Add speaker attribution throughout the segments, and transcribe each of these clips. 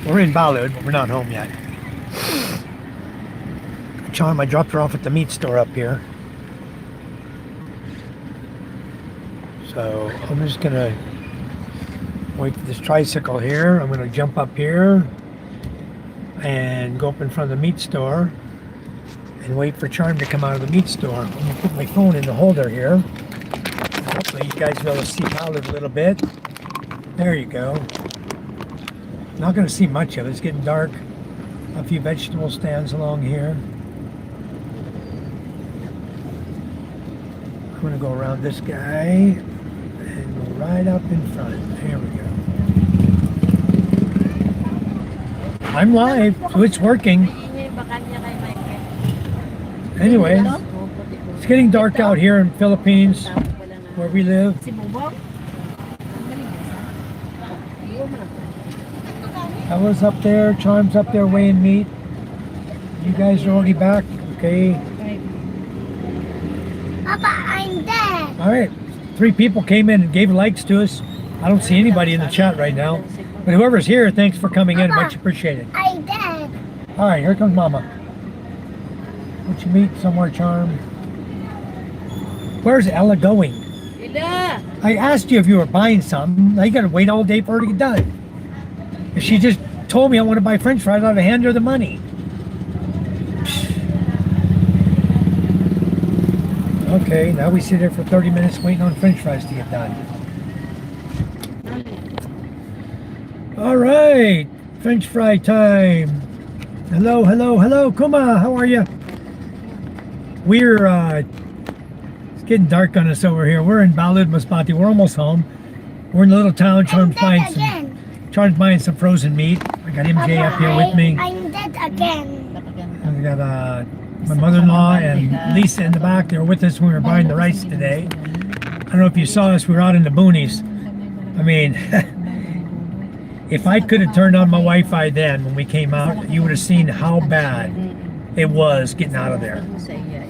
Speaker 1: We're in Balud, but we're not home yet. Charm, I dropped her off at the meat store up here. So I'm just gonna wait for this tricycle here. I'm gonna jump up here and go up in front of the meat store and wait for Charm to come out of the meat store. I'm gonna put my phone in the holder here. Hopefully you guys will be able to see Balud a little bit. There you go. Not gonna see much of it. It's getting dark. A few vegetable stands along here. I'm gonna go around this guy and go right up in front. There we go. I'm live, so it's working. Anyway, it's getting dark out here in Philippines, where we live. Ella's up there, Charm's up there weighing meat. You guys are already back, okay?
Speaker 2: Papa, I'm dead.
Speaker 1: All right, 3 people came in and gave likes to us. I don't see anybody in the chat right now, but whoever's here, thanks for coming in, much appreciated.
Speaker 2: I'm dead.
Speaker 1: All right, here comes Mama. Put your meat somewhere, Charm. Where's Ella going? I asked you if you were buying something. Now you gotta wait all day for her to get done. If she just told me I want to buy French fries, I'd hand her the money. Okay, now we sit here for 30 minutes waiting on French fries to get done. All right, French fry time. Hello, hello, hello, Kuma, how are you? We're, it's getting dark on us over here. We're in Balud, Masbate. We're almost home. We're in a little town trying to find some frozen meat. I got MJ up here with me.
Speaker 2: I'm dead again.
Speaker 1: And we got my mother-in-law and Lisa in the back. They were with us when we were buying the rice today. I don't know if you saw us. We were out in the boonies. I mean, if I could have turned on my Wi-Fi then when we came out, you would have seen how bad it was getting out of there.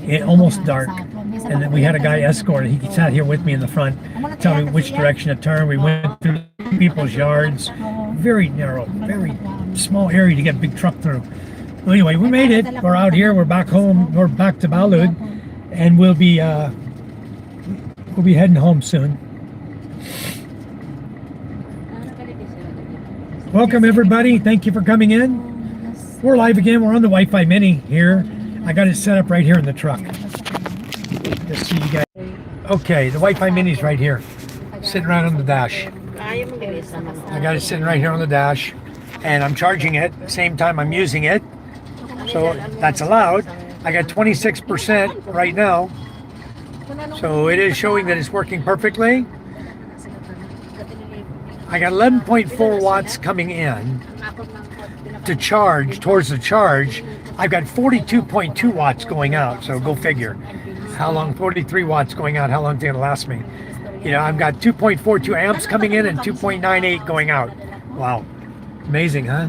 Speaker 1: It almost dark. And then we had a guy escorted. He sat here with me in the front, tell me which direction to turn. We went through people's yards. Very narrow, very small area to get a big truck through. Well, anyway, we made it. We're out here. We're back home. We're back to Balud, and we'll be heading home soon. Welcome everybody. Thank you for coming in. We're live again. We're on the Wi-Fi Mini here. I got it set up right here in the truck. Just so you guys. Okay, the Wi-Fi Mini's right here, sitting right on the dash. I got it sitting right here on the dash, and I'm charging it same time I'm using it, so that's allowed. I got 26% right now, so it is showing that it's working perfectly. I got 11.4 watts coming in to charge towards the charge. I've got 42.2 watts going out, so go figure. How long? 43 watts going out. How long is it gonna last me? You know, I've got 2.42 amps coming in and 2.98 going out. Wow, amazing, huh?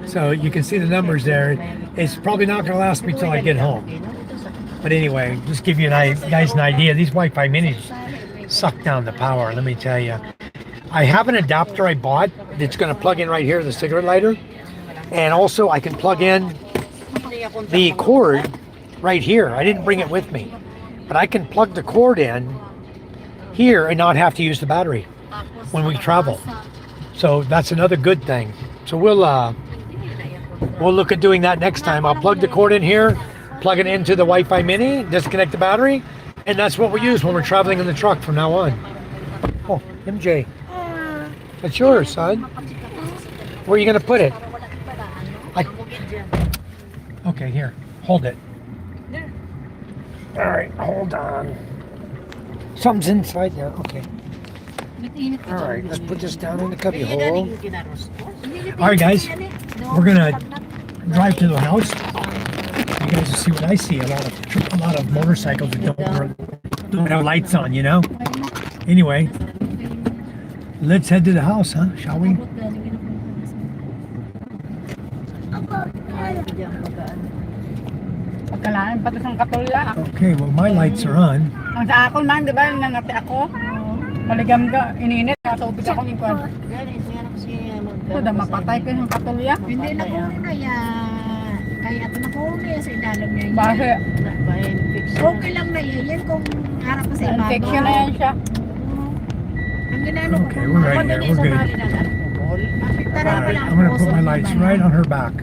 Speaker 1: So you can see the numbers there. It's probably not going to last me till I get home. But anyway, just give you guys an idea. These Wi-Fi Minis suck down the power, let me tell you. I have an adapter I bought that's going to plug in right here, the cigarette lighter. And also I can plug in the cord right here. I didn't bring it with me, but I can plug the cord in here and not have to use the battery when we travel. So that's another good thing. So we'll look at doing that next time. I'll plug the cord in here, plug it into the Wi-Fi Mini, disconnect the battery, and that's what we use when we're traveling in the truck from now on. Oh, MJ, that's yours, son. Where are you gonna put it? Okay, here, hold it. All right, hold on. Something's inside there. Okay. All right, let's put this down in the cubby hole. All right, guys, we're gonna drive to the house. You guys will see what I see. A lot of motorcycles that don't have lights on, you know. Anyway, let's head to the house, huh? Shall we? Okay, well, my lights are on.
Speaker 3: Ang sa ako man, di ba, nangati ako. Maligam ka, ininit, katubig ako ng kwan. Sudah mapatay ko yung katulya.
Speaker 4: Hindi na ko na ya. Kaya ito na ko na sa idalom niya.
Speaker 3: Bakit?
Speaker 4: Okay lang na yan kung harap pa sa ibabaw.
Speaker 3: Infection na yan siya.
Speaker 4: Ang ginano ko
Speaker 1: Okay, we're right here. We're good. Alright, I'm going to put my lights right on her back.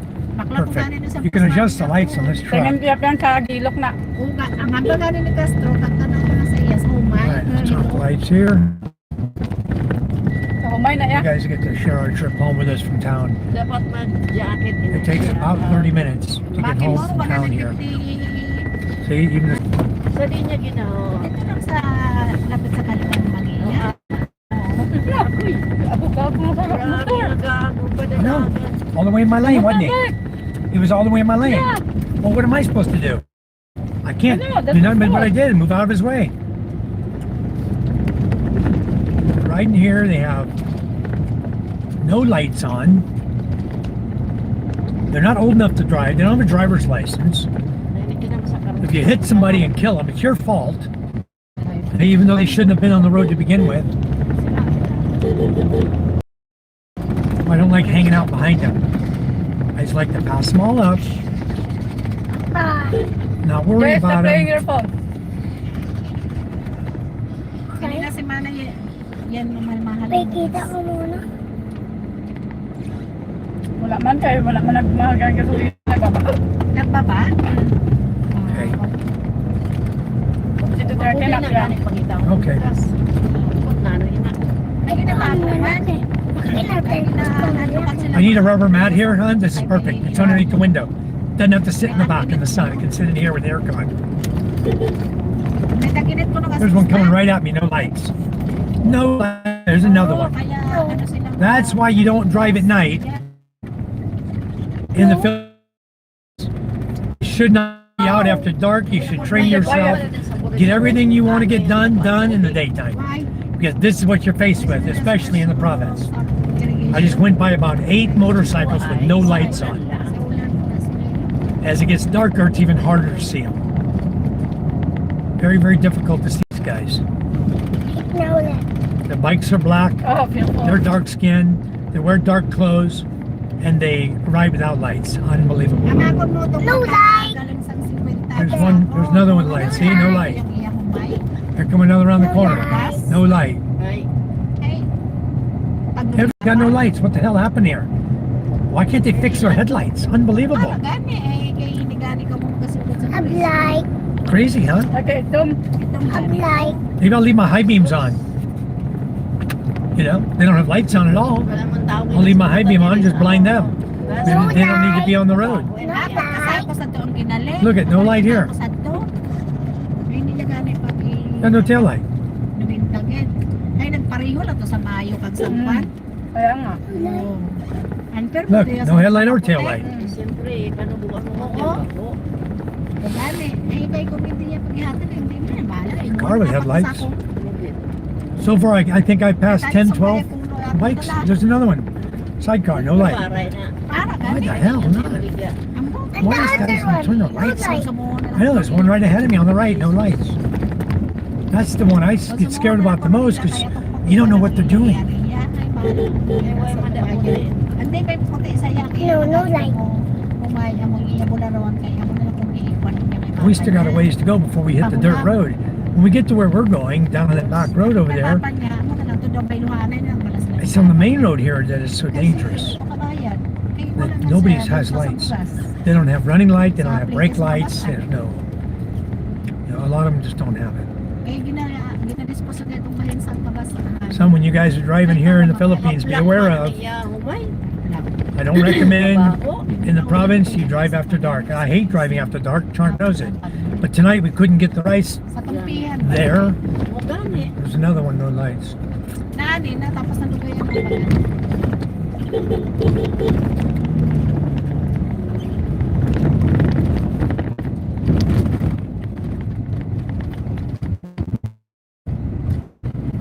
Speaker 1: Perfect. You can adjust the lights on this
Speaker 3: Tingnan
Speaker 1: truck.
Speaker 3: tiyap yan sa gilok na.
Speaker 4: Ang handa gani ni Castro, tagtanan ko na sa iya sa humay.
Speaker 1: Alright, let's off the lights here.
Speaker 3: Sa humay na
Speaker 1: You
Speaker 3: yan.
Speaker 1: guys get to share our trip home with us from town.
Speaker 4: Dapat mag-jacket.
Speaker 1: It takes about 30 minutes to get home from town here. See, even the,
Speaker 4: Sa di niya ginawa. Ito lang sa lapit sa kanilang Manila.
Speaker 1: no, all the way in my lane, wasn't he? He was all the way in my lane.
Speaker 3: Yeah.
Speaker 1: Well, what am I supposed to do? I can't
Speaker 3: I know, that's
Speaker 1: do nothing but what I
Speaker 3: cool.
Speaker 1: did, move out of his way. Right in here, they have no lights on. They're not old enough to drive. They don't have a driver's license. If you hit somebody and kill them, it's your fault. And even though they shouldn't have been on the road to begin with. I don't like hanging out behind them. I just like to pass them all up, not worry
Speaker 3: There's the
Speaker 1: about
Speaker 3: playing
Speaker 1: them.
Speaker 3: your phone.
Speaker 4: Kanina si Mana yan mahal.
Speaker 2: May kita ko muna.
Speaker 3: Wala man kayo, wala man nagmahagagasolina. Nagbaba.
Speaker 4: Nagbaba?
Speaker 1: Okay.
Speaker 3: Dito 30 na siya.
Speaker 1: Okay.
Speaker 4: Ay, ginawa mo man.
Speaker 1: I need a rubber mat here, hon. This is perfect. It's underneath the window. Doesn't have to sit in the back in the sun. It can sit in here with the aircon.
Speaker 4: May taginit ko na
Speaker 1: There's one coming right at me. No lights. No lights. There's another one. That's why you don't drive at night in the Philippines. You should not be out after dark. You should train yourself. Get everything you want to get done in the daytime. Because this is what you're faced with, especially in the province. I just went by about 8 motorcycles with no lights on. As it gets darker, it's even harder to see them. Very, very difficult to see these guys.
Speaker 2: No light.
Speaker 1: The bikes are black,
Speaker 3: Oh, beautiful.
Speaker 1: they're dark skinned, they wear dark clothes, and they ride without lights. Unbelievable.
Speaker 2: No light.
Speaker 1: There's another one light. See, no light. They're coming another around the corner. No light. They've got no lights. What the hell happened here? Why can't they fix their headlights? Unbelievable.
Speaker 2: A light.
Speaker 1: Crazy, huh?
Speaker 3: Okay, Tom.
Speaker 2: A light.
Speaker 1: Maybe I'll leave my high beams on. You know, they don't have lights on at all. I'll leave my high beam on, just blind them. They don't need to be on the road. Look at no light here. Got no tail light.
Speaker 4: Ay, nagpareho lang to sa Mayo kag Sampan.
Speaker 3: Kaya nga.
Speaker 1: Look, no headlight or tail light.
Speaker 4: Siyempre, kanubuan mo ako. Kagani, ay kay komite niya paghihatan, hindi mo na bala.
Speaker 1: Car with headlights. So far, I think I passed 10, 12 bikes. There's another one. Sidecar, no light. Why the hell not? Why is guys not turn the lights on? I know there's one right ahead of me on the right, no lights. That's the one I get scared about the most because you don't know what they're doing.
Speaker 2: No light.
Speaker 1: We still got a ways to go before we hit the dirt road. When we get to where we're going, down on that back road over there, it's on the main road here that is so dangerous. That nobody has lights. They don't have running light, they don't have brake lights, there's no, a lot of them just don't have it. Some when you guys are driving here in the Philippines, be aware of. I don't recommend in the province you drive after dark. I hate driving after dark, Charm knows it. But tonight we couldn't get the lights there. There's another one, no lights.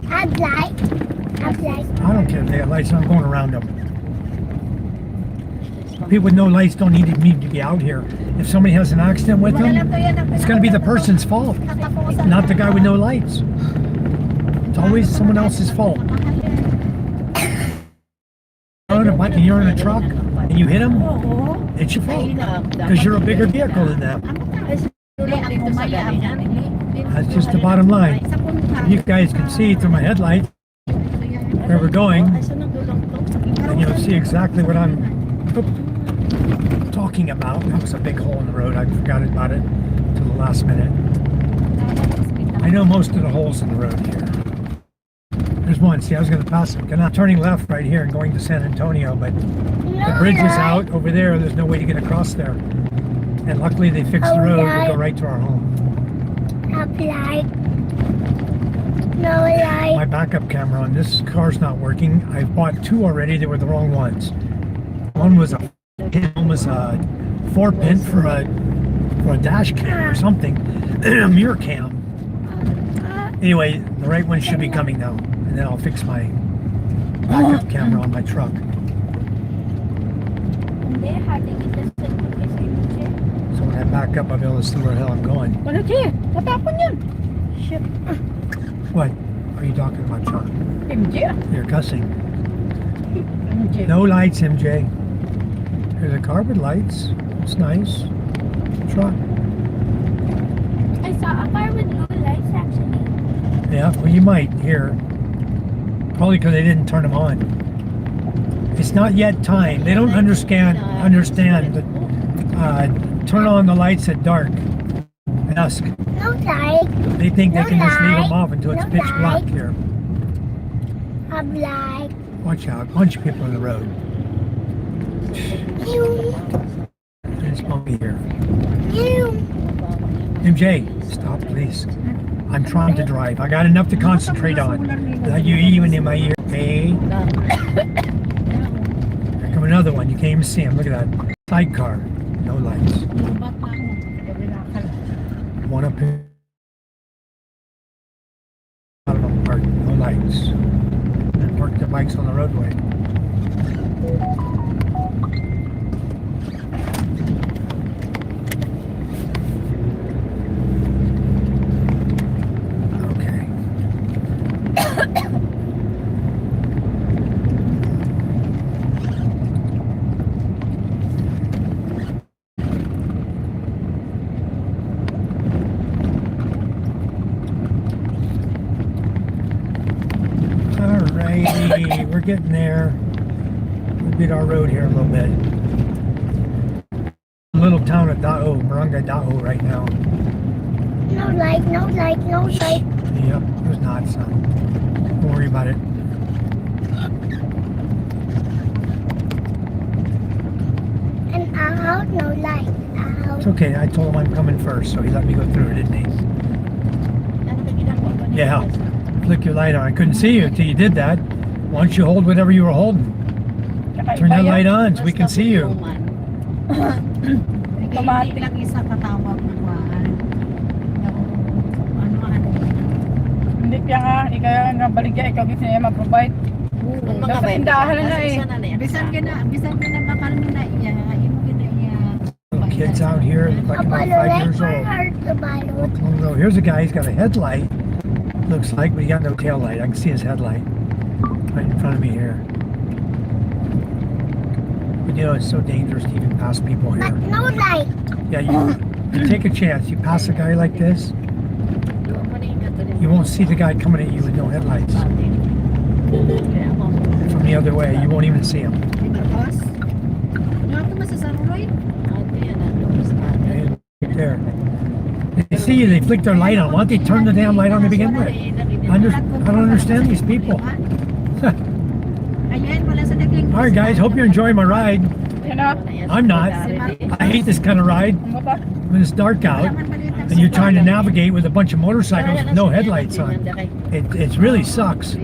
Speaker 2: A light. A light.
Speaker 1: I don't care if they have lights, I'm going around them. People with no lights don't need to be out here. If somebody has an accident with them, it's going to be the person's fault, not the guy with no lights. It's always someone else's fault. On a and you're in a truck and you hit them,
Speaker 3: Oo.
Speaker 1: it's your fault. Because you're a bigger vehicle than them. That's just the bottom line. You guys can see through my headlight where we're going, and you'll see exactly what I'm talking about. That was a big hole in the road. I forgot about it till the last minute. I know most of the holes in the road here. There's one. See, I was going to pass it. I'm turning left right here and going to San Antonio, but the bridge is out over there. There's no way to get across there. And luckily they fixed the road to go right to our home.
Speaker 2: Light. No light.
Speaker 1: My backup camera on this car's not working. I've bought two already. They were the wrong ones. One was a 4-pin for a dash cam or something, a mirror cam. Anyway, the right one should be coming now, and then I'll fix my backup camera on my truck. So when I back up, I'll be able to see where the hell I'm going.
Speaker 3: Ano, Che? Matapon yun. Shit.
Speaker 1: What are you talking about, John?
Speaker 3: MJ.
Speaker 1: You're cussing.
Speaker 3: MJ.
Speaker 1: No lights, MJ. There's a car with lights. It's nice. Truck.
Speaker 2: I saw a car with no lights actually.
Speaker 1: Yeah, well, you might here. Probably because they didn't turn them on. It's not yet time. They don't understand that turn on the lights at dark, dusk.
Speaker 2: No light.
Speaker 1: They think they can just leave them
Speaker 2: light.
Speaker 1: off until it's
Speaker 2: No
Speaker 1: pitch black
Speaker 2: light.
Speaker 1: here.
Speaker 2: Light.
Speaker 1: Watch out. Bunch of people on the road.
Speaker 2: You.
Speaker 1: It's bumpy here.
Speaker 2: You.
Speaker 1: MJ, stop, please. I'm trying to drive. I got enough to concentrate on. Without you even in my ear. Hey. Here come another one. You can't even see him. Look at that. Sidecar. No lights. One up here. A lot of them parked. No lights. And parked their bikes on the roadway. Alrighty, we're getting there. We'll beat our road here a little bit. Little town of Dao, Barangay Dao right now.
Speaker 2: No light. No light. No light.
Speaker 1: Yep, there's not, son. Don't worry about it.
Speaker 2: And out. No light. Out.
Speaker 1: It's okay, I told him I'm coming first, so he let me go through, didn't he? Yeah. Flick your light on. I couldn't see you until you did that. Why don't you hold whatever you were holding? Turn that light on so we can see you.
Speaker 3: Automatic.
Speaker 4: Lang isa katawag na kuhaan. Ano.
Speaker 3: Hindi kaya nga, ikaw nga baligya, ikaw gusto niya mag-provide. Dapat tindahan na eh.
Speaker 4: Bisan ka na bakal mo na iya. Imo gina iya.
Speaker 1: Little kids out here, look like about 5 years old. So here's a guy, he's got a headlight. Looks like, but he got no tail light. I can see his headlight right in front of me here. But you know, it's so dangerous to even pass people here.
Speaker 2: But no light.
Speaker 1: Yeah, you take a chance. You pass a guy like this, you won't see the guy coming at you with no headlights. From the other way, you won't even see him. Right there. They see you, they flick their light on. Why don't they turn the damn light on to begin with? I don't understand these people. Alright guys, hope you're enjoying my ride.
Speaker 3: Yan na.
Speaker 1: I'm not. I hate this kind of ride
Speaker 3: Ano ba?
Speaker 1: when it's dark out and you're trying to navigate with a bunch of motorcycles with no headlights on. It really sucks.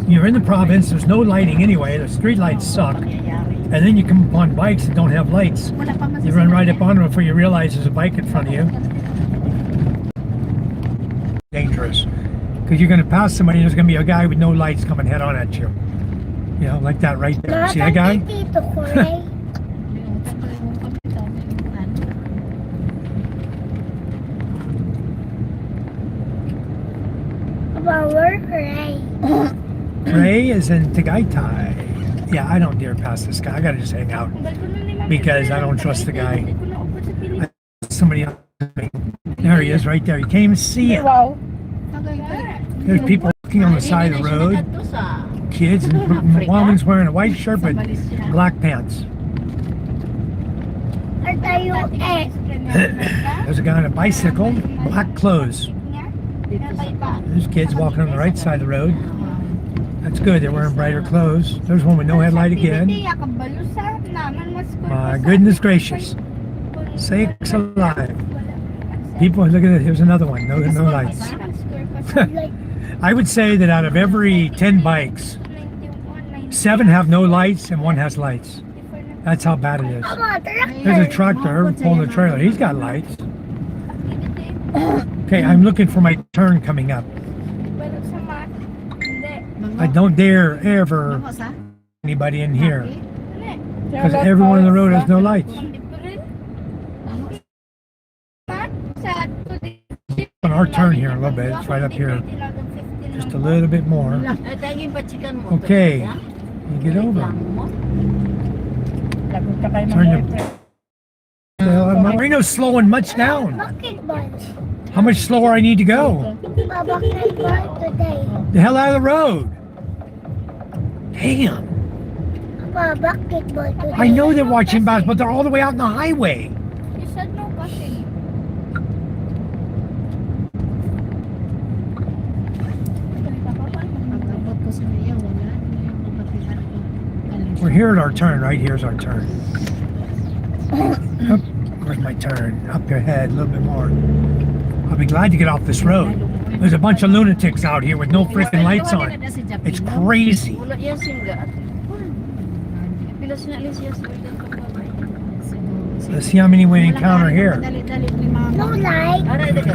Speaker 1: You're in the province, there's no lighting anyway, the street lights suck. And then you come upon bikes that don't have lights. You run right up on them before you realize there's a bike in front of you. Dangerous. Because you're going to pass somebody and there's going to be a guy with no lights coming head on at you. You know, like that right there. See that guy? Ray is in Tagaytay. Yeah, I don't dare pass this guy. I gotta just hang out because I don't trust the guy. Somebody else. There he is, right there. You can't even see him.
Speaker 3: Wow.
Speaker 1: There's people walking on the side of the road. Kids, and the woman's wearing a white shirt with black pants. There's a guy on a bicycle, black clothes. There's kids walking on the right side of the road. That's good. They're wearing brighter clothes. There's one with no headlight again. My goodness gracious. Sakes alive. People, look at it. Here's another one. No lights. I would say that out of every 10 bikes, 7 have no lights and 1 has lights. That's how bad it is. There's a tractor pulling the trailer. He's got lights. Okay, I'm looking for my turn coming up. I don't dare ever anybody in here because everyone on the road has no lights. On our turn here a little bit, it's right up here, just a little bit more. Okay, you get over. Turn the hell out of my Reno's slowing much down. How much slower I need to go? The hell out of the road. Damn. I know they're watching basketball, but they're all the way out in the highway.
Speaker 2: You said no bussing.
Speaker 1: We're here at our turn, right? Here's our turn. Up, where's my turn? Up ahead, a little bit more. I'll be glad to get off this road. There's a bunch of lunatics out here with no freaking lights on. It's crazy. Let's see how many we encounter here.
Speaker 4: No light.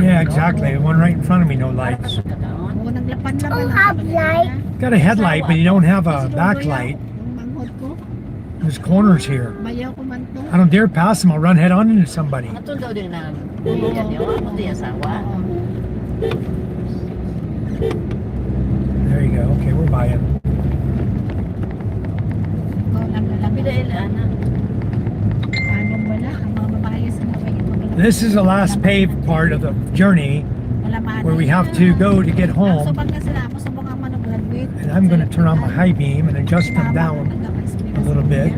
Speaker 1: Yeah, exactly. The one right in front of me, no lights.
Speaker 4: Don't have light.
Speaker 1: Got a headlight, but you don't have a backlight. There's corners here. I don't dare pass them. I'll run head on into somebody. There you go. Okay, we're by him. This is the last paved part of the journey where we have to go to get home. And I'm going to turn on my high beam and adjust them down a little bit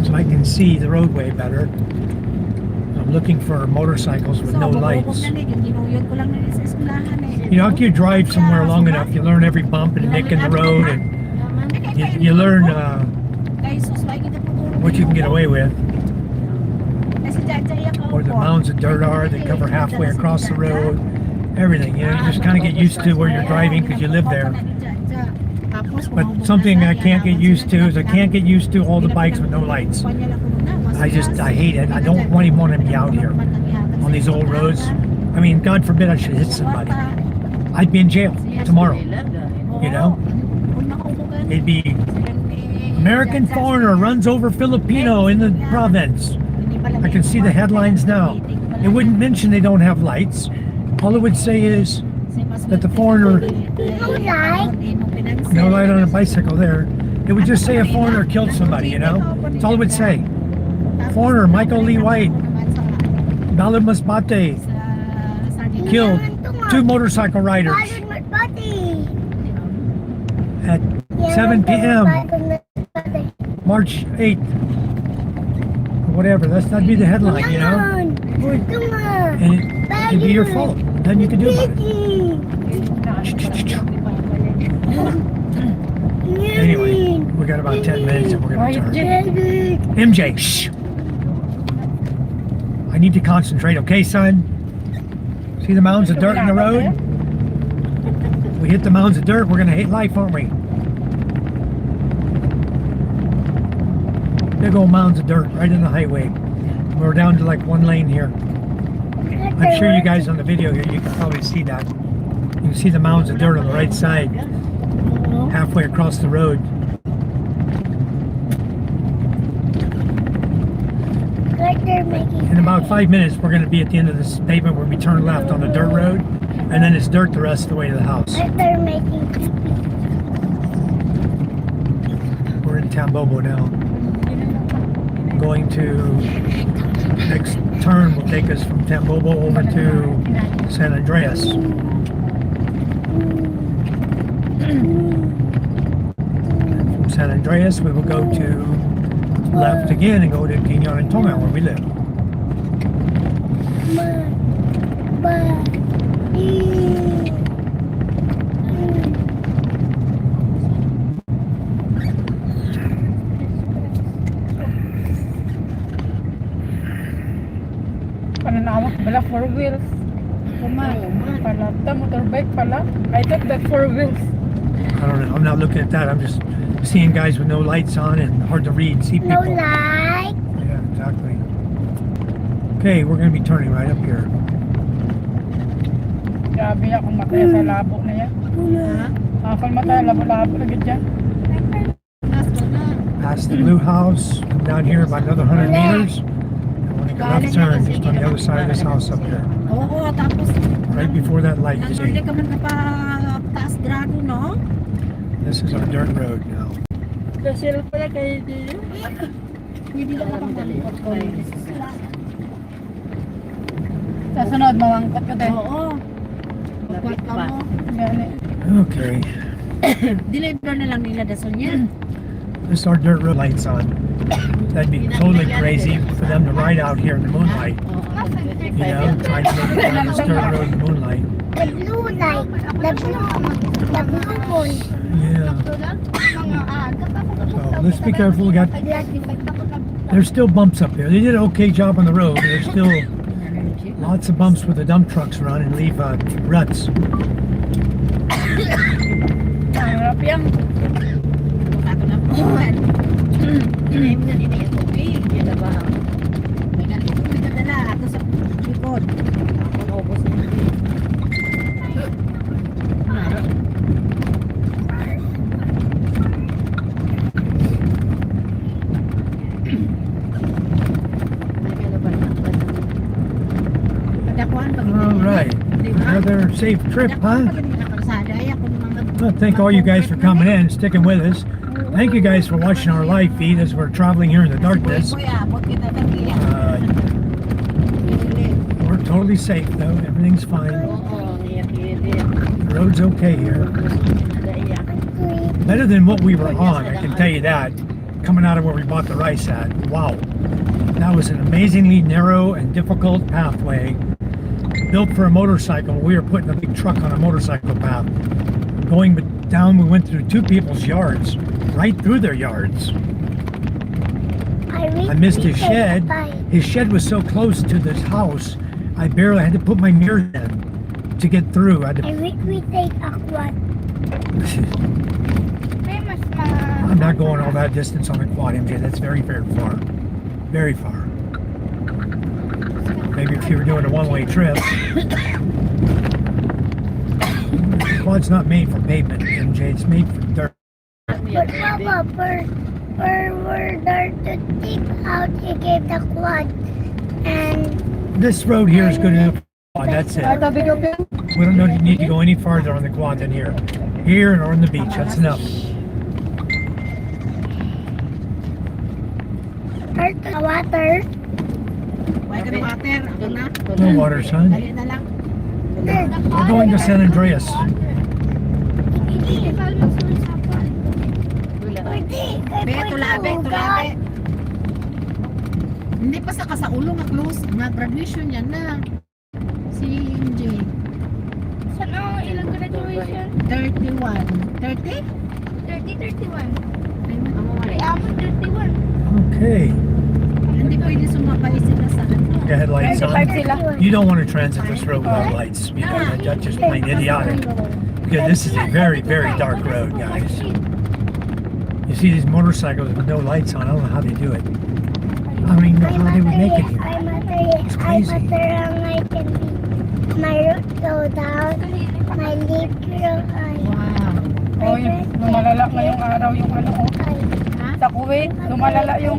Speaker 1: so I can see the roadway better. I'm looking for motorcycles with no lights. You know, if you drive somewhere long enough, you learn every bump and nick in the road, and you learn what you can get away with. Where the mounds of dirt are, they cover halfway across the road. Everything, you know, you just kind of get used to where you're driving because you live there. But something I can't get used to is I can't get used to all the bikes with no lights. I hate it. I don't even want to be out here on these old roads. I mean, God forbid I should hit somebody. I'd be in jail tomorrow, you know? It'd be American foreigner runs over Filipino in the province. I can see the headlines now. It wouldn't mention they don't have lights. All it would say is that the foreigner, no light on a bicycle there. It would just say a foreigner killed somebody, you know? That's all it would say. Foreigner, Michael Lee White, Bala Masbate, killed 2 motorcycle riders at 7 p.m. March 8th. Whatever, that'd be the headline, you know? And it'd be your fault. Nothing you can do about it. Anyway, we got about 10 minutes and we're going to turn. MJ, shh. I need to concentrate, okay, son? See the mounds of dirt in the road? We hit the mounds of dirt, we're going to hate life, aren't we? Big old mounds of dirt right in the highway. We're down to like 1 lane here. I'm sure you guys on the video here, you can probably see that. You can see the mounds of dirt on the right side, halfway across the road. In about 5 minutes, we're going to be at the end of this pavement where we turn left on the dirt road, and then it's dirt the rest of the way to the house. We're in Tambobo now. Going to next turn will take us from Tambobo over to San Andreas. From San Andreas, we will go to left again and go to Quinon and Tonga, where we live.
Speaker 3: Pananawak pala, 4 wheels. Pala, the motorbike pala. I thought that 4 wheels.
Speaker 1: I don't know. I'm not looking at that. I'm just seeing guys with no lights on and hard to read. See people.
Speaker 4: No light.
Speaker 1: Yeah, exactly. Okay, we're going to be turning right up here.
Speaker 3: Grabe yan kung mataya sa labo na yan. Kung mataya, labo-labo na dyan.
Speaker 1: Past the blue house, come down here about another 100 meters. And we'll make a left turn just on the other side of this house up here.
Speaker 4: Oo, tapos
Speaker 1: Right before that light you
Speaker 4: nandun
Speaker 1: see.
Speaker 4: ka man taas grado, no?
Speaker 1: This is our dirt road now.
Speaker 2: Kasi pala kayo dito.
Speaker 4: Hindi lang nakamalikot ko.
Speaker 3: Sa sunod, mawangkot ka din.
Speaker 4: Oo. Pagkwat ka mo.
Speaker 3: Gani.
Speaker 1: Okay,
Speaker 4: Deliver na lang nila dason yan.
Speaker 1: this is our dirt road lights on. That'd be totally crazy for them to ride out here in the moonlight. You know, trying to make it on this dirt road in the moonlight.
Speaker 4: The blue light. The blue one.
Speaker 1: Yeah. So let's be careful. We got there's still bumps up here. They did an okay job on the road. There's still lots of bumps where the dump trucks run and leave ruts.
Speaker 3: Harap yan.
Speaker 4: Kato na po. Hindi mo na nila yung tubig. Yan na ba? May ganito may kadala. Ato sa likod. Ako na ubos na.
Speaker 1: All right. Another safe trip, huh? Well, thank all you guys for coming in and sticking with us. Thank you guys for watching our live feed as we're traveling here in the darkness. We're totally safe though. Everything's fine. The road's okay here. Better than what we were on, I can tell you that. Coming out of where we bought the rice at. Wow. That was an amazingly narrow and difficult pathway. Built for a motorcycle. We were putting a big truck on a motorcycle path. Going down, we went through two people's yards. Right through their yards. I missed his shed. His shed was so close to this house, I barely had to put my mirror in to get through. I had to...
Speaker 4: we take a quad.
Speaker 1: I'm not going all that distance on the quad, MJ. That's very, very far. Very far. Maybe if you were doing a one-way trip. The quad's not made for pavement, MJ. It's made for dirt.
Speaker 4: But Papa, for dirt to dig out, he gave the quad. And
Speaker 1: This road here is good enough. Oh, that's it.
Speaker 3: Tabi ko yan.
Speaker 1: We don't need to go any farther on the quad than here. Here and on the beach. That's enough.
Speaker 4: dirt to the water.
Speaker 1: No water, son. We're going to San Andreas.
Speaker 4: Hindi pa sa kasaulo nga close. Mag-graduation yan na. Si MJ.
Speaker 2: Saan ang ilang graduation?
Speaker 4: 31. 30?
Speaker 2: 31.
Speaker 4: Ay,
Speaker 2: Ay, amon 31.
Speaker 1: Okay.
Speaker 4: hindi pwede sumakay sila sa ano.
Speaker 1: Got headlights
Speaker 3: 25
Speaker 1: on.
Speaker 3: sila.
Speaker 1: You don't want to transit this road without lights. You know, that's just plain idiotic. Because this is a very, very dark road, guys. You see these motorcycles with no lights on. I don't know how they do it. I don't even know how they would make it here. It's crazy.
Speaker 4: My root go down, my lip go high.
Speaker 3: Oh, lumalala na yung araw yung ano ko. Sa Kuwait, lumalala yung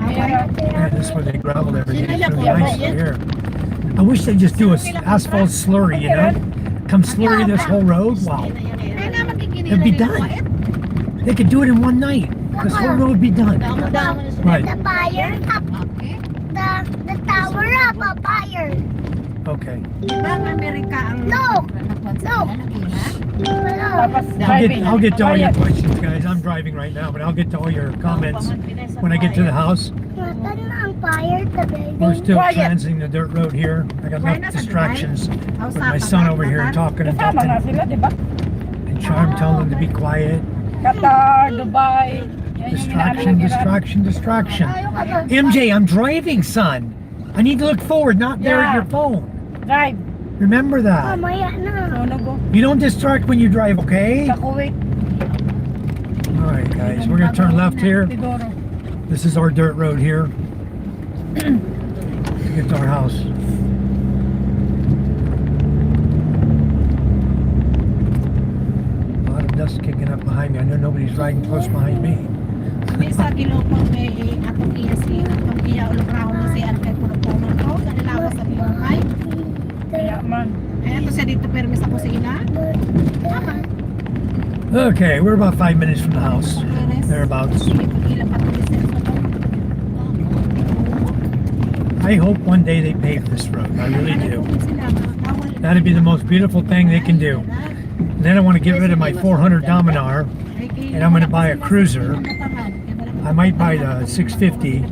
Speaker 3: biyara.
Speaker 1: Yeah, this is where they gravel everything. It's really nice over here. I wish they'd just do a asphalt slurry, you know? Come slurry this whole road. Wow. It'd be done. They could do it in one night. This whole road be done.
Speaker 4: Damo-damo na sila.
Speaker 1: Right.
Speaker 2: The fire up.
Speaker 4: Okay.
Speaker 2: The tower up a fire.
Speaker 1: Okay.
Speaker 4: Diba ang Amerika ang
Speaker 2: No.
Speaker 3: Tapos driving.
Speaker 1: I'll get to all your
Speaker 3: Quiet.
Speaker 1: questions, guys. I'm driving right now, but I'll get to all your comments when I get to the house.
Speaker 2: Matan na ang fire the
Speaker 1: We're
Speaker 2: building.
Speaker 1: still
Speaker 3: Quiet.
Speaker 1: transiting the dirt road here. I got enough distractions with my son over here talking and
Speaker 3: Kasama na
Speaker 1: talking,
Speaker 3: sila, di ba?
Speaker 1: and Charm telling him to be quiet.
Speaker 3: Qatar, Dubai. Yan yung
Speaker 1: Distraction,
Speaker 3: inaano
Speaker 1: distraction, distraction. MJ, I'm driving, son. I need to look forward, not there at
Speaker 3: Yeah.
Speaker 1: your phone.
Speaker 3: Drive.
Speaker 1: Remember that.
Speaker 2: Mamaya na.
Speaker 3: Sunog ko.
Speaker 1: You don't distract when you drive, okay?
Speaker 3: Sa Kuwait.
Speaker 1: All right, guys, we're gonna turn left here.
Speaker 3: Siguro.
Speaker 1: This is our dirt road here to get to our house. A lot of dust kicking up behind me. I know nobody's riding close behind me.
Speaker 4: May sa Gilopon may atong iya si atong iya ulo raw mo si Alfred Puno ko sa nilawas sa Bilangkay.
Speaker 3: Kaya man.
Speaker 4: Eh ito sa dito permis ako sa ina.
Speaker 1: Okay, we're about 5 minutes from the house. Thereabouts.
Speaker 4: Ilang patulis na ito.
Speaker 1: I hope one day they pave this road. I really do. That'd be the most beautiful thing they can do. And then I want to get rid of my 400 Dominar, and I'm going to buy a cruiser. I might buy the 650.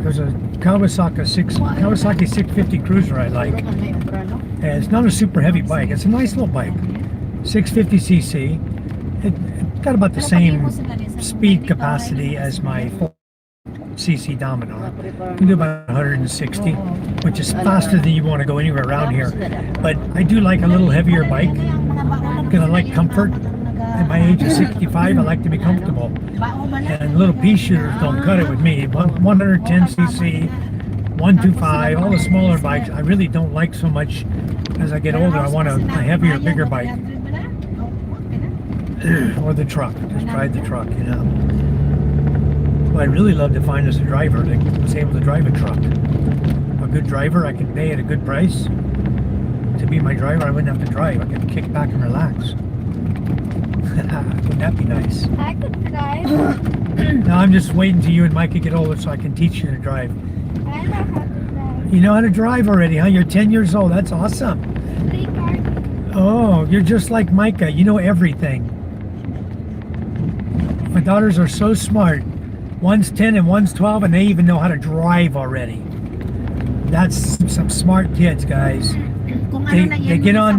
Speaker 1: There's a Kawasaki 650 cruiser I like. And it's not a super heavy bike. It's a nice little bike. 650cc. It's got about the same speed capacity as my 4cc Dominar. You can do about 160, which is faster than you want to go anywhere around here. But I do like a little heavier bike because I like comfort. At my age of 65, I like to be comfortable. And little pea shooters don't cut it with me. 110cc, 125, all the smaller bikes, I really don't like so much. As I get older, I want a heavier, bigger bike. Or the truck. Just ride the truck, you know. Well, I'd really love to find us a driver that was able to drive a truck. A good driver I could pay at a good price. To be my driver, I wouldn't have to drive. I could kick back and relax. Wouldn't that be nice?
Speaker 2: I could drive.
Speaker 1: Now I'm just waiting till you and Micah get older so I can teach you to drive.
Speaker 2: I know how to drive.
Speaker 1: You know how to drive already, huh? You're 10 years old. That's awesome.
Speaker 2: Free car.
Speaker 1: Oh, you're just like Micah. You know everything. My daughters are so smart. One's 10 and one's 12, and they even know how to drive already. That's some smart kids, guys. They get on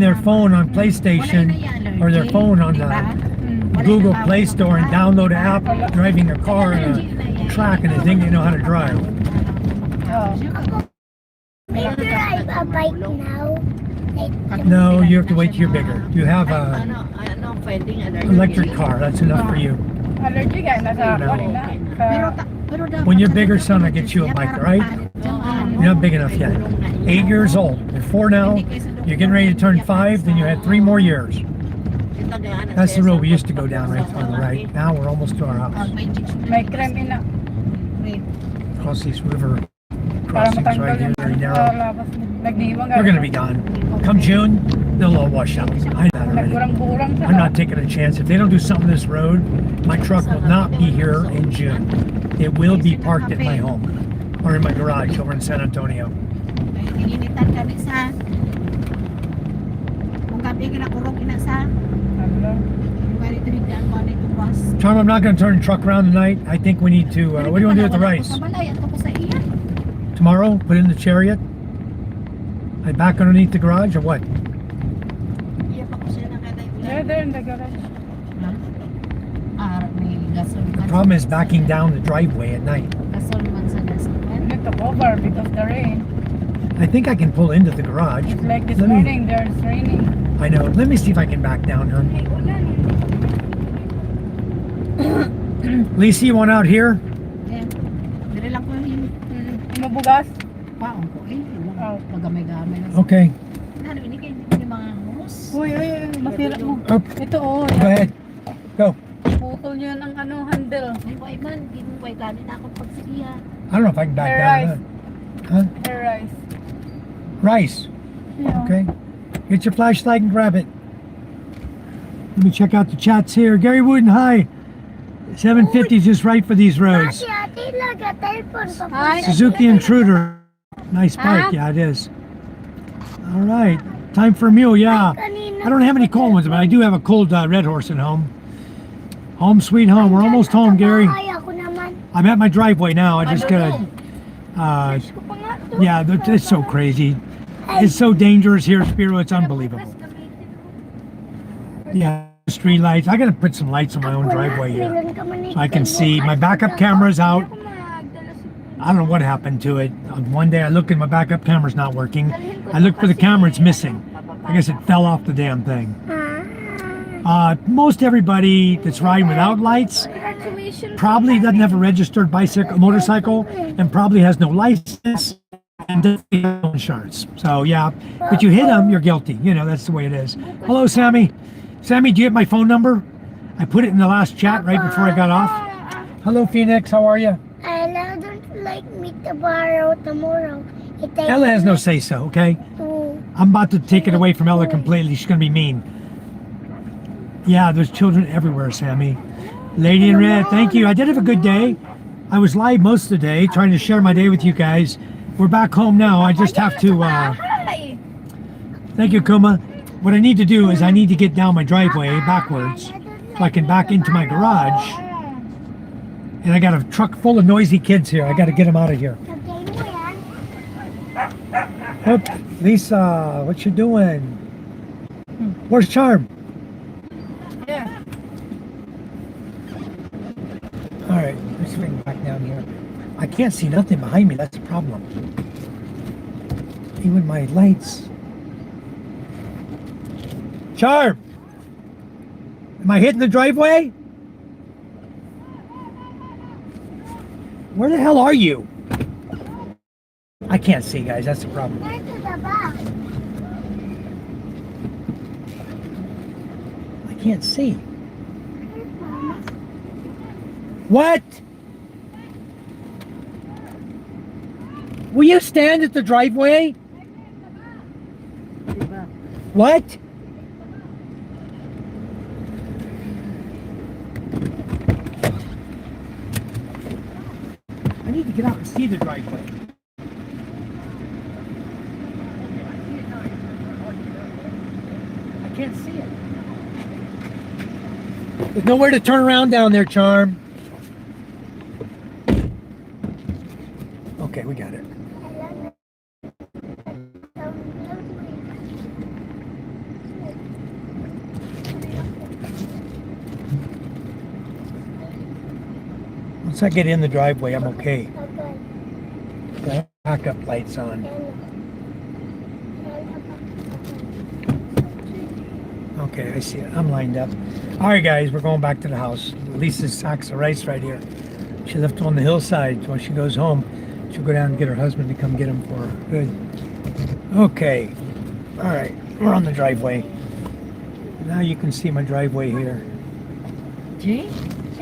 Speaker 1: their phone on PlayStation or their phone on the Google Play Store and download an app driving a car on a track, and they think they know how to drive.
Speaker 3: Oh.
Speaker 2: We drive a bike now.
Speaker 1: No, you have to wait till you're bigger. You have a electric car. That's enough for you.
Speaker 3: Allergy ka na sa kanina.
Speaker 1: When you're bigger, son, I'll get you a bike, all right? You're not big enough yet. 8 years old. You're 4 now. You're getting ready to turn 5. Then you had 3 more years. That's the road we used to go down right on the right. Now we're almost to our house.
Speaker 3: May cream ina.
Speaker 1: Across these river
Speaker 3: Para
Speaker 1: crossings right here,
Speaker 3: matanggal yung
Speaker 1: very narrow.
Speaker 3: labas. Nagdiwang
Speaker 1: They're going to be gone. Come June, they'll all wash out. I know that already.
Speaker 3: Nagkurang-kurang siya.
Speaker 1: I'm not taking a chance. If they don't do something this road, my truck will not be here in June. It will be parked at my home or in my garage over in San Antonio.
Speaker 4: Initan kami sa kung gabi kinakurong ina sa bali tinigdan mo nito bus.
Speaker 1: Tom, I'm not going to turn the truck around tonight. I think we need to. What do you want to do with the rice? Tomorrow, put it in the chariot. I back underneath the garage or what?
Speaker 3: Yeah, there in the garage.
Speaker 1: The problem is backing down the driveway at night.
Speaker 3: Need to cover because the rain.
Speaker 1: I think I can pull into the garage.
Speaker 3: It's like this
Speaker 1: Let me-
Speaker 3: morning there's raining.
Speaker 1: I know. Let me see if I can back down, hon.
Speaker 2: Hey, wala na.
Speaker 1: Lisa, you want out here?
Speaker 4: Dire lang ko yung
Speaker 3: Mabugas?
Speaker 4: paong ko
Speaker 3: Oh.
Speaker 4: magamay-gamay na.
Speaker 1: Okay.
Speaker 4: Ano ini kay yung mga hose.
Speaker 3: Uy, masira mo.
Speaker 1: Up.
Speaker 3: Ito oh.
Speaker 1: Go ahead. Go.
Speaker 3: Putol yun ang handle.
Speaker 4: Ay why man, di mo why ganin ako pagsigiya.
Speaker 1: I don't know if I can back
Speaker 3: Hey,
Speaker 1: down.
Speaker 3: rice.
Speaker 1: Huh?
Speaker 3: Hair rice.
Speaker 1: Rice.
Speaker 3: Yeah.
Speaker 1: Okay. Get your flashlight and grab it. Let me check out the chats here. Gary Wooden, hi. 750 is just right for these roads.
Speaker 2: Hi.
Speaker 1: Suzuki Intruder. Nice bike. Yeah, it is. All right. Time for a meal. Yeah. I don't have any cold ones, but I do have a cold Red Horse at home. Home sweet home. We're almost home, Gary. I'm at my driveway now. I just gotta. Yeah, it's so crazy. It's so dangerous here, Spiro. It's unbelievable. Yeah, street lights. I gotta put some lights on my own driveway here, so I can see. My backup camera's out. I don't know what happened to it. One day I looked and my backup camera's not working. I looked for the camera, it's missing. I guess it fell off the damn thing. Most everybody that's riding without lights probably doesn't have a registered motorcycle, and probably has no license and definitely has no insurance. So yeah, but you hit them, you're guilty. You know, that's the way it is. Hello, Sammy. Sammy, do you have my phone number? I put it in the last chat right before I got off. Hello, Phoenix. How are you?
Speaker 2: Ella don't like me to borrow tomorrow.
Speaker 1: Ella has no say so, okay? I'm about to take it away from Ella completely. She's going to be mean. Yeah, there's children everywhere, Sammy. Lady in Red, thank you. I did have a good day. I was live most of the day, trying to share my day with you guys. We're back home now. I just have to... Thank you, Kuma. What I need to do is I need to get down my driveway backwards so I can back into my garage. And I got a truck full of noisy kids here. I got to get them out of here. Oh, Lisa, what you doing? Where's Charm?
Speaker 3: Yeah.
Speaker 1: All right, let's swing back down here. I can't see nothing behind me. That's the problem. Even my lights. Charm! Am I hitting the driveway? Where the hell are you? I can't see, guys. That's the problem. I can't see. What? Will you stand at the driveway? What? I need to get out and see the driveway. I can't see it. There's nowhere to turn around down there, Charm. Okay, we got it. Once I get in the driveway, I'm okay. Backup lights on. Okay, I see it. I'm lined up. All right, guys, we're going back to the house. Lisa's sacks of rice right here. She left on the hillside. When she goes home, she'll go down and get her husband to come get them for her. Good. Okay. All right, we're on the driveway. Now you can see my driveway here.
Speaker 4: Jay?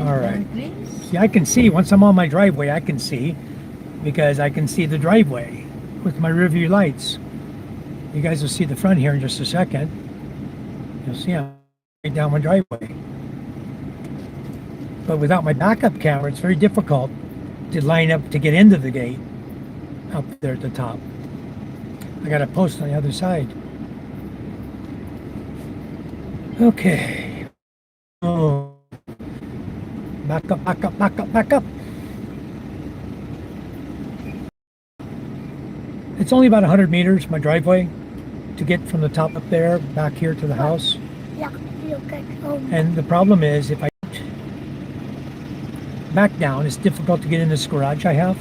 Speaker 1: All right. See, I can see. Once I'm on my driveway, I can see because I can see the driveway with my rear view lights. You guys will see the front here in just a second. You'll see I'm right down my driveway. But without my backup camera, it's very difficult to line up to get into the gate up there at the top. I got a post on the other side. Okay. Oh. Back up, back up, back up, back up. It's only about 100 meters, my driveway, to get from the top up there back here to the house. And the problem is, if I back down, it's difficult to get in this garage I have.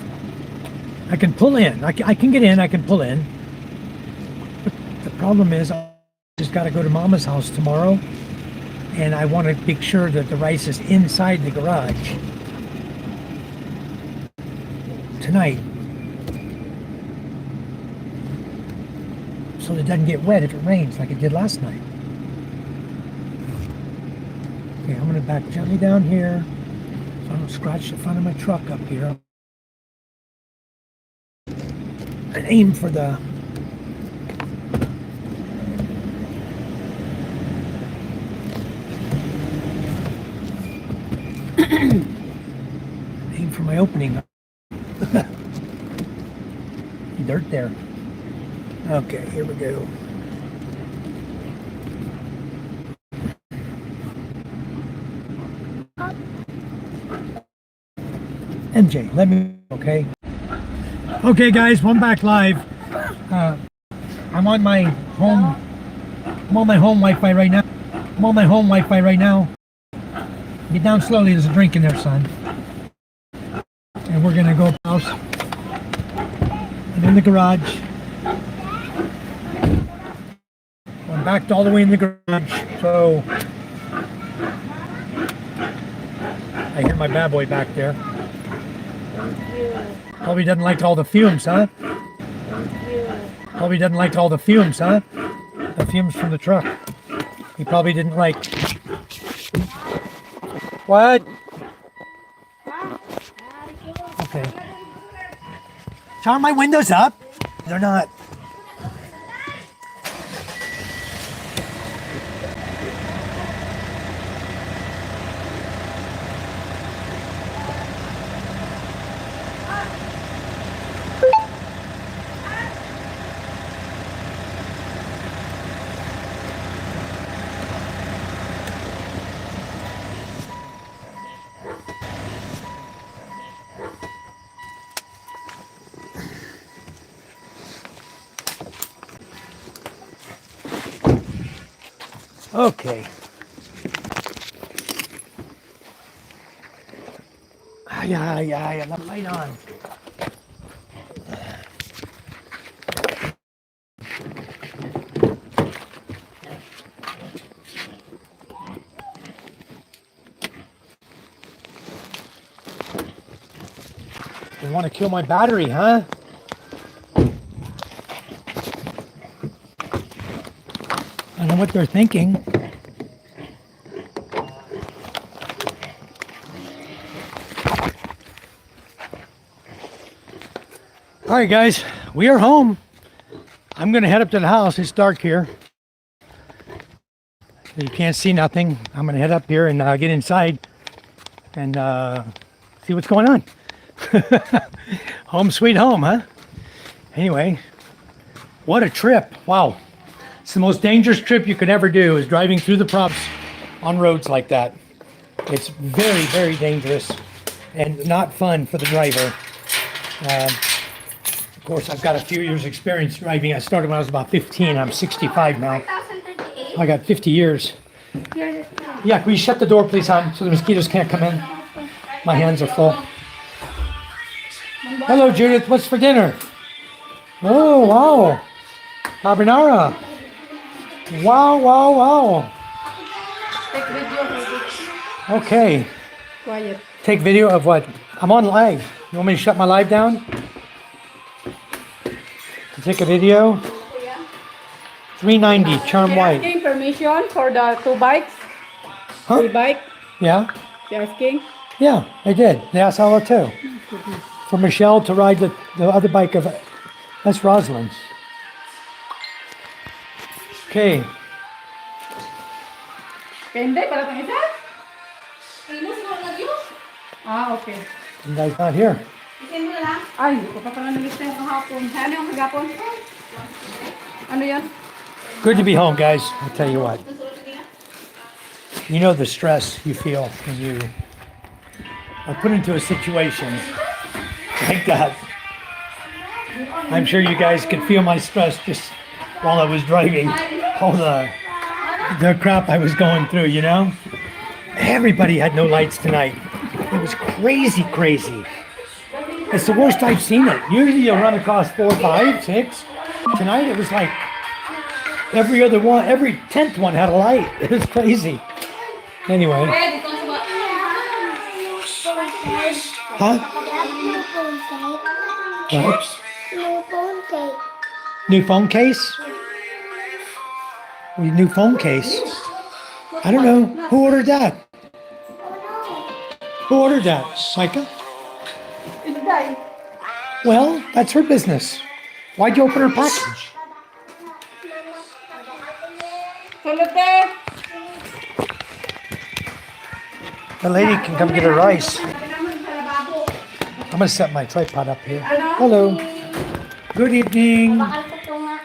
Speaker 1: I can pull in. I can get in, I can pull in. But the problem is, I just got to go to Mama's house tomorrow. And I want to make sure that the rice is inside the garage tonight, so it doesn't get wet if it rains like it did last night. Okay, I'm going to back gently down here so I don't scratch the front of my truck up here. And aim for the waiting for my opening. Dirt there. Okay, here we go. MJ, let me, okay? Okay guys, I'm back live. I'm on my home Wi-Fi right now. I'm on my home Wi-Fi right now. Get down slowly, there's a drink in there, son. And we're gonna go house. I'm in the garage. I'm backed all the way in the garage, so I hear my bad boy back there. Probably doesn't like all the fumes, huh? Probably doesn't like all the fumes, huh? The fumes from the truck. He probably didn't like. What? Okay. Are my windows up? They're not. Okay. Yeah, the light on. They want to kill my battery, huh? I know what they're thinking. All right, guys, we are home. I'm going to head up to the house. It's dark here. You can't see nothing. I'm going to head up here and get inside and see what's going on. Home sweet home, huh? Anyway, what a trip. Wow. It's the most dangerous trip you could ever do is driving through the props on roads like that. It's very, very dangerous and not fun for the driver. Of course, I've got a few years experience driving. I started when I was about 15. I'm 65 now. I got 50 years. Yeah, can you shut the door, please, hon, so the mosquitoes can't come in? My hands are full. Hello, Judith. What's for dinner? Oh, wow. Carbonara. Wow.
Speaker 3: Take video.
Speaker 1: Okay.
Speaker 3: Quiet.
Speaker 1: Take video of what? I'm on live. You want me to shut my live down? To take a video? $3.90, charm white.
Speaker 3: Asking permission for the two bikes.
Speaker 1: Huh?
Speaker 3: Two bike.
Speaker 1: Yeah?
Speaker 3: They're asking.
Speaker 1: Yeah, I did. They asked Ella too. For Michelle to ride the other bike of, that's Rosalind's. Okay.
Speaker 3: Hindi, para tayong isa? Ah, okay.
Speaker 1: You guys not here.
Speaker 3: Ay, hindi ko pa pala nalista yung kahapon. Ano yung kahapon? Ano yan?
Speaker 1: Good to be home, guys. I'll tell you what. You know the stress you feel when you are put into a situation like that. I'm sure you guys could feel my stress just while I was driving. All the crap I was going through, you know? Everybody had no lights tonight. It was crazy. It's the worst I've seen it. Usually you'll run across 4, 5, 6. Tonight it was like every other one, every 10th one had a light. It was crazy. Anyway. Huh? What? New phone case? New phone case? I don't know. Who ordered that? Who ordered that? Micah? Well, that's her business. Why'd you open her package? The lady can come get her rice. I'm gonna set my tripod up here. Hello. Good evening.
Speaker 2: Bakal ko ito nga.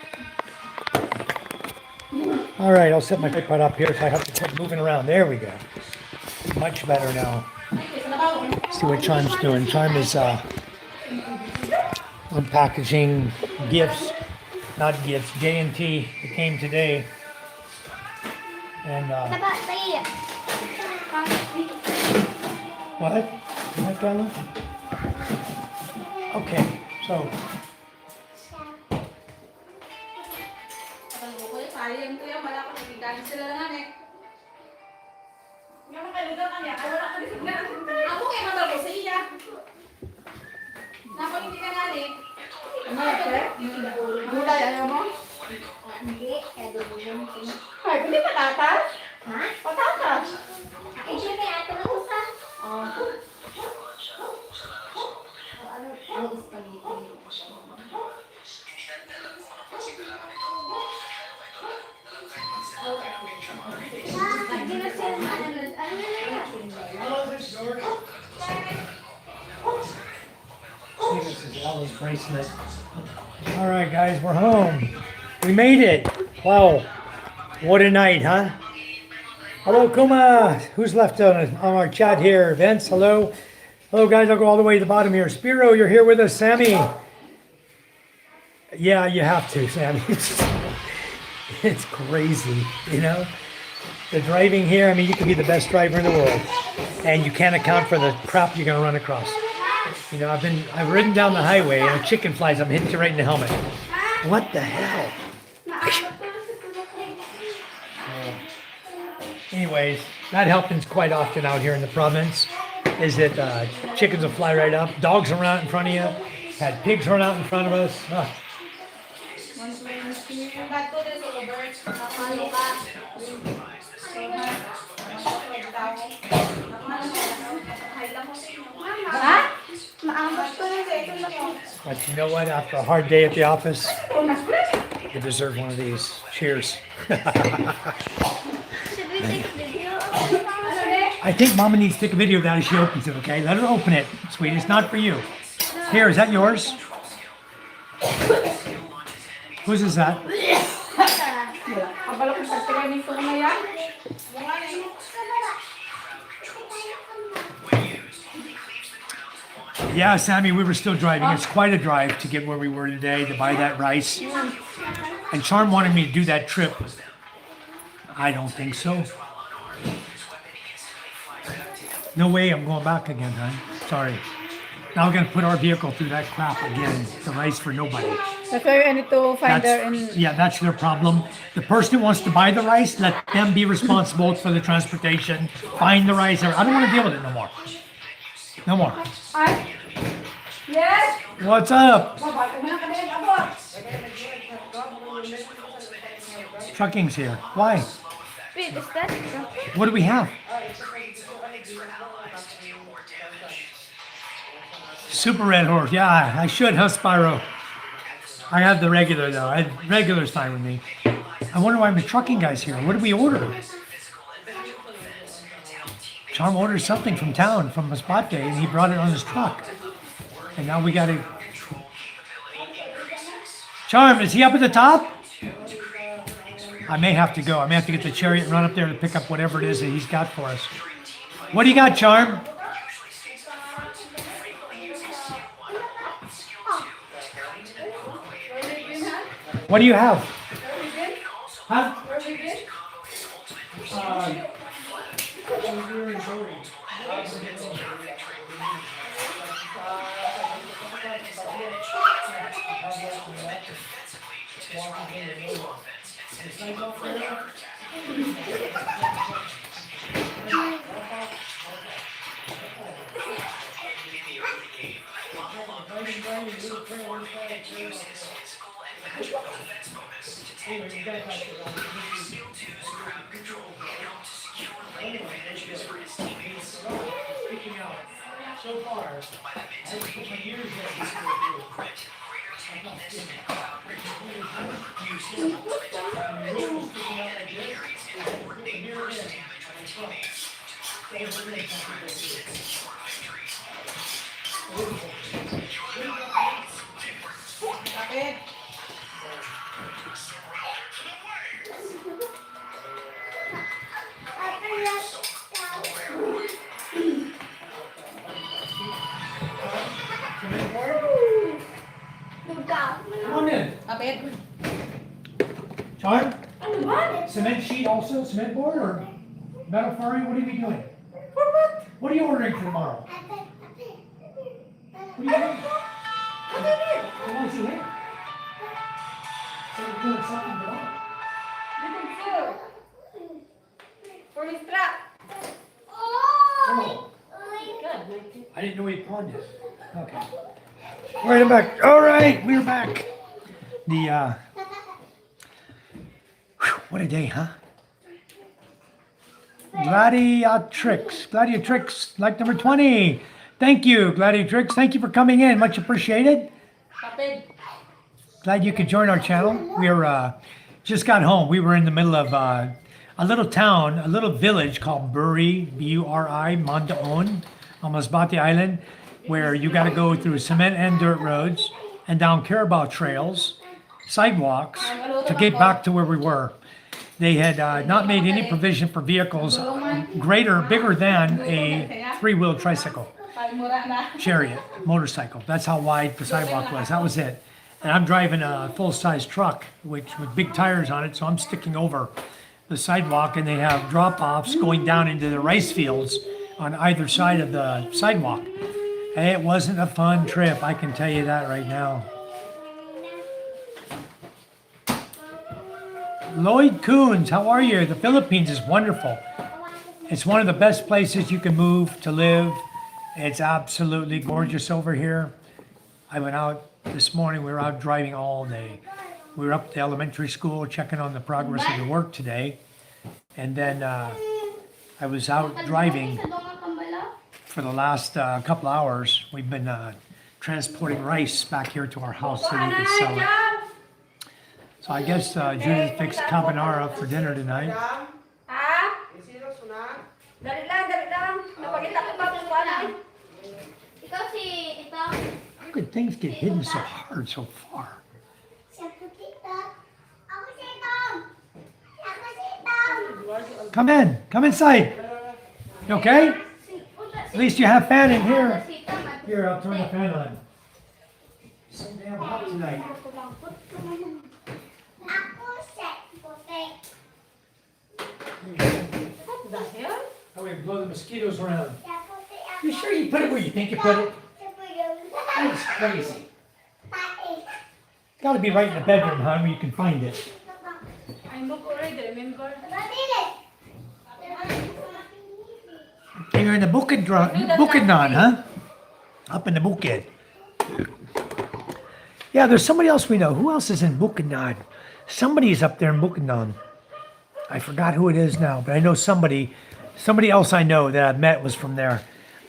Speaker 1: All right, I'll set my tripod up here so I have to keep moving around. There we go. Much better now. See what Charm's doing. Charm is unpackaging gifts, not gifts, J&T. It came today. And
Speaker 2: Taba, tayo.
Speaker 1: what? What, Carla? Okay, so
Speaker 3: Sayang to yan, wala ko nagigani sila lang eh. Nga makalugan kanya, wala ko rin na. Ako kayo matalo sa iya. Nako hindi ka nali. Ano yan, gulay, ayaw mo?
Speaker 2: Hindi, kaya doon mo.
Speaker 3: Ay, hindi patatas?
Speaker 2: Ha?
Speaker 3: Patatas?
Speaker 2: Ay, siya kaya ito na usa. Ano spaghetti?
Speaker 1: see, this is Ella's bracelet. All right, guys, we're home. We made it. Wow, what a night, huh? Hello, Kuma. Who's left on our chat here? Vince, hello. Hello, guys. I'll go all the way to the bottom here. Spiro, you're here with us. Sammy. Yeah, you have to, Sammy. It's crazy, you know? The driving here, I mean, you could be the best driver in the world, and you can't account for the crap you're going to run across. You know, I've ridden down the highway, and a chicken flies up and hits you right in the helmet. What the hell? Anyways, that happens quite often out here in the province, is that chickens will fly right up, dogs will run out in front of you, had pigs run out in front of us. Ah. But you know what, after a hard day at the office, you deserve one of these. Cheers.
Speaker 2: Should we take a video?
Speaker 1: I think Mama needs to take a video of that as she opens it, okay? Let her open it, sweetie. It's not for you. Here, is that yours? Whose is that? Yeah, Sammy, we were still driving. It's quite a drive to get where we were today to buy that rice. And Charm wanted me to do that trip. I don't think so. No way I'm going back again, hon. Sorry. Now we're going to put our vehicle through that crap again. The rice for nobody.
Speaker 3: That's why I need to find her in...
Speaker 1: Yeah, that's their problem. The person who wants to buy the rice, let them be responsible for the transportation. Find the rice. I don't want to deal with it no more. No more.
Speaker 3: Yes?
Speaker 1: What's up? Trucking's here. Why?
Speaker 2: Wait, is that?
Speaker 1: What do we have? Super Red Horse. Yeah, I should, huh, Spyro? I have the regular, though. Regular's fine with me. I wonder why the trucking guy's here. What did we order? Charm ordered something from town, from a spot day, and he brought it on his truck. And now we got to... Charm, is he up at the top? I may have to go. I may have to get the chariot and run up there to pick up whatever it is that he's got for us. What do you got, Charm? What do you have? Huh? So far, Cement board? Come on in.
Speaker 4: Kapit.
Speaker 1: John? Cement sheet also, cement board or metal flooring? What are we doing? What are you ordering for tomorrow? What are you doing? Come on, see here. So you're doing something wrong.
Speaker 3: For his trap.
Speaker 1: Oh, I didn't know he pawned it. Okay. All right, I'm back. All right, we're back. What a day, huh? Gladiatrix, like number 20. Thank you, Gladiatrix. Thank you for coming in. Much appreciated.
Speaker 3: Kapit.
Speaker 1: Glad you could join our channel. We're just got home. We were in the middle of a little town, a little village called Buri, B-U-R-I, Mandaon, on Masbate Island, where you got to go through cement and dirt roads and down Carabao trails, sidewalks, to get back to where we were. They had not made any provision for vehicles bigger than a three-wheel tricycle, chariot, motorcycle. That's how wide the sidewalk was. That was it. And I'm driving a full-size truck, with big tires on it, so I'm sticking over the sidewalk, and they have drop-offs going down into the rice fields on either side of the sidewalk. And it wasn't a fun trip, I can tell you that right now. Lloyd Coons, how are you? The Philippines is wonderful. It's one of the best places you can move to live. It's absolutely gorgeous over here. I went out this morning, we were out driving all day. We were up at the elementary school checking on the progress of the work today. And then I was out driving for the last couple hours. We've been transporting rice back here to our house so we can sell it. So I guess Judith fixed carbonara for dinner tonight. How could things get hidden so hard so far? Come in. Come inside. You okay? At least you have fan in here. Here, I'll turn the fan on. So damn hot tonight. How we blow the mosquitoes around. You sure you put it where you think you put it? That's crazy. Got to be right in the bedroom, huh, where you can find it.
Speaker 3: I look already, remember?
Speaker 1: You're in the Bukidnon, huh? Up in the Bukid. Yeah, there's somebody else we know. Who else is in Bukidnon? Somebody's up there in Bukidnon. I forgot who it is now, but I know somebody else I know that I've met was from there.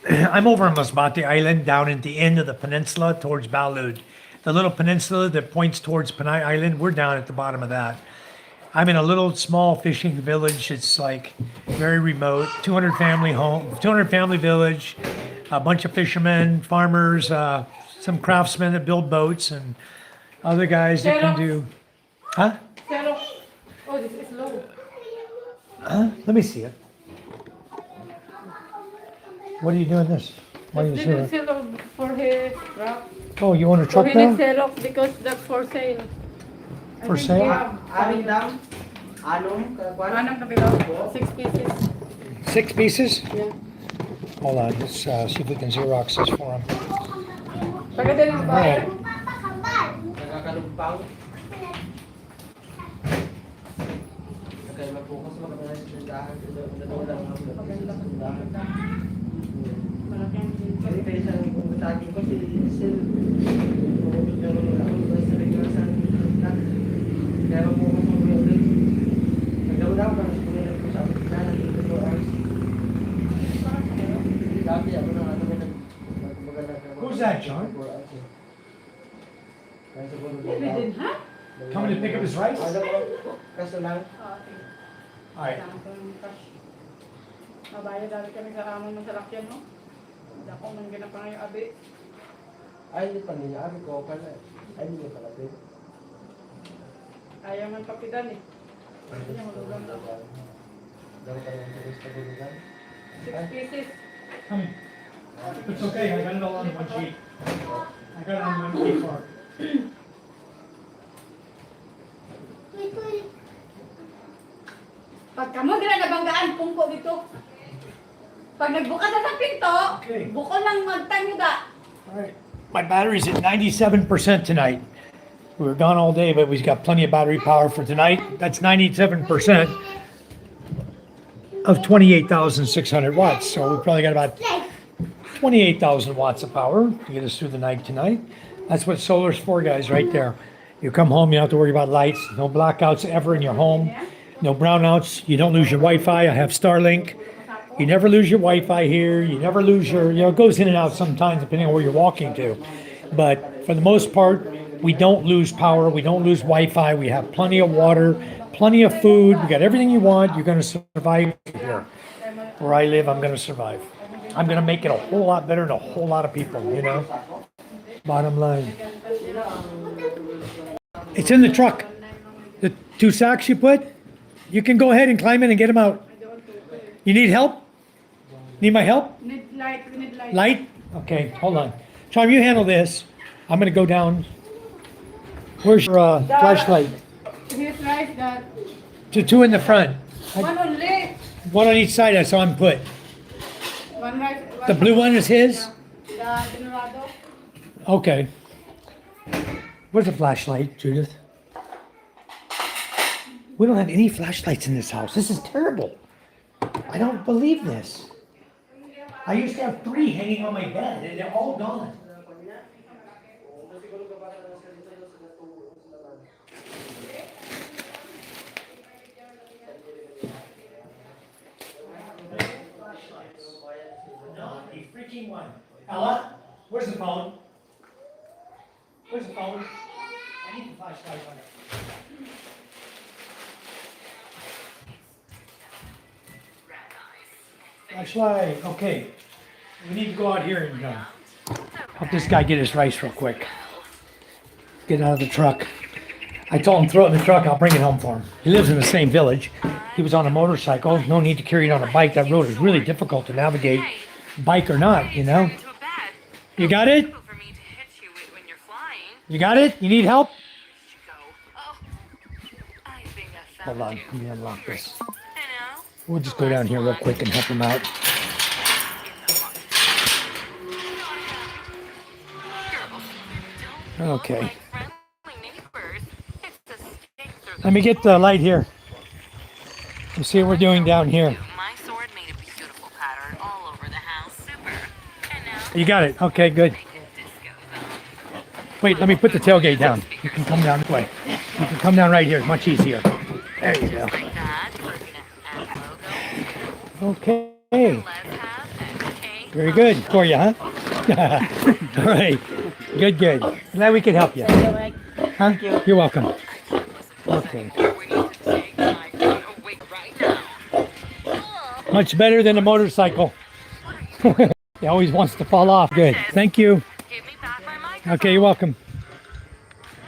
Speaker 1: I'm over on Masbate Island, down at the end of the peninsula towards Balud. The little peninsula that points towards Panay Island, we're down at the bottom of that. I'm in a little small fishing village. It's like very remote, 200 family village, a bunch of fishermen, farmers, some craftsmen that build boats, and other guys that can do, huh?
Speaker 3: Oh, this is low.
Speaker 1: Huh? Let me see it. What are you doing this? Why are you
Speaker 3: Little
Speaker 1: sure?
Speaker 3: sell for his truck.
Speaker 1: Oh, you want a
Speaker 3: So
Speaker 1: truck
Speaker 3: he needs
Speaker 1: now?
Speaker 3: sell off because that's for sale. I
Speaker 1: For
Speaker 3: think
Speaker 1: sale?
Speaker 3: we have
Speaker 5: Anong daw? Anong? Kwan?
Speaker 3: Anong kabilang? 6 pieces.
Speaker 1: 6 pieces?
Speaker 3: Yeah.
Speaker 1: Hold on, let's see if we can Xerox this for him.
Speaker 3: Pagkadali ba?
Speaker 1: Right.
Speaker 5: Nagkakalumpaw. Kaya mag-focus mo kami sa tindahan. Nadulang ako sa tindahan. Kasi kayo sa kumatagin ko si Sil. Kaya mag-focus mo yung ulit. Nagdaw-daw ka. Kumilag ko sa tindahan. Nagkito hours. Dati ako na ano
Speaker 1: Who's that, John?
Speaker 3: Pwede, ha?
Speaker 1: Coming to pick up his rice?
Speaker 5: Kaso lang.
Speaker 1: Alright.
Speaker 3: Mabayad dati kami sa amon ng salakyan, no? Hindi ako man ginapang yung abi.
Speaker 5: Ay, hindi pa nila. Abi ko pala. Ay, hindi ko pala.
Speaker 3: Ayaw man papidan eh. Hindi niya malugang na.
Speaker 5: Daw ka naman sa gusto ko nila.
Speaker 3: 6 pieces.
Speaker 1: Come It's okay, I got it all on one sheet. I got it on one sheet for
Speaker 2: Pag kamo dira nabanggaan pungko dito. Pag nagbukas na sa pinto,
Speaker 1: Okay.
Speaker 2: buko lang magtanyuda.
Speaker 1: Alright. My battery's at 97% tonight. We were gone all day, but we've got plenty of battery power for tonight. That's 97% of 28,600 watts. So we probably got about 28,000 watts of power to get us through the night tonight. That's what solar's for, guys, right there. You come home, you don't have to worry about lights. No blackouts ever in your home. No brownouts. You don't lose your Wi-Fi. I have Starlink. You never lose your Wi-Fi here. You never lose your, it goes in and out sometimes depending on where you're walking to. But for the most part, we don't lose power. We don't lose Wi-Fi. We have plenty of water, plenty of food. We got everything you want. You're going to survive here. Where I live, I'm going to survive. I'm going to make it a whole lot better than a whole lot of people, you know? Bottom line. It's in the truck. The 2 sacks you put, you can go ahead and climb in and get them out. You need help? Need my help?
Speaker 3: Need light, we need light.
Speaker 1: Light? Okay, hold on. Charm, you handle this. I'm gonna go down. Where's your flashlight?
Speaker 3: Here's light that
Speaker 1: The 2 in the front.
Speaker 3: one only.
Speaker 1: One on each side, I saw him put.
Speaker 3: One light.
Speaker 1: The blue one is his?
Speaker 3: The Dorado.
Speaker 1: Okay. Where's the flashlight, Judith? We don't have any flashlights in this house. This is terrible. I don't believe this. I used to have 3 hanging on my bed, and they're all gone. Not a freaking one. Ella, where's the phone? Where's the phone? I need the flashlight on it. Flashlight, okay. We need to go out here and help this guy get his rice real quick. Get out of the truck. I told him throw it in the truck, I'll bring it home for him. He lives in the same village. He was on a motorcycle, no need to carry it on a bike. That road is really difficult to navigate, bike or not, you know? You got it? You got it? You need help? Hold on, let me unlock this. We'll just go down here real quick and help him out. Okay. Let me get the light here. Let's see what we're doing down here.
Speaker 6: My sword made a beautiful pattern all over the house. Super. And now
Speaker 1: You got it. Okay, good.
Speaker 6: make a disco though.
Speaker 1: Wait, let me put the tailgate down. You can come down this way. You can come down right here. It's much easier. There you go.
Speaker 6: Like that. We're gonna add logo.
Speaker 1: Okay.
Speaker 6: Let's have a cake.
Speaker 1: Very good for you, huh? All right. Good, good. Glad we could help you. Huh? You're welcome. Okay.
Speaker 6: We need to take my phone away right now.
Speaker 1: Much better than a motorcycle. He always wants to fall off. Good. Thank you.
Speaker 6: Give me back my microphone.
Speaker 1: Okay, you're welcome.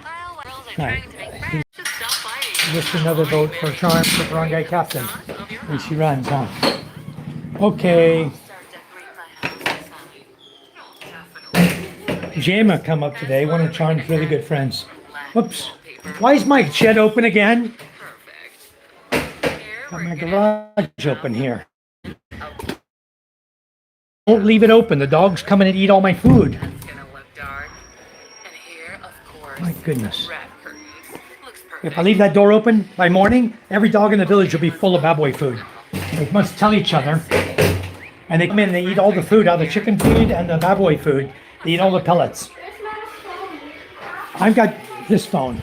Speaker 6: Well, girls are
Speaker 1: Right.
Speaker 6: trying to make friends. Just stop fighting.
Speaker 1: Just another vote for Charm, the wrong guy captain.
Speaker 6: Of your
Speaker 1: And she runs, huh? Okay.
Speaker 6: start decorating my house inside. Definitely.
Speaker 1: Jama come up today, one of Charm's really good friends. Whoops. Why is my shed open again?
Speaker 6: Perfect. Here
Speaker 1: Got
Speaker 6: we're
Speaker 1: my
Speaker 6: gonna
Speaker 1: garage open here. Don't leave it open. The dog's coming and eat all my food.
Speaker 6: That's gonna look dark. And here, of course,
Speaker 1: My goodness.
Speaker 6: red curtains. Looks perfect.
Speaker 1: If I leave that door open by morning, every dog in the village will be full of baboy food. They must tell each other. And they come in and they eat all the food out of the chicken feed and the baboy food. They eat all the pellets. I've got this phone.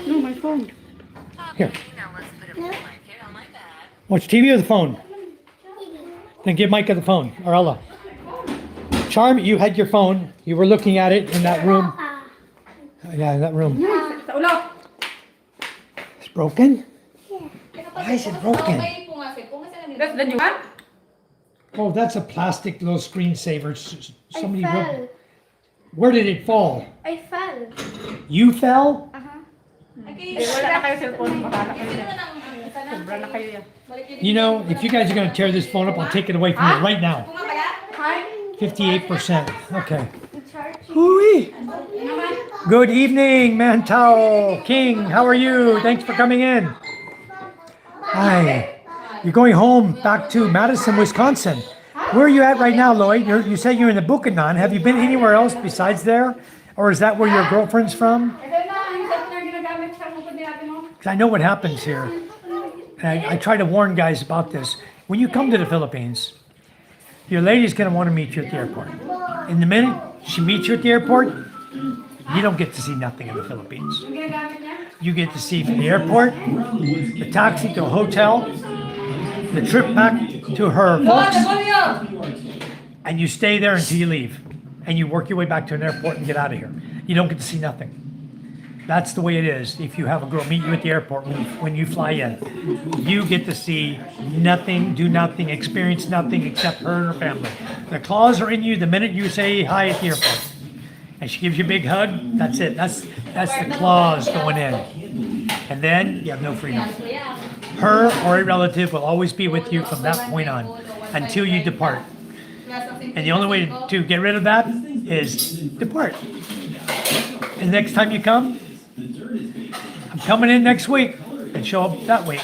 Speaker 3: No, my phone.
Speaker 1: Here.
Speaker 6: Okay, now let's put a blanket on my bed.
Speaker 1: Watch TV or the phone? Then give Micah the phone, or Ella. Charm, you had your phone. You were looking at it in that room. Yeah, in that room.
Speaker 3: Sa ulo.
Speaker 1: It's broken? Why is it broken?
Speaker 3: That's the new one?
Speaker 1: Oh, that's a plastic little screensaver. Somebody
Speaker 2: I
Speaker 1: broke.
Speaker 2: fell.
Speaker 1: Where did it fall?
Speaker 2: I fell.
Speaker 1: You fell?
Speaker 3: Eh, wala na kayo cellphone. Bahala kayo dyan. Sobra na kayo yan.
Speaker 1: You know, if you guys are gonna tear this phone up, I'll take it away from you right now. 58%. Okay. Hooey. Good evening, Mantao King. How are you? Thanks for coming in. Hi. You're going home back to Madison, Wisconsin. Where are you at right now, Lloyd? You say you're in the Buchanan. Have you been anywhere else besides there? Or is that where your girlfriend's from?
Speaker 2: Ito na, yung set na ginagamit sa bukod ni ate mo.
Speaker 1: 'Cause I know what happens here. And I try to warn guys about this. When you come to the Philippines, your lady's going to want to meet you at the airport. In the minute she meets you at the airport, you don't get to see nothing in the Philippines.
Speaker 2: Yung ginagamit niya.
Speaker 1: You get to see from the airport, the taxi to a hotel, the trip back to her folks, and you stay there until you leave. And you work your way back to an airport and get out of here. You don't get to see nothing. That's the way it is. If you have a girl meet you at the airport when you fly in, you get to see nothing, do nothing, experience nothing except her and her family. The claws are in you the minute you say hi at the airport. And she gives you a big hug, that's it. That's the claws going in. And then you have no freedom. Her or a relative will always be with you from that point on until you depart. And the only way to get rid of that is depart. And next time you come, I'm coming in next week and show up that week.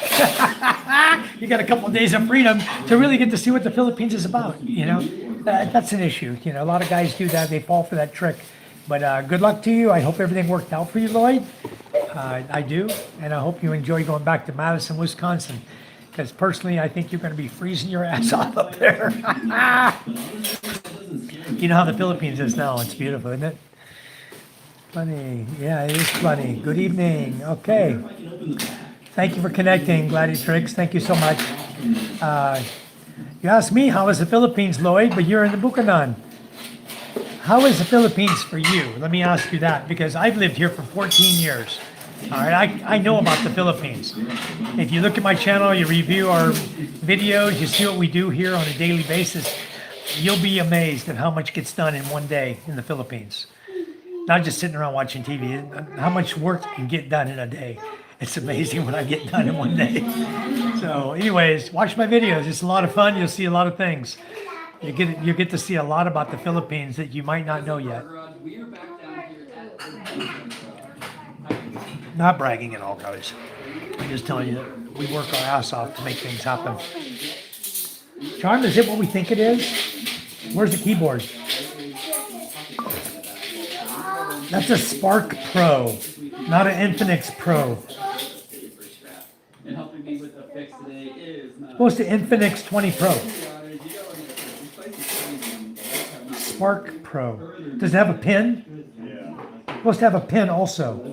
Speaker 1: You got a couple of days of freedom to really get to see what the Philippines is about. You know, that's an issue. You know, a lot of guys do that. They fall for that trick. But good luck to you. I hope everything worked out for you, Lloyd. I do. And I hope you enjoy going back to Madison, Wisconsin. Because personally, I think you're going to be freezing your ass off up there. You know how the Philippines is now. It's beautiful, isn't it? Funny. Yeah, it is funny. Good evening. Okay. Thank you for connecting, Gladiatrix. Thank you so much. You asked me, how is the Philippines, Lloyd? But you're in the Buchanan. How is the Philippines for you? Let me ask you that, because I've lived here for 14 years. All right, I know about the Philippines. If you look at my channel, you review our videos, you see what we do here on a daily basis, you'll be amazed at how much gets done in one day in the Philippines. Not just sitting around watching TV, how much work can get done in a day. It's amazing what I get done in one day. So anyways, watch my videos. It's a lot of fun. You'll see a lot of things. You get to see a lot about the Philippines that you might not know yet. Not bragging at all, guys. I'm just telling you that we work our ass off to make things happen. Charm, is it what we think it is? Where's the keyboard? That's a Spark Pro, not an Infinix Pro. Supposed to Infinix 20 Pro. Spark Pro. Does it have a pin? Supposed to have a pin also.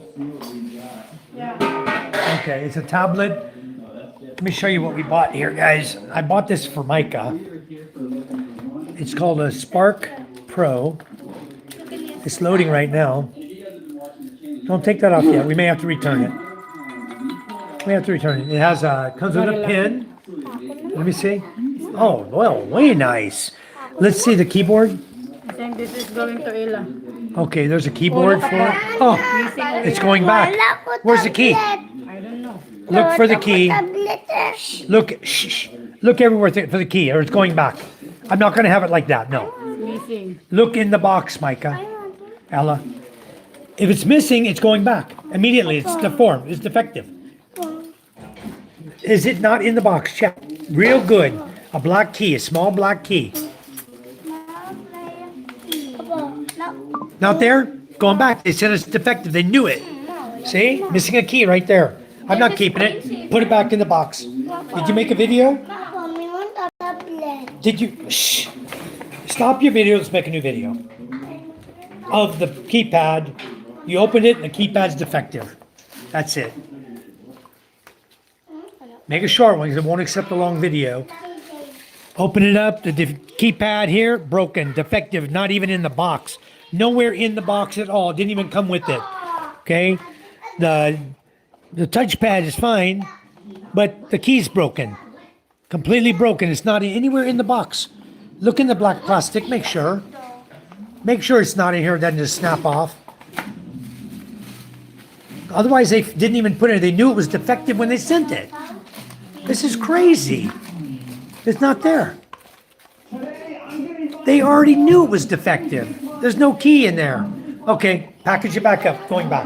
Speaker 1: Okay, it's a tablet. Let me show you what we bought here, guys. I bought this for Micah. It's called a Spark Pro. It's loading right now. Don't take that off yet. We may have to return it. It has comes with a pin. Let me see. Oh, well, way nice. Let's see the keyboard.
Speaker 3: I think this is going to Ila.
Speaker 1: Okay, there's a keyboard for it. Oh, it's going back. Where's the key?
Speaker 3: I don't know.
Speaker 1: Look for the key. Look, shh. Look everywhere for the key, or it's going back. I'm not going to have it like that. No.
Speaker 3: Missing.
Speaker 1: Look in the box, Micah. Ella. If it's missing, it's going back immediately. It's deformed. It's defective. Is it not in the box? Check. Real good. A black key, a small black key. Not there? Going back. They said it's defective. They knew it. See? Missing a key right there. I'm not keeping it. Put it back in the box. Did you make a video? Did you? Shh. Stop your video. Let's make a new video. Of the keypad. You opened it and the keypad's defective. That's it. Make a short one because it won't accept a long video. Open it up. The keypad here, broken, defective, not even in the box. Nowhere in the box at all. Didn't even come with it. Okay? The touchpad is fine, but the key's broken. Completely broken. It's not anywhere in the box. Look in the black plastic. Make sure. Make sure it's not in here. It doesn't just snap off. Otherwise, they didn't even put it. They knew it was defective when they sent it. This is crazy. It's not there. They already knew it was defective. There's no key in there. Okay, package it back up. Going back.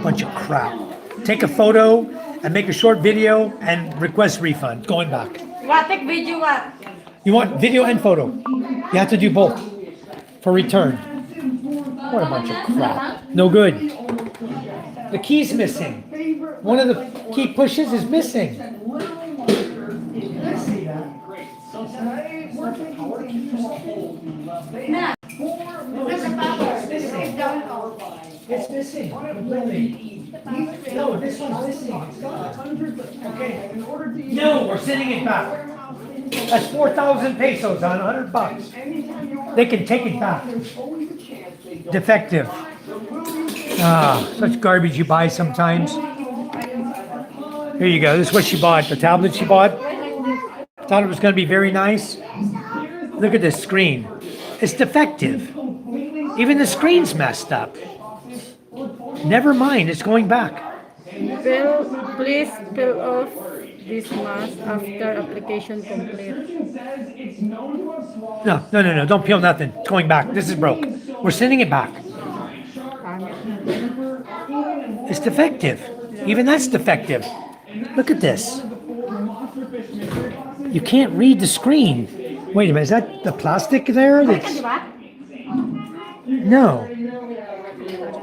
Speaker 1: Bunch of crap. Take a photo and make a short video and request refund. Going back.
Speaker 2: What? Take video what?
Speaker 1: You want video and photo. You have to do both for return. What a bunch of crap. No good. The key's missing. One of the key pushes is missing. It's missing completely. No, this one's missing. It's gone. Okay. No, we're sending it back. That's 4,000 pesos on $100. They can take it back. Defective. Ah, such garbage you buy sometimes. Here you go. This is what she bought. The tablet she bought. Thought it was going to be very nice. Look at this screen. It's defective. Even the screen's messed up. Never mind. It's going back.
Speaker 3: Please fill off this mask after application complete.
Speaker 1: No. Don't peel nothing. It's going back. This is broke. We're sending it back. It's defective. Even that's defective. Look at this. You can't read the screen. Wait a minute. Is that the plastic there? That's... No.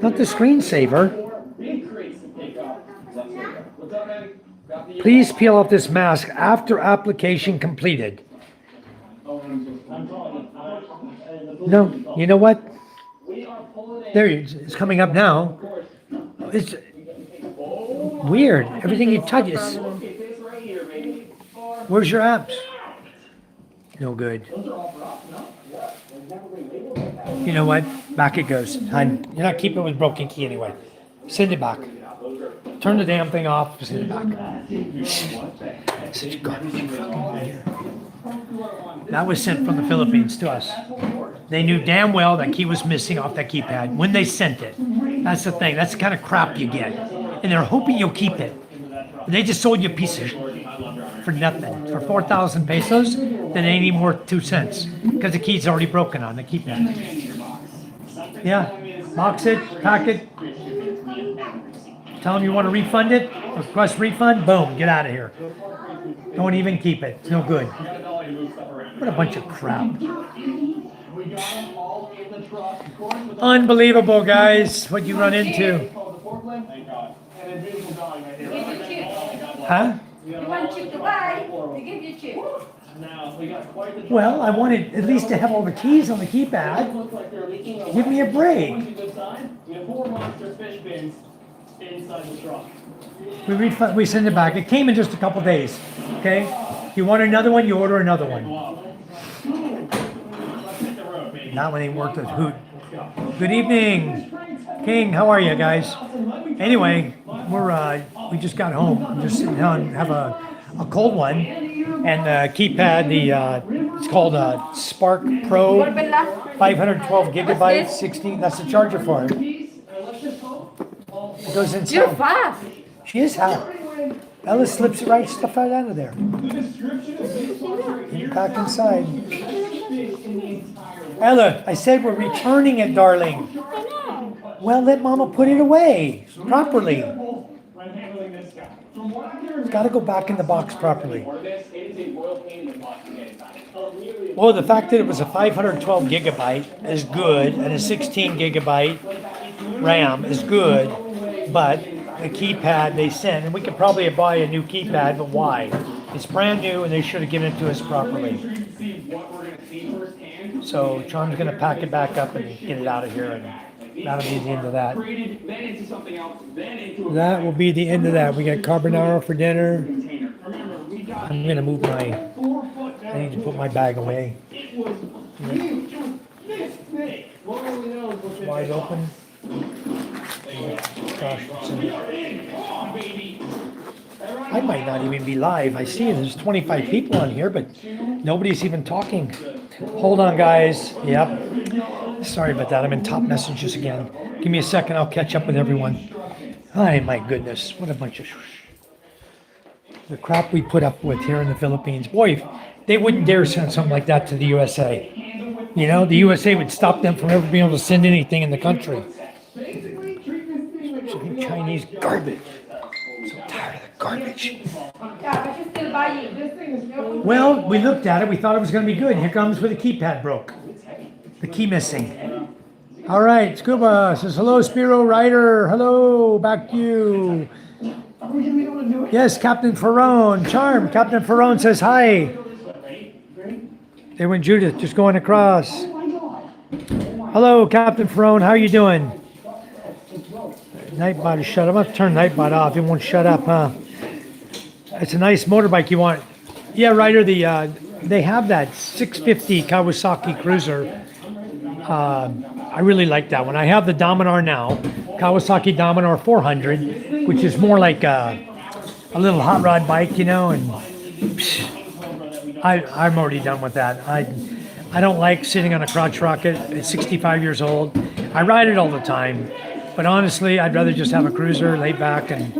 Speaker 1: Not the screensaver. Please peel off this mask after application completed. No, you know what? There, it's coming up now. It's weird. Everything you touch is... Where's your apps? No good. You know what? Back it goes. Hun, you're not keeping it with broken key anyway. Send it back. Turn the damn thing off. Send it back. Such garbage. That was sent from the Philippines to us. They knew damn well that key was missing off that keypad when they sent it. That's the thing. That's the kind of crap you get. And they're hoping you'll keep it. They just sold you a piece of for nothing. For 4,000 pesos, then it ain't even worth 2 cents. Because the key's already broken on the keypad. Yeah. Box it, pack it. Tell them you want to refund it. Request refund. Boom. Get out of here. Don't even keep it. It's no good. What a bunch of crap. Unbelievable, guys. What you run into. Huh?
Speaker 2: You want chip to buy? They give you chip.
Speaker 1: Well, I wanted at least to have all the keys on the keypad. Give me a break. We send it back. It came in just a couple days. Okay? You want another one, you order another one. That one ain't worth a hoot. Good evening, King. How are you guys? Anyway, we just got home. I'm just sitting down and have a cold one, and the keypad, it's called a Spark Pro, 512 gigabytes, 16. That's the charger for it. It goes inside.
Speaker 2: You're fast.
Speaker 1: She is hot. Ella slips the right stuff out of there. Back inside. Ella, I said we're returning it, darling. Well, let Mama put it away properly. It's got to go back in the box properly. Well, the fact that it was a 512 gigabyte is good, and a 16 gigabyte RAM is good, but the keypad they sent, and we could probably buy a new keypad, but why? It's brand new, and they should have given it to us properly. So Charm's going to pack it back up and get it out of here, and that'll be the end of that. That will be the end of that. We got carbonara for dinner. I'm going to move I need to put my bag away. It's wide open. Gosh, I might not even be live. I see there's 25 people on here, but nobody's even talking. Hold on, guys. Yep. Sorry about that. I'm in top messages again. Give me a second. I'll catch up with everyone. Oh, my goodness. What a bunch of... the crap we put up with here in the Philippines. Boy, they wouldn't dare send something like that to the USA. You know, the USA would stop them from ever being able to send anything in the country. Chinese garbage. I'm so tired of the garbage.
Speaker 2: Yeah, but you're still buying.
Speaker 1: Well, we looked at it. We thought it was going to be good. Here comes where the keypad broke. The key missing. All right, Scuba says, hello, Spiro Ryder. Hello, back to you. Yes, Captain Ferrone. Charm, Captain Ferrone says hi. There went Judith, just going across. Hello, Captain Ferrone. How are you doing? Nightbot is shut. I'm going to turn Nightbot off. It won't shut up, huh? It's a nice motorbike you want. Yeah, Ryder, they have that 650 Kawasaki Cruiser. I really like that one. I have the Dominar now, Kawasaki Dominar 400, which is more like a little hot rod bike, you know, and I'm already done with that. I don't like sitting on a crotch rocket at 65 years old. I ride it all the time, but honestly, I'd rather just have a cruiser, lay back, and,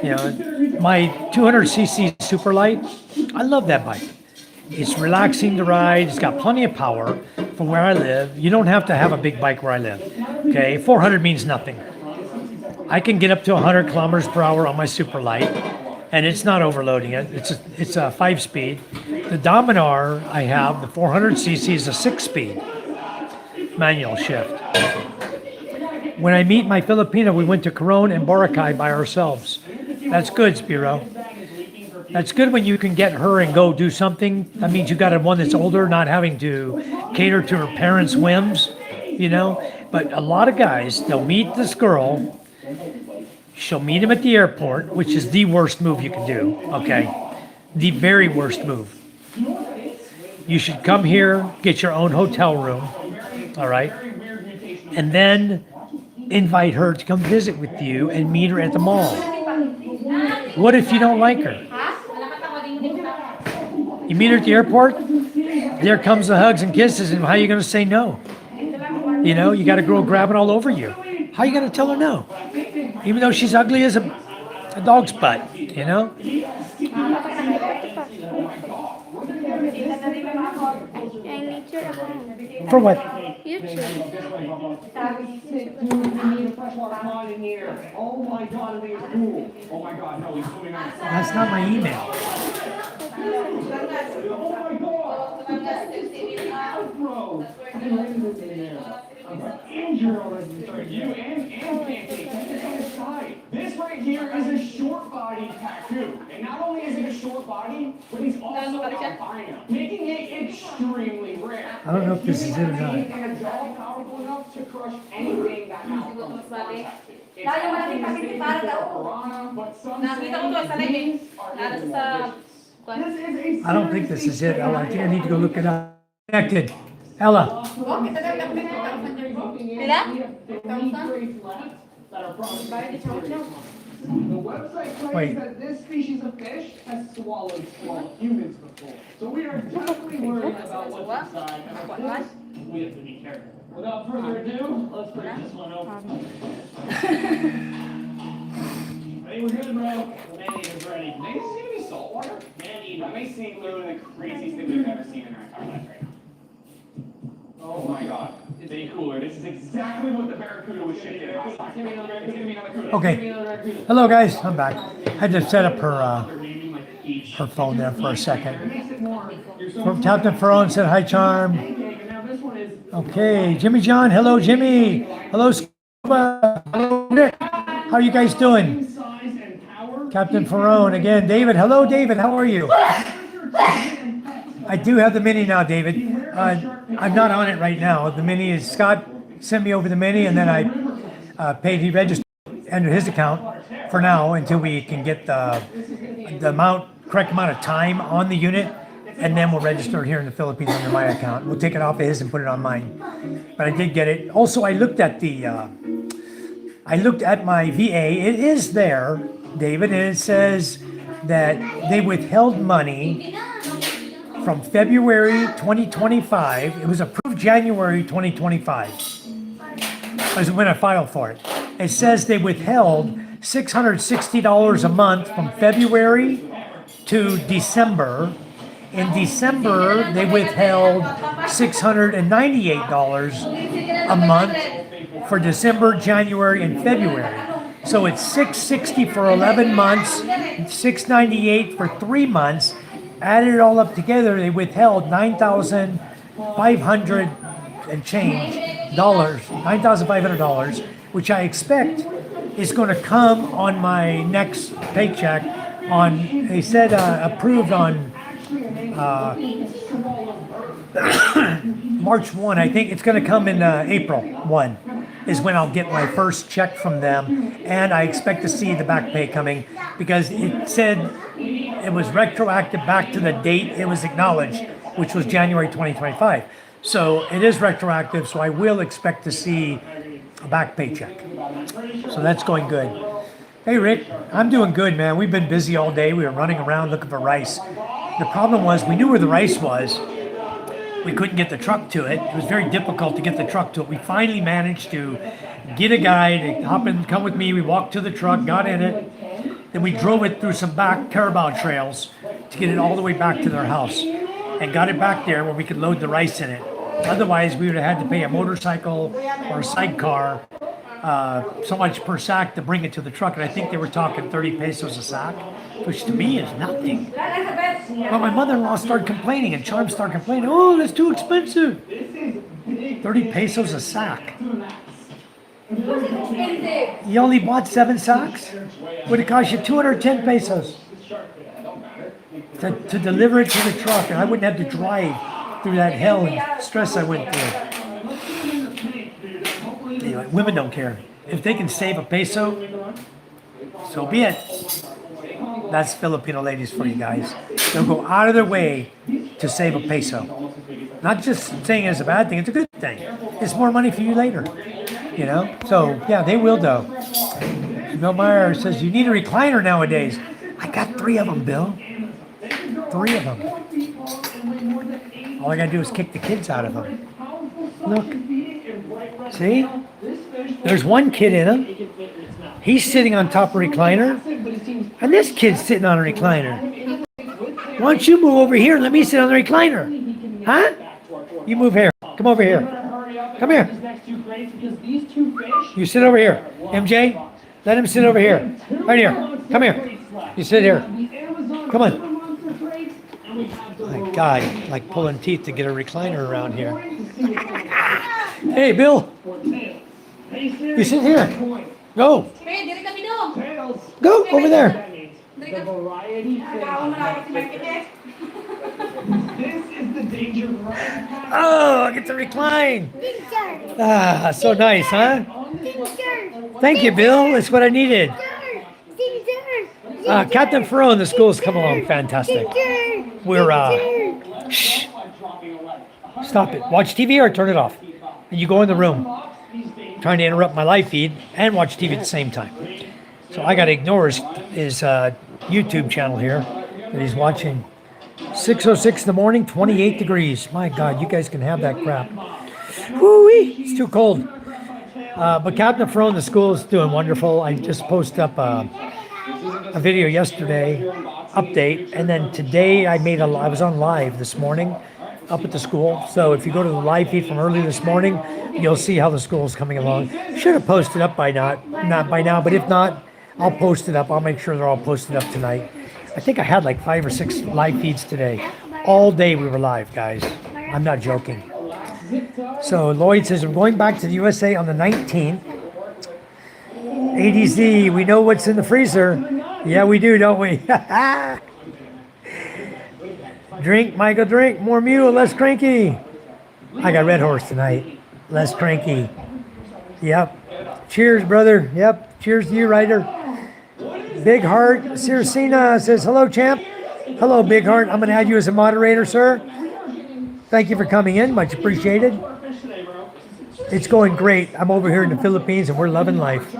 Speaker 1: you know, my 200cc Superlight, I love that bike. It's relaxing to ride. It's got plenty of power from where I live. You don't have to have a big bike where I live. Okay, 400 means nothing. I can get up to 100 kilometers per hour on my Superlight, and it's not overloading it. It's a 5-speed. The Dominar I have, the 400cc, is a 6-speed manual shift. When I meet my Filipino, we went to Coron and Boracay by ourselves. That's good, Spiro. That's good when you can get her and go do something. That means you got one that's older, not having to cater to her parents' whims, you know. But a lot of guys, they'll meet this girl. She'll meet him at the airport, which is the worst move you can do, okay? The very worst move. You should come here, get your own hotel room, all right? And then invite her to come visit with you and meet her at the mall. What if you don't like her? You meet her at the airport, there comes the hugs and kisses, and how are you going to say no? You know, you got a girl grabbing all over you. How are you going to tell her no? Even though she's ugly as a dog's butt, you know? For what? That's not my email.
Speaker 7: This right here is a short body tattoo. And not only is it a short body, but he's also albino, making it extremely rare.
Speaker 1: I don't know if this is it or not.
Speaker 7: And a jaw powerful enough to crush anything that has
Speaker 1: I don't think this is it, Ella. I think I need to go look it up. Connected. Ella.
Speaker 7: The website claims that this species of fish has swallowed small humans before. So we are definitely worried about what's inside. And of course, we have to be careful. Without further ado, let's break this one open. I think we're good, bro. The man-eater is ready. May this even be saltwater? Man-eater. That may seem literally the craziest thing we've ever seen in our entire life right now. Oh my god. Stay cooler. This is exactly what the Barracuda was shipped in last time. Give me another Barracuda.
Speaker 1: Okay. Hello, guys. I'm back. I had to set up her phone there for a second. Captain Ferron said hi, Charm. Okay. Jimmy John. Hello, Jimmy. Hello, Scuba. Hello, Nick. How are you guys doing? Captain Ferron again. David. Hello, David. How are you? I do have the Mini now, David. I'm not on it right now. The Mini is, Scott sent me over the Mini, and then I paid, he registered under his account for now until we can get the correct amount of time on the unit, and then we'll register it here in the Philippines under my account. We'll take it off of his and put it on mine. But I did get it. Also, I looked at my VA. It is there, David, and it says that they withheld money from February 2025. It was approved January 2025. Is when I filed for it. It says they withheld $660 a month from February to December. In December, they withheld $698 a month for December, January, and February. So it's $660 for 11 months, $698 for 3 months. Added it all up together, they withheld $9,500 and change dollars, $9,500, which I expect is going to come on my next paycheck. They said approved on March 1. I think it's going to come in April 1 is when I'll get my first check from them, and I expect to see the back pay coming because it said it was retroactive back to the date it was acknowledged, which was January 2025. So it is retroactive, so I will expect to see a back pay check. So that's going good. Hey Rick, I'm doing good, man. We've been busy all day. We were running around looking for rice. The problem was we knew where the rice was. We couldn't get the truck to it. It was very difficult to get the truck to it. We finally managed to get a guy to hop in, come with me. We walked to the truck, got in it. Then we drove it through some back Carabao trails to get it all the way back to their house and got it back there where we could load the rice in it. Otherwise, we would have had to pay a motorcycle or a sidecar so much per sack to bring it to the truck. And I think they were talking 30 pesos a sack, which to me is nothing. But my mother-in-law started complaining and Charm started complaining, oh, that's too expensive. 30 pesos a sack. You only bought 7 sacks? Would it cost you 210 pesos to deliver it to the truck, and I wouldn't have to drive through that hell and stress I went through. Anyway, women don't care. If they can save a peso, so be it. That's Filipino ladies for you guys. They'll go out of their way to save a peso. Not just saying it's a bad thing, it's a good thing. It's more money for you later. You know? So, yeah, they will though. Bill Meyer says, you need a recliner nowadays. I got 3 of them, Bill. 3 of them. All I gotta do is kick the kids out of them. Look. See? There's one kid in them. He's sitting on top of a recliner. And this kid's sitting on a recliner. Why don't you move over here and let me sit on the recliner? Huh? You move here. Come over here. Come here. You sit over here. MJ, let him sit over here. Right here. Come here. You sit here. Come on. My God, like pulling teeth to get a recliner around here. Hey, Bill. You sit here. Go. Go over there. Oh, I get to recline. Ah, so nice, huh? Thank you, Bill. That's what I needed. Captain Furrow and the school's come along fantastic. We're, shh. Stop it. Watch TV or turn it off. And you go in the room. Trying to interrupt my live feed and watch TV at the same time. So I got to ignore his YouTube channel here that he's watching. 6:06 in the morning, 28 degrees. My God, you guys can have that crap. Woo-wee, it's too cold. But Captain Furrow in the school is doing wonderful. I just posted up a video yesterday, update, and then today I was on live this morning up at the school. So if you go to the live feed from early this morning, you'll see how the school is coming along. Should have posted up by not by now, but if not, I'll post it up. I'll make sure they're all posted up tonight. I think I had like 5 or 6 live feeds today. All day we were live, guys. I'm not joking. So Lloyd says, I'm going back to the USA on the 19th. ADZ, we know what's in the freezer. Yeah, we do, don't we? Drink, Michael, drink. More mule, less cranky. I got Red Horse tonight. Less cranky. Yep. Cheers, brother. Yep. Cheers to you, Ryder. Big Heart. Circina says, hello, champ. Hello, Big Heart. I'm going to add you as a moderator, sir. Thank you for coming in. Much appreciated. It's going great. I'm over here in the Philippines, and we're loving life.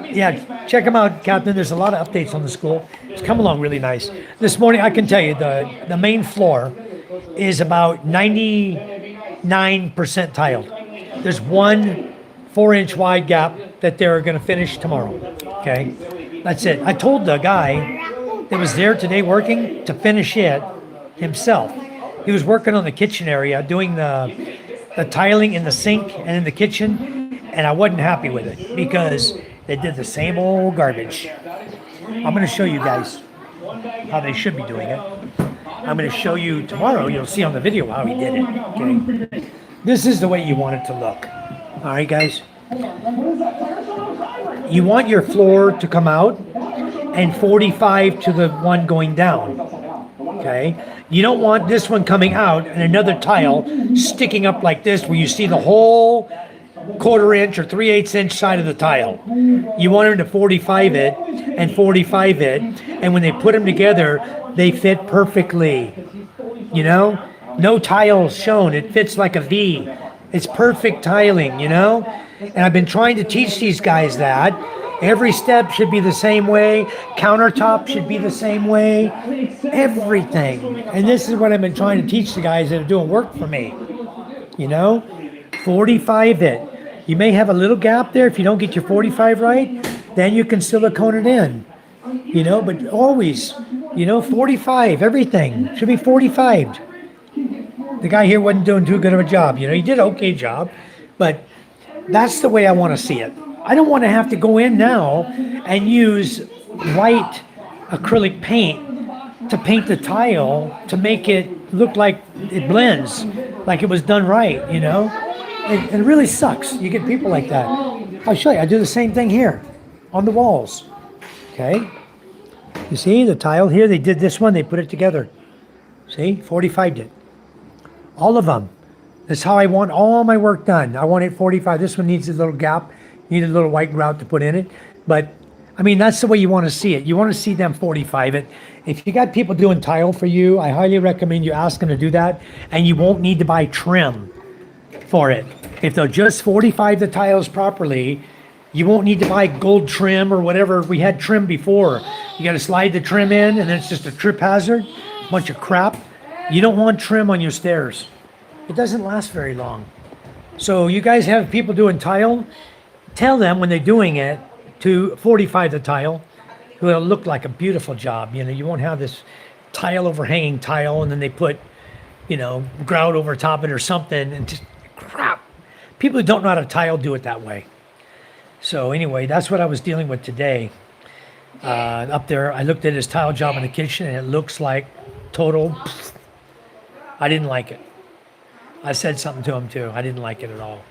Speaker 1: Yeah, check them out, Captain. There's a lot of updates on the school. It's come along really nice. This morning, I can tell you, the main floor is about 99% tiled. There's one 4-inch wide gap that they're going to finish tomorrow. Okay, that's it. I told the guy that was there today working to finish it himself. He was working on the kitchen area, doing the tiling in the sink and in the kitchen, and I wasn't happy with it because they did the same old garbage. I'm going to show you guys how they should be doing it. I'm going to show you tomorrow. You'll see on the video how he did it. Okay, this is the way you want it to look. All right, guys. You want your floor to come out and 45 to the one going down. Okay. You don't want this one coming out and another tile sticking up like this where you see the whole 1/4 inch or 3/8 inch side of the tile. You want them to 45 it and 45 it, and when they put them together, they fit perfectly. You know, no tiles shown. It fits like a V. It's perfect tiling, you know? And I've been trying to teach these guys that. Every step should be the same way. Countertop should be the same way. Everything. And this is what I've been trying to teach the guys that are doing work for me. You know? 45 it. You may have a little gap there if you don't get your 45 right. Then you can silicone it in. You know, but always, you know, 45. Everything should be 45. The guy here wasn't doing too good of a job. You know, he did an okay job. But that's the way I want to see it. I don't want to have to go in now and use white acrylic paint to paint the tile to make it look like it blends, like it was done right, you know? It really sucks. You get people like that. I'll show you. I do the same thing here on the walls. Okay? You see the tile here? They did this one. They put it together. See? 45 did. All of them. That's how I want all my work done. I want it 45. This one needs a little gap. Need a little white grout to put in it. But, I mean, that's the way you want to see it. You want to see them 45 it. If you got people doing tile for you, I highly recommend you ask them to do that. And you won't need to buy trim for it. If they'll just 45 the tiles properly, you won't need to buy gold trim or whatever. We had trim before. You got to slide the trim in and then it's just a trip hazard. Bunch of crap. You don't want trim on your stairs. It doesn't last very long. So you guys have people doing tile, tell them when they're doing it to 45 the tile. It'll look like a beautiful job. You know, you won't have this tile overhanging tile and then they put, you know, grout over top of it or something and just crap. People who don't know how to tile do it that way. So anyway, that's what I was dealing with today. Up there, I looked at his tile job in the kitchen and it looks like total. I didn't like it. I said something to him too. I didn't like it at all.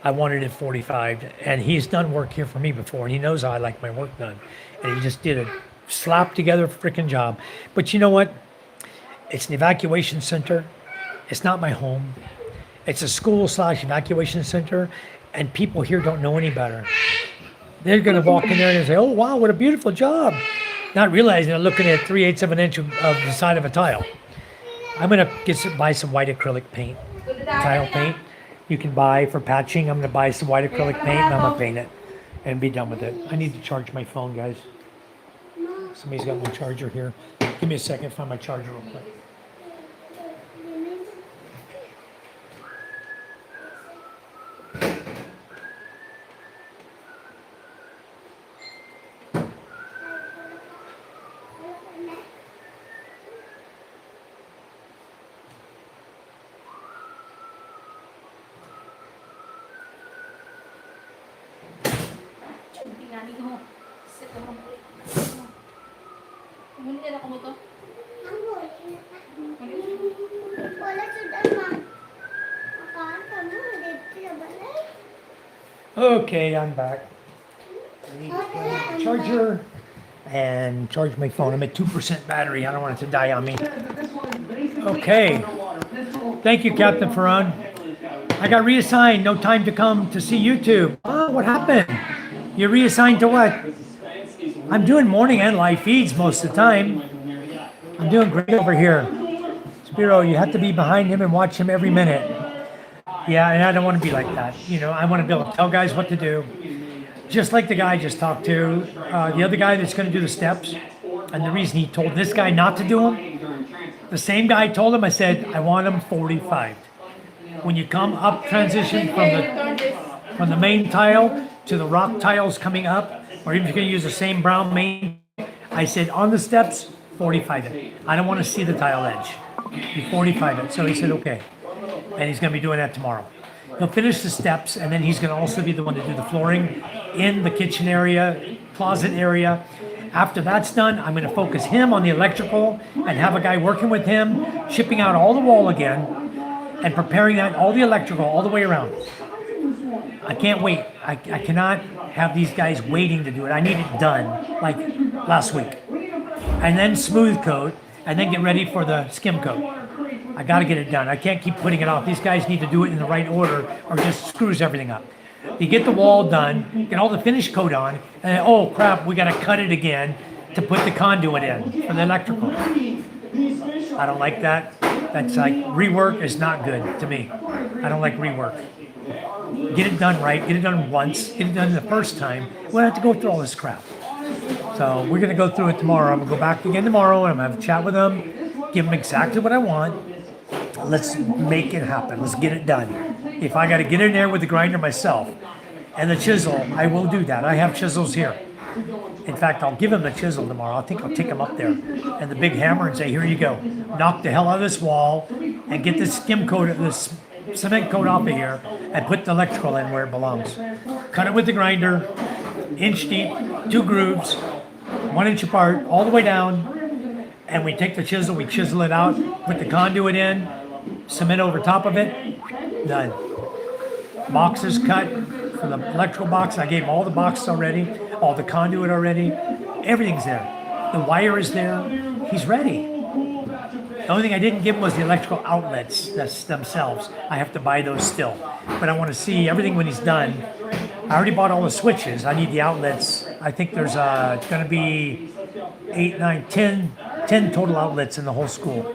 Speaker 1: I wanted it 45, and he's done work here for me before, and he knows how I like my work done. And he just did a slap together freaking job. But you know what? It's an evacuation center. It's not my home. It's a school/evacuation center, and people here don't know any better. They're going to walk in there and say, "Oh wow, what a beautiful job," not realizing they're looking at 3/8 of an inch of the side of a tile. I'm going to buy some white acrylic paint. Tile paint you can buy for patching. I'm going to buy some white acrylic paint and I'm going to paint it and be done with it. I need to charge my phone, guys. Somebody's got my charger here. Give me a second, find my charger real quick. Okay, I'm back. I need to plug in the charger and charge my phone. I'm at 2% battery. I don't want it to die on me. Okay. Thank you, Captain Ferran. I got reassigned. No time to come to see YouTube. Oh, what happened? You're reassigned to what? I'm doing morning and live feeds most of the time. I'm doing great over here. Spiro, you have to be behind him and watch him every minute. Yeah, and I don't want to be like that. You know, I want to be able to tell guys what to do. Just like the guy I just talked to, the other guy that's going to do the steps, and the reason he told this guy not to do them, the same guy told him, I said, I want him 45. When you come up transition from the main tile to the rock tiles coming up, or even if you're going to use the same brown main, I said on the steps, 45 it. I don't want to see the tile edge. You 45 it. So he said, okay. And he's going to be doing that tomorrow. He'll finish the steps, and then he's going to also be the one to do the flooring in the kitchen area, closet area. After that's done, I'm going to focus him on the electrical and have a guy working with him, chipping out all the wall again, and preparing that, all the electrical, all the way around. I can't wait. I cannot have these guys waiting to do it. I need it done, like last week. And then smooth coat, and then get ready for the skim coat. I got to get it done. I can't keep putting it off. These guys need to do it in the right order or it just screws everything up. You get the wall done, get all the finish coat on, and then, oh crap, we got to cut it again to put the conduit in for the electrical. I don't like that. That's like, rework is not good to me. I don't like rework. Get it done right, get it done once, get it done the first time. We don't have to go through all this crap. So we're going to go through it tomorrow. I'm going to go back again tomorrow and I'm going to have a chat with them, give them exactly what I want. Let's make it happen. Let's get it done. If I got to get in there with the grinder myself and the chisel, I will do that. I have chisels here. In fact, I'll give him the chisel tomorrow. I think I'll take him up there and the big hammer and say, here you go. Knock the hell out of this wall and get this skim coat, this cement coat off of here and put the electrical in where it belongs. Cut it with the grinder, inch deep, 2 grooves, 1 inch apart, all the way down. And we take the chisel, we chisel it out, put the conduit in, cement over top of it, done. Boxes cut for the electrical box. I gave him all the boxes already, all the conduit already. Everything's there. The wire is there. He's ready. The only thing I didn't give him was the electrical outlets themselves. I have to buy those still. But I want to see everything when he's done. I already bought all the switches. I need the outlets. I think there's going to be 8, 9, 10 total outlets in the whole school.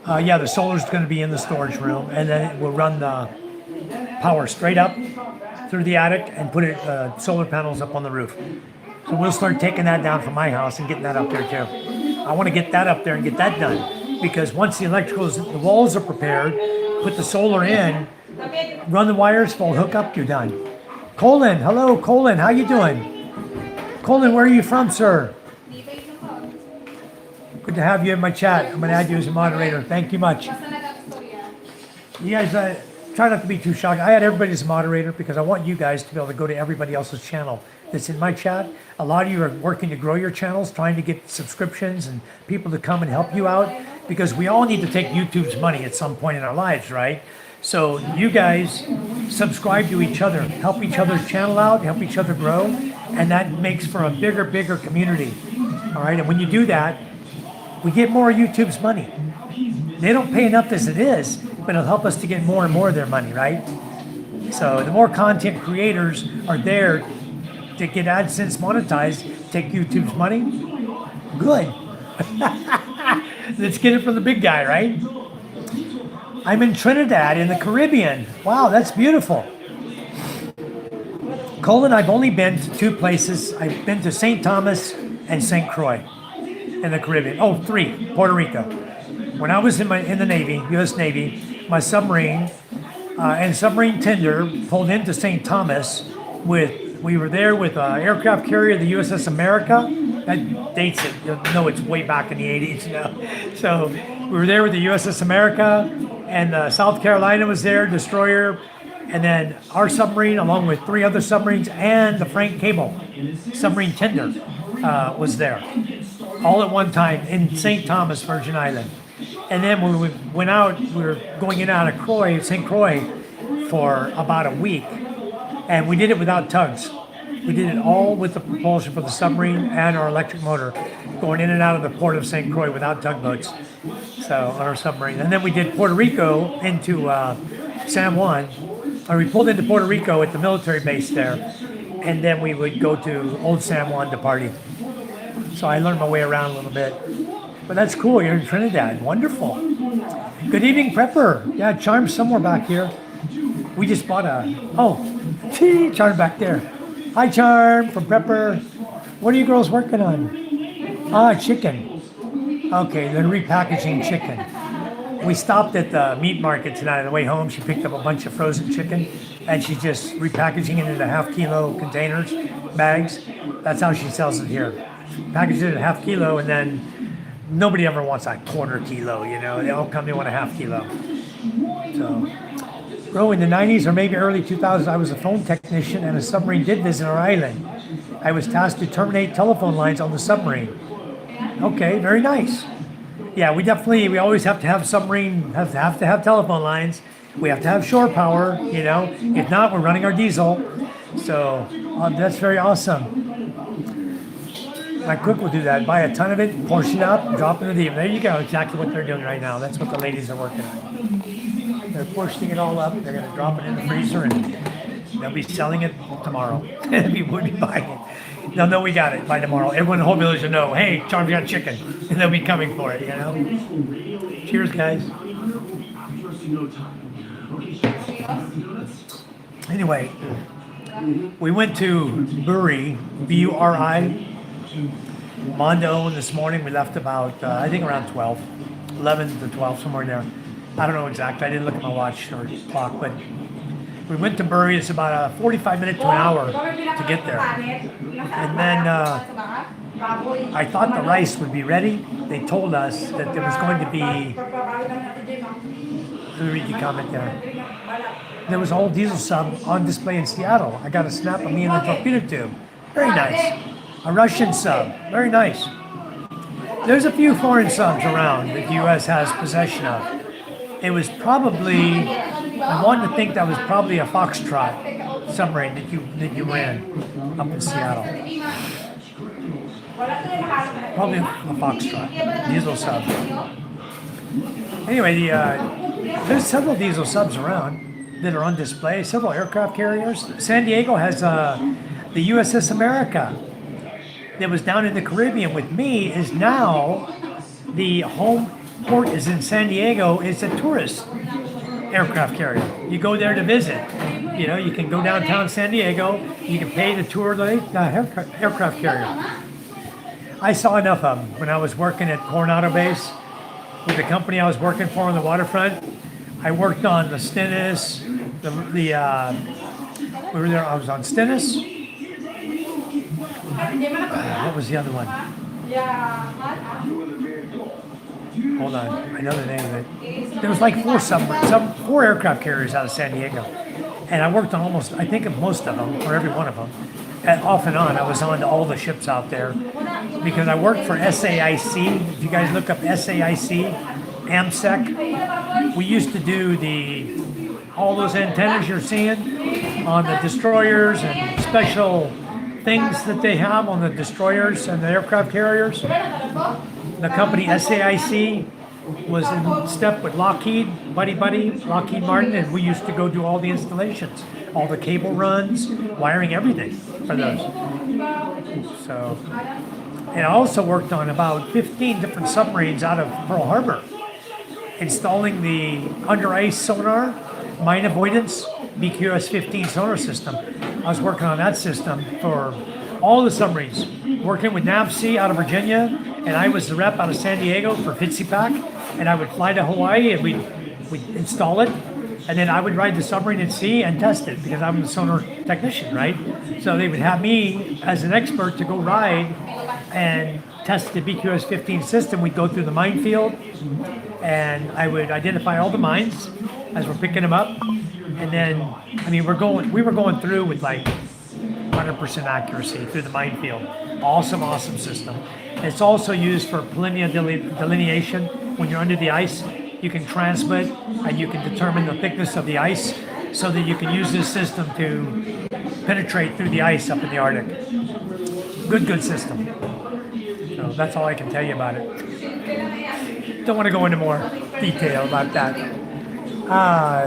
Speaker 1: Yeah, the solar's going to be in the storage room, and then it will run the power straight up through the attic and put solar panels up on the roof. So we'll start taking that down from my house and getting that up there too. I want to get that up there and get that done because once the walls are prepared, put the solar in, run the wires, full hook up, you're done. Colin, hello, Colin, how you doing? Colin, where are you from, sir? Good to have you in my chat. I'm going to add you as a moderator. Thank you much. You guys try not to be too shocked. I had everybody as a moderator because I want you guys to be able to go to everybody else's channel that's in my chat. A lot of you are working to grow your channels, trying to get subscriptions and people to come and help you out because we all need to take YouTube's money at some point in our lives, right? So you guys subscribe to each other, help each other's channel out, help each other grow, and that makes for a bigger community. All right, and when you do that, we get more of YouTube's money. They don't pay enough as it is, but it'll help us to get more and more of their money, right? So the more content creators are there to get AdSense monetized, take YouTube's money, good. Let's get it from the big guy, right? I'm in Trinidad in the Caribbean. Wow, that's beautiful. Colin, I've only been to 2 places. I've been to St. Thomas and St. Croix in the Caribbean. Oh, 3, Puerto Rico. When I was in the Navy, U.S. Navy, my submarine and submarine tender pulled into St. Thomas we were there with an aircraft carrier, the USS America. That dates it. You'll know it's way back in the 80s, you know. So we were there with the USS America, and South Carolina was there, destroyer, and then our submarine, along with 3 other submarines, and the Frank Cable submarine tender was there, all at one time in St. Thomas, Virgin Island. And then when we went out, we were going in and out of St. Croix for about a week, and we did it without tugs. We did it all with the propulsion for the submarine and our electric motor, going in and out of the port of St. Croix without tugboats, so on our submarine. And then we did Puerto Rico into San Juan, or we pulled into Puerto Rico at the military base there, and then we would go to Old San Juan to party. So I learned my way around a little bit. But that's cool, you're in Trinidad, wonderful. Good evening, Prepper. Yeah, Charm's somewhere back here. We just bought Charm back there. Hi, Charm from Prepper. What are you girls working on? Chicken. Okay, they're repackaging chicken. We stopped at the meat market tonight on the way home. She picked up a bunch of frozen chicken, and she's just repackaging it into half-kilo containers, bags. That's how she sells it here. package it at half kilo, and then nobody ever wants a quarter kilo, you know. They all come, they want a half kilo. So, in the 90s or maybe early 2000s, I was a phone technician and a submarine did visit our island. I was tasked to terminate telephone lines on the submarine. Okay, very nice. Yeah, we always have to have submarine, have to have telephone lines. We have to have shore power, you know. If not, we're running our diesel. So that's very awesome. My cook will do that. Buy a ton of it, portion it up, drop it in the deep. There you go. Exactly what they're doing right now. That's what the ladies are working on. They're portioning it all up. They're going to drop it in the freezer and they'll be selling it tomorrow. People would be buying it. They'll know we got it by tomorrow. Everyone in the whole village will know, hey, Charm's got chicken. And they'll be coming for it, you know. Cheers, guys. Anyway, we went to Buri, B-U-R-I, Mondo this morning. We left about, I think around 12, 11 to 12, somewhere there. I don't know exactly. I didn't look at my watch or clock, but we went to Buri. It's about a 45 minute to an hour to get there. And then I thought the rice would be ready. They told us that there was going to be, let me read your comment there. There was a whole diesel sub on display in Seattle. I got a snap of me in the torpedo tube. Very nice. A Russian sub. Very nice. There's a few foreign subs around that the U.S. has possession of. It was probably, I wanted to think that was probably a Foxtrot submarine that you ran up in Seattle. Probably a Foxtrot diesel sub. Anyway, there's several diesel subs around that are on display, several aircraft carriers. San Diego has the USS America that was down in the Caribbean with me is now the home port is in San Diego. It's a tourist aircraft carrier. You go there to visit. You know, you can go downtown San Diego. You can pay to tour the aircraft carrier. I saw enough of them when I was working at Coronado Base with the company I was working for on the waterfront. I worked on the Stennis, we were there, I was on Stennis. What was the other one? Hold on, I know the name of it. There was like four aircraft carriers out of San Diego. And I worked on almost, I think of most of them, or every one of them. And off and on, I was on to all the ships out there. Because I worked for SAIC. If you guys look up SAIC, AMSEC, we used to do all those antennas you're seeing on the destroyers and special things that they have on the destroyers and the aircraft carriers. The company SAIC was in step with Lockheed Lockheed Martin, and we used to go do all the installations, all the cable runs, wiring, everything for those. So, and I also worked on about 15 different submarines out of Pearl Harbor, installing the under ice sonar, mine avoidance, BQS-15 sonar system. I was working on that system for all the submarines, working with NAVSEA out of Virginia, and I was the rep out of San Diego for FTSI-PAC, and I would fly to Hawaii and we'd install it, and then I would ride the submarine at sea and test it because I'm the sonar technician, right? So they would have me as an expert to go ride and test the BQS-15 system. We'd go through the minefield, and I would identify all the mines as we're picking them up, and then, I mean, we were going through with like 100% accuracy through the minefield. Awesome system. It's also used for preliminary delineation. When you're under the ice, you can transmit and you can determine the thickness of the ice so that you can use this system to penetrate through the ice up in the Arctic. Good system. So that's all I can tell you about it. Don't want to go into more detail about that.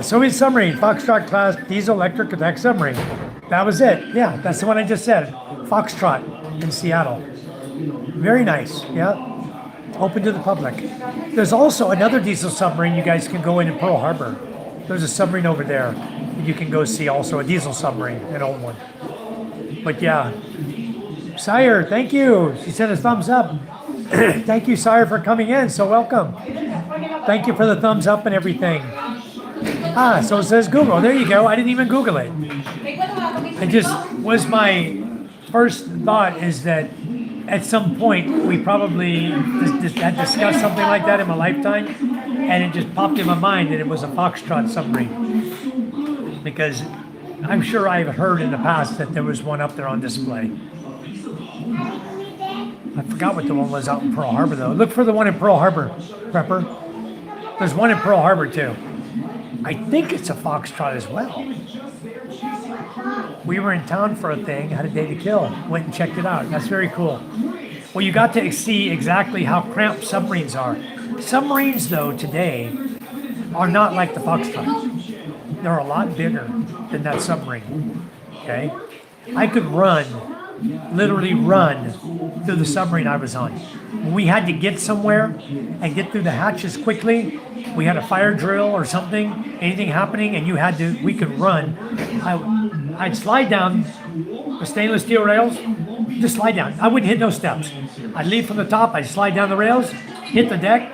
Speaker 1: Soviet submarine, Foxtrot class diesel electric attack submarine. That was it. Yeah, that's the one I just said. Foxtrot in Seattle. Very nice. Yeah. Open to the public. There's also another diesel submarine you guys can go in Pearl Harbor. There's a submarine over there that you can go see also, a diesel submarine, an old one. But yeah. Sire, thank you. She sent a thumbs up. Thank you, Sire, for coming in. So welcome. Thank you for the thumbs up and everything. So it says Google. There you go. I didn't even Google it. It just was my first thought is that at some point, we probably had discussed something like that in my lifetime, and it just popped in my mind that it was a Foxtrot submarine. Because I'm sure I've heard in the past that there was one up there on display. I forgot what the one was out in Pearl Harbor, though. Look for the one in Pearl Harbor, Prepper. There's one in Pearl Harbor, too. I think it's a Foxtrot as well. We were in town for a thing, had a day to kill, went and checked it out. That's very cool. Well, you got to see exactly how cramped submarines are. Submarines, though, today are not like the Foxtrot. They're a lot bigger than that submarine, okay? I could literally run through the submarine I was on. When we had to get somewhere and get through the hatches quickly, we had a fire drill or something, anything happening, and we could run. I'd slide down the stainless steel rails, just slide down. I wouldn't hit no steps. I'd leave from the top, I'd slide down the rails, hit the deck,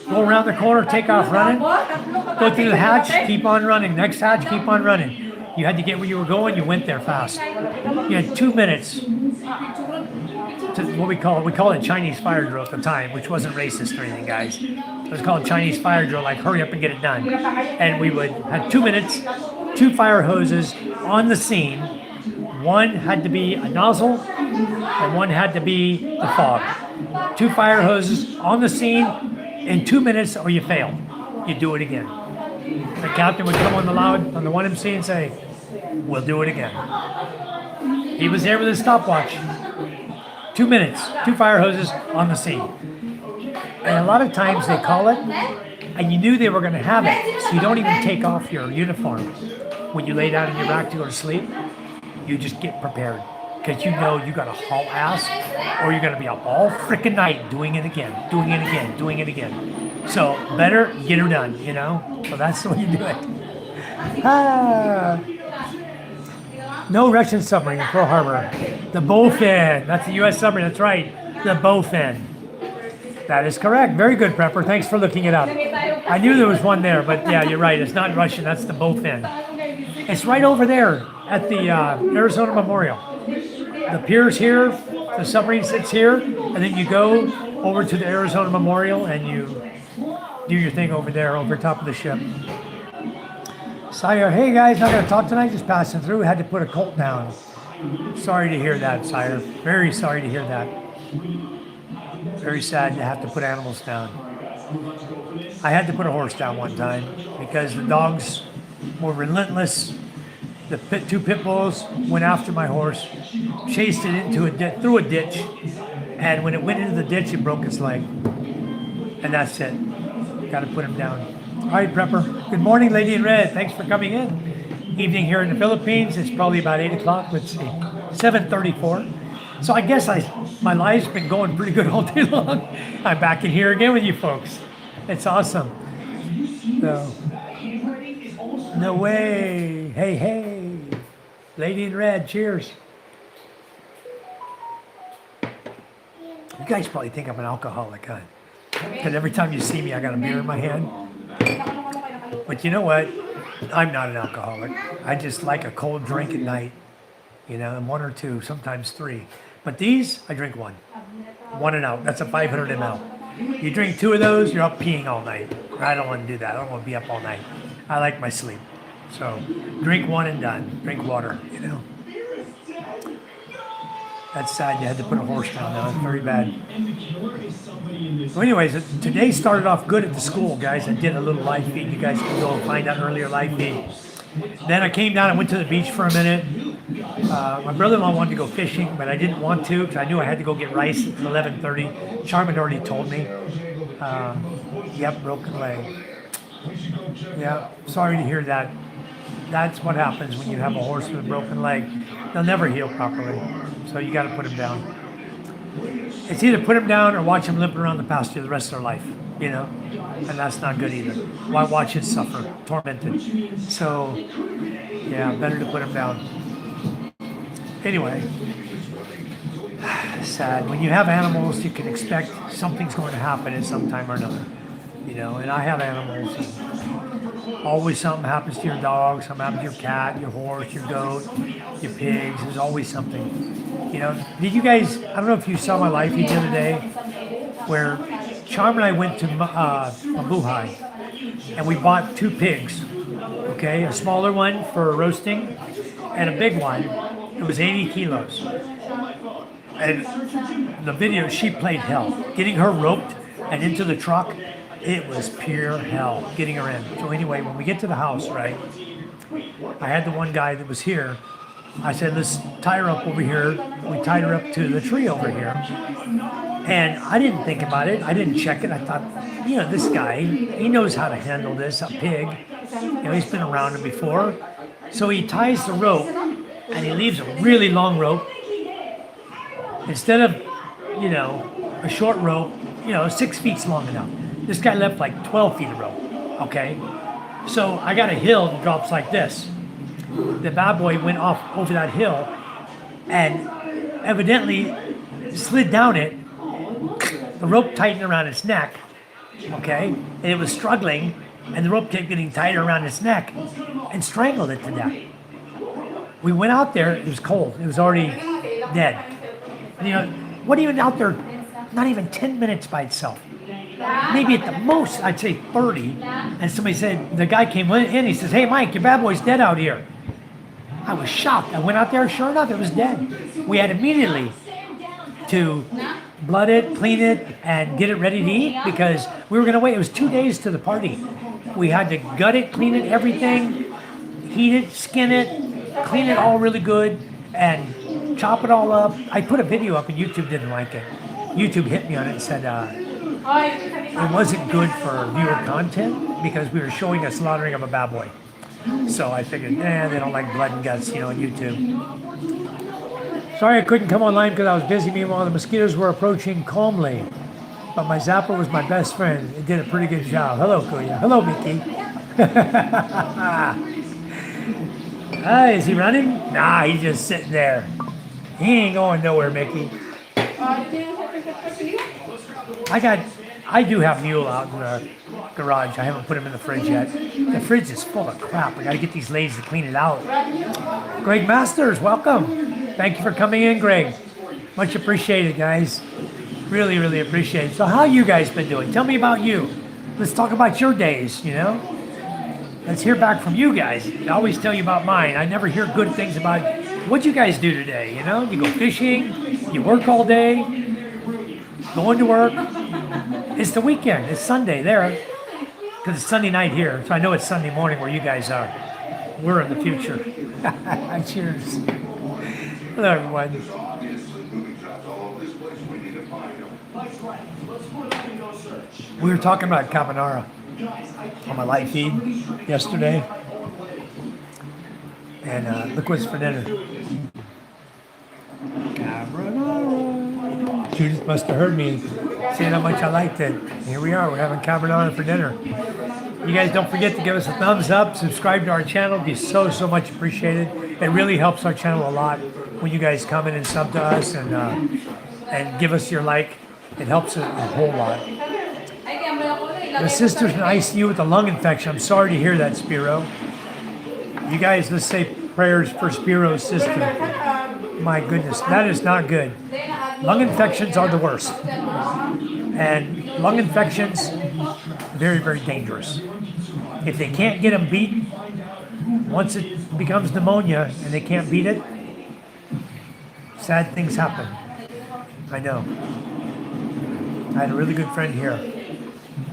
Speaker 1: go around the corner, take off running, go through the hatch, keep on running, next hatch, keep on running. You had to get where you were going, you went there fast. You had 2 minutes to what we call it Chinese fire drill at the time, which wasn't racist or anything, guys. It was called Chinese fire drill, like hurry up and get it done. And we would have 2 minutes, 2 fire hoses on the scene. One had to be a nozzle and one had to be the fog. 2 fire hoses on the scene in 2 minutes or you fail. You do it again. The captain would come on the 1MC and say, we'll do it again. He was there with his stopwatch. 2 minutes, 2 fire hoses on the scene. And a lot of times they call it, and you knew they were going to have it, so you don't even take off your uniform. When you lay down in your rack to go to sleep, you just get prepared. Because you know you got to haul ass, or you're going to be up all freaking night doing it again. So better get her done, you know? So that's the way you do it. No Russian submarine in Pearl Harbor. The Bowfin. That's the U.S. submarine. That's right. The Bowfin. That is correct. Very good, Prepper. Thanks for looking it up. I knew there was one there, but yeah, you're right. It's not Russian. That's the Bowfin. It's right over there at the Arizona Memorial. The pier's here. The submarine sits here. And then you go over to the Arizona Memorial and you do your thing over there, over top of the ship. Sire, hey guys, not going to talk tonight, just passing through. Had to put a colt down. Sorry to hear that, Sire. Very sorry to hear that. Very sad to have to put animals down. I had to put a horse down one time because the dogs were relentless. The 2 pit bulls went after my horse, chased it into through a ditch, and when it went into the ditch, it broke its leg. And that's it. Got to put him down. All right, Prepper. Good morning, Lady in Red. Thanks for coming in. Evening here in the Philippines. It's probably about 8 o'clock. Let's see, 7:34. So I guess my life's been going pretty good all day long. I'm back in here again with you folks. It's awesome. So, no way. Hey. Lady in Red, cheers. You guys probably think I'm an alcoholic, huh? Because every time you see me, I got a beer in my hand. But you know what? I'm not an alcoholic. I just like a cold drink at night, you know, and 1 or 2, sometimes 3. But these, I drink 1. 1 and out. That's a 500 ml. You drink 2 of those, you're up peeing all night. I don't want to do that. I don't want to be up all night. I like my sleep. So drink 1 and done. Drink water, you know. That's sad. You had to put a horse down now. It's very bad. So anyways, today started off good at the school, guys. I did a little live feed. You guys can go and find that earlier live feed. Then I came down and went to the beach for a minute. My brother-in-law wanted to go fishing, but I didn't want to because I knew I had to go get rice at 11:30. Charmin already told me. Yep, broken leg. Yeah, sorry to hear that. That's what happens when you have a horse with a broken leg. They'll never heal properly. So you got to put him down. It's either put him down or watch him limp around the pasture the rest of their life, you know? And that's not good either. Why watch it suffer, tormented? So, yeah, better to put him down. Anyway, sad. When you have animals, you can expect something's going to happen at some time or another, you know? And I have animals. Always something happens to your dog, something happens to your cat, your horse, your goat, your pigs. There's always something. You know, did you guys, I don't know if you saw my live feed the other day, where Charm and I went to Mabuhay, and we bought 2 pigs, okay? A smaller one for roasting, and a big one. It was 80 kilos. And the video, she played hell. Getting her roped and into the truck, it was pure hell getting her in. So anyway, when we get to the house, right, I had the one guy that was here. I said, let's tie her up over here. We tied her up to the tree over here. And I didn't think about it. I didn't check it. I thought, you know, this guy, he knows how to handle this, a pig. You know, he's been around it before. So he ties the rope, and he leaves a really long rope. Instead of, you know, a short rope, you know, 6 feet's long enough. This guy left like 12 feet of rope, okay? So I got a hill that drops like this. The bad boy went off over that hill and evidently slid down it. The rope tightened around its neck, okay? And it was struggling, and the rope kept getting tighter around its neck and strangled it to death. We went out there, it was cold, it was already dead. And, you know, wasn't even out there, not even 10 minutes by itself. Maybe at the most, I'd say 30. And somebody said, the guy came in, he says, hey Mike, your bad boy's dead out here. I was shocked. I went out there, sure enough, it was dead. We had immediately to blood it, clean it, and get it ready to eat because we were gonna wait. It was 2 days to the party. We had to gut it, clean it, everything, heat it, skin it, clean it all really good, and chop it all up. I put a video up and YouTube didn't like it. YouTube hit me on it and said it wasn't good for viewer content because we were showing a slaughtering of a bad boy. So I figured, they don't like blood and guts, you know, on YouTube. Sorry I couldn't come online because I was busy. Meanwhile, the mosquitoes were approaching calmly. But my zapper was my best friend. It did a pretty good job. Hello, Kuya. Hello, Mickey. Is he running? Nah, he's just sitting there. He ain't going nowhere, Mickey. I do have mule out in the garage. I haven't put him in the fridge yet. The fridge is full of crap. I gotta get these ladies to clean it out. Greg Masters, welcome. Thank you for coming in, Greg. Much appreciated, guys. Really, really appreciate it. So how you guys been doing? Tell me about you. Let's talk about your days, you know? Let's hear back from you guys. I always tell you about mine. I never hear good things about what you guys do today, you know? You go fishing, you work all day, going to work. It's the weekend. It's Sunday there. Because it's Sunday night here. So I know it's Sunday morning where you guys are. We're in the future. Cheers. Hello, everyone. We were talking about carbonara on my live feed yesterday. And look what's for dinner. Carbonara. Judith must have heard me saying how much I liked it. Here we are, we're having carbonara for dinner. You guys don't forget to give us a thumbs up, subscribe to our channel, it'd be so much appreciated. It really helps our channel a lot when you guys come in and sub to us and give us your like. It helps a whole lot. My sister's in ICU with a lung infection. I'm sorry to hear that, Spiro. You guys, let's say prayers for Spiro's sister. My goodness, that is not good. Lung infections are the worst. And lung infections, very, very dangerous. If they can't get them beat, once it becomes pneumonia and they can't beat it, sad things happen. I know. I had a really good friend here,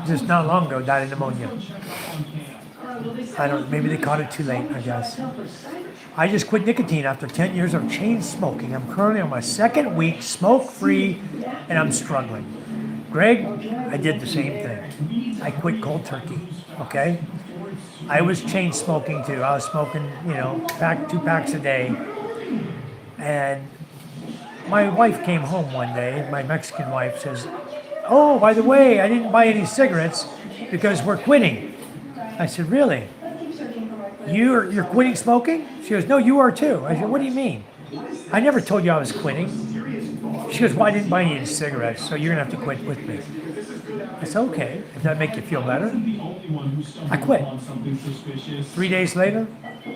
Speaker 1: just not long ago, died of pneumonia. Maybe they caught it too late, I guess. I just quit nicotine after 10 years of chain smoking. I'm currently on my second week, smoke-free, and I'm struggling. Greg, I did the same thing. I quit cold turkey, okay? I was chain smoking too. I was smoking, 2 packs a day. And my wife came home one day, my Mexican wife says, oh, by the way, I didn't buy any cigarettes because we're quitting. I said, really? You're quitting smoking? She goes, no, you are too. I said, what do you mean? I never told you I was quitting. She goes, well, I didn't buy any cigarettes, so you're going to have to quit with me. It's okay. If that make you feel better, I quit. 3 days later,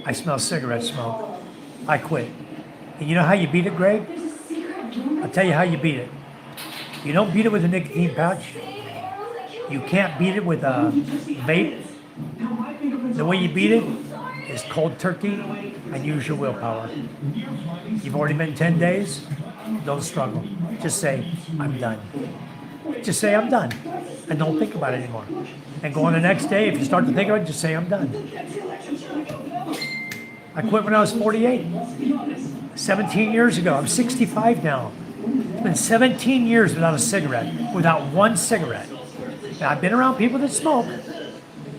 Speaker 1: I smell cigarette smoke. I quit. And you know how you beat it, Greg? I'll tell you how you beat it. You don't beat it with a nicotine pouch. You can't beat it with a vape. The way you beat it is cold turkey and use your willpower. You've already been 10 days. Don't struggle. Just say, I'm done. Just say, I'm done. And don't think about it anymore. And go on the next day. If you start to think about it, just say, I'm done. I quit when I was 48. 17 years ago. I'm 65 now. It's been 17 years without a cigarette, without one cigarette. Now, I've been around people that smoke.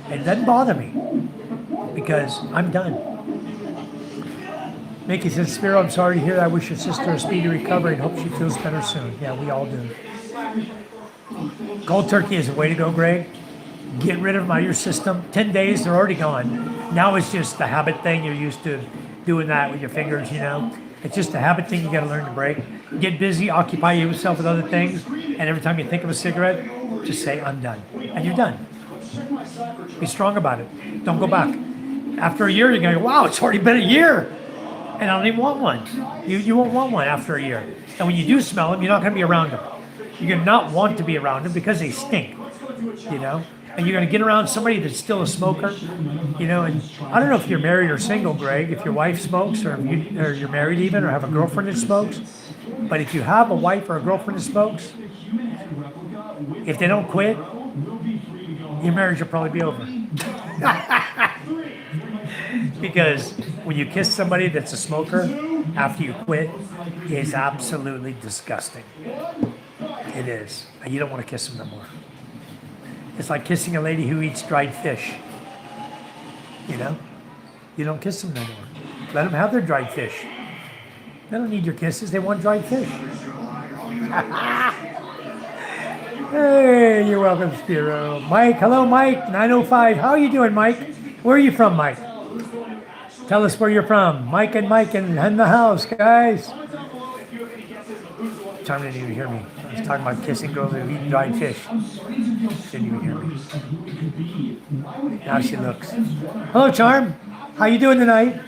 Speaker 1: It doesn't bother me because I'm done. Mickey says, Spiro, I'm sorry to hear that. I wish your sister a speedy recovery and hope she feels better soon. Yeah, we all do. Cold turkey is the way to go, Greg. Get rid of them out of your system. 10 days, they're already gone. Now it's just the habit thing. You're used to doing that with your fingers, you know. It's just a habit thing you got to learn to break. Get busy, occupy yourself with other things, and every time you think of a cigarette, just say, I'm done. And you're done. Be strong about it. Don't go back. After a year, you're going to go, wow, it's already been a year. And I don't even want one. You won't want one after a year. And when you do smell them, you're not going to be around them. You're going to not want to be around them because they stink, you know? And you're going to get around somebody that's still a smoker, you know? And I don't know if you're married or single, Greg, if your wife smokes or you're married even or have a girlfriend that smokes. But if you have a wife or a girlfriend that smokes, if they don't quit, your marriage will probably be over. Because when you kiss somebody that's a smoker after you quit, it's absolutely disgusting. It is. And you don't want to kiss them no more. It's like kissing a lady who eats dried fish. You know? You don't kiss them no more. Let them have their dried fish. They don't need your kisses. They want dried fish. Hey, you're welcome, Spiro. Mike, hello, Mike, 905. How are you doing, Mike? Where are you from, Mike? Tell us where you're from. Mike in the house, guys. Charm didn't even hear me. I was talking about kissing girls that eat dried fish. Didn't even hear me. Now she looks. Hello, Charm. How you doing tonight?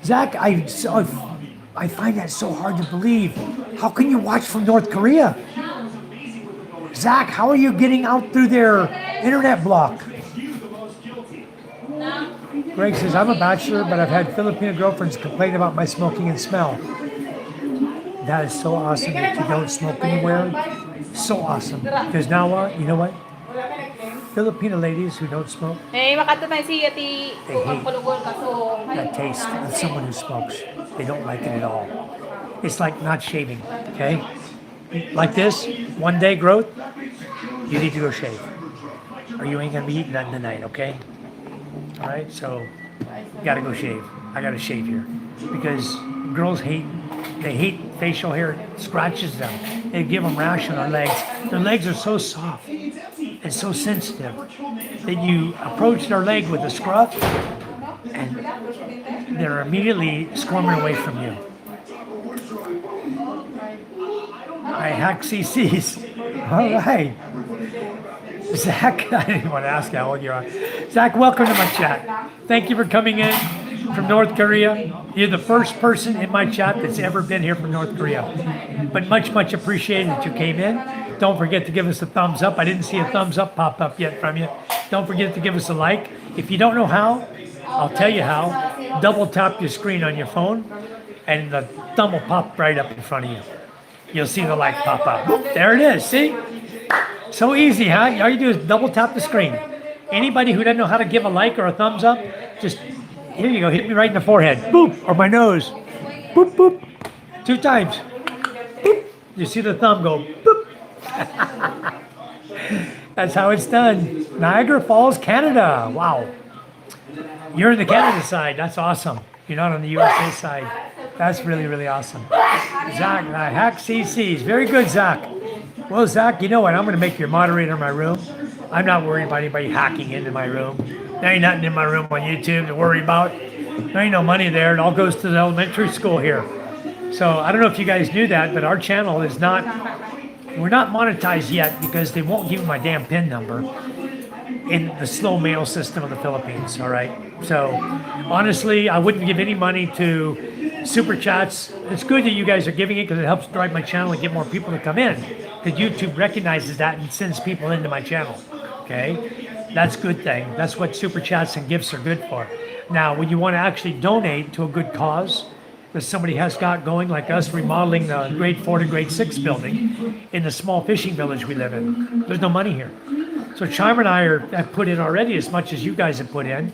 Speaker 1: Zach, I find that so hard to believe. How can you watch from North Korea? Zach, how are you getting out through their internet block? Greg says, I'm a bachelor, but I've had Filipino girlfriends complain about my smoking and smell. That is so awesome that you don't smoke anywhere. So awesome. Because now what? You know what? Filipino ladies who don't smoke, they hate that taste of someone who smokes. They don't like it at all. It's like not shaving, okay? Like this, 1 day growth, you need to go shave. Or you ain't gonna be eating nothing tonight, okay? All right, so you gotta go shave. I gotta shave here. Because girls hate facial hair. It scratches them. They give them rash on their legs. Their legs are so soft and so sensitive that you approach their leg with a scruff and they're immediately squirming away from you. I hack CCs. All right. Zach, I didn't want to ask how old you are. Zach, welcome to my chat. Thank you for coming in from North Korea. You're the first person in my chat that's ever been here from North Korea. But much, much appreciated that you came in. Don't forget to give us a thumbs up. I didn't see a thumbs up pop up yet from you. Don't forget to give us a like. If you don't know how, I'll tell you how. Double tap your screen on your phone and the thumb will pop right up in front of you. You'll see the like pop up. Boop, there it is, see? So easy, huh? All you do is double tap the screen. Anybody who doesn't know how to give a like or a thumbs up, just, here you go, hit me right in the forehead. Boop, or my nose. Boop, boop. 2 times. Boop. You see the thumb go, boop. That's how it's done. Niagara Falls, Canada. Wow. You're in the Canada side. That's awesome. You're not on the USA side. That's really, really awesome. Zach, hack CCs. Very good, Zach. Well, Zach, you know what? I'm going to make you a moderator in my room. I'm not worried about anybody hacking into my room. There ain't nothing in my room on YouTube to worry about. There ain't no money there. It all goes to the elementary school here. So I don't know if you guys knew that, but our channel is not, we're not monetized yet because they won't give me my damn PIN number in the slow mail system of the Philippines, all right? So honestly, I wouldn't give any money to Super Chats. It's good that you guys are giving it because it helps drive my channel and get more people to come in. Because YouTube recognizes that and sends people into my channel, okay? That's a good thing. That's what Super Chats and gifts are good for. Now, when you want to actually donate to a good cause, that somebody has got going, like us remodeling the grade 4 to grade 6 building in the small fishing village we live in, there's no money here. So Charm and I have put in already as much as you guys have put in,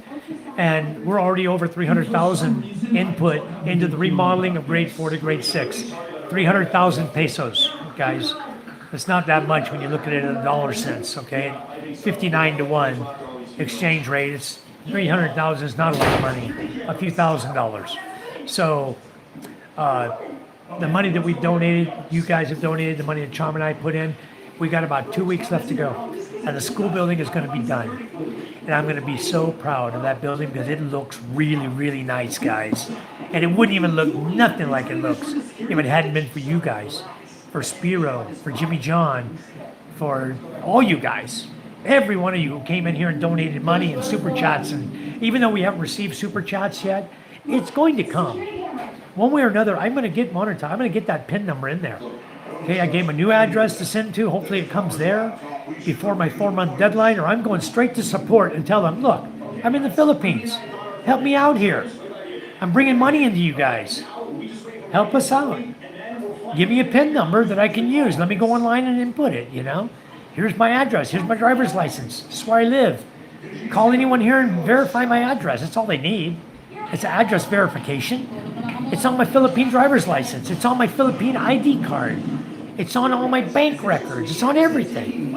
Speaker 1: and we're already over 300,000 input into the remodeling of grade 4 to grade 6. 300,000 pesos, guys. It's not that much when you look at it in dollar cents, okay? 59 to 1 exchange rate. It's 300,000 is not a lot of money, a few $1,000s. So the money that we donated, you guys have donated, the money that Charm and I put in, we got about 2 weeks left to go. And the school building is going to be done. And I'm going to be so proud of that building because it looks really, really nice, guys. And it wouldn't even look nothing like it looks if it hadn't been for you guys, for Spiro, for Jimmy John, for all you guys. Every one of you who came in here and donated money and super chats. And even though we haven't received super chats yet, it's going to come. One way or another, I'm going to get monetized. I'm going to get that PIN number in there. Okay, I gave him a new address to send to. Hopefully it comes there before my 4-month deadline, or I'm going straight to support and tell them, look, I'm in the Philippines. Help me out here. I'm bringing money into you guys. Help us out. Give me a PIN number that I can use. Let me go online and input it, you know. Here's my address. Here's my driver's license. This is where I live. Call anyone here and verify my address. That's all they need. It's an address verification. It's on my Philippine driver's license. It's on my Philippine ID card. It's on all my bank records. It's on everything.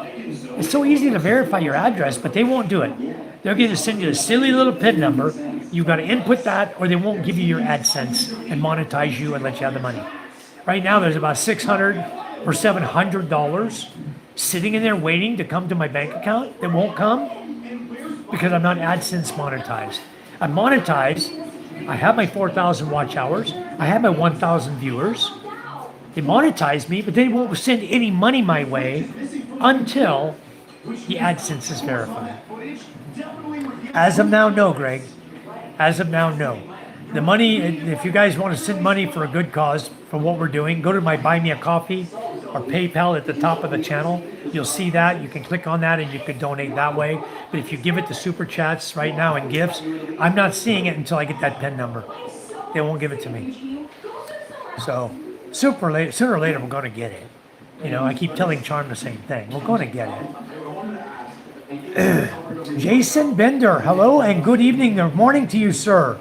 Speaker 1: It's so easy to verify your address, but they won't do it. They're going to send you a silly little PIN number. You've got to input that, or they won't give you your AdSense and monetize you and let you have the money. Right now, there's about $600 or $700 sitting in there waiting to come to my bank account that won't come because I'm not AdSense monetized. I'm monetized. I have my 4,000 watch hours. I have my 1,000 viewers. They monetize me, but they won't send any money my way until the AdSense is verified. As of now, no, Greg. As of now, no. The money, if you guys want to send money for a good cause for what we're doing, go to my Buy Me a Coffee or PayPal at the top of the channel. You'll see that. You can click on that and you can donate that way. But if you give it to Super Chats right now and gifts, I'm not seeing it until I get that PIN number. They won't give it to me. So sooner or later, we're going to get it. You know, I keep telling Charm the same thing. We're going to get it. Jason Bender, hello and good evening. Good morning to you, sir.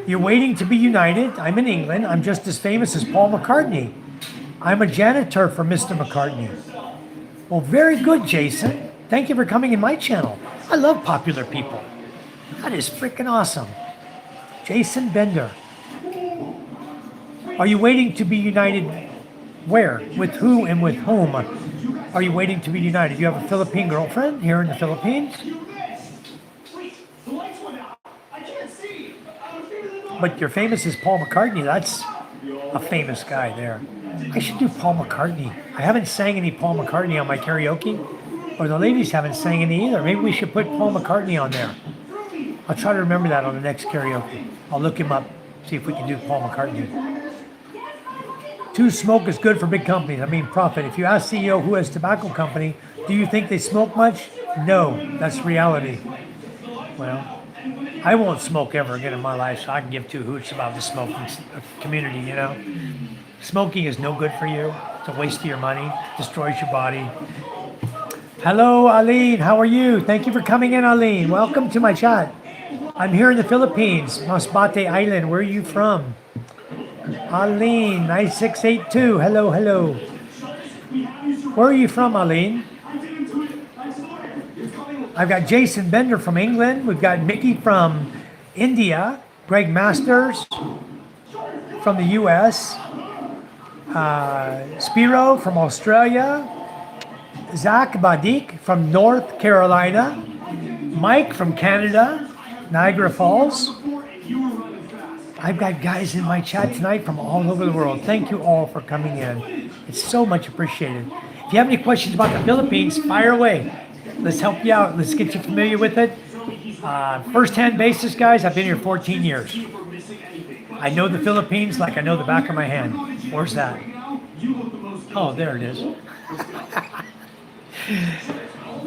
Speaker 1: You're waiting to be united. I'm in England. I'm just as famous as Paul McCartney. I'm a janitor for Mr. McCartney. Well, very good, Jason. Thank you for coming in my channel. I love popular people. That is freaking awesome. Jason Bender. Are you waiting to be united where? With who and with whom? Are you waiting to be united? You have a Philippine girlfriend here in the Philippines? But you're famous as Paul McCartney. That's a famous guy there. I should do Paul McCartney. I haven't sang any Paul McCartney on my karaoke, or the ladies haven't sang any either. Maybe we should put Paul McCartney on there. I'll try to remember that on the next karaoke. I'll look him up, see if we can do Paul McCartney. Too smoke is good for big companies. I mean, profit. If you ask CEO who has tobacco company, do you think they smoke much? No, that's reality. Well, I won't smoke ever again in my life, so I can give two hoots about the smoking community, you know. Smoking is no good for you. It's a waste of your money. Destroys your body. Hello, Aline. How are you? Thank you for coming in, Aline. Welcome to my chat. I'm here in the Philippines, Masbate Island. Where are you from? Aline, 9682. Hello, hello. Where are you from, Aline? I've got Jason Bender from England. We've got Mickey from India. Greg Masters from the U.S. Spiro from Australia. Zach Badik from North Carolina. Mike from Canada, Niagara Falls. I've got guys in my chat tonight from all over the world. Thank you all for coming in. It's so much appreciated. If you have any questions about the Philippines, fire away. Let's help you out. Let's get you familiar with it. First-hand basis, guys, I've been here 14 years. I know the Philippines like I know the back of my hand. Where's that? Oh, there it is.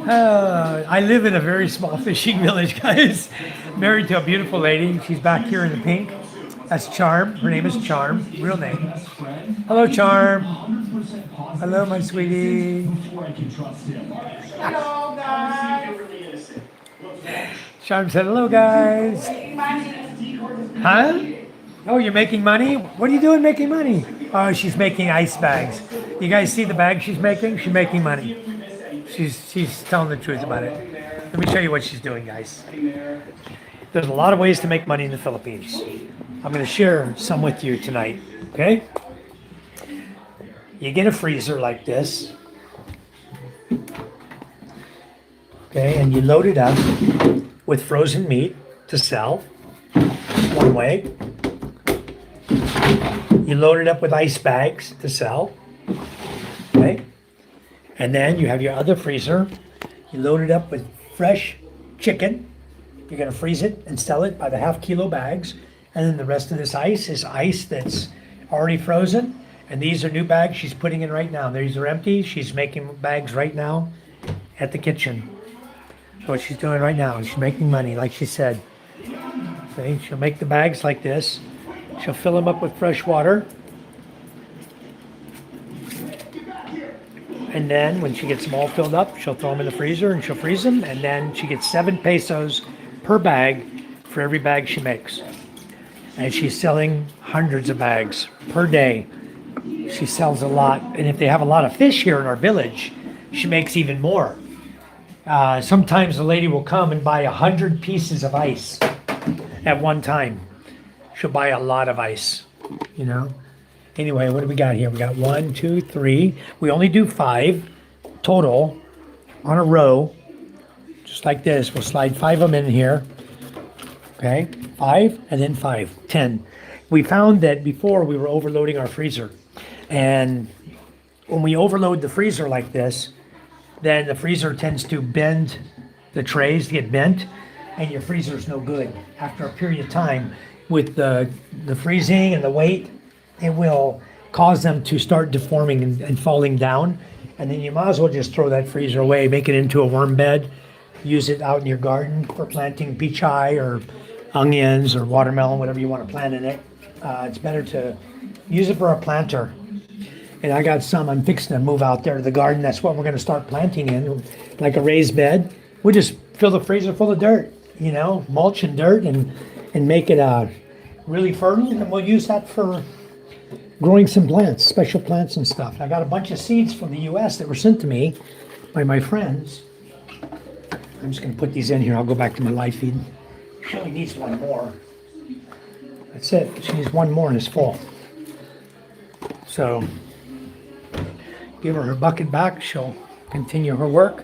Speaker 1: I live in a very small fishing village, guys. Married to a beautiful lady. She's back here in the pink. That's Charm. Her name is Charm. Real name. Hello, Charm. Hello, my sweetie.
Speaker 2: Hello, guys.
Speaker 1: Charm said, hello, guys. Huh? Oh, you're making money? What are you doing making money? Oh, she's making ice bags. You guys see the bag she's making? She's making money. She's telling the truth about it. Let me show you what she's doing, guys. There's a lot of ways to make money in the Philippines. I'm going to share some with you tonight, okay? You get a freezer like this, okay, and you load it up with frozen meat to sell, one way. You load it up with ice bags to sell, okay? And then you have your other freezer. You load it up with fresh chicken. You're going to freeze it and sell it by the half-kilo bags. And then the rest of this ice is ice that's already frozen. And these are new bags she's putting in right now. These are empty. She's making bags right now at the kitchen. So what she's doing right now is she's making money, like she said. See, she'll make the bags like this. She'll fill them up with fresh water. And then when she gets them all filled up, she'll throw them in the freezer and she'll freeze them. And then she gets 7 pesos per bag for every bag she makes. And she's selling hundreds of bags per day. She sells a lot. And if they have a lot of fish here in our village, she makes even more. Sometimes the lady will come and buy 100 pieces of ice at one time. She'll buy a lot of ice, you know. Anyway, what do we got here? We got 1, 2, 3. We only do 5 total on a row, just like this. We'll slide 5 of them in here. Okay, 5 and then 5, 10. We found that before we were overloading our freezer. And when we overload the freezer like this, then the freezer tends to bend, the trays get bent, and your freezer is no good. After a period of time, with the freezing and the weight, it will cause them to start deforming and falling down. And then you might as well just throw that freezer away, make it into a worm bed, use it out in your garden for planting peach-eye or onions or watermelon, whatever you want to plant in it. It's better to use it for a planter. And I got some I'm fixing to move out there to the garden. That's what we're going to start planting in, like a raised bed. We just fill the freezer full of dirt, you know, mulch and dirt, and make it really fertile. And we'll use that for growing some plants, special plants and stuff. I got a bunch of seeds from the U.S. that were sent to me by my friends. I'm just going to put these in here. I'll go back to my live feed. She only needs one more. That's it. She needs one more and it's full. So give her bucket back. She'll continue her work.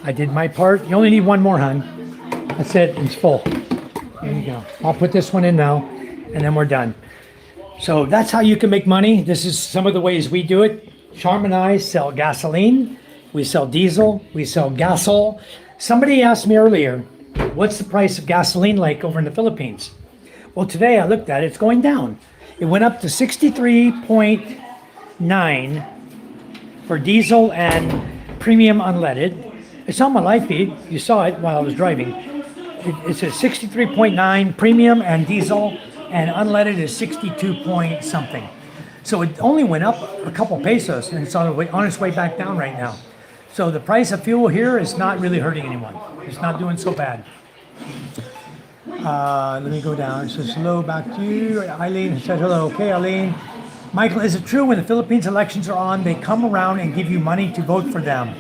Speaker 1: I did my part. You only need one more, hon. That's it. It's full. There you go. I'll put this one in now and then we're done. So that's how you can make money. This is some of the ways we do it. Charm and I sell gasoline. We sell diesel. We sell gasol. Somebody asked me earlier, what's the price of gasoline like over in the Philippines? Well, today I looked at it. It's going down. It went up to 63.9 for diesel and premium unleaded. It's on my live feed. You saw it while I was driving. It's at 63.9 premium and diesel, and unleaded is 62 point something. So it only went up a couple pesos, and it's on its way back down right now. So the price of fuel here is not really hurting anyone. It's not doing so bad. Let me go down. It says hello back to you. Eileen said hello. Okay, Eileen. Michael, is it true when the Philippines elections are on, they come around and give you money to vote for them?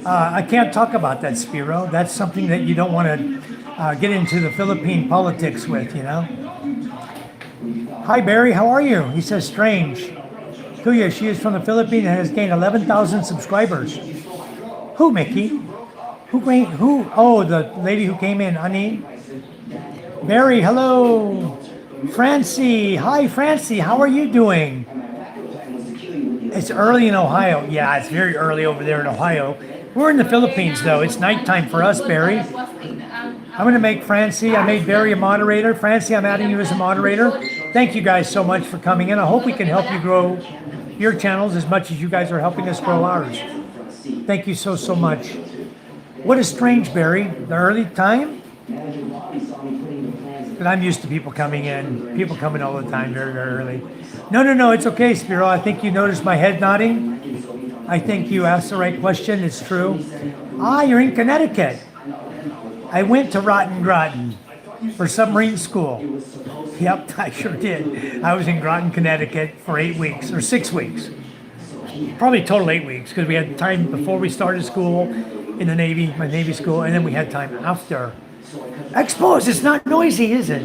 Speaker 1: I can't talk about that, Spiro. That's something that you don't want to get into the Philippine politics with, you know? Hi, Barry. How are you? He says strange. Kuya, she is from the Philippines and has gained 11,000 subscribers. Who, Mickey? Who? Oh, the lady who came in, Ani. Barry, hello. Francie, hi Francie, how are you doing? It's early in Ohio. Yeah, it's very early over there in Ohio. We're in the Philippines though. It's nighttime for us, Barry. I'm going to make Francie, I made Barry a moderator. Francie, I'm adding you as a moderator. Thank you guys so much for coming in. I hope we can help you grow your channels as much as you guys are helping us grow ours. Thank you so, so much. What is strange, Barry? The early time? But I'm used to people coming in. People coming all the time very, very early. No, it's okay, Spiro. I think you noticed my head nodding. I think you asked the right question. It's true. Ah, you're in Connecticut. I went to Groton for submarine school. Yep, I sure did. I was in Groton, Connecticut for 8 weeks or 6 weeks. Probably total 8 weeks because we had time before we started school in the Navy, my Navy school, and then we had time after. Expos, it's not noisy, is it?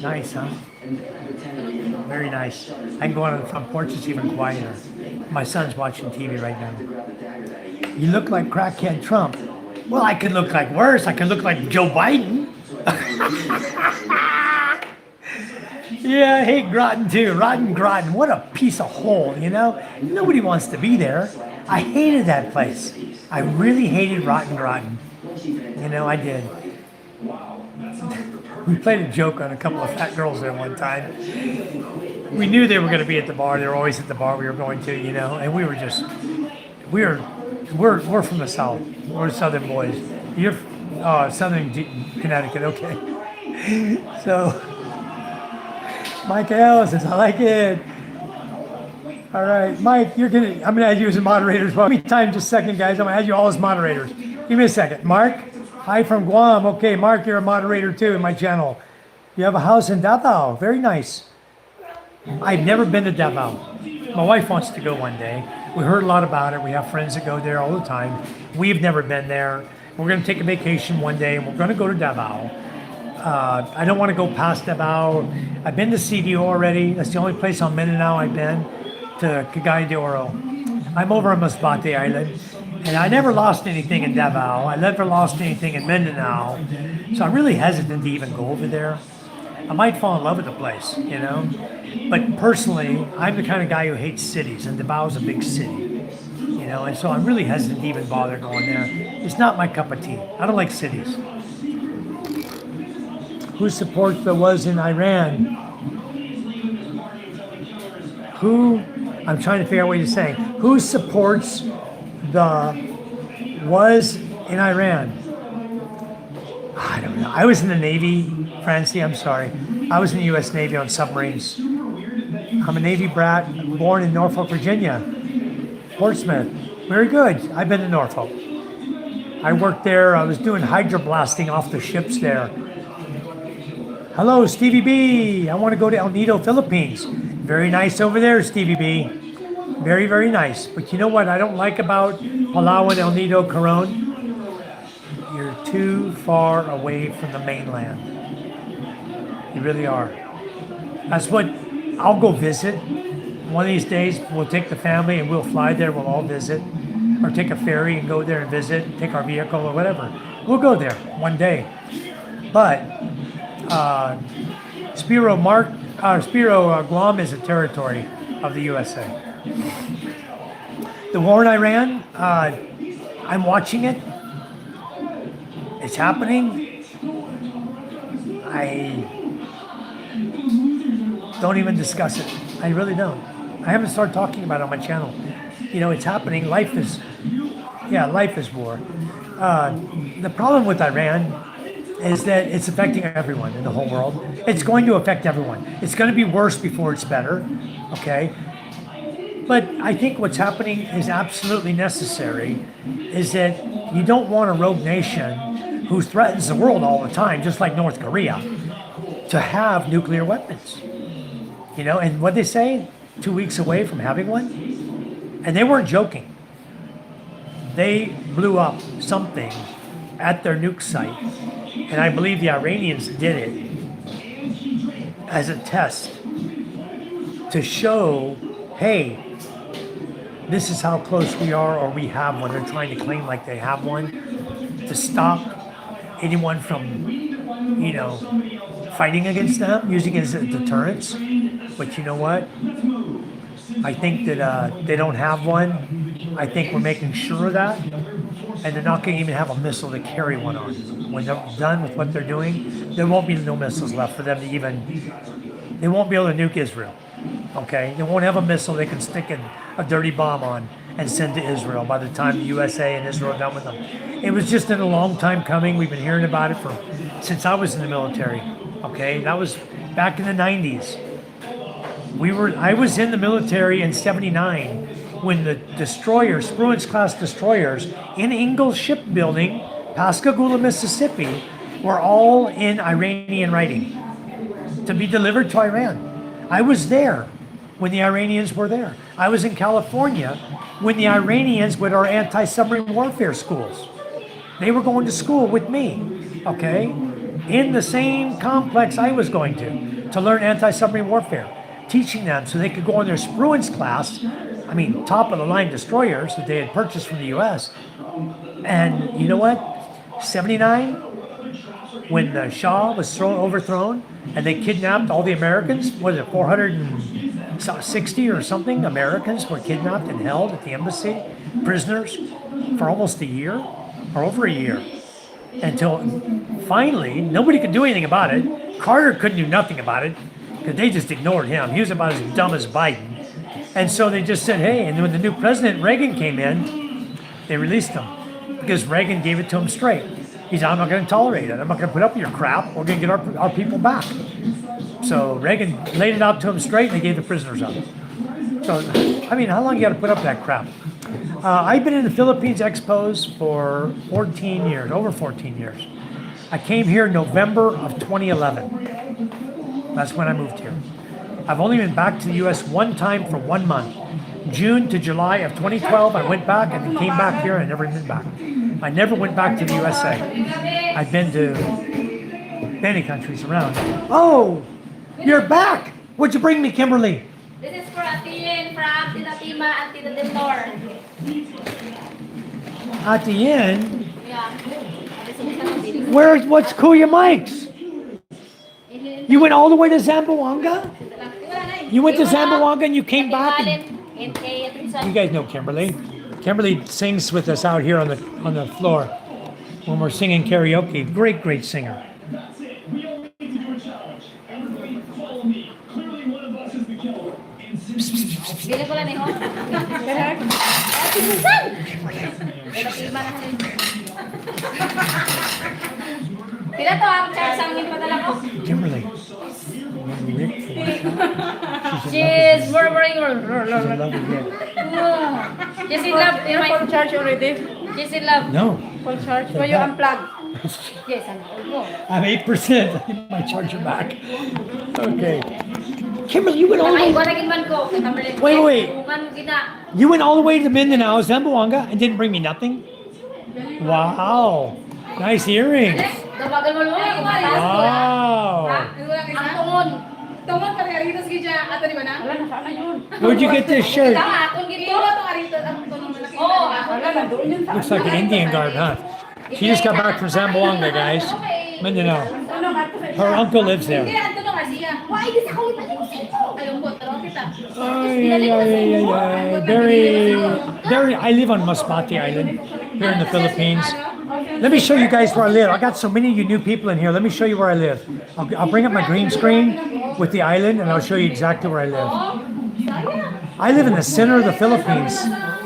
Speaker 1: Nice, huh? Very nice. I can go on the front porch, it's even quieter. My son's watching TV right now. You look like crackhead Trump. Well, I could look like worse. I could look like Joe Biden. Yeah, I hate Groton too. Rotten Groton. What a piece of hole, you know? Nobody wants to be there. I hated that place. I really hated Rotten Groton. You know, I did. We played a joke on a couple of fat girls there one time. We knew they were going to be at the bar. They were always at the bar we were going to, you know, and we were just, we're from the South. We're Southern boys. You're Southern Connecticut, okay. So, Mike Ellis says, I like it. All right, Mike, I'm gonna add you as a moderator as well. Give me time, just a second, guys. I'm gonna add you all as moderators. Give me a second. Mark, hi from Guam. Okay, Mark, you're a moderator too in my channel. You have a house in Davao. Very nice. I've never been to Davao. My wife wants to go one day. We heard a lot about it. We have friends that go there all the time. We've never been there. We're going to take a vacation one day, and we're going to go to Davao. I don't want to go past Davao. I've been to CDO already. That's the only place on Mindanao I've been, to Cagayan de Oro. I'm over on Masbate Island, and I never lost anything in Davao. I never lost anything in Mindanao. So I'm really hesitant to even go over there. I might fall in love with the place, you know? But personally, I'm the kind of guy who hates cities, and Davao is a big city, you know? And so I'm really hesitant to even bother going there. It's not my cup of tea. I don't like cities. Who supports the was in Iran? Who, I'm trying to figure out what you're saying. Who supports the was in Iran? I don't know. I was in the Navy, Francie, I'm sorry. I was in the U.S. Navy on submarines. I'm a Navy brat, born in Norfolk, Virginia. Portsmouth. Very good. I've been to Norfolk. I worked there. I was doing hydroblasting off the ships there. Hello, Stevie B. I want to go to El Nido, Philippines. Very nice over there, Stevie B. Very, very nice. But you know what I don't like about Palau and El Nido, Coron? You're too far away from the mainland. You really are. That's what, I'll go visit. One of these days, we'll take the family and we'll fly there, we'll all visit. Or take a ferry and go there and visit, take our vehicle or whatever. We'll go there one day. But Spiro Guam is a territory of the USA. The war in Iran, I'm watching it. It's happening. I don't even discuss it. I really don't. I haven't started talking about it on my channel. You know, it's happening. Life is war. The problem with Iran is that it's affecting everyone in the whole world. It's going to affect everyone. It's going to be worse before it's better, okay? But I think what's happening is absolutely necessary, is that you don't want a rogue nation who threatens the world all the time, just like North Korea, to have nuclear weapons. You know, and what they say, 2 weeks away from having one? And they weren't joking. They blew up something at their nuke site. And I believe the Iranians did it as a test to show, hey, this is how close we are, or we have one. They're trying to claim like they have one to stop anyone from, you know, fighting against them, using it as a deterrence. But you know what? I think that they don't have one. I think we're making sure of that. And they're not going to even have a missile to carry one on. When they're done with what they're doing, there won't be no missiles left for them to even, they won't be able to nuke Israel. Okay? They won't have a missile they can stick a dirty bomb on and send to Israel by the time the USA and Israel are done with them. It was just in a long time coming. We've been hearing about it since I was in the military. Okay? That was back in the 90s. I was in the military in 79 when the destroyers, Spruance class destroyers in Ingalls Shipbuilding, Pascagoula, Mississippi, were all in Iranian writing to be delivered to Iran. I was there when the Iranians were there. I was in California when the Iranians were our anti-submarine warfare schools. They were going to school with me, okay, in the same complex I was going to learn anti-submarine warfare, teaching them so they could go on their Spruance class, I mean, top of the line destroyers that they had purchased from the US. And you know what? 79, when the Shah was overthrown and they kidnapped all the Americans, was it 460 or something Americans were kidnapped and held at the embassy, prisoners, for almost a year or over a year. Until finally, nobody could do anything about it. Carter couldn't do nothing about it because they just ignored him. He was about as dumb as Biden. And so they just said, hey, and when the new president, Reagan, came in, they released him because Reagan gave it to him straight. He said, I'm not going to tolerate it. I'm not going to put up with your crap. We're going to get our people back. So Reagan laid it out to him straight and they gave the prisoners up. So, I mean, how long you got to put up that crap? I've been in the Philippines expos for 14 years, over 14 years. I came here in November of 2011. That's when I moved here. I've only been back to the U.S. one time for 1 month. June to July of 2012, I went back and came back here and I never went back. I never went back to the USA. I've been to many countries around. Oh, you're back. What'd you bring me, Kimberly?
Speaker 2: This is for Atiyen from Tita Tima and Tita Delnor.
Speaker 1: At the end,
Speaker 2: Yeah.
Speaker 1: what's Kuya Mike's? You went all the way to Zamboanga? You went to Zamboanga and you came back? You guys know Kimberly. Kimberly sings with us out here on the floor when we're singing karaoke. Great, great singer.
Speaker 2: Dili ko lang eh, ho. Pila to ang charge sa amin padala ko?
Speaker 1: Kimberly.
Speaker 2: She's murmuring.
Speaker 1: She's in love with you.
Speaker 2: She's in love.
Speaker 3: Full charge already.
Speaker 2: She's in love.
Speaker 1: No.
Speaker 3: Full charge. But you unplug.
Speaker 2: Yes, I'm old.
Speaker 1: I'm 8%. I need my charger back. Okay. Kimberly, you went all the
Speaker 2: Ay,
Speaker 1: way.
Speaker 2: waragin man ko.
Speaker 1: Wait.
Speaker 2: Man gina.
Speaker 1: You went all the way to Mindanao, Zamboanga, and didn't bring me nothing? Wow. Nice earrings.
Speaker 2: Dabagan mo lumoy.
Speaker 1: Wow.
Speaker 2: Ang tungon.
Speaker 3: Tawag ka rin dito sige dyan. Ato di ba na? Wala na sana yun.
Speaker 1: Where'd you get this shirt?
Speaker 2: Tama, atong gito. Oo.
Speaker 3: Wala na doon yun sa.
Speaker 1: Looks like an Indian garb, huh? She just got back from Zamboanga, guys. Mindanao. Her uncle lives there.
Speaker 2: Hindi, ang tunong siya. Why is ako ipalimusin mo? Ayun po, tarong kita.
Speaker 1: Very. I live on Masbate Island here in the Philippines. Let me show you guys where I live. I got so many of you new people in here. Let me show you where I live. I'll bring up my green screen with the island and I'll show you exactly where I live. I live in the center of the Philippines.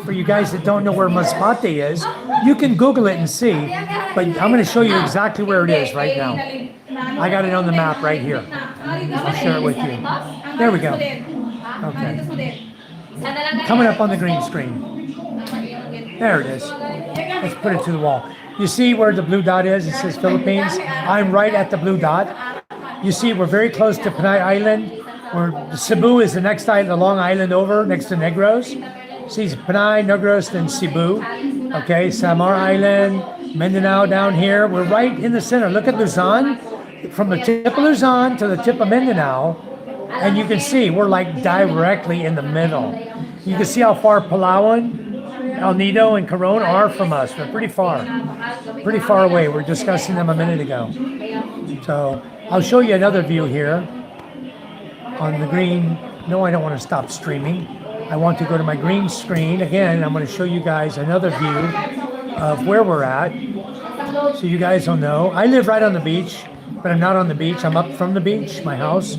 Speaker 1: For you guys that don't know where Masbate is, you can Google it and see. But I'm going to show you exactly where it is right now. I got it on the map right here. I'll share it with you. There we go. Okay. Coming up on the green screen. There it is. Let's put it to the wall. You see where the blue dot is? It says Philippines. I'm right at the blue dot. You see we're very close to Panay Island. Cebu is the next island, the long island over next to Negros. See Panay, Negros, then Cebu. Okay, Samar Island, Mindanao down here. We're right in the center. Look at Luzon. From the tip of Luzon to the tip of Mindanao. And you can see we're like directly in the middle. You can see how far Palawan, El Nido, and Coron are from us. They're pretty far away. We were discussing them a minute ago. So I'll show you another view here on the green. No, I don't want to stop streaming. I want to go to my green screen. Again, I'm going to show you guys another view of where we're at. So you guys will know. I live right on the beach, but I'm not on the beach. I'm up from the beach, my house.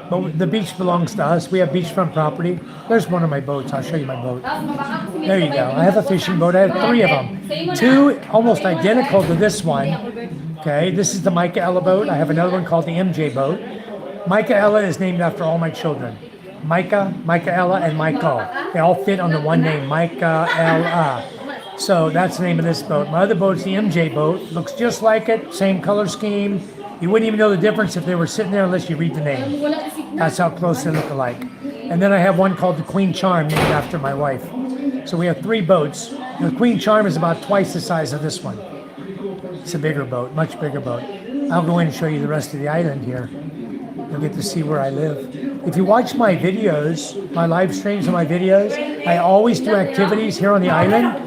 Speaker 1: But the beach belongs to us. We have beachfront property. There's one of my boats. I'll show you my boat. There you go. I have a fishing boat. I have 3 of them. 2 almost identical to this one. Okay, this is the Michaela boat. I have another one called the MJ boat. Michaela is named after all my children. Micah, Michaela, and Michael. They all fit on the one name, Michaela. So that's the name of this boat. My other boat's the MJ boat. Looks just like it, same color scheme. You wouldn't even know the difference if they were sitting there unless you read the name. That's how close they look alike. And then I have one called the Queen Charm, named after my wife. So we have 3 boats. The Queen Charm is about twice the size of this one. It's a bigger boat, much bigger boat. I'll go in and show you the rest of the island here. You'll get to see where I live. If you watch my videos, my live streams and my videos, I always do activities here on the island.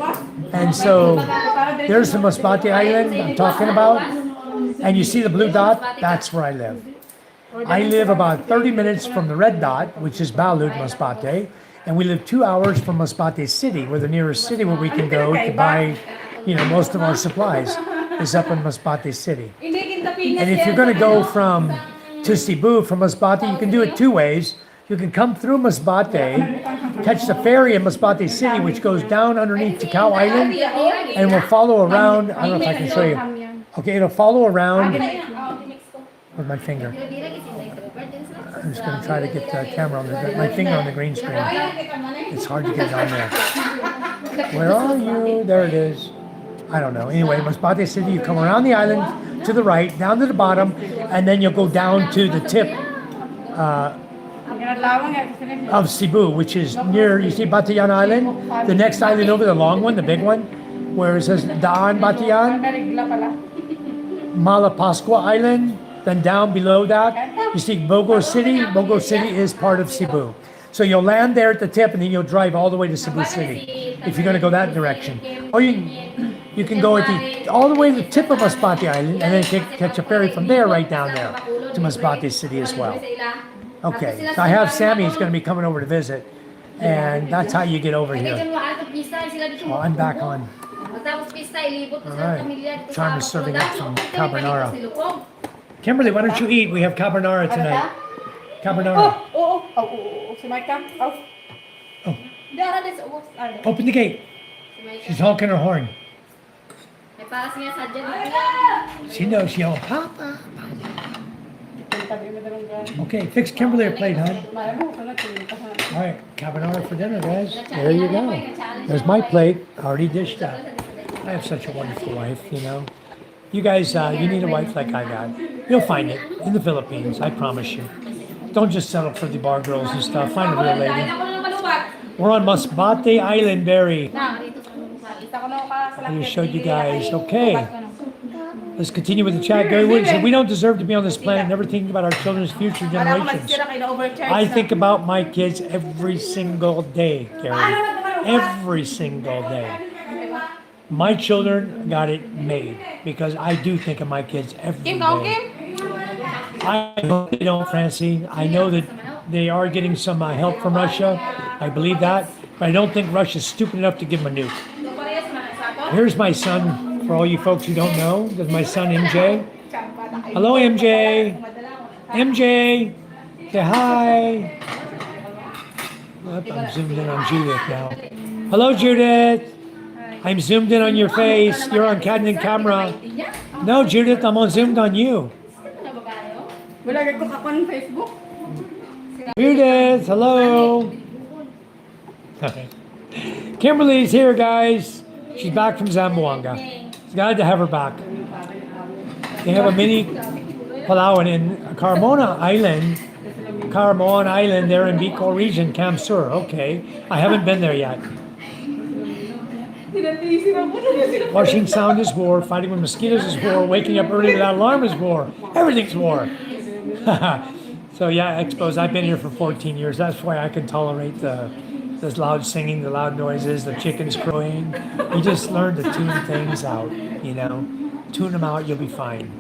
Speaker 1: And so there's the Masbate Island I'm talking about. And you see the blue dot? That's where I live. I live about 30 minutes from the red dot, which is Balud, Masbate. And we live 2 hours from Masbate City, where the nearest city where we can go to buy, most of our supplies is up in Masbate City. And if you're going to go to Cebu from Masbate, you can do it 2 ways. You can come through Masbate, catch the ferry in Masbate City, which goes down underneath Ticao Island, and will follow around. I don't know if I can show you. Okay, it'll follow around with my finger. I'm just going to try to get the camera on my finger on the green screen. It's hard to get it on there. Where are you? There it is. I don't know. Anyway, Masbate City, you come around the island to the right, down to the bottom, and then you'll go down to the tip of Cebu, which is near, you see Batayan Island? The next island over, the long one, the big one, where it says Daan Batayan, Malapascua Island, then down below that, you see Bogo City. Bogo City is part of Cebu. So you'll land there at the tip, and then you'll drive all the way to Cebu City, if you're going to go that direction. Or you can go all the way to the tip of Masbate Island, and then catch a ferry from there right down there to Masbate City as well. Okay, so I have Sammy, he's going to be coming over to visit, and that's how you get over here. Well, I'm back on. All right, Charm is serving up some carbonara. Kimberly, why don't you eat? We have carbonara tonight. Carbonara.
Speaker 3: Si Micah.
Speaker 1: Oh, open the gate. She's honking her horn. She knows, she yells, Papa. Okay, fix Kimberly a plate, hon. All right, carbonara for dinner, guys. There you go. There's my plate, already dished up. I have such a wonderful wife, You guys, you need a wife like I got. You'll find it in the Philippines, I promise you. Don't just settle for the bar girls and stuff. Find a real lady. We're on Masbate Island, Barry. I just showed you guys. Okay. Let's continue with the chat. Gary Wood said, we don't deserve to be on this planet, never thinking about our children's future generations. I think about my kids every single day, Gary. Every single day. My children got it made because I do think of my kids every day. I hope they don't, Francine. I know that they are getting some help from Russia. I believe that. But I don't think Russia's stupid enough to give them a nuke. Here's my son, for all you folks who don't know. There's my son, MJ. Hello, MJ. MJ, say hi. I'm zoomed in on Judith now. Hello, Judith. I'm zoomed in on your face. You're on Canon camera. No, Judith, I'm on zoomed on you. Judith, hello. Kimberly's here, guys. She's back from Zamboanga. It's glad to have her back. They have a mini Palawan in Carmona Island. Carmona Island there in Bicol region, Cam Sur. Okay. I haven't been there yet. Washing sound is war. Fighting with mosquitoes is war. Waking up early without alarm is war. Everything's war. So yeah, Expos, I've been here for 14 years. That's why I can tolerate the loud singing, the loud noises, the chickens crowing. You just learn to tune things out, Tune them out, you'll be fine.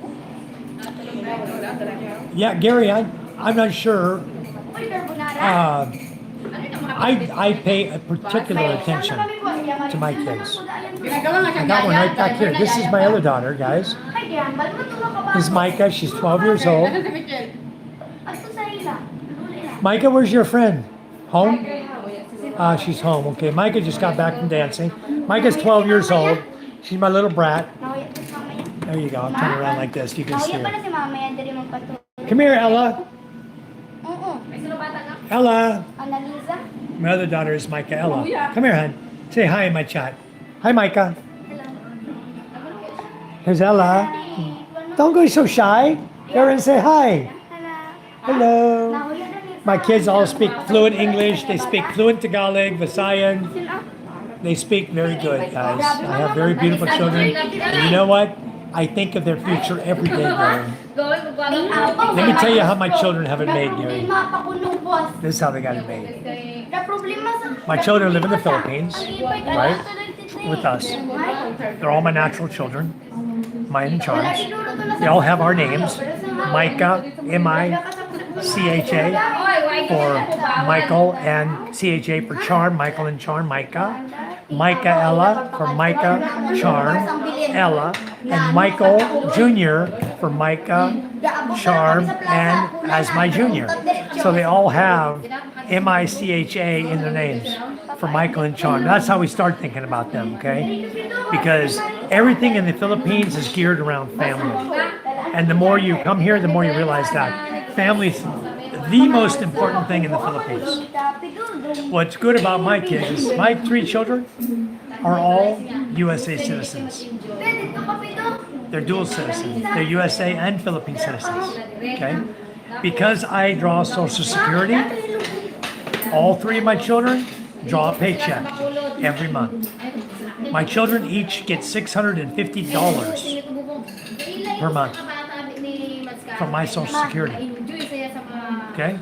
Speaker 1: Yeah, Gary, I'm not sure.
Speaker 2: Uy, carbonara.
Speaker 1: I pay a particular attention to my kids.
Speaker 3: Ginagawa nga
Speaker 1: I
Speaker 3: siyang
Speaker 1: got one
Speaker 3: yaya.
Speaker 1: right back here. This is my other daughter, guys.
Speaker 2: Ay, gambal mo tulong ka ba?
Speaker 1: This is Micah. She's 12 years old.
Speaker 3: Ano si Michelle?
Speaker 2: Ato sa ila. Luli na.
Speaker 1: Micah, where's your friend? Home? She's home. Okay, Micah just got back from dancing. Micah's 12 years old. She's my little brat.
Speaker 2: Nawaya pa si mama yan.
Speaker 1: There you go. I'll turn around like this. You can see
Speaker 2: Nawaya pa
Speaker 1: her.
Speaker 2: na si mama yan. Dali magpatuloy.
Speaker 1: Come here, Ella.
Speaker 2: Oo.
Speaker 1: Ella.
Speaker 2: Annalisa.
Speaker 1: My other daughter is Micah. Ella. Come here, hon. Say hi in my chat. Hi, Micah.
Speaker 2: Hello.
Speaker 1: Here's Ella. Don't go so shy. Go and say hi. Hello.
Speaker 2: Nawaya na ni
Speaker 1: My kids all speak fluent English. They speak fluent Tagalog, Visayan. They speak very good, guys. I have very beautiful children. And you know what? I think of their future every day, Gary. Let me tell you how my children have it made, Gary. This is how they got it made. My children live in the Philippines, right? With us. They're all my natural children. Mine in charge. They all have our names. Micah, M-I-C-H-A, for Michael, and C-H-A for Charm, Michael and Charm, Micah. Micah Ella for Micah, Charm, Ella. And Michael Jr. for Micah, Charm, and as my junior. So they all have M-I-C-H-A in their names for Michael and Charm. That's how we start thinking about them, okay? Because everything in the Philippines is geared around family. And the more you come here, the more you realize that family's the most important thing in the Philippines. What's good about my kids is my 3 children are all USA citizens. They're dual citizens. They're USA and Philippine citizens. Okay? Because I draw Social Security, all 3 of my children draw a paycheck every month. My children each get $650 per month from my Social Security. Okay?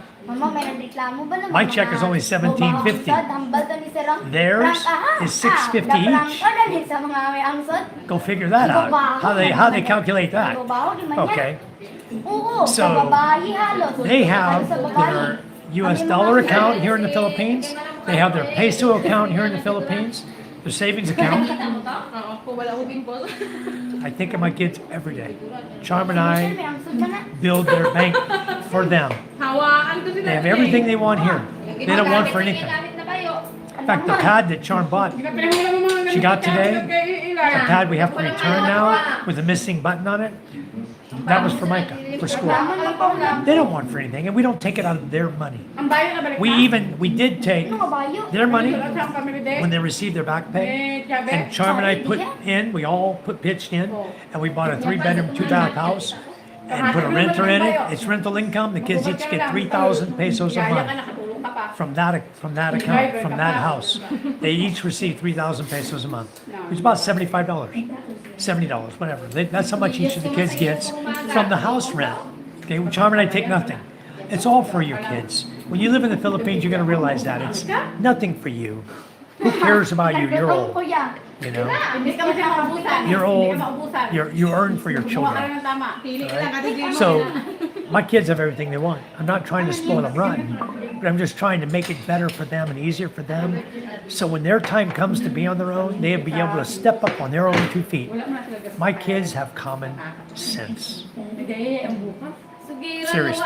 Speaker 1: My check is only $17.50. Theirs is $6.50 each. Go figure that out. How they calculate that? Okay. So they have their US dollar account here in the Philippines. They have their peso account here in the Philippines. Their savings account. I think of my kids every day. Charm and I build their bank for them. They have everything they want here. They don't want for anything. In fact, the pad that Charm bought, she got today, the pad we have to return now with a missing button on it, that was for Micah, for school. They don't want for anything, and we don't take it out of their money. We did take their money when they received their back pay, and Charm and I we all pitched in, and we bought a 3-bedroom, 2-bath house, and put a renter in it. It's rental income. The kids each get 3,000 pesos a month from that account, from that house. They each receive 3,000 pesos a month, which is about $75, $70, whatever. That's how much each of the kids gets from the house rent. Okay, Charm and I take nothing. It's all for your kids. When you live in the Philippines, you're going to realize that it's nothing for you. Who cares about you? You're old. You know, you're old. You earn for your children. Right? So my kids have everything they want. I'm not trying to spoil them rotten, but I'm just trying to make it better for them and easier for them. So when their time comes to be on their own, they'll be able to step up on their own 2 feet. My kids have common sense. Seriously.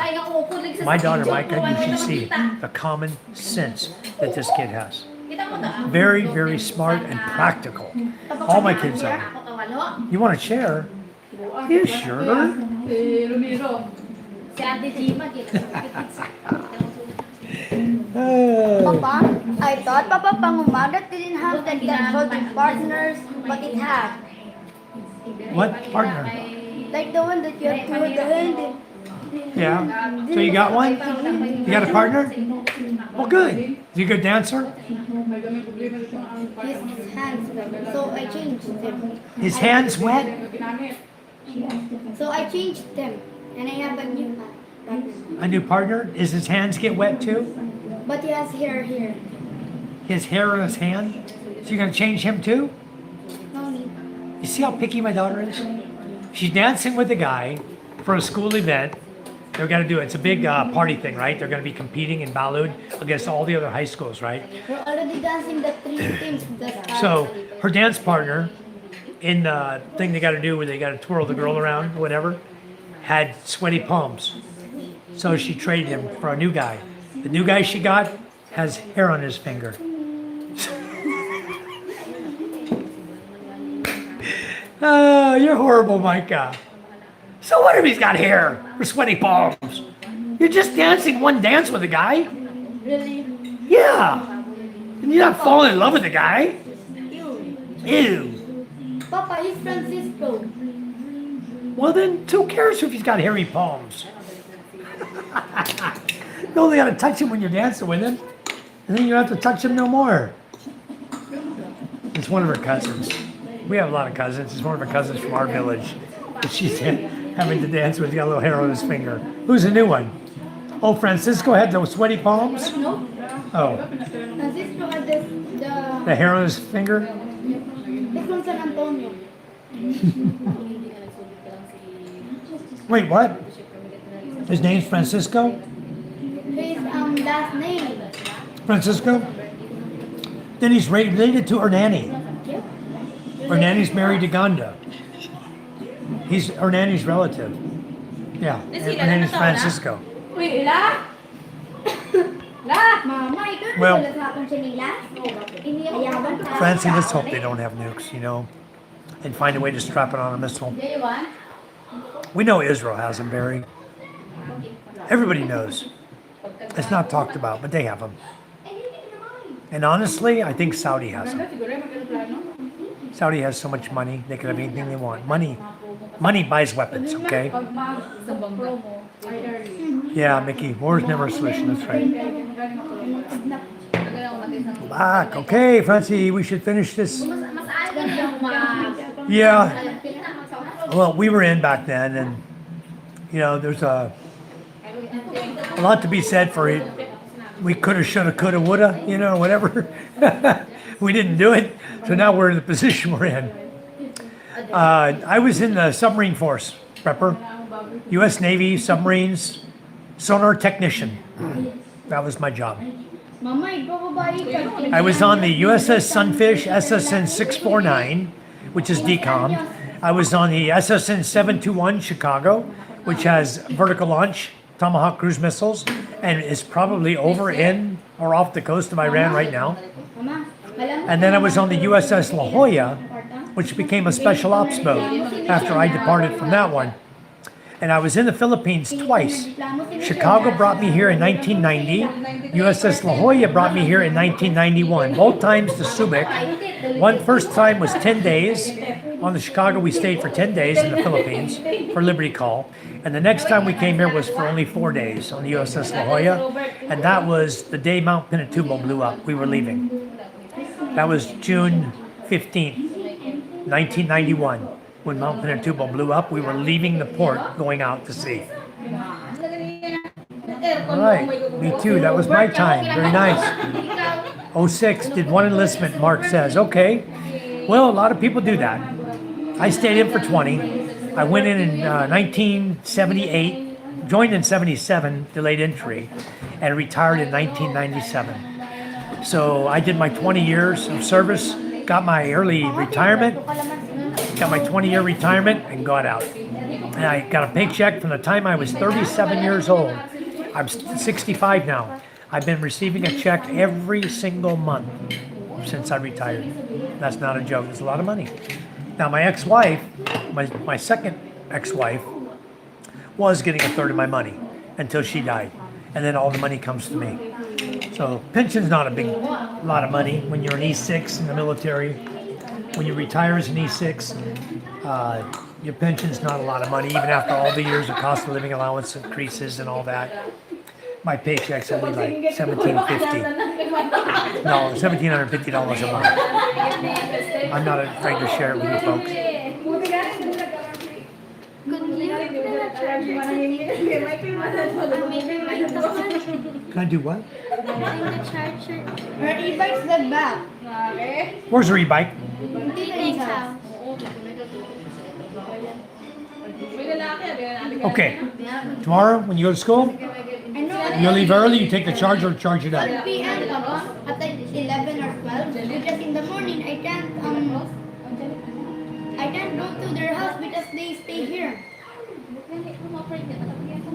Speaker 1: My daughter Micah, you should see the common sense that this kid has. Very, very smart and practical. All my kids are. You want a chair? You sure?
Speaker 2: Papa, I thought Papa Pangumagat didn't have that consulting partners, but it had.
Speaker 1: What partner?
Speaker 2: Like the one that you have to hold the hand.
Speaker 1: Yeah. So you got one? You got a partner? Well, good. Is he a good dancer?
Speaker 2: His hands, so I changed them.
Speaker 1: His hands wet?
Speaker 2: So I changed them, and I have a new partner.
Speaker 1: A new partner? Does his hands get wet too?
Speaker 2: But he has hair here.
Speaker 1: His hair on his hand? So you're going to change him too?
Speaker 2: No need.
Speaker 1: You see how picky my daughter is? She's dancing with a guy for a school event. They're going to do it. It's a big party thing, right? They're going to be competing in Balud against all the other high schools, right?
Speaker 2: We're already dancing the three teams.
Speaker 1: So her dance partner in the thing they got to do where they got to twirl the girl around, whatever, had sweaty palms. So she traded him for a new guy. The new guy she got has hair on his finger. Oh, you're horrible, Micah. So what if he's got hair or sweaty palms? You're just dancing one dance with a guy?
Speaker 2: Really?
Speaker 1: Yeah. And you're not falling in love with the guy? Ew.
Speaker 2: Papa, he's Francisco.
Speaker 1: Well then, who cares if he's got hairy palms? You only gotta touch him when you're dancing with him. And then you don't have to touch him no more. It's one of her cousins. We have a lot of cousins. It's one of her cousins from our village that she's having to dance with. He's got a little hair on his finger. Who's the new one? Oh, Francisco had those sweaty palms?
Speaker 2: No?
Speaker 1: Oh,
Speaker 2: Francisco had the
Speaker 1: the hair on his finger?
Speaker 2: he's from San Antonio.
Speaker 1: Wait, what? His name's Francisco?
Speaker 2: His last name.
Speaker 1: Francisco? Then he's related to Hernani.
Speaker 2: Yep.
Speaker 1: Hernani's married to Ganda. He's Hernani's relative. Yeah, Hernani's Francisco.
Speaker 3: Uy, ila!
Speaker 2: Mama, ikaw
Speaker 1: Well-
Speaker 2: wala sa akong chinilas. Ayaban ka.
Speaker 1: Francie, let's hope they don't have nukes, you know, and find a way to strap it on a missile. We know Israel has them, Barry. Everybody knows. It's not talked about, but they have them. And honestly, I think Saudi has them. Saudi has so much money, they can have anything they want. Money buys weapons, okay? Yeah, Mickey, war's never a solution, that's right. Back, okay, Francie, we should finish this. Yeah, well, we were in back then, and, you know, there's a lot to be said for it. We coulda, shoulda, coulda, woulda, you know, whatever. We didn't do it, so now we're in the position we're in. I was in the submarine force, prepper, U.S. Navy, submarines, sonar technician. That was my job.
Speaker 2: Mama, ikaw babae ka.
Speaker 1: I was on the USS Sunfish SSN 649, which is DECOM. I was on the SSN 721 Chicago, which has vertical launch, Tomahawk cruise missiles, and is probably over in or off the coast of Iran right now.
Speaker 2: Mama, alam mo
Speaker 1: And then I was on the USS La Jolla, which became a special ops boat after I departed from that one. And I was in the Philippines twice. Chicago brought me here in 1990. USS La Jolla brought me here in 1991. Both times to Subic. First time was 10 days. On the Chicago, we stayed for 10 days in the Philippines for Liberty Call. And the next time we came here was for only 4 days on the USS La Jolla. And that was the day Mount Pinatubo blew up. We were leaving. That was June 15th, 1991. When Mount Pinatubo blew up, we were leaving the port going out to sea. All right, me too. That was my time. Very nice. 06, did one enlistment, Mark says. Okay. Well, a lot of people do that. I stayed in for 20. I went in 1978, joined in 77, delayed entry, and retired in 1997. So I did my 20 years of service, got my early retirement, got my 20-year retirement, and got out. And I got a paycheck from the time I was 37 years old. I'm 65 now. I've been receiving a check every single month since I retired. That's not a joke. It's a lot of money. Now, my ex-wife, my second ex-wife, was getting a third of my money until she died. And then all the money comes to me. So pension's not a big lot of money when you're an E6 in the military. When you retire as an E6, your pension's not a lot of money, even after all the years of cost of living allowance increases and all that. My paycheck's only like $1,750. No, $1,750 a month. I'm not afraid to share it with you folks. Can I do what?
Speaker 2: her e-bike's the back.
Speaker 1: Where's her e-bike?
Speaker 2: Tita's house.
Speaker 1: Okay. Tomorrow, when you go to school,
Speaker 2: I know.
Speaker 1: you leave early, you take the charger, charge it up.
Speaker 2: 12 p.m. Papa, at like 11 or 12. Because in the morning I can't go to their house because they stay here.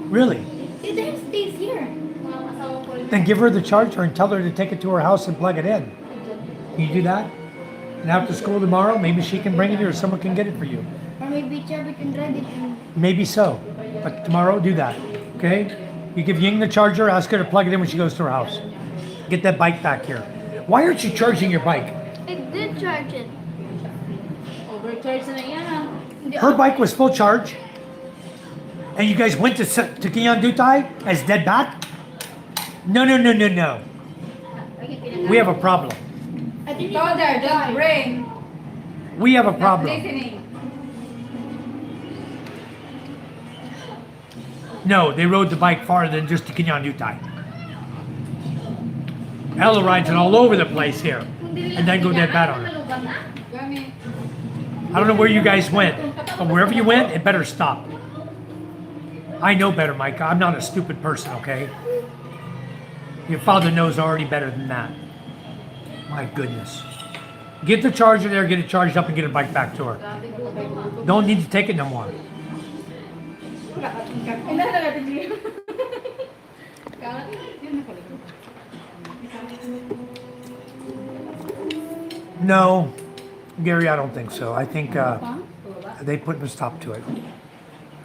Speaker 1: Really?
Speaker 2: They stays here.
Speaker 1: Then give her the charger and tell her to take it to her house and plug it in. Can you do that? And after school tomorrow, maybe she can bring it or someone can get it for you.
Speaker 2: Or maybe Chubby can drive it. And
Speaker 1: Maybe so. But tomorrow, do that. Okay? You give Ying the charger, ask her to plug it in when she goes to her house. Get that bike back here. Why aren't you charging your bike?
Speaker 2: I did charge it.
Speaker 4: Overcharge na yan.
Speaker 1: Her bike was full charge. And you guys went to Kinyandutai as dead bat? No. We have a problem.
Speaker 2: I think
Speaker 3: Told her, don't bring.
Speaker 1: We have a
Speaker 3: Not
Speaker 1: problem.
Speaker 3: listening.
Speaker 1: No, they rode the bike farther than just to Kinyandutai. Ella rides it all over the place here. And then go dead bat on her.
Speaker 3: Gami.
Speaker 1: I don't know where you guys went, but wherever you went, it better stop. I know better, Micah. I'm not a stupid person, okay? Your father knows already better than that. My goodness. Get the charger there, get it charged up, and get a bike back to her. Don't need to take it no more. No, Gary, I don't think so. I think they put a stop to it.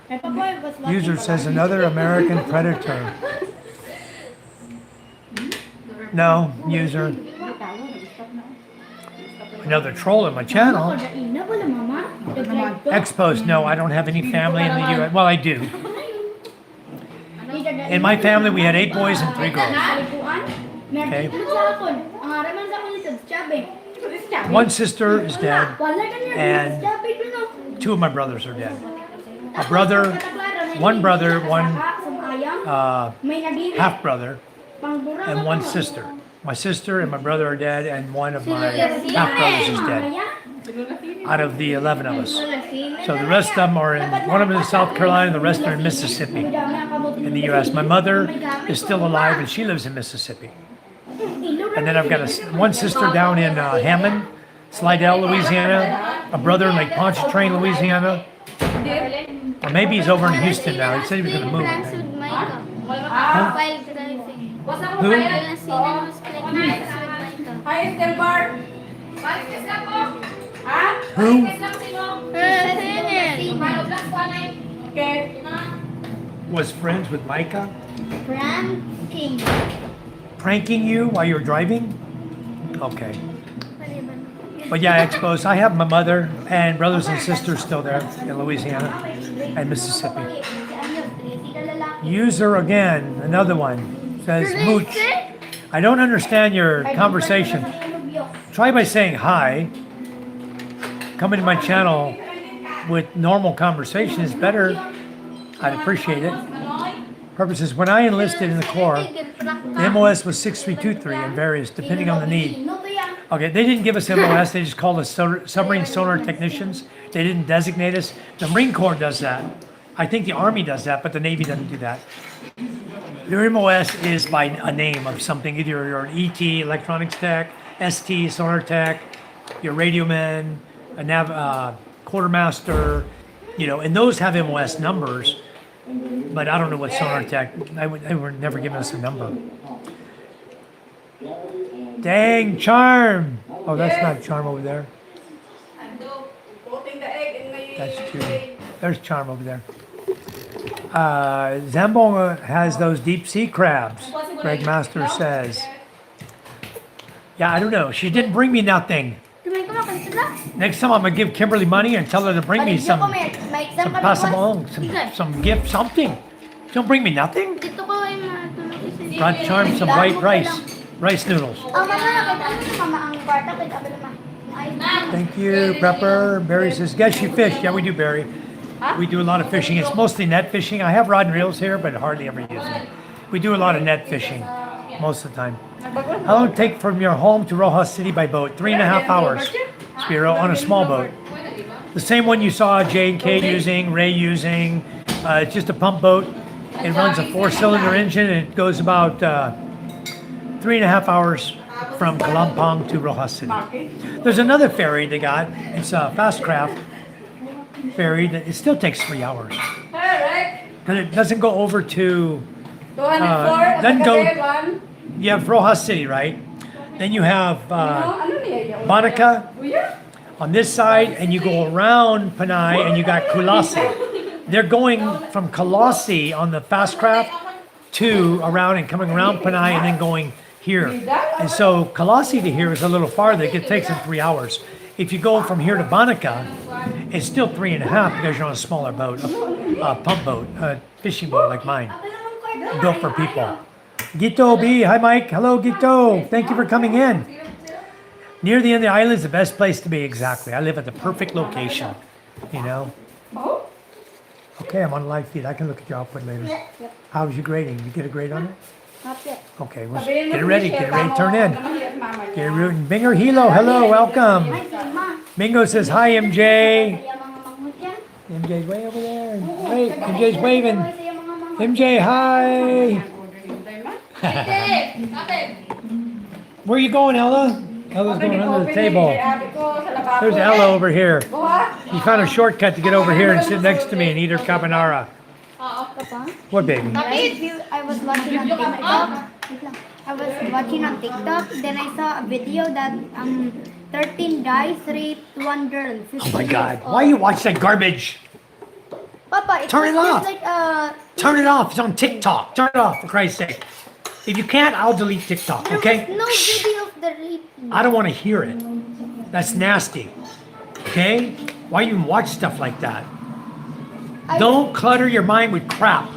Speaker 2: my papa was watching
Speaker 1: User says another American predator. No, user. Another troll in my channel. Expos, no, I don't have any family in the US. Well, I do. In my family, we had 8 boys and 3 girls. Okay. One sister is dead, and 2 of my brothers are dead. One brother, one half brother, and 1 sister. My sister and my brother are dead, and 1 of my half brothers is dead. Out of the 11 of us. So the rest of them are in, one of them is in South Carolina, the rest are in Mississippi, in the US. My mother is still alive, and she lives in Mississippi. And then I've got 1 sister down in Hammond, Slidell, Louisiana, a brother in Lake Pontchartrain, Louisiana. Or maybe he's over in Houston now. He said he was going to move. Who?
Speaker 3: Hi, Esther Bar.
Speaker 1: Who
Speaker 3: Okay.
Speaker 1: was friends with Micah?
Speaker 2: Pranking.
Speaker 1: Pranking you while you were driving? Okay. But yeah, Expos, I have my mother and brothers and sisters still there in Louisiana and Mississippi. User again, another one, says Mooch. I don't understand your conversation. Try by saying hi. Coming to my channel with normal conversation is better. I'd appreciate it. Purposes, when I enlisted in the Corps, the MOS was 6323 and various, depending on the need. Okay, they didn't give us MOS, they just called us submarine sonar technicians. They didn't designate us. The Marine Corps does that. I think the Army does that, but the Navy doesn't do that. Your MOS is by a name of something, either you're an ET, electronics tech, ST, sonar tech, your radio man, a quartermaster, and those have MOS numbers, but I don't know what sonar tech, they were never giving us a number. Dang, Charm! Oh, that's not Charm over there. That's Judy. There's Charm over there. Zambong has those deep sea crabs, Greg Master says. Yeah, I don't know. She didn't bring me nothing. Next time I'm going to give Kimberly money and tell her to bring me some pasamong, some gift, something. Don't bring me nothing. Brought Charm some white rice noodles. Thank you, Prepper. Barry says, guess you fish. Yeah, we do, Barry. We do a lot of fishing. It's mostly net fishing. I have rod and reels here, but hardly ever use them. We do a lot of net fishing most of the time. How long it take from your home to Rojas City by boat? 3.5 hours, Spiro, on a small boat. The same one you saw J and K using, Ray using. It's just a pump boat. It runs a 4-cylinder engine and it goes about 3.5 hours from Kalampang to Rojas City. There's another ferry they got. It's a fast craft ferry that it still takes 3 hours. But it doesn't go over to, doesn't go, you have Rojas City, right? Then you have Banica on this side, and you go around Panay, and you got Kulasi. They're going from Kulasi on the fast craft to around and coming around Panay, and then going here. And so Kulasi to here is a little farther. It takes them 3 hours. If you go from here to Banica, it's still 3.5 because you're on a smaller boat, a pump boat, a fishing boat like mine, built for people. Gito B, hi Mike, hello Gito, thank you for coming in. Near the end of the island is the best place to be, exactly. I live at the perfect location, you know. Okay, I'm on live feed, I can look at your output later. How's your grading? You get a grade on it?
Speaker 2: Not yet.
Speaker 1: Okay, well, get it ready, turn in. Get it rooting. Binger Hilo, hello, welcome. Mingo says, hi MJ. MJ's way over there. Wait, MJ's waving. MJ, hi. Where are you going, Ella? Ella's going under the table. There's Ella over here. He found a shortcut to get over here and sit next to me and eat her carbonara. What, baby?
Speaker 2: I was watching on TikTok. Then I saw a video that 13 guys raped one girl.
Speaker 1: Oh my God! Why you watch that garbage?
Speaker 2: Papa, it's
Speaker 1: Turn it
Speaker 2: just
Speaker 1: off.
Speaker 2: like
Speaker 1: Turn it off. It's on TikTok. Turn it off, for Christ's sake. If you can't, I'll delete TikTok. Okay?
Speaker 2: there was no video of the rape.
Speaker 1: I don't want to hear it. That's nasty. Okay? Why you even watch stuff like that? Don't clutter your mind with crap.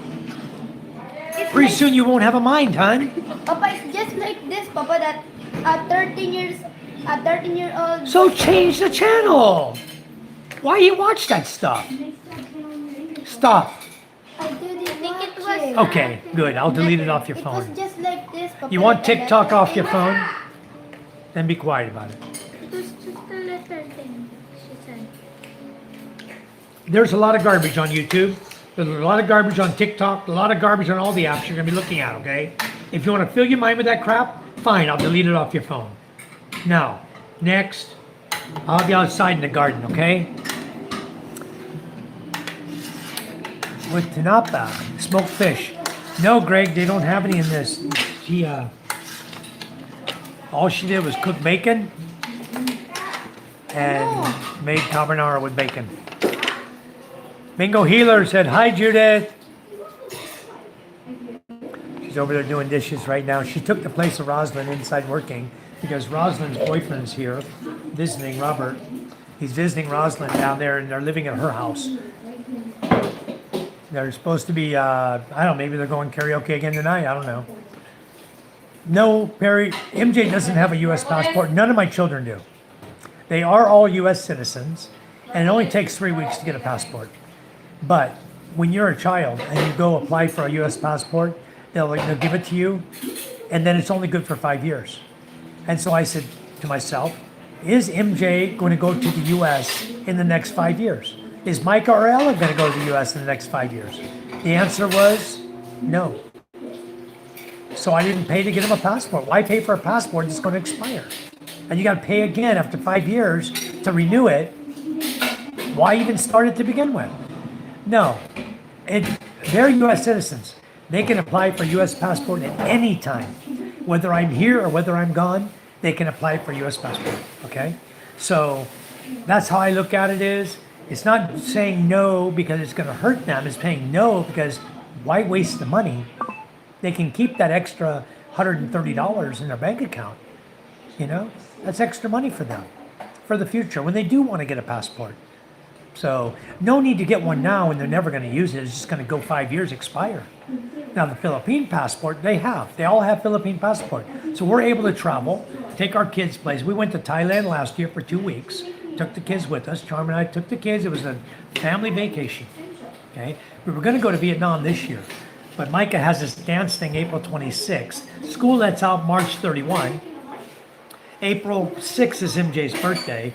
Speaker 1: Pretty soon you won't have a mind, hon.
Speaker 2: Papa, it's just like this, Papa, that a 13-year-old.
Speaker 1: So change the channel. Why you watch that stuff? Stop.
Speaker 2: I didn't think it was.
Speaker 1: Okay, good. I'll delete it off your
Speaker 2: It was
Speaker 1: phone.
Speaker 2: just like this, Papa.
Speaker 1: You want
Speaker 2: like a
Speaker 1: TikTok
Speaker 2: letter.
Speaker 1: off your phone? Then be quiet about it.
Speaker 2: It was just a letter thing, she said.
Speaker 1: There's a lot of garbage on YouTube. There's a lot of garbage on TikTok. A lot of garbage on all the apps you're going to be looking at, okay? If you want to fill your mind with that crap, fine. I'll delete it off your phone. Now, next, I'll be outside in the garden, okay? With tinapa, smoked fish. No, Greg, they don't have any in this. She, all she did was cook bacon and made carbonara with bacon. Bingo Healer said, hi, Judith. She's over there doing dishes right now. She took the place of Rosalind inside working because Rosalind's boyfriend's here visiting Robert. He's visiting Rosalind down there and they're living at her house. They're supposed to be, I don't know, maybe they're going karaoke again tonight. I don't know. No, Perry, MJ doesn't have a U.S. passport. None of my children do. They are all U.S. citizens, and it only takes 3 weeks to get a passport. But when you're a child and you go apply for a U.S. passport, they'll give it to you, and then it's only good for 5 years. And so I said to myself, is MJ going to go to the U.S. in the next 5 years? Is Micah or Ella going to go to the U.S. in the next 5 years? The answer was no. So I didn't pay to get him a passport. Why pay for a passport that's going to expire? And you got to pay again after 5 years to renew it. Why even start it to begin with? No. They're U.S. citizens. They can apply for U.S. passport at any time. Whether I'm here or whether I'm gone, they can apply for U.S. passport. Okay? So that's how I look at it is, it's not saying no because it's going to hurt them. It's saying no because why waste the money? They can keep that extra $130 in their bank account. You know, that's extra money for them for the future when they do want to get a passport. So no need to get one now and they're never going to use it. It's just going to go 5 years, expire. Now the Philippine passport, they all have Philippine passport. So we're able to travel, take our kids places. We went to Thailand last year for 2 weeks. Took the kids with us. Charm and I took the kids. It was a family vacation. Okay, we were going to go to Vietnam this year, but Micah has this dance thing April 26th. School lets out March 31. April 6th is MJ's birthday.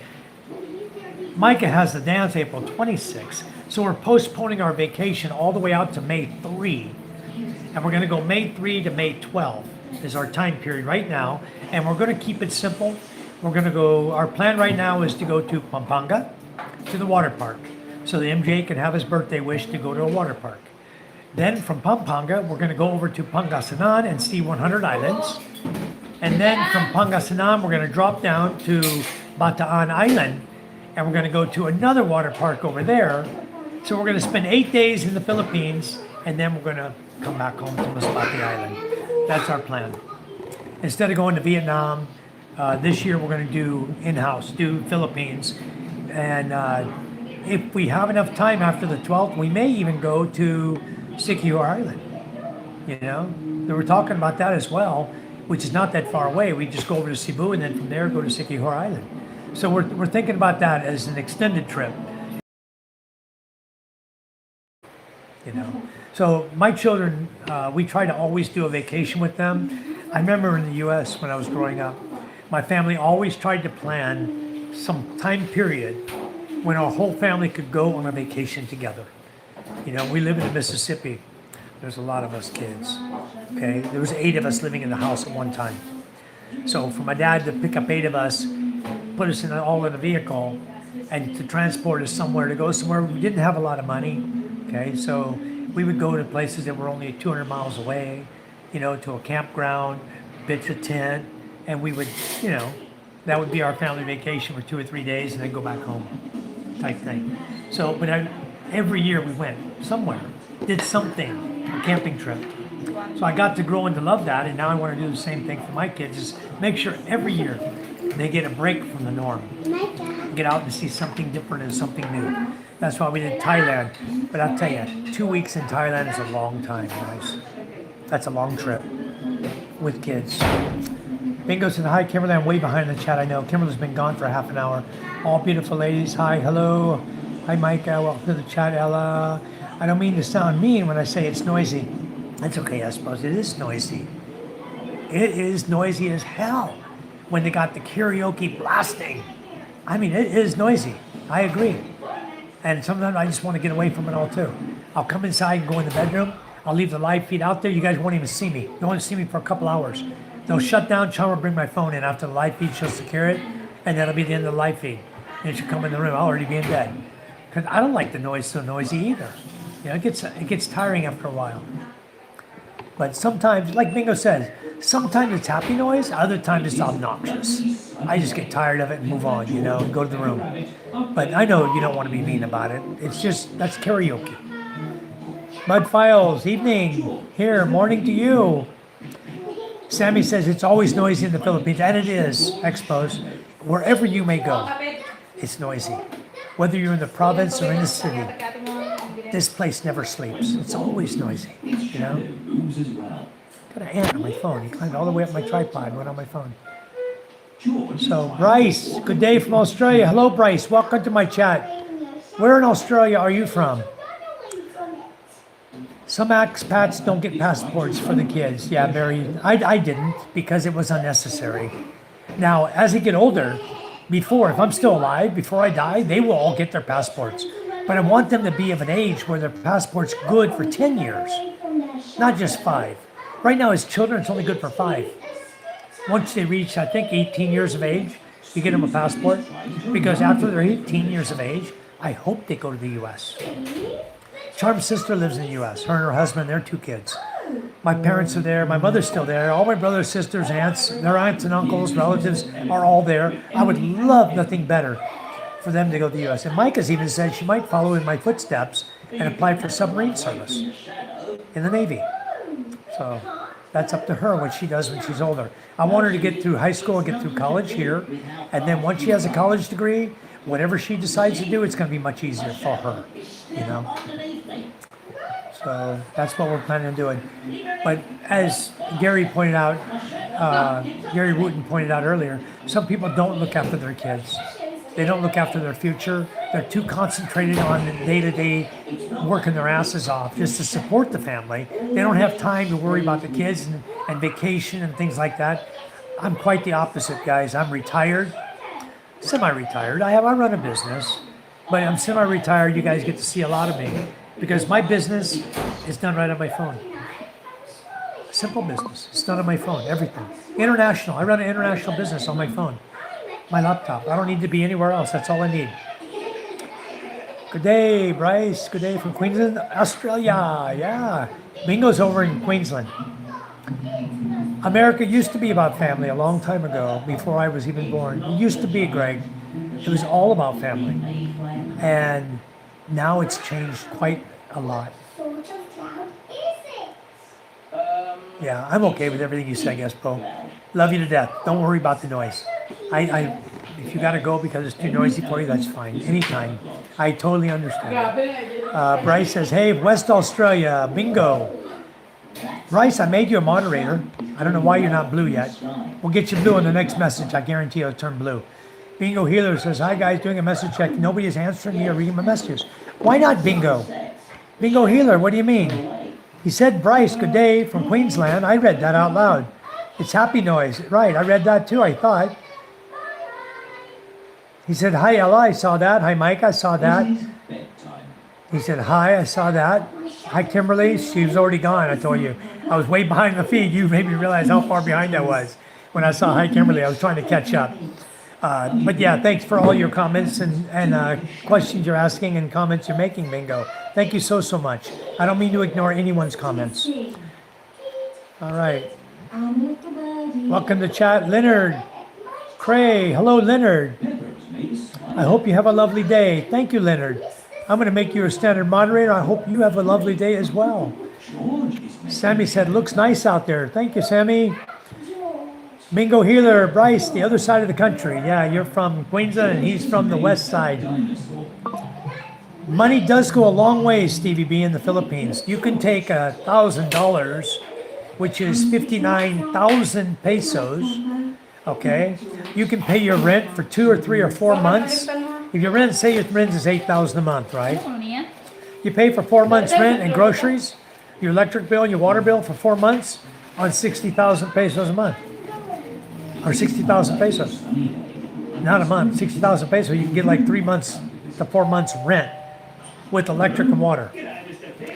Speaker 1: Micah has the dance April 26th. So we're postponing our vacation all the way out to May 3. And we're going to go May 3 to May 12 is our time period right now. And we're going to keep it simple. We're going to go, our plan right now is to go to Pampanga, to the water park. So the MJ can have his birthday wish to go to a water park. Then from Pampanga, we're going to go over to Pangasinan and see 100 islands. And then from Pangasinan, we're going to drop down to Bataan Island. And we're going to go to another water park over there. So we're going to spend 8 days in the Philippines. And then we're going to come back home to Masbate Island. That's our plan. Instead of going to Vietnam, this year we're going to do in-house, do Philippines. And if we have enough time after the 12th, we may even go to Siquijor Island. You know, they were talking about that as well, which is not that far away. We just go over to Cebu and then from there go to Siquijor Island. So we're thinking about that as an extended trip. You know, so my children, we try to always do a vacation with them. I remember in the U.S. when I was growing up, my family always tried to plan some time period when our whole family could go on a vacation together. You know, we live in Mississippi. There's a lot of us kids. Okay, there was 8 of us living in the house at one time. So for my dad to pick up 8 of us, put us all in a vehicle, and to transport us somewhere to go somewhere, we didn't have a lot of money. Okay, so we would go to places that were only 200 miles away, you know, to a campground, pitch a tent, and we would, you know, that would be our family vacation for 2 or 3 days and then go back home type thing. So, but every year we went somewhere, did something, a camping trip. So I got to grow and to love that, and now I want to do the same thing for my kids, is make sure every year they get a break from the norm. Get out and see something different and something new. That's why we did Thailand. But I'll tell you, 2 weeks in Thailand is a long time, guys. That's a long trip with kids. Bingo said, hi, Kimberly. I'm way behind in the chat, I know. Kimberly's been gone for half an hour. All beautiful ladies. Hi, hello. Hi, Micah. Welcome to the chat, Ella. I don't mean to sound mean when I say it's noisy. That's okay, I suppose. It is noisy. It is noisy as hell when they got the karaoke blasting. I mean, it is noisy. I agree. And sometimes I just want to get away from it all too. I'll come inside and go in the bedroom. I'll leave the live feed out there. You guys won't even see me. You won't see me for a couple hours. They'll shut down. Chum will bring my phone in after the live feed. She'll secure it, and that'll be the end of the live feed. And she'll come in the room. I'll already be in bed. Because I don't like the noise so noisy either. You know, it gets tiring after a while. But sometimes, like Bingo says, sometimes it's happy noise, other times it's obnoxious. I just get tired of it and move on, you know, and go to the room. But I know you don't want to be mean about it. It's just, that's karaoke. Mud Files, evening, here, morning to you. Sammy says it's always noisy in the Philippines, and it is, Expos. Wherever you may go, it's noisy. Whether you're in the province or in the city, this place never sleeps. It's always noisy, you know? Got an ant on my phone. He climbed all the way up my tripod and went on my phone. So, Bryce, good day from Australia. Hello, Bryce. Welcome to my chat. Where in Australia are you from? Some expats don't get passports for the kids. Yeah, Barry, I didn't because it was unnecessary. Now, as they get older, if I'm still alive, before I die, they will all get their passports. But I want them to be of an age where their passport's good for 10 years, not just 5. Right now, as children, it's only good for 5. Once they reach, I think, 18 years of age, you get them a passport. Because after they're 18 years of age, I hope they go to the U.S. Charm's sister lives in the U.S. Her and her husband, their 2 kids. My parents are there. My mother's still there. All my brothers, sisters, aunts, their aunts and uncles, relatives are all there. I would love nothing better for them to go to the U.S. And Micah's even said she might follow in my footsteps and apply for submarine service in the Navy. So that's up to her what she does when she's older. I want her to get through high school and get through college here. And then once she has a college degree, whatever she decides to do, it's going to be much easier for her, you know. So that's what we're planning on doing. But as Gary pointed out, Gary Wooten pointed out earlier, some people don't look after their kids. They don't look after their future. They're too concentrated on the day-to-day working their asses off just to support the family. They don't have time to worry about the kids and vacation and things like that. I'm quite the opposite, guys. I'm retired, semi-retired. I run a business. But I'm semi-retired. You guys get to see a lot of me because my business is done right on my phone. Simple business. It's done on my phone. Everything. International. I run an international business on my phone. My laptop. I don't need to be anywhere else. That's all I need. Good day, Bryce. Good day from Queensland, Australia. Yeah. Bingo's over in Queensland. America used to be about family a long time ago, before I was even born. It used to be, Greg. It was all about family. And now it's changed quite a lot. Yeah, I'm okay with everything you say, I guess, Bo. Love you to death. Don't worry about the noise. If you gotta go because it's too noisy for you, that's fine. Anytime. I totally understand. Bryce says, hey, West Australia, bingo. Bryce, I made you a moderator. I don't know why you're not blue yet. We'll get you blue in the next message. I guarantee you'll turn blue. Bingo Healer says, hi guys, doing a message check. Nobody is answering me or reading my messages. Why not Bingo? Bingo Healer, what do you mean? He said, Bryce, good day from Queensland. I read that out loud. It's happy noise. Right, I read that too, I thought. He said, hi Ella, I saw that. Hi Mike, I saw that. He said, hi, I saw that. Hi Kimberly, she was already gone, I told you. I was way behind the feed. You made me realize how far behind I was. When I saw hi Kimberly, I was trying to catch up. But yeah, thanks for all your comments and questions you're asking and comments you're making, Bingo. Thank you so much. I don't mean to ignore anyone's comments. All right. Welcome to chat, Leonard. Cray, hello Leonard. I hope you have a lovely day. Thank you, Leonard. I'm going to make you a standard moderator. I hope you have a lovely day as well. Sammy said, looks nice out there. Thank you, Sammy. Bingo Healer, Bryce, the other side of the country. Yeah, you're from Queensland and he's from the west side. Money does go a long way, Stevie B, in the Philippines. You can take $1,000, which is 59,000 pesos. Okay, you can pay your rent for 2 or 3 or 4 months. If your rent, say your rent is $8,000 a month, right? You pay for 4 months rent and groceries, your electric bill and your water bill for 4 months on 60,000 pesos a month. Or 60,000 pesos. Not a month, 60,000 pesos. You can get like 3 months to 4 months rent with electric and water.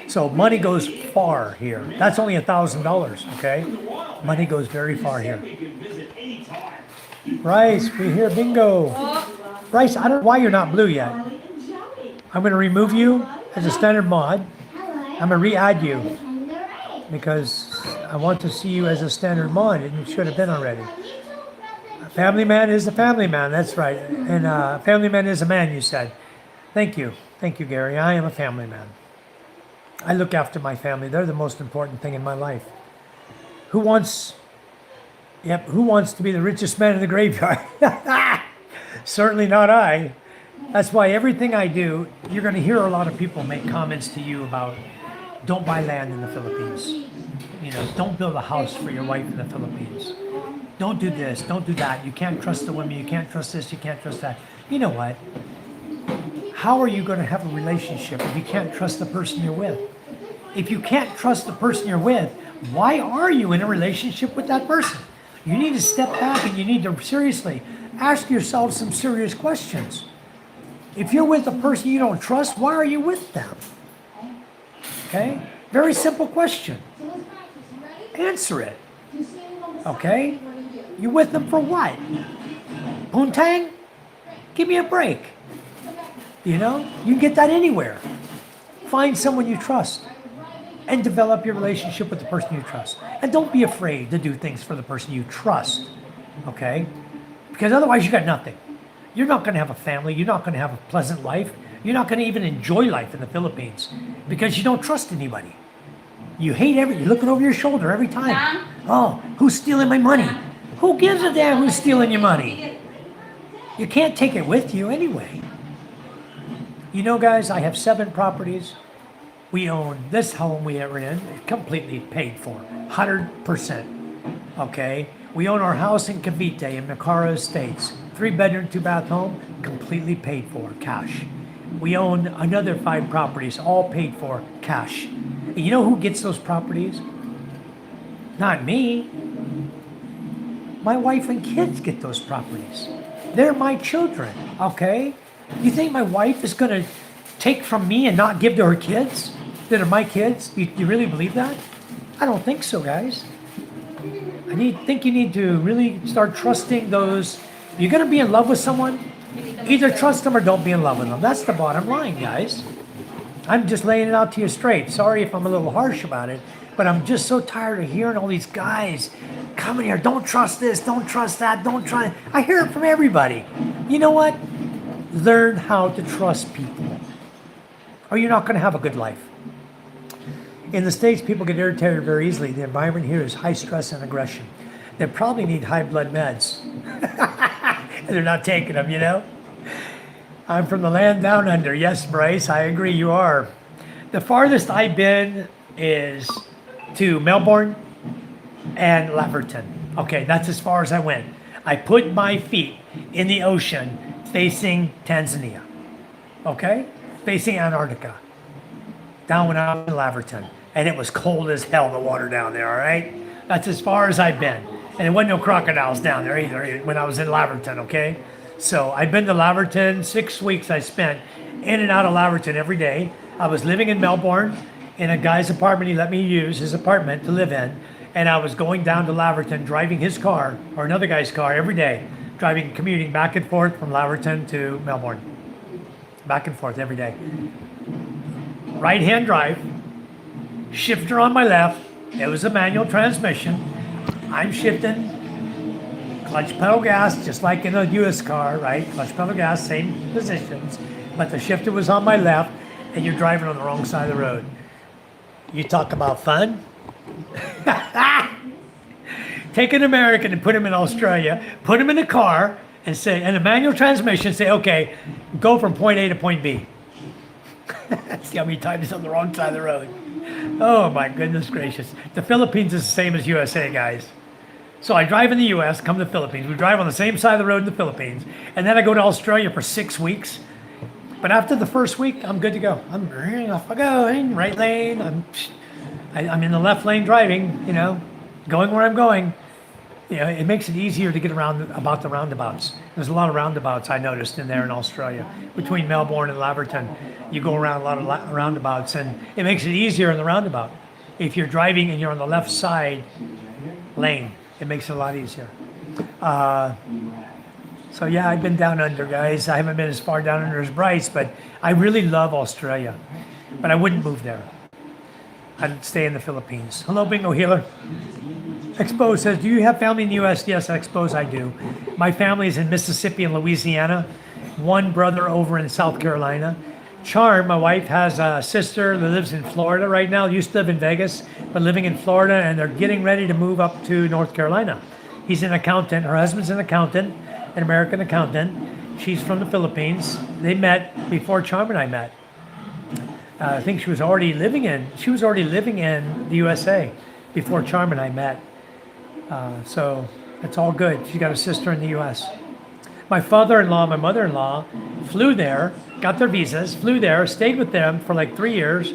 Speaker 1: So money goes far here. That's only $1,000, okay? Money goes very far here. Bryce, we're here, bingo. Bryce, I don't know why you're not blue yet. I'm going to remove you as a standard mod. I'm going to re-add you because I want to see you as a standard mod, and you should have been already. A family man is a family man, that's right. And a family man is a man, you said. Thank you, Gary. I am a family man. I look after my family. They're the most important thing in my life. Who wants to be the richest man in the graveyard? Certainly not I. That's why everything I do, you're going to hear a lot of people make comments to you about don't buy land in the Philippines. You know, don't build a house for your wife in the Philippines. Don't do this, don't do that. You can't trust the women, you can't trust this, you can't trust that. You know what? How are you going to have a relationship if you can't trust the person you're with? If you can't trust the person you're with, why are you in a relationship with that person? You need to step back and you need to seriously ask yourself some serious questions. If you're with a person you don't trust, why are you with them? Okay? Very simple question. Answer it. Okay? You with them for what? Poontang? Give me a break. You know? You can get that anywhere. Find someone you trust and develop your relationship with the person you trust. And don't be afraid to do things for the person you trust. Okay? Because otherwise you got nothing. You're not going to have a family. You're not going to have a pleasant life. You're not going to even enjoy life in the Philippines because you don't trust anybody. You hate you're looking over your shoulder every time. Oh, who's stealing my money? Who gives a damn who's stealing your money? You can't take it with you anyway. You know, guys, I have 7 properties. We own this home we are in, completely paid for, 100%. Okay? We own our house in Cavite in Macara Estates, 3-bedroom, 2-bath home, completely paid for, cash. We own another 5 properties, all paid for, cash. And you know who gets those properties? Not me. My wife and kids get those properties. They're my children, okay? You think my wife is going to take from me and not give to her kids that are my kids? You really believe that? I don't think so, guys. Think you need to really start trusting those. You're going to be in love with someone, either trust them or don't be in love with them. That's the bottom line, guys. I'm just laying it out to you straight. Sorry if I'm a little harsh about it, but I'm just so tired of hearing all these guys coming here. Don't trust this, don't trust that, don't try. I hear it from everybody. You know what? Learn how to trust people, or you're not going to have a good life. In the States, people get irritated very easily. The environment here is high stress and aggression. They probably need high blood meds. And they're not taking them, you know? I'm from the land down under. Yes, Bryce, I agree you are. The farthest I've been is to Melbourne and Laverton. Okay, that's as far as I went. I put my feet in the ocean facing Tanzania. Okay? Facing Antarctica. Down when I was in Laverton. And it was cold as hell, the water down there, all right? That's as far as I've been. And there wasn't no crocodiles down there either when I was in Laverton, okay? So I've been to Laverton, 6 weeks I spent in and out of Laverton every day. I was living in Melbourne in a guy's apartment. He let me use his apartment to live in. And I was going down to Laverton, driving his car or another guy's car every day, commuting back and forth from Laverton to Melbourne. Back and forth every day. Right-hand drive, shifter on my left. It was a manual transmission. I'm shifting. Clutch pedal gas, just like in a US car, right? Clutch pedal gas, same positions, but the shifter was on my left, and you're driving on the wrong side of the road. You talk about fun? Take an American and put him in Australia, put him in a car, and say, and a manual transmission, say, okay, go from point A to point B. See how many times it's on the wrong side of the road. Oh my goodness gracious. The Philippines is the same as USA, guys. So I drive in the US, come to the Philippines. We drive on the same side of the road in the Philippines. And then I go to Australia for 6 weeks. But after the first week, I'm good to go. I'm off I go, in right lane. I'm in the left lane driving, you know, going where I'm going. You know, it makes it easier to get around about the roundabouts. There's a lot of roundabouts I noticed in there in Australia. Between Melbourne and Laverton, you go around a lot of roundabouts, and it makes it easier in the roundabout. If you're driving and you're on the left side lane, it makes it a lot easier. So yeah, I've been down under, guys. I haven't been as far down under as Bryce, but I really love Australia. But I wouldn't move there. I'd stay in the Philippines. Hello, Bingo Healer. Expo says, do you have family in the U.S.? Yes, Expose, I do. My family is in Mississippi and Louisiana. One brother over in South Carolina. Charm, my wife, has a sister that lives in Florida right now. Used to live in Vegas, but living in Florida, and they're getting ready to move up to North Carolina. He's an accountant. Her husband's an accountant, an American accountant. She's from the Philippines. They met before Charm and I met. I think she was already living in the USA before Charm and I met. So it's all good. She's got a sister in the U.S. My father-in-law, my mother-in-law flew there, got their visas, flew there, stayed with them for like 3 years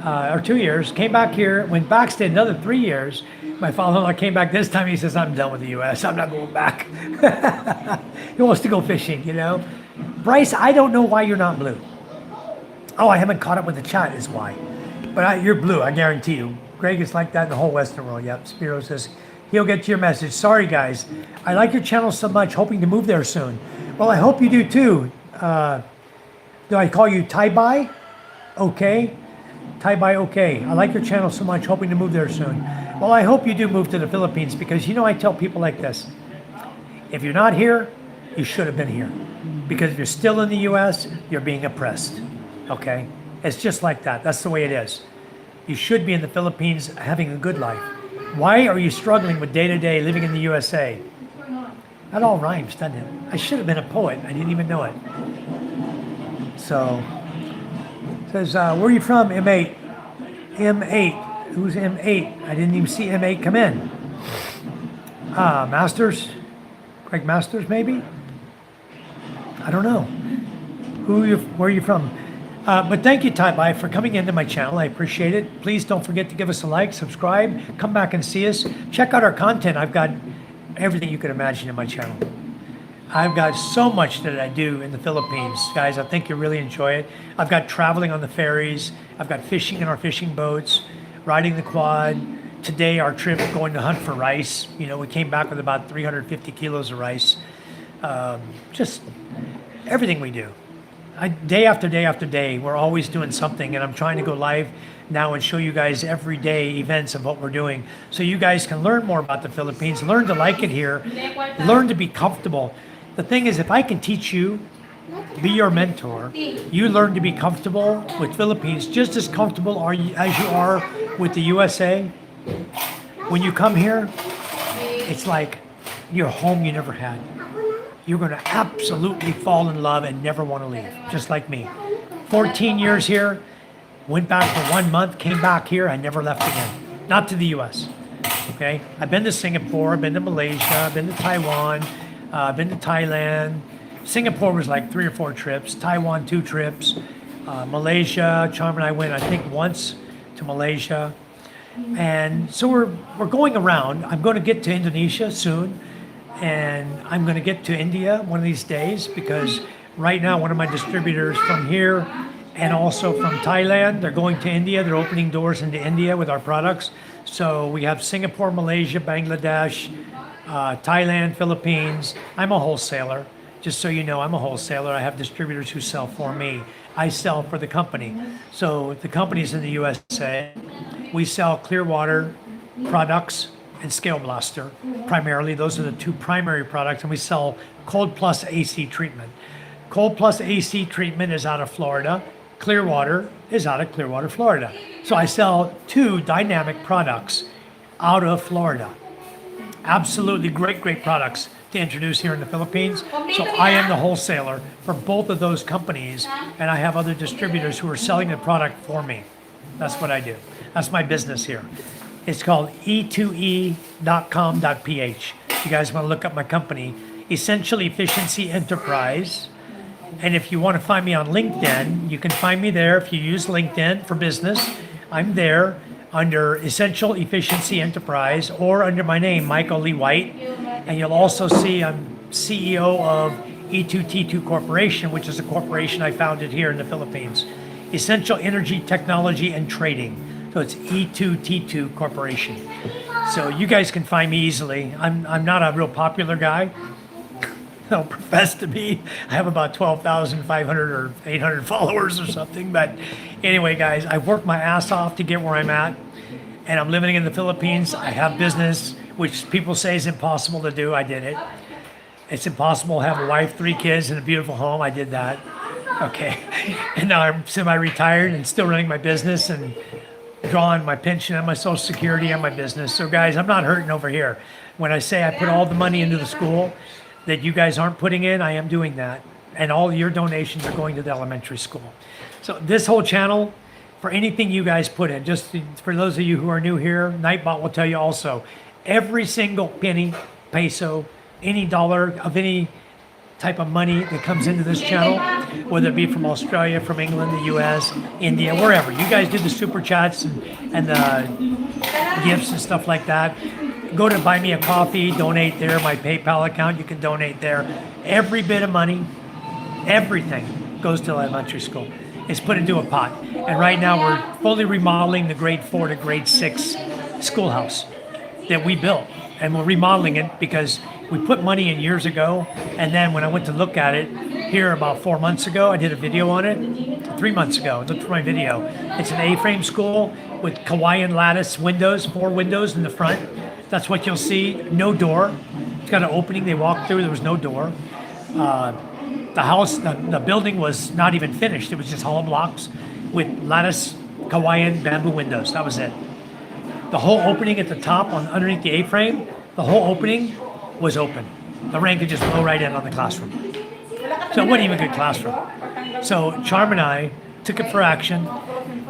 Speaker 1: or 2 years, came back here, went back, stayed another 3 years. My father-in-law came back this time. He says, I'm done with the U.S. I'm not going back. He wants to go fishing, you know. Bryce, I don't know why you're not blue. Oh, I haven't caught up with the chat is why. But you're blue, I guarantee you. Greg is like that in the whole Western world. Yep, Spiro says, he'll get to your message. Sorry, guys. I like your channel so much, hoping to move there soon. Well, I hope you do too. Do I call you Tai-Bai? Okay. Tai-Bai, okay. I like your channel so much, hoping to move there soon. Well, I hope you do move to the Philippines because, you know, I tell people like this. If you're not here, you should have been here. Because if you're still in the U.S., you're being oppressed. Okay? It's just like that. That's the way it is. You should be in the Philippines having a good life. Why are you struggling with day-to-day living in the USA? That all rhymes, doesn't it? I should have been a poet. I didn't even know it. So, says, where are you from, M8? M8. Who's M8? I didn't even see M8 come in. Masters? Greg Masters, maybe? I don't know. Where are you from? But thank you, Tai-Bai, for coming into my channel. I appreciate it. Please don't forget to give us a like, subscribe, come back and see us. Check out our content. I've got everything you could imagine in my channel. I've got so much that I do in the Philippines, guys. I think you really enjoy it. I've got traveling on the ferries. I've got fishing in our fishing boats, riding the quad. Today, our trip going to hunt for rice. You know, we came back with about 350 kilos of rice. Just everything we do. Day after day after day, we're always doing something, and I'm trying to go live now and show you guys everyday events of what we're doing so you guys can learn more about the Philippines, learn to like it here, learn to be comfortable. The thing is, if I can teach you, be your mentor, you learn to be comfortable with Philippines, just as comfortable as you are with the USA. When you come here, it's like your home you never had. You're going to absolutely fall in love and never want to leave, just like me. 14 years here, went back for 1 month, came back here, I never left again. Not to the US, okay? I've been to Singapore, I've been to Malaysia, I've been to Taiwan, I've been to Thailand. Singapore was like 3 or 4 trips, Taiwan 2 trips, Malaysia, Charm and I went, I think, once to Malaysia. And so we're going around. I'm going to get to Indonesia soon. And I'm going to get to India one of these days because right now one of my distributors from here and also from Thailand, they're going to India. They're opening doors into India with our products. So we have Singapore, Malaysia, Bangladesh, Thailand, Philippines. I'm a wholesaler. Just so you know, I'm a wholesaler. I have distributors who sell for me. I sell for the company. So the company's in the USA. We sell clear water products and scale blaster primarily. Those are the 2 primary products, and we sell cold plus AC treatment. Cold plus AC treatment is out of Florida. Clearwater is out of Clearwater, Florida. So I sell 2 dynamic products out of Florida. Absolutely great products to introduce here in the Philippines. So I am the wholesaler for both of those companies, and I have other distributors who are selling the product for me. That's what I do. That's my business here. It's called e2e.com.ph. You guys want to look up my company, Essential Efficiency Enterprise. And if you want to find me on LinkedIn, you can find me there. If you use LinkedIn for business, I'm there under Essential Efficiency Enterprise or under my name, Michael Lee White. And you'll also see I'm CEO of E2T2 Corporation, which is a corporation I founded here in the Philippines. Essential Energy Technology and Trading. So it's E2T2 Corporation. So you guys can find me easily. I'm not a real popular guy. I don't profess to be. I have about 12,500 or 800 followers or something. But anyway, guys, I've worked my ass off to get where I'm at. And I'm living in the Philippines. I have business, which people say is impossible to do. I did it. It's impossible to have a wife, 3 kids, and a beautiful home. I did that. Okay. And now I'm semi-retired and still running my business and drawing my pension and my Social Security and my business. So guys, I'm not hurting over here. When I say I put all the money into the school that you guys aren't putting in, I am doing that. And all your donations are going to the elementary school. So this whole channel, for anything you guys put in, just for those of you who are new here, Nightbot will tell you also, every single penny, peso, any dollar of any type of money that comes into this channel, whether it be from Australia, from England, the US, India, wherever. You guys do the super chats and the gifts and stuff like that. Go to Buy Me a Coffee, donate there, my PayPal account, you can donate there. Every bit of money, everything goes to elementary school. It's put into a pot. And right now we're fully remodeling the grade 4 to grade 6 schoolhouse that we built. And we're remodeling it because we put money in years ago. And then when I went to look at it here about 4 months ago, I did a video on it. 3 months ago, look for my video. It's an A-frame school with Hawaiian lattice windows, 4 windows in the front. That's what you'll see. No door. It's got an opening they walked through. There was no door. The house, the building was not even finished. It was just hollow blocks with lattice Hawaiian bamboo windows. That was it. The whole opening at the top on underneath the A-frame, the whole opening was open. The rain could just blow right in on the classroom. So it wasn't even a good classroom. So Charm and I took it for action,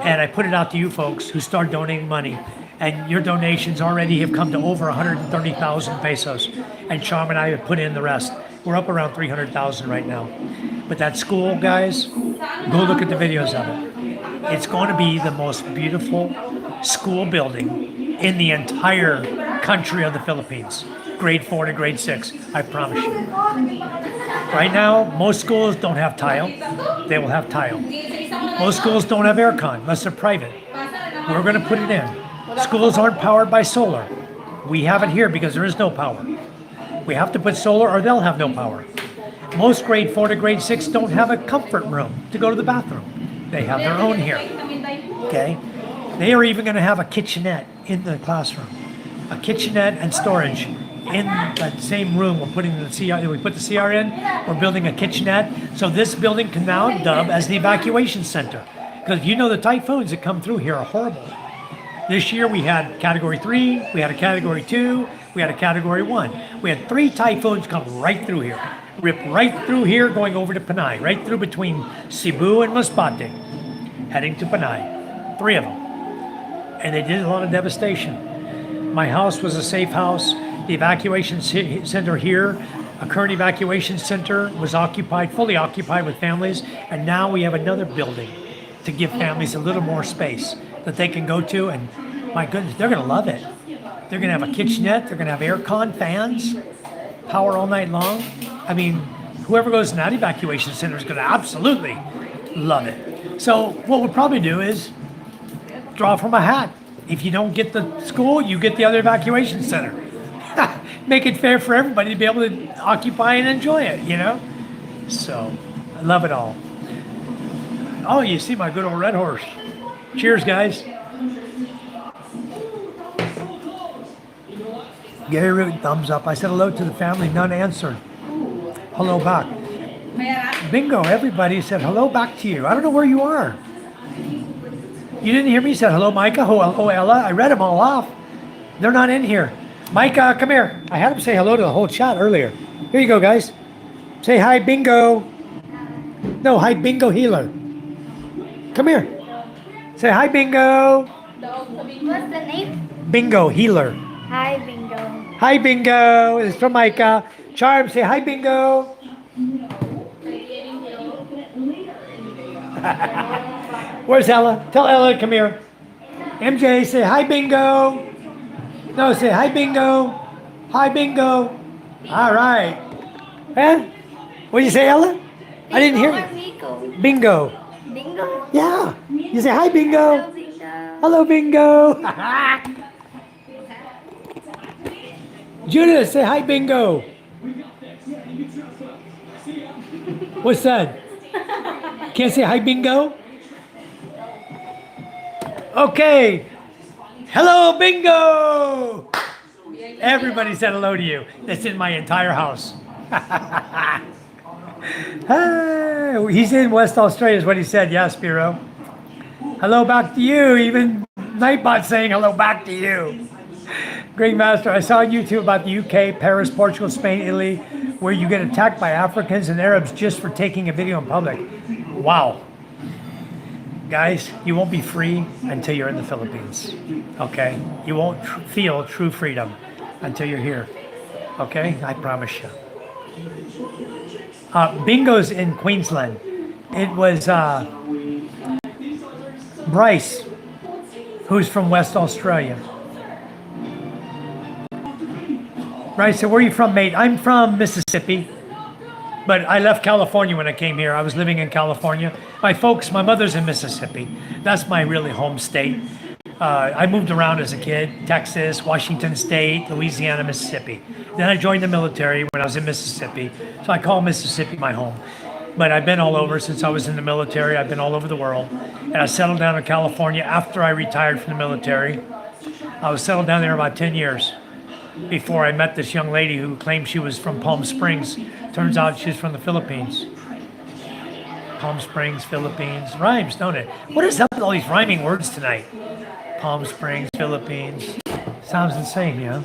Speaker 1: and I put it out to you folks who start donating money. And your donations already have come to over 130,000 pesos. And Charm and I have put in the rest. We're up around 300,000 right now. But that school, guys, go look at the videos of it. It's going to be the most beautiful school building in the entire country of the Philippines. grade 4 to grade 6. I promise you. Right now, most schools don't have tile. They will have tile. Most schools don't have aircon unless they're private. We're going to put it in. Schools aren't powered by solar. We have it here because there is no power. We have to put solar or they'll have no power. Most grade 4 to grade 6 don't have a comfort room to go to the bathroom. They have their own here. Okay? They are even going to have a kitchenette in the classroom. A kitchenette and storage in that same room. We're putting the CR, we put the CR in, we're building a kitchenette. So this building can now dub as the evacuation center. Because you know the typhoons that come through here are horrible. This year we had category 3, we had a category 2, we had a category 1. We had 3 typhoons come right through here. Rip right through here going over to Panay, right through between Cebu and Masbate, heading to Panay. 3 of them. And they did a lot of devastation. My house was a safe house. The evacuation center here, a current evacuation center, was occupied, fully occupied with families. And now we have another building to give families a little more space that they can go to. And my goodness, they're going to love it. They're going to have a kitchenette. They're going to have aircon, fans, power all night long. I mean, whoever goes to that evacuation center is going to absolutely love it. So what we'll probably do is draw from a hat. If you don't get the school, you get the other evacuation center. Make it fair for everybody to be able to occupy and enjoy it, you know? So, I love it all. Oh, you see my good old red horse. Cheers, guys. Gary Root, thumbs up. I said hello to the family, none answered. Hello back. Bingo, everybody said hello back to you. I don't know where you are. You didn't hear me? Said hello, Micah. Hello, Ella. I read them all off. They're not in here. Micah, come here. I had him say hello to the whole chat earlier. Here you go, guys. Say hi, Bingo. No, hi, Bingo Healer. Come here. Say hi, Bingo.
Speaker 2: What's the name?
Speaker 1: Bingo Healer.
Speaker 2: Hi, Bingo.
Speaker 1: Hi, Bingo. It's from Micah. Charm, say hi, Bingo. Where's Ella? Tell Ella to come here. MJ, say hi, Bingo. No, say hi, Bingo. Hi, Bingo. All right. Huh? What did you say, Ella? I didn't hear you. Bingo.
Speaker 2: Bingo?
Speaker 1: Yeah. You say hi, Bingo.
Speaker 2: Hello, Bingo.
Speaker 1: Hello, Bingo. Judith, say hi, Bingo. What's that? Can't say hi, Bingo? Okay. Hello, Bingo. Everybody said hello to you. That's in my entire house. Hi. He's in West Australia is what he said. Yeah, Spiro. Hello back to you. Even Nightbot saying hello back to you. Great Master, I saw on YouTube about the UK, Paris, Portugal, Spain, Italy, where you get attacked by Africans and Arabs just for taking a video in public. Wow. Guys, you won't be free until you're in the Philippines. Okay? You won't feel true freedom until you're here. Okay? I promise you. Bingo's in Queensland. It was Bryce, who's from West Australia. Bryce said, where are you from, mate? I'm from Mississippi. But I left California when I came here. I was living in California. My mother's in Mississippi. That's my really home state. I moved around as a kid, Texas, Washington State, Louisiana, Mississippi. Then I joined the military when I was in Mississippi. So I call Mississippi my home. But I've been all over since I was in the military. I've been all over the world. And I settled down in California after I retired from the military. I was settled down there about 10 years before I met this young lady who claimed she was from Palm Springs. Turns out she's from the Philippines. Palm Springs, Philippines. Rhymes, don't it? What is up with all these rhyming words tonight? Palm Springs, Philippines. Sounds insane, yeah?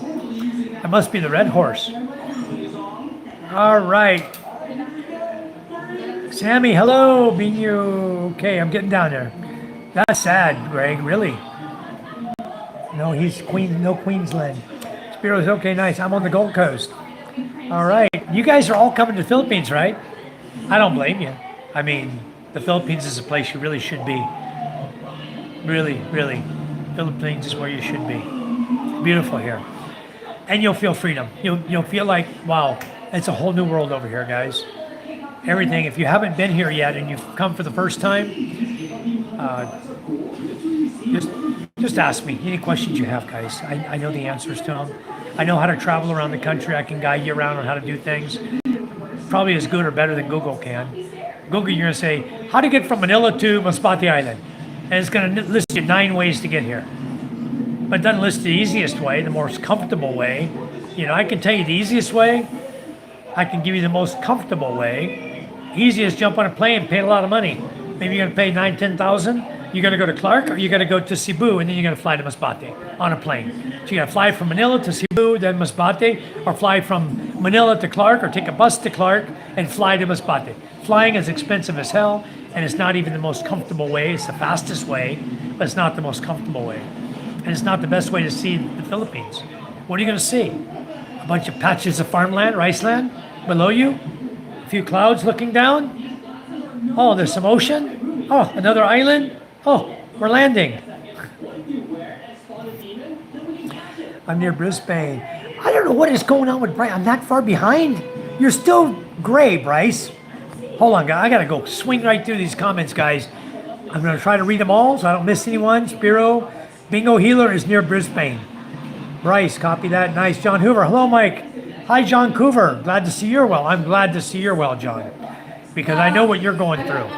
Speaker 1: That must be the red horse. All right. Sammy, hello. Being you. Okay, I'm getting down there. That's sad, Greg, really. No, he's no Queensland. Spiro's okay, nice. I'm on the Gold Coast. All right. You guys are all coming to the Philippines, right? I don't blame you. I mean, the Philippines is a place you really should be. Really, really. Philippines is where you should be. Beautiful here. and you'll feel freedom. You'll feel like, wow, it's a whole new world over here, guys. Everything. If you haven't been here yet and you've come for the first time, just ask me any questions you have, guys. I know the answers to them. I know how to travel around the country. I can guide you around on how to do things. Probably as good or better than Google can. Google, you're going to say, how to get from Manila to Masbate Island. And it's going to list you 9 ways to get here. But it doesn't list the easiest way, the most comfortable way. You know, I can tell you the easiest way. I can give you the most comfortable way. Easiest, jump on a plane, pay a lot of money. Maybe you're going to pay 9,000, 10,000. You're going to go to Clark, or you're going to go to Cebu, and then you're going to fly to Masbate on a plane. So you got to fly from Manila to Cebu, then Masbate, or fly from Manila to Clark, or take a bus to Clark and fly to Masbate. Flying is expensive as hell, and it's not even the most comfortable way. It's the fastest way, but it's not the most comfortable way. And it's not the best way to see the Philippines. What are you going to see? A bunch of patches of farmland, rice land below you? A few clouds looking down? Oh, there's some ocean? Oh, another island? Oh, we're landing. I'm near Brisbane. I don't know what is going on with Bryce. I'm that far behind. You're still gray, Bryce. Hold on, guys. I got to go swing right through these comments, guys. I'm going to try to read them all so I don't miss anyone. Spiro, Bingo Healer is near Brisbane. Bryce, copy that. Nice. John Hoover. Hello, Mike. Hi, John Coover. Glad to see you're well. I'm glad to see you're well, John, because I know what you're going through.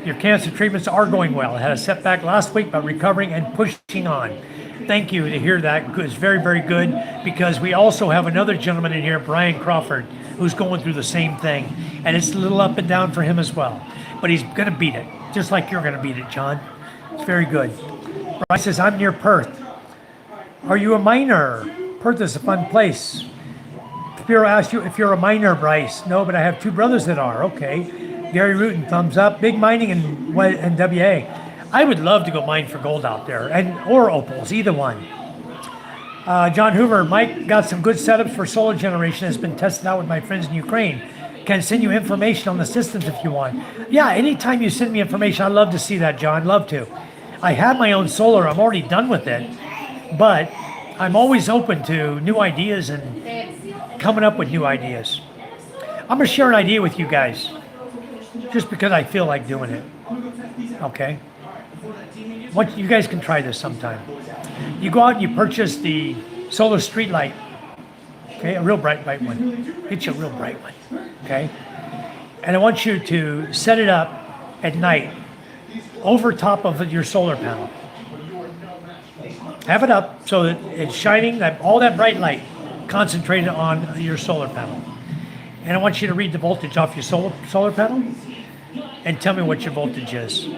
Speaker 1: Your cancer treatments are going well. I had a setback last week, but recovering and pushing on. Thank you to hear that. It's very, very good, because we also have another gentleman in here, Brian Crawford, who's going through the same thing. And it's a little up and down for him as well. But he's going to beat it, just like you're going to beat it, John. It's very good. Brian says, I'm near Perth. Are you a miner? Perth is a fun place. Spiro asked you if you're a miner, Bryce. No, but I have 2 brothers that are. Okay. Gary Rutan, thumbs up. Big mining in WA. I would love to go mine for gold out there, or opals, either one. John Hoover, Mike got some good setups for solar generation. Has been tested out with my friends in Ukraine. Can send you information on the systems if you want. Yeah, anytime you send me information, I'd love to see that, John. Love to. I have my own solar. I'm already done with it, but I'm always open to new ideas and coming up with new ideas. I'm gonna share an idea with you guys, just because I feel like doing it. Okay. What, you guys can try this sometime. You go out and you purchase the solar street light. Okay, a real bright one. Get you a real bright one. Okay. And I want you to set it up at night over top of your solar panel. Have it up so that it's shining, all that bright light concentrated on your solar panel. And I want you to read the voltage off your solar panel and tell me what your voltage is.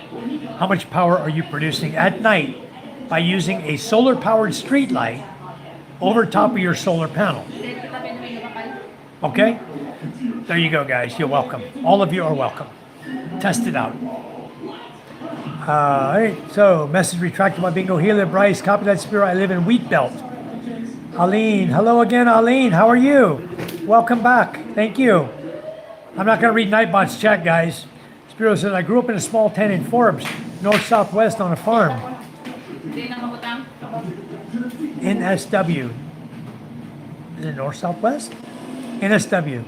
Speaker 1: How much power are you producing at night by using a solar powered street light over top of your solar panel? Okay? There you go, guys. You're welcome. All of you are welcome. Test it out. All right, so message retracted by Bingo Healer. Bryce, copy that, Spiro. I live in Wheat Belt. Aline, hello again, Aline. How are you? Welcome back. Thank you. I'm not going to read Nightbot's chat, guys. Spiro says, I grew up in a small town in Forbes, north-southwest on a farm. NSW. Is it north-southwest? NSW.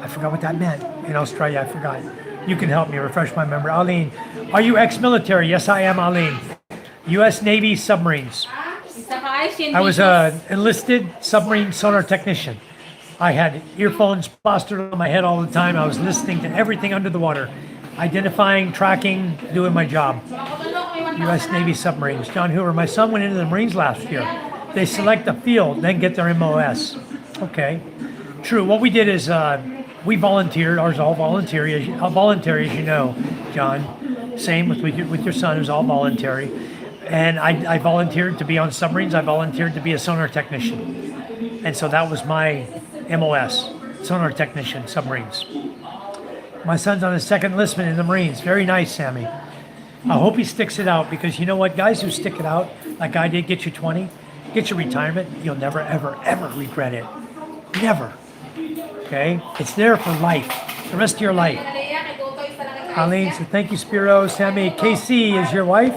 Speaker 1: I forgot what that meant. In Australia, I forgot. You can help me refresh my memory. Aline, are you ex-military? Yes, I am, Aline. U.S. Navy submarines. I was an enlisted submarine sonar technician. I had earphones plastered on my head all the time. I was listening to everything under the water, identifying, tracking, doing my job. U.S. Navy submarines. John Hoover, my son went into the Marines last year. They select a field, then get their MOS. Okay, true. What we did is we volunteered. Ours all voluntary, as you know, John. Same with your son, who's all voluntary. And I volunteered to be on submarines. I volunteered to be a sonar technician. And so that was my MOS, sonar technician, submarines. My son's on his second enlistment in the Marines. Very nice, Sammy. I hope he sticks it out, because you know what? Guys who stick it out, like I did, get you 20, get your retirement, you'll never, ever, ever regret it. Never. Okay? It's there for life, the rest of your life. Arlene said, thank you, Spiro. Sammy, KC is your wife?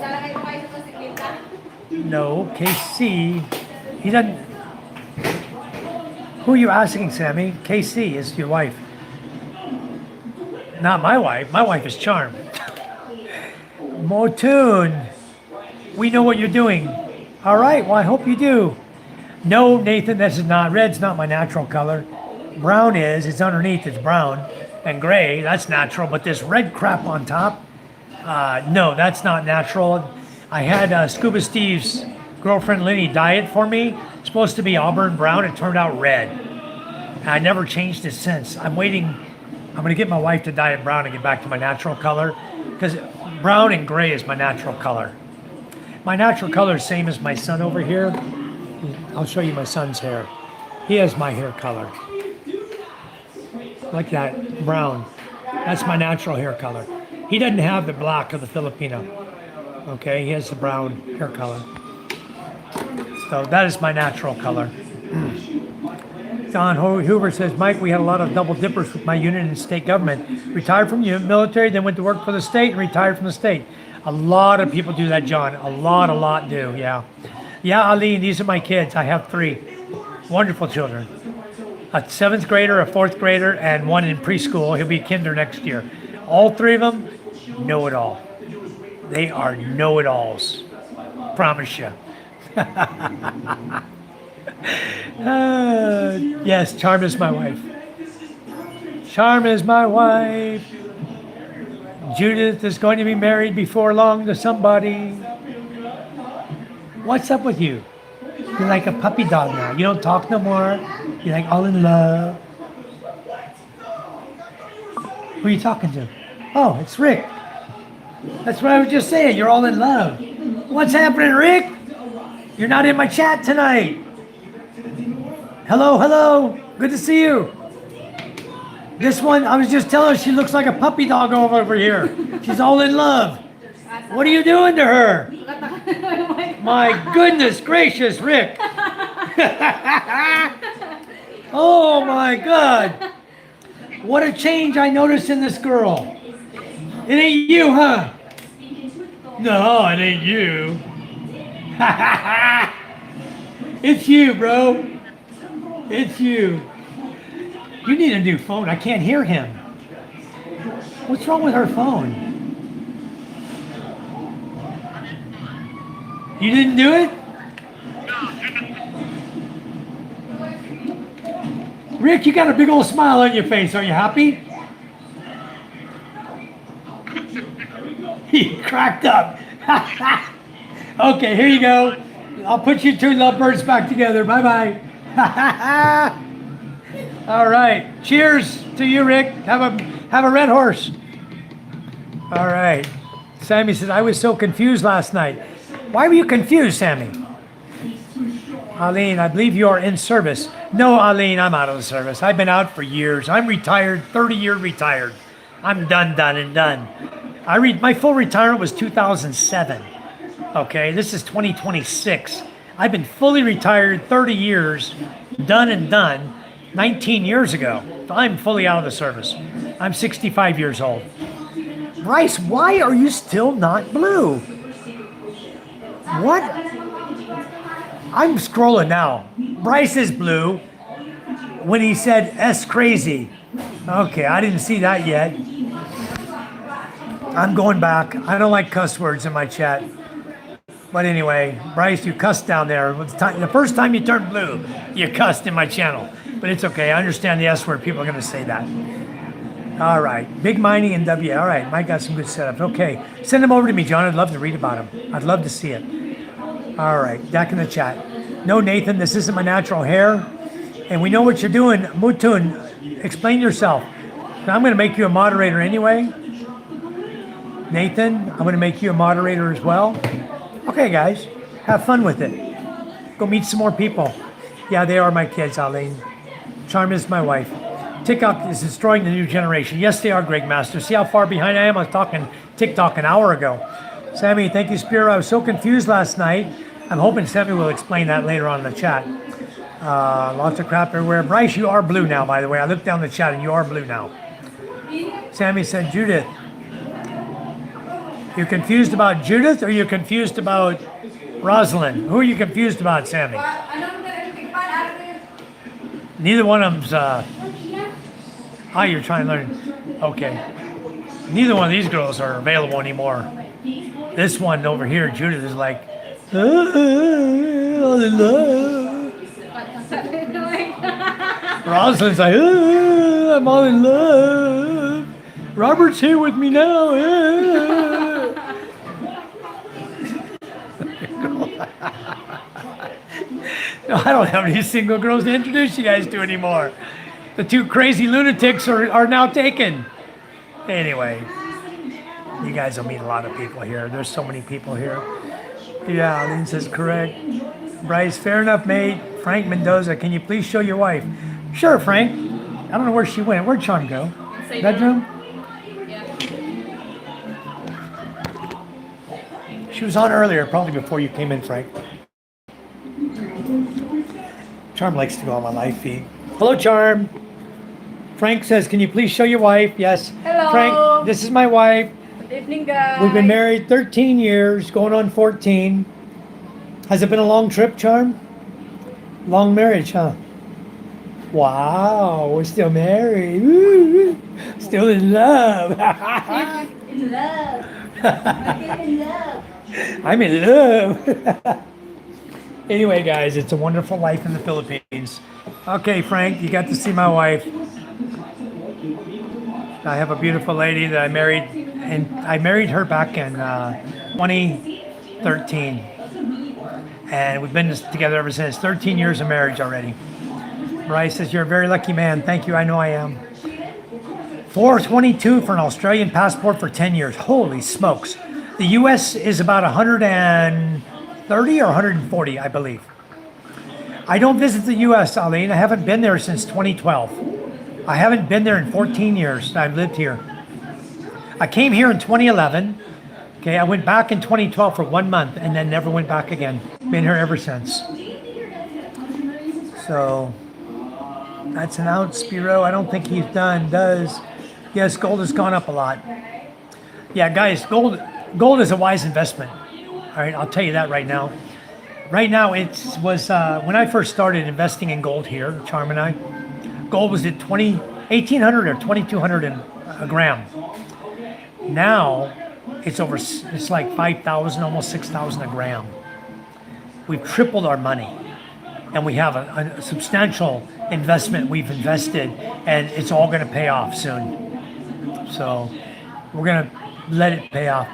Speaker 1: No, KC He doesn't. Who are you asking, Sammy? KC is your wife. Not my wife. My wife is Charm. Motoon. We know what you're doing. All right. Well, I hope you do. No, Nathan, this is not. Red's not my natural color. Brown is. It's underneath. It's brown. And gray, that's natural. But this red crap on top, no, that's not natural. I had Scuba Steve's girlfriend Lenny dye it for me. It's supposed to be auburn brown. It turned out red. And I never changed it since. I'm waiting. I'm going to get my wife to dye it brown and get back to my natural color. Because brown and gray is my natural color. My natural color is same as my son over here. I'll show you my son's hair. He has my hair color. Like that, brown. That's my natural hair color. He doesn't have the black of the Filipino. Okay, he has the brown hair color. So that is my natural color. Don Hoover says, Mike, we had a lot of double dippers with my unit in state government. Retired from the military, then went to work for the state and retired from the state. A lot of people do that, John. A lot do, yeah. Yeah, Ali, these are my kids. I have 3 wonderful children. A 7th grader, a 4th grader, and one in preschool. He'll be kinder next year. All 3 of them, know-it-all. They are know-it-alls. Promise you. Yes, Charm is my wife. Charm is my wife. Judith is going to be married before long to somebody. What's up with you? You're like a puppy dog now. You don't talk no more. You're like all in love. Who are you talking to? Oh, it's Rick. That's what I was just saying. You're all in love. What's happening, Rick? You're not in my chat tonight. Hello, hello. Good to see you. This one, I was just telling her she looks like a puppy dog over here. She's all in love. What are you doing to her? My goodness gracious, Rick. Oh my God. What a change I noticed in this girl. It ain't you, huh? No, it ain't you. It's you, bro. It's you. You need a new phone. I can't hear him. What's wrong with her phone? You didn't do it? Rick, you got a big old smile on your face. Are you happy? He cracked up. Okay, here you go. I'll put you 2 lovebirds back together. Bye-bye. All right. Cheers to you, Rick. Have a red horse. All right. Sammy says, I was so confused last night. Why were you confused, Sammy? Arlene, I believe you are in service. No, Arlene, I'm out of the service. I've been out for years. I'm retired, 30-year retired. I'm done. My full retirement was 2007. Okay, this is 2026. I've been fully retired 30 years, done 19 years ago. I'm fully out of the service. I'm 65 years old. Bryce, why are you still not blue? What? I'm scrolling now. Bryce is blue when he said S crazy. Okay, I didn't see that yet. I'm going back. I don't like cuss words in my chat. But anyway, Bryce, you cussed down there. The first time you turned blue, you cussed in my channel. But it's okay. I understand the S word. People are going to say that. All right. Big Mining and W. All right. Mike got some good setups. Okay. Send them over to me, John. I'd love to read about them. I'd love to see it. All right. Back in the chat. No, Nathan, this isn't my natural hair. And we know what you're doing. Mutun, explain yourself. I'm going to make you a moderator anyway. Nathan, I'm going to make you a moderator as well. Okay, guys. Have fun with it. Go meet some more people. Yeah, they are my kids, Arlene. Charm is my wife. TikTok is destroying the new generation. Yes, they are, Greg Master. See how far behind I am? I was talking TikTok an hour ago. Sammy, thank you, Spiro. I was so confused last night. I'm hoping Sammy will explain that later on in the chat. Lots of crap everywhere. Bryce, you are blue now, by the way. I looked down the chat and you are blue now. Sammy said, Judith. You're confused about Judith or you're confused about Rosalind? Who are you confused about, Sammy?
Speaker 3: I don't
Speaker 1: Neither one of them's, oh, you're trying to learn. Okay. Neither one of these girls are available anymore. This one over here, Judith, is like, all in love. Rosalind's like, I'm all in love. Robert's here with me now. No, I don't have any single girls to introduce you guys to anymore. The two crazy lunatics are now taken. Anyway, you guys will meet a lot of people here. There's so many people here. Yeah, Lynn says correct. Bryce, fair enough, mate. Frank Mendoza, can you please show your wife? Sure, Frank. I don't know where she went. Where'd Charm go? Bedroom? She was on earlier, probably before you came in, Frank. Charm likes to go on my live feed. Hello, Charm. Frank says, can you please show your wife? Yes.
Speaker 3: Hello.
Speaker 1: Frank, this is my wife.
Speaker 3: Good evening, guys.
Speaker 1: We've been married 13 years, going on 14. Has it been a long trip, Charm? Long marriage, huh? Wow, we're still married. Woo, still in love.
Speaker 2: In love. In love.
Speaker 1: I'm in love. Anyway, guys, it's a wonderful life in the Philippines. Okay, Frank, you got to see my wife. I have a beautiful lady that I married, and I married her back in 2013. And we've been together ever since. 13 years of marriage already. Bryce says, you're a very lucky man. Thank you, I know I am. 422 for an Australian passport for 10 years. Holy smokes. The US is about 130 or 140, I believe. I don't visit the US, Aline. I haven't been there since 2012. I haven't been there in 14 years that I've lived here. I came here in 2011. Okay, I went back in 2012 for 1 month and then never went back again. Been here ever since. So that's an ounce, Spiro. I don't think he's done. Does. Yes, gold has gone up a lot. Yeah, guys, gold is a wise investment. All right, I'll tell you that right now. Right now, it was when I first started investing in gold here, Charm and I, gold was at 1,800 or 2,200 a gram. Now, it's like 5,000, almost 6,000 a gram. We've tripled our money, and we have a substantial investment we've invested, and it's all going to pay off soon. So we're going to let it pay off.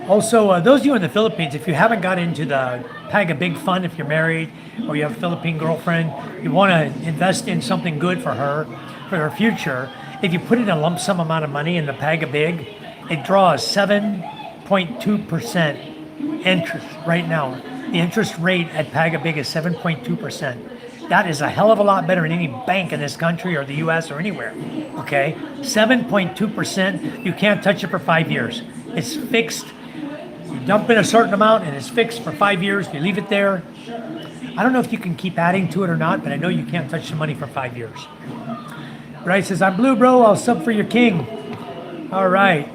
Speaker 1: Also, those of you in the Philippines, if you haven't got into the Paga Big Fund, if you're married or you have a Philippine girlfriend, you want to invest in something good for her future. If you put in a lump sum amount of money in the Paga Big, it draws 7.2% interest right now. The interest rate at Paga Big is 7.2%. That is a hell of a lot better than any bank in this country or the US or anywhere. Okay? 7.2%. You can't touch it for 5 years. It's fixed. You dump in a certain amount and it's fixed for 5 years. You leave it there. I don't know if you can keep adding to it or not, but I know you can't touch the money for 5 years. Bryce says, I'm blue, bro. I'll sub for your king. All right.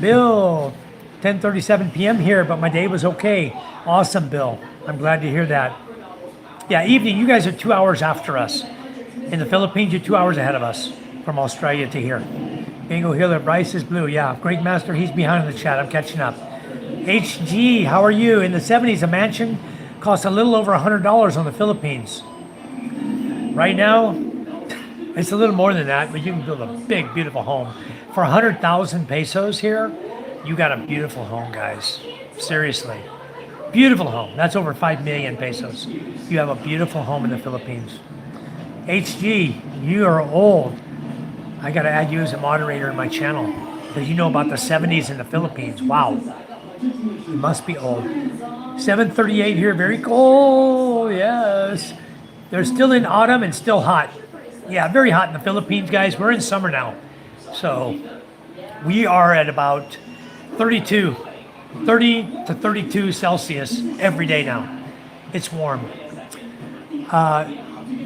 Speaker 1: Bill, 10:37 p.m. here, but my day was okay. Awesome, Bill. I'm glad to hear that. Yeah, evening. You guys are 2 hours after us. In the Philippines, you're 2 hours ahead of us from Australia to here. Bingo Healer, Bryce is blue. Yeah, Great Master, he's behind in the chat. I'm catching up. HG, how are you? In the 70s, a mansion cost a little over $100 on the Philippines. Right now, it's a little more than that, but you can build a big, beautiful home. For 100,000 pesos here, you got a beautiful home, guys. Seriously. Beautiful home. That's over 5 million pesos. You have a beautiful home in the Philippines. HG, you are old. I got to add you as a moderator in my channel because you know about the 70s in the Philippines. Wow. You must be old. 7:38 here. Very cold. Yes. They're still in autumn and still hot. Yeah, very hot in the Philippines, guys. We're in summer now. So we are at about 30 to 32 Celsius every day now. It's warm.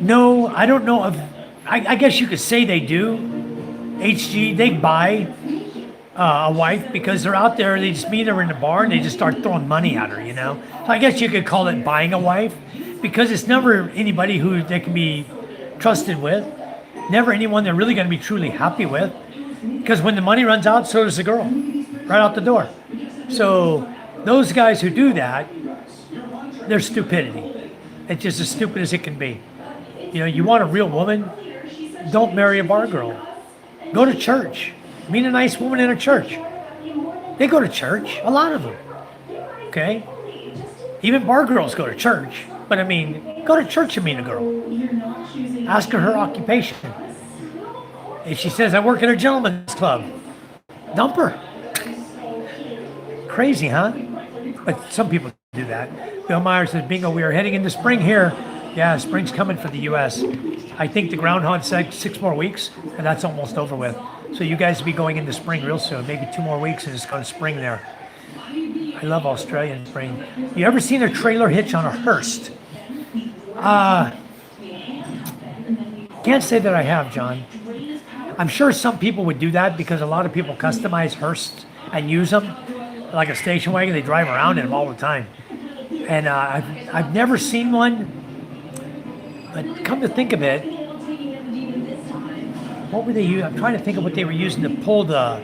Speaker 1: No, I don't know if, I guess you could say they do. HG, they buy a wife because they're out there, they just meet her in the bar and they just start throwing money at her, So I guess you could call it buying a wife because it's never anybody who they can be trusted with, never anyone they're really going to be truly happy with. Because when the money runs out, so does the girl, right out the door. So those guys who do that, they're stupidity. It's just as stupid as it can be. You know, you want a real woman, don't marry a bar girl. Go to church. Meet a nice woman in a church. They go to church, a lot of them. Okay? Even bar girls go to church. But I mean, go to church and meet a girl. Ask her occupation. If she says, I work at a gentleman's club, dump her. Crazy, huh? But some people do that. Bill Meyer says, bingo, we are heading into spring here. Yeah, spring's coming for the U.S. I think the groundhog said 6 more weeks, and that's almost over with. So you guys will be going into spring real soon, maybe 2 more weeks, and it's going to spring there. I love Australian spring. You ever seen a trailer hitch on a hearse? Can't say that I have, John. I'm sure some people would do that because a lot of people customize hearses and use them like a station wagon. They drive around in them all the time. And I've never seen one, but come to think of it, what were they using? I'm trying to think of what they were using to pull the.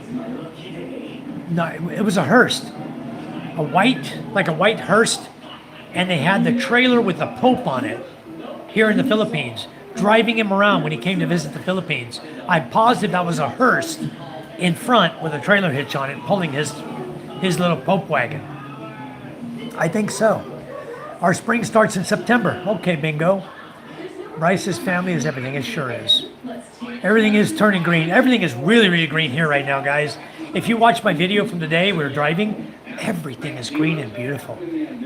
Speaker 1: No, it was a hearse, like a white hearse, and they had the trailer with the Pope on it here in the Philippines, driving him around when he came to visit the Philippines. I'm positive that was a hearse in front with a trailer hitch on it, pulling his little Pope wagon. I think so. Our spring starts in September. Okay, bingo. Bryce's family is everything. It sure is. Everything is turning green. Everything is really, really green here right now, guys. If you watch my video from the day we were driving, everything is green and beautiful.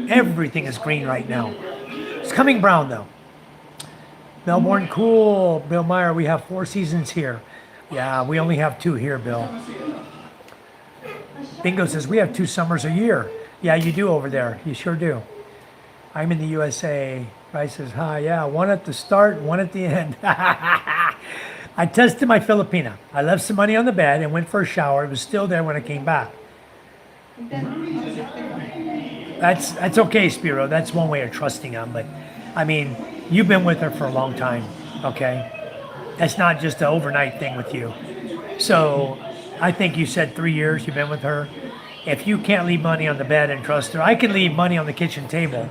Speaker 1: Everything is green right now. It's coming brown, though. Melbourne, cool. Bill Meyer, we have 4 seasons here. Yeah, we only have 2 here, Bill. Bingo says, we have 2 summers a year. Yeah, you do over there. You sure do. I'm in the USA. Bryce says, hi, yeah, 1 at the start, 1 at the end. I tested my Filipina. I left some money on the bed and went for a shower. It was still there when I came back. That's okay, Spiro. That's one way of trusting them. But, I mean, you've been with her for a long time, okay? That's not just an overnight thing with you. So I think you said 3 years you've been with her. If you can't leave money on the bed and trust her, I can leave money on the kitchen table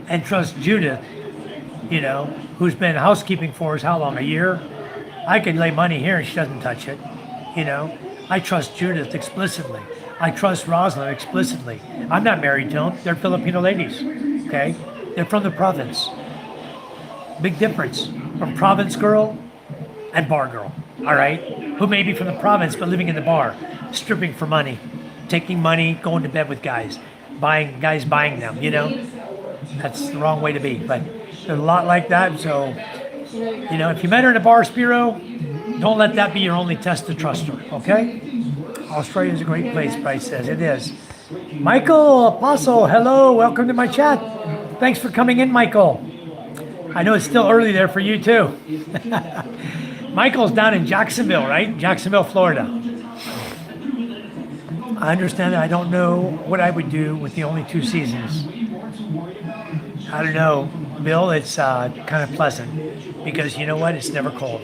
Speaker 1: and trust Judith, you know, who's been housekeeping for us how long, a year? I can lay money here and she doesn't touch it, you know. I trust Judith explicitly. I trust Rosalind explicitly. I'm not married to them. They're Filipino ladies, okay? They're from the province. Big difference from province girl and bar girl, all right? Who may be from the province but living in the bar, stripping for money, taking money, going to bed with guys buying them, you know? That's the wrong way to be, but there's a lot like that. So, you know, if you met her in a bar, Spiro, don't let that be your only test to trust her, okay? Australia is a great place, Bryce says. It is. Michael Apostle, hello, welcome to my chat. Thanks for coming in, Michael. I know it's still early there for you, too. Michael's down in Jacksonville, right? Jacksonville, Florida. I understand that I don't know what I would do with the only 2 seasons. I don't know, Bill, it's kind of pleasant because you know what? It's never cold.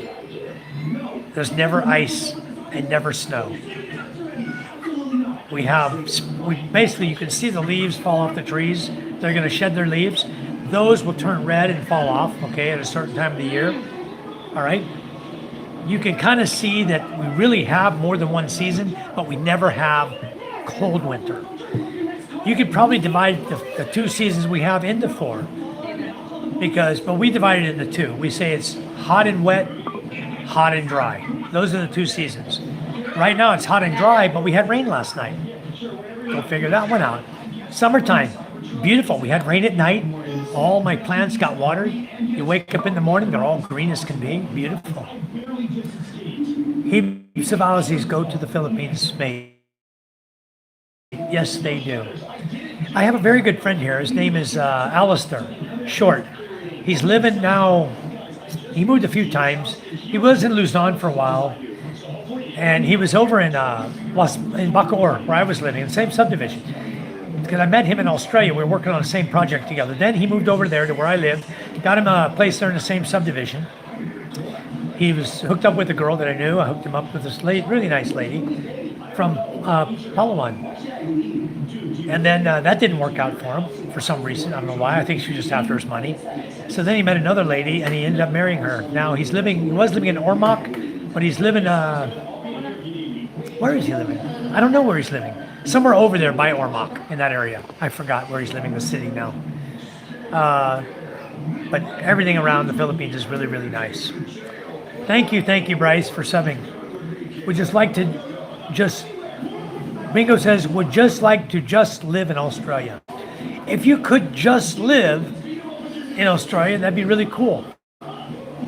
Speaker 1: There's never ice and never snow. We basically, you can see the leaves fall off the trees. They're going to shed their leaves. Those will turn red and fall off, okay, at a certain time of the year. All right? You can kind of see that we really have more than 1 season, but we never have cold winter. You could probably divide the 2 seasons we have into 4, but we divide it into 2. We say it's hot and wet, hot and dry. Those are the 2 seasons. Right now it's hot and dry, but we had rain last night. Go figure that one out. Summertime, beautiful. We had rain at night. All my plants got watered. You wake up in the morning, they're all green as can be. Beautiful. Heaps of Aussies go to the Philippines, mate. Yes, they do. I have a very good friend here. His name is Alistair Short. He's living now, he moved a few times. He was in Luzon for a while. And he was over in Bacoor, where I was living, in the same subdivision. Because I met him in Australia. We were working on the same project together. Then he moved over there to where I lived. Got him a place there in the same subdivision. He was hooked up with a girl that I knew. I hooked him up with this lady, really nice lady from Palawan. And then that didn't work out for him for some reason. I don't know why. I think she was just after his money. So then he met another lady and he ended up marrying her. Now he was living in Ormoc, but he's living, where is he living? I don't know where he's living. Somewhere over there by Ormoc in that area. I forgot where he's living, the city now. But everything around the Philippines is really, really nice. Thank you, Bryce, for subbing. Would just like to Bingo says, would just like to just live in Australia. If you could just live in Australia, that'd be really cool,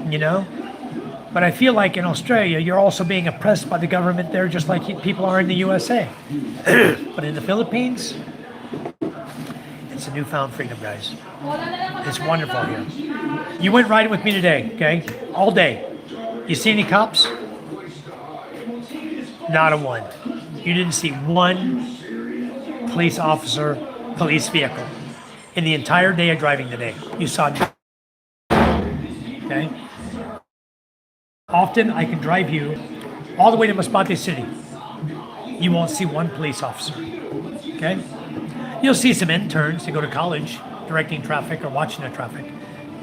Speaker 1: you know? But I feel like in Australia, you're also being oppressed by the government there, just like people are in the USA. But in the Philippines, it's a newfound freedom, guys. It's wonderful here. You went riding with me today, okay? All day. You see any cops? Not a one. You didn't see one police officer, police vehicle in the entire day of driving today. You saw none. Okay? Often I can drive you all the way to Masbate City. You won't see one police officer. Okay? You'll see some interns that go to college directing traffic or watching the traffic.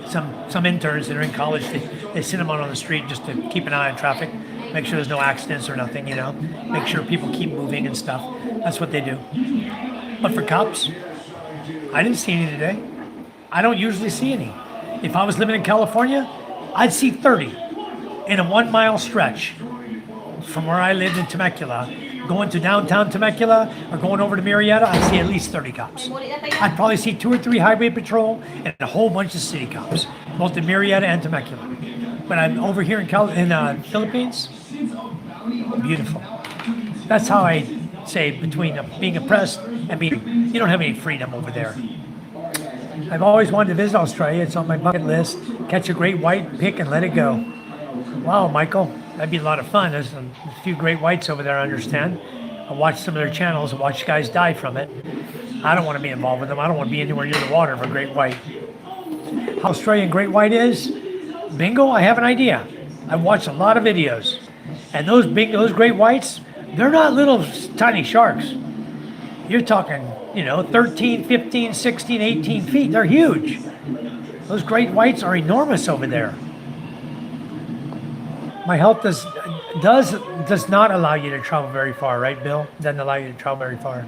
Speaker 1: Some interns that are in college, they send them out on the street just to keep an eye on traffic, make sure there's no accidents or nothing, you know, make sure people keep moving and stuff. That's what they do. But for cops, I didn't see any today. I don't usually see any. If I was living in California, I'd see 30 in a 1 mile stretch from where I lived in Temecula. Going to downtown Temecula or going over to Murrieta, I'd see at least 30 cops. I'd probably see 2 or 3 highway patrol and a whole bunch of city cops, both in Murrieta and Temecula. But I'm over here in Philippines, beautiful. That's how I say between being oppressed and being, you don't have any freedom over there. I've always wanted to visit Australia. It's on my bucket list. Catch a great white, pick and let it go. Wow, Michael, that'd be a lot of fun. There's a few great whites over there, I understand. I watch some of their channels and watch guys die from it. I don't want to be involved with them. I don't want to be anywhere near the water of a great white. How Australian great white is? Bingo, I have an idea. I've watched a lot of videos. And those great whites, they're not little tiny sharks. You're talking, 13, 15, 16, 18 feet. They're huge. Those great whites are enormous over there. My health does not allow you to travel very far, right, Bill? Doesn't allow you to travel very far.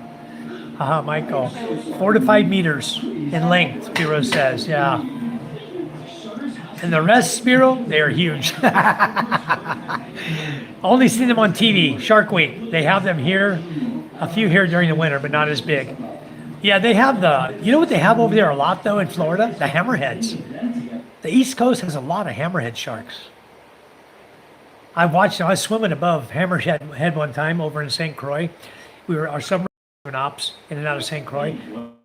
Speaker 1: Haha, Michael. 4 to 5 meters in length, Spiro says. Yeah. And the rest, Spiro, they are huge. Only seen them on TV, Shark Week. They have them here, a few here during the winter, but not as big. Yeah, they have you know what they have over there a lot, though, in Florida? The hammerheads. The East Coast has a lot of hammerhead sharks. I was swimming above Hammerhead one time over in St. Croix. Our submarine ops in and out of St. Croix.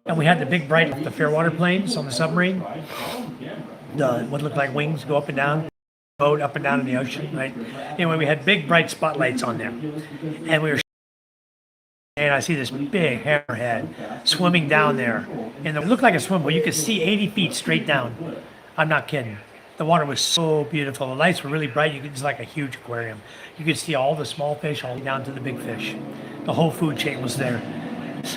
Speaker 1: And we had the big bright, the Fairwater planes on the submarine. What looked like wings go up and down, boat up and down in the ocean, right? Anyway, we had big bright spotlights on them. And and I see this big hammerhead swimming down there. And it looked like a swim pool. You could see 80 feet straight down. I'm not kidding. The water was so beautiful. The lights were really bright. It's like a huge aquarium. You could see all the small fish all down to the big fish. The whole food chain was there.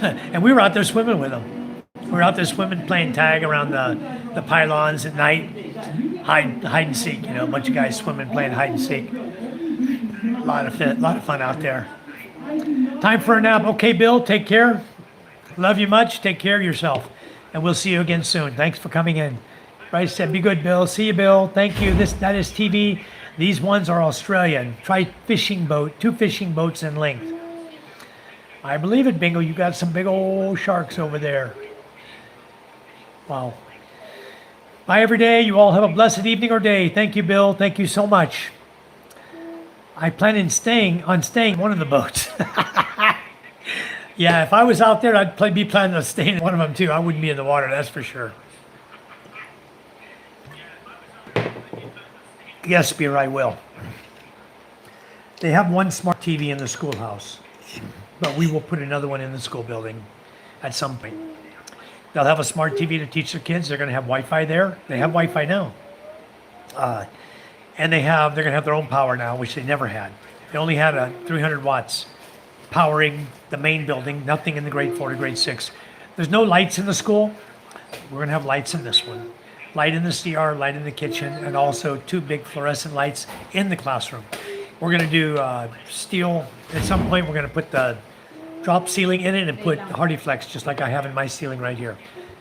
Speaker 1: And we were out there swimming with them. We were out there swimming, playing tag around the pylons at night. Hide and seek, a bunch of guys swimming, playing hide and seek. A lot of fun out there. Time for a nap. Okay, Bill, take care. Love you much. Take care of yourself. And we'll see you again soon. Thanks for coming in. Bryce said, be good, Bill. See you, Bill. Thank you. That is TV. These ones are Australian. Try 2 fishing boats in length. I believe it, Bingo. You got some big old sharks over there. Wow. Bye every day. You all have a blessed evening or day. Thank you, Bill. Thank you so much. I plan on staying one of the boats. Yeah, if I was out there, I'd be planning on staying in one of them too. I wouldn't be in the water, that's for sure. Yes, Spear, I will. They have one smart TV in the schoolhouse, but we will put another one in the school building at some point. They'll have a smart TV to teach their kids. They're going to have Wi-Fi there. They have Wi-Fi now. and they're going to have their own power now, which they never had. They only had a 300 watts powering the main building, nothing in the grade 4 to grade 6. There's no lights in the school. We're going to have lights in this one. Light in the CR, light in the kitchen, and also 2 big fluorescent lights in the classroom. We're going to do steel. At some point, we're going to put the drop ceiling in it and put HardyFlex, just like I have in my ceiling right here.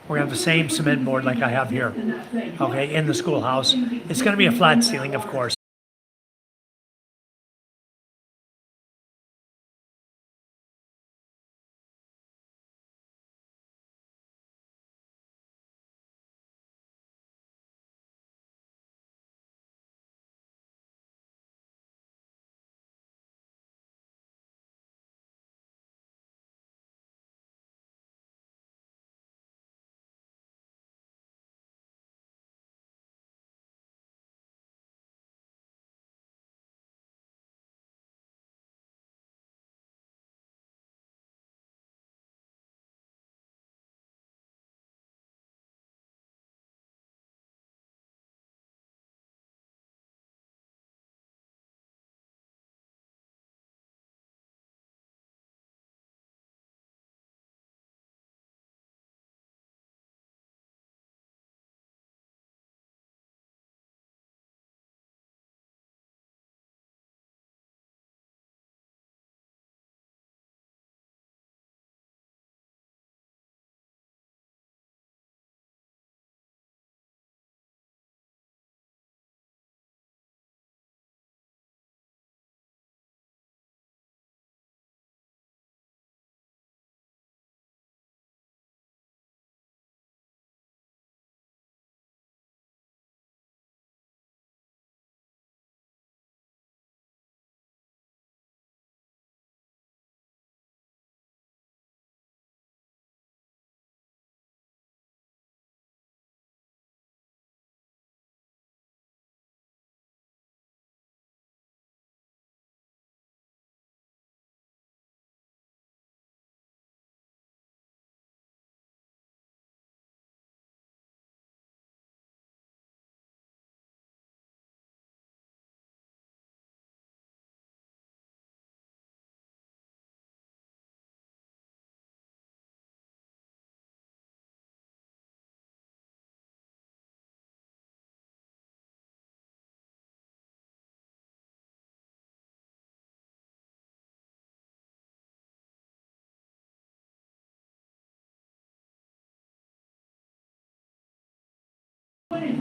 Speaker 1: We're going to have the same cement board like I have here, okay, in the schoolhouse. It's going to be a flat ceiling, of course.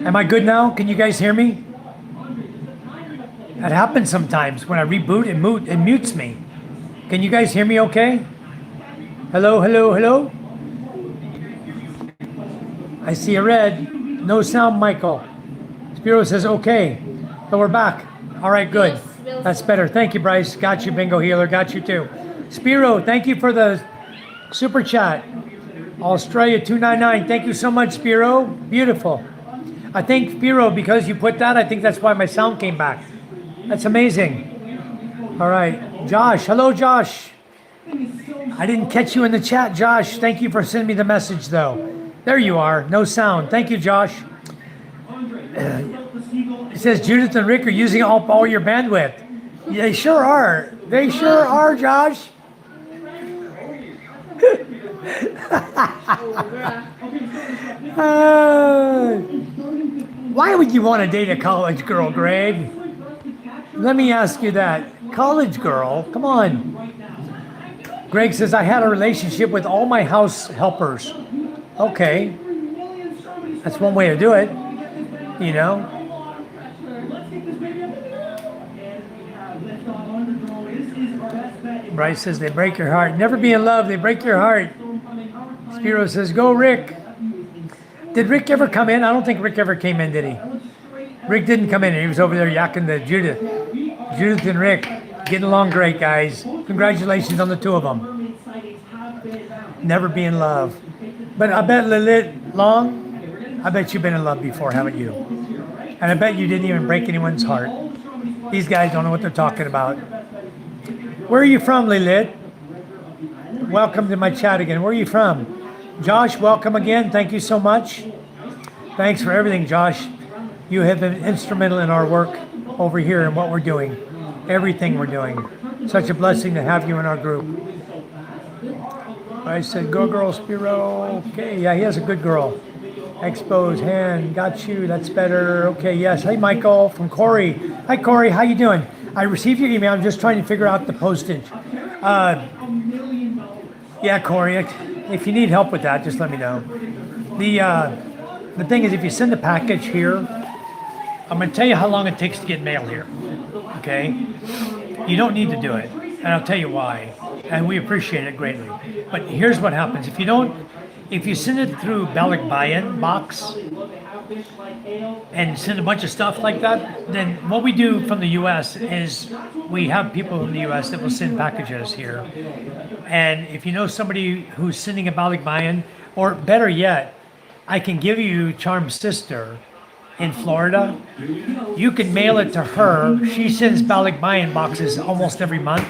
Speaker 1: Am I good now? Can you guys hear me? That happens sometimes when I reboot, it mutes me. Can you guys hear me okay? Hello, hello, hello? I see a red. No sound, Michael. Spiro says okay. So we're back. All right, good. That's better. Thank you, Bryce. Got you, Bingo Healer. Got you too. Spiro, thank you for the super chat. Australia 299. Thank you so much, Spiro. Beautiful. I think, Spiro, because you put that, I think that's why my sound came back. That's amazing. All right. Josh. Hello, Josh. I didn't catch you in the chat, Josh. Thank you for sending me the message, though. There you are. No sound. Thank you, Josh. It says Judith and Rick are using all your bandwidth. They sure are. They sure are, Josh. Why would you want to date a college girl, Greg? Let me ask you that. College girl, come on. Greg says, I had a relationship with all my house helpers. Okay. That's one way to do it, you know. Bryce says, they break your heart. Never be in love, they break your heart. Spiro says, go Rick. Did Rick ever come in? I don't think Rick ever came in, did he? Rick didn't come in. He was over there yakking to Judith. Judith and Rick, getting along great, guys. Congratulations on the two of them. Never be in love. But I bet Lilith Long, I bet you've been in love before, haven't you? And I bet you didn't even break anyone's heart. These guys don't know what they're talking about. Where are you from, Lilith? Welcome to my chat again. Where are you from? Josh, welcome again. Thank you so much. Thanks for everything, Josh. You have been instrumental in our work. over here and what we're doing, everything we're doing. Such a blessing to have you in our group. I said, go girl, Spiro. Okay, yeah, he has a good girl. Expose hand, got you, that's better. Okay, yes. Hey, Michael from Corey. Hi, Corey, how you doing? I received your email. I'm just trying to figure out the postage. Yeah, Corey, if you need help with that, just let me know. The thing is, if you send the package here, I'm going to tell you how long it takes to get mail here. Okay? You don't need to do it, and I'll tell you why. And we appreciate it greatly. But here's what happens: if you send it through Balikbayan box and send a bunch of stuff like that, then what we do from the U.S. is we have people in the U.S. that will send packages here. And if you know somebody who's sending a Balikbayan, or better yet, I can give you Charm's sister in Florida. You can mail it to her. She sends Balikbayan boxes almost every month.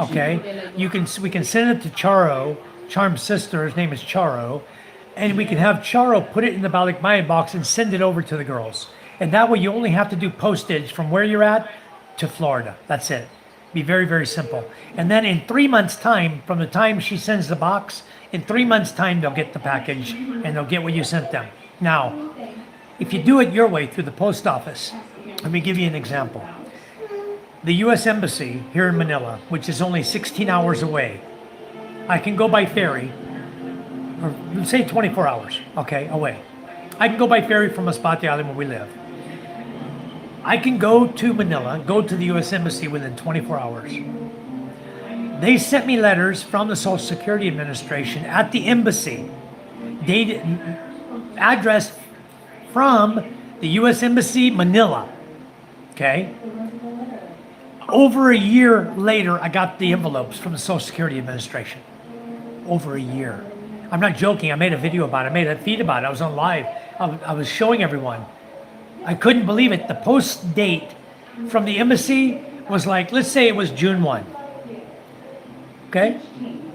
Speaker 1: Okay, we can send it to Charo, Charm's sister. His name is Charo, and we can have Charo put it in the Balikbayan box and send it over to the girls. And that way, you only have to do postage from where you're at to Florida. That's it. Be very, very simple. And then in 3 months' time, from the time she sends the box, in 3 months' time, they'll get the package and they'll get what you sent them. Now, if you do it your way through the post office, let me give you an example. The U.S. Embassy here in Manila, which is only 16 hours away, I can go by ferry, or say 24 hours, okay, away. I can go by ferry from Masbate Island where we live. I can go to Manila, go to the U.S. Embassy within 24 hours. They sent me letters from the Social Security Administration at the embassy, dated, addressed from the U.S. Embassy, Manila, okay? Over a year later, I got the envelopes from the Social Security Administration. Over a year. I'm not joking. I made a video about it. I made a feed about it. I was on live. I was showing everyone. I couldn't believe it. The post date from the embassy was like, let's say it was June 1. Okay?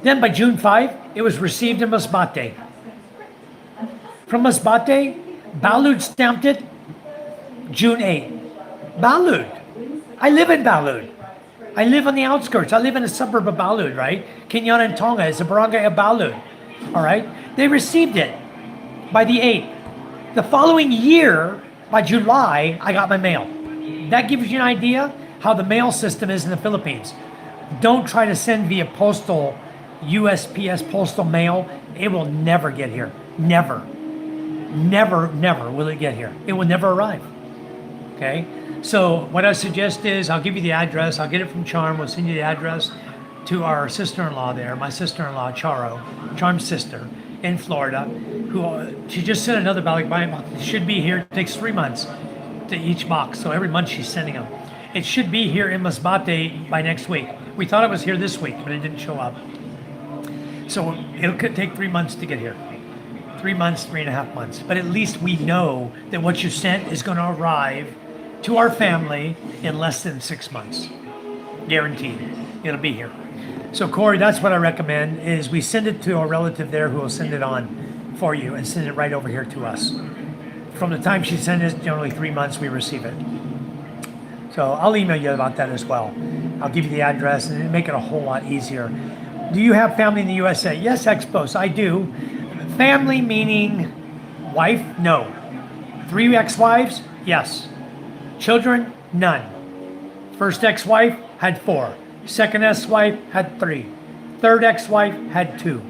Speaker 1: Then by June 5, it was received in Masbate. From Masbate, Balud stamped it June 8. Balud. I live in Balud. I live on the outskirts. I live in a suburb of Balud, right? Kinyan and Tonga is a barangay of Balud. All right? They received it by the 8th. The following year, by July, I got my mail. That gives you an idea how the mail system is in the Philippines. Don't try to send via postal, USPS postal mail. It will never get here. Never. Never, never will it get here. It will never arrive. Okay? So what I suggest is I'll give you the address. I'll get it from Charm. We'll send you the address to our sister-in-law there, my sister-in-law, Charo, Charm's sister in Florida, who she just sent another Balikbayan box. It should be here. It takes 3 months to each box. So every month she's sending them. It should be here in Masbate by next week. We thought it was here this week, but it didn't show up. So it could take 3 months to get here. 3 months, 3.5 months. But at least we know that what you sent is going to arrive to our family in less than 6 months. Guaranteed. It'll be here. So Corey, that's what I recommend is we send it to a relative there who will send it on for you and send it right over here to us. From the time she sends it, generally 3 months we receive it. So I'll email you about that as well. I'll give you the address and it'll make it a whole lot easier. Do you have family in the USA? Yes, Expos, I do. Family meaning wife? No. 3 ex-wives? Yes. Children? None. First ex-wife had 4. Second ex-wife had 3. Third ex-wife had 2.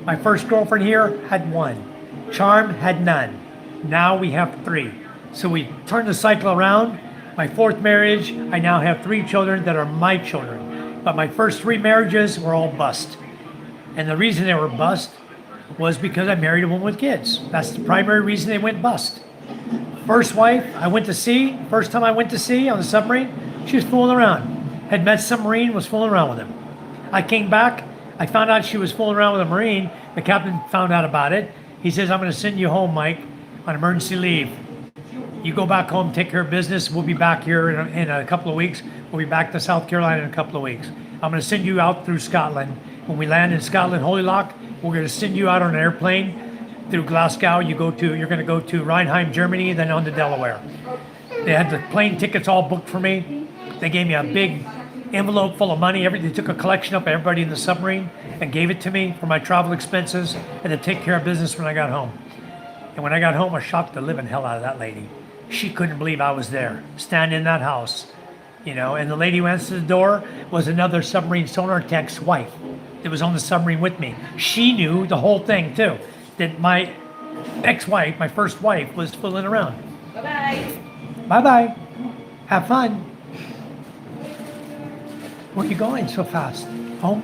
Speaker 1: My first girlfriend here had 1. Charm had none. Now we have 3. So we turn the cycle around. My 4th marriage, I now have 3 children that are my children. But my first 3 marriages were all bust. And the reason they were bust was because I married a woman with kids. That's the primary reason they went bust. First wife, I went to sea. First time I went to sea on the submarine, she was fooling around. Had met some Marine, was fooling around with him. I came back, I found out she was fooling around with a Marine. The captain found out about it. He says, I'm going to send you home, Mike, on emergency leave. You go back home, take care of business. We'll be back here in a couple of weeks. We'll be back to South Carolina in a couple of weeks. I'm going to send you out through Scotland. When we land in Scotland, Holy Loch, we're going to send you out on an airplane through Glasgow. You're going to go to Rheinheim, Germany, then on to Delaware. They had the plane tickets all booked for me. They gave me a big envelope full of money. They took a collection up of everybody in the submarine and gave it to me for my travel expenses and to take care of business when I got home. And when I got home, I shocked the living hell out of that lady. She couldn't believe I was there, standing in that house, and the lady who answered the door was another submarine sonar tech's wife that was on the submarine with me. She knew the whole thing too, that my ex-wife, my first wife, was fooling around.
Speaker 4: Bye-bye.
Speaker 1: Bye-bye. Have fun. Where are you going so fast? Home?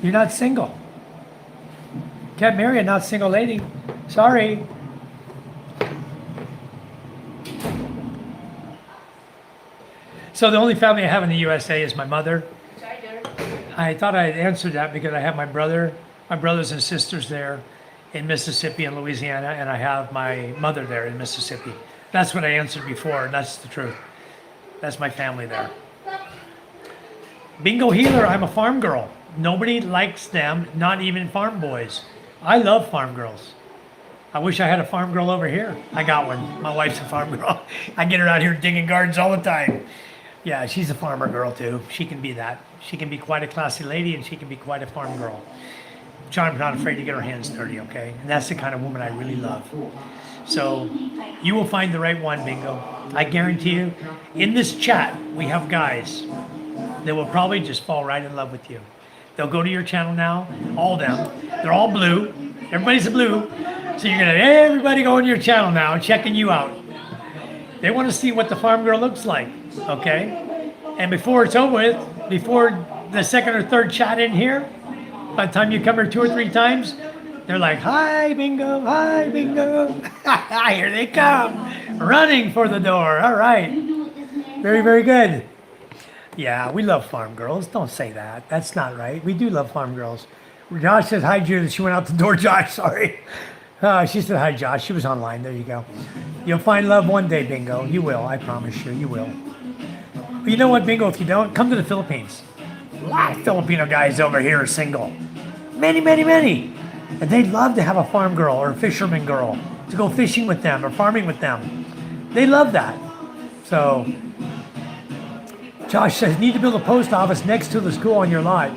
Speaker 1: You're not single. Can't marry a not single lady. Sorry. So the only family I have in the USA is my mother. I thought I had answered that because I have my brothers and sisters there in Mississippi and Louisiana, and I have my mother there in Mississippi. That's what I answered before, and that's the truth. That's my family there. Bingo Healer, I'm a farm girl. Nobody likes them, not even farm boys. I love farm girls. I wish I had a farm girl over here. I got one. My wife's a farm girl. I get her out here digging gardens all the time. Yeah, she's a farmer girl too. She can be that. She can be quite a classy lady, and she can be quite a farm girl. Charm's not afraid to get her hands dirty, okay? And that's the kind of woman I really love. So you will find the right one, Bingo. I guarantee you. In this chat, we have guys that will probably just fall right in love with you. They'll go to your channel now, all of them. They're all blue. Everybody's a blue. So you're gonna have everybody go on your channel now, checking you out. They want to see what the farm girl looks like, okay? And before it's over with, before the second or third chat in here, by the time you come here 2 or 3 times, they're like, hi, Bingo, hi, Bingo. Here they come, running for the door. All right. Very, very good. Yeah, we love farm girls. Don't say that. That's not right. We do love farm girls. Josh says, hi, Judith. She went out the door, Josh. Sorry. She said, hi, Josh. She was online. There you go. You'll find love one day, Bingo. You will. I promise you. You will. But you know what, Bingo? If you don't, come to the Philippines. A lot of Filipino guys over here are single. Many, many, many. And they'd love to have a farm girl or a fisherman girl to go fishing with them or farming with them. They love that. So, Josh says, need to build a post office next to the school on your lot.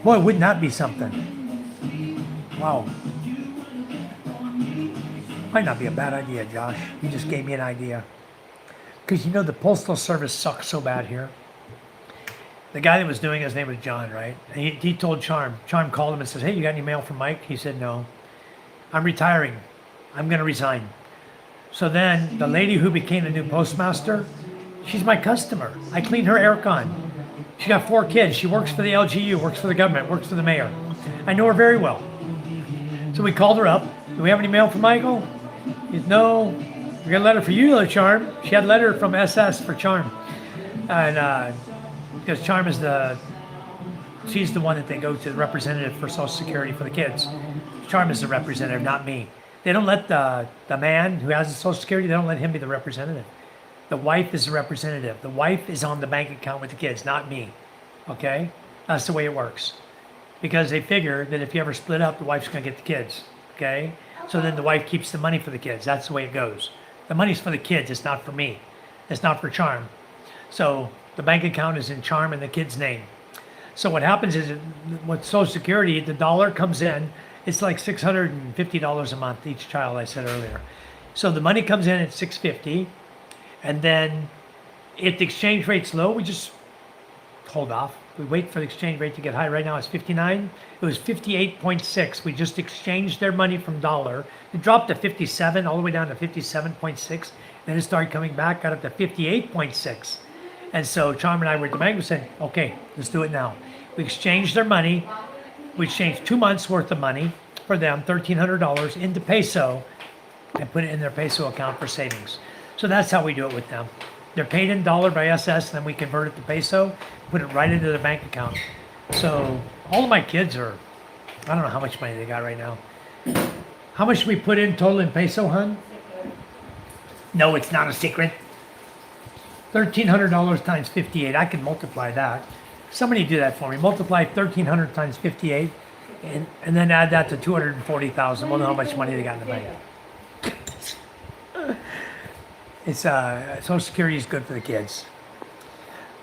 Speaker 1: Boy, wouldn't that be something? Wow. Might not be a bad idea, Josh. You just gave me an idea. Because the Postal Service sucks so bad here. The guy that was doing it, his name was John, right? And he told Charm. Charm called him and says, hey, you got any mail from Mike? He said, no. I'm retiring. I'm going to resign. So then the lady who became the new postmaster, she's my customer. I clean her aircon. She got 4 kids. She works for the LGU, works for the government, works for the mayor. I know her very well. So we called her up. Do we have any mail from Michael? He said, no. We got a letter for you, Charm. She had a letter from SS for Charm. And because Charm is she's the one that they go to, the representative for Social Security for the kids. Charm is the representative, not me. They don't let the man who has the Social Security, they don't let him be the representative. The wife is the representative. The wife is on the bank account with the kids, not me. Okay? That's the way it works. Because they figure that if you ever split up, the wife's going to get the kids. Okay? So then the wife keeps the money for the kids. That's the way it goes. The money's for the kids. It's not for me. It's not for Charm. So the bank account is in Charm and the kid's name. So what happens is with Social Security, the dollar comes in. It's like $650 a month each child, I said earlier. So the money comes in at $650. And then if the exchange rate's low, we just hold off. We wait for the exchange rate to get high. Right now it's 59. It was 58.6. We just exchanged their money from dollar. It dropped to 57, all the way down to 57.6. Then it started coming back, got up to 58.6. And so Charm and I were at the bank and said, okay, let's do it now. We exchanged their money. We exchanged 2 months worth of money for them, $1,300 into peso, and put it in their peso account for savings. So that's how we do it with them. They're paid in dollar by SS, and then we convert it to peso, put it right into their bank account. So all of my kids are, I don't know how much money they got right now. How much should we put in total in peso, hun? No, it's not a secret. $1,300 times 58. I can multiply that. Somebody do that for me. Multiply 1,300 times 58, and then add that to 240,000. We'll know how much money they got in the bank. It's Social Security is good for the kids.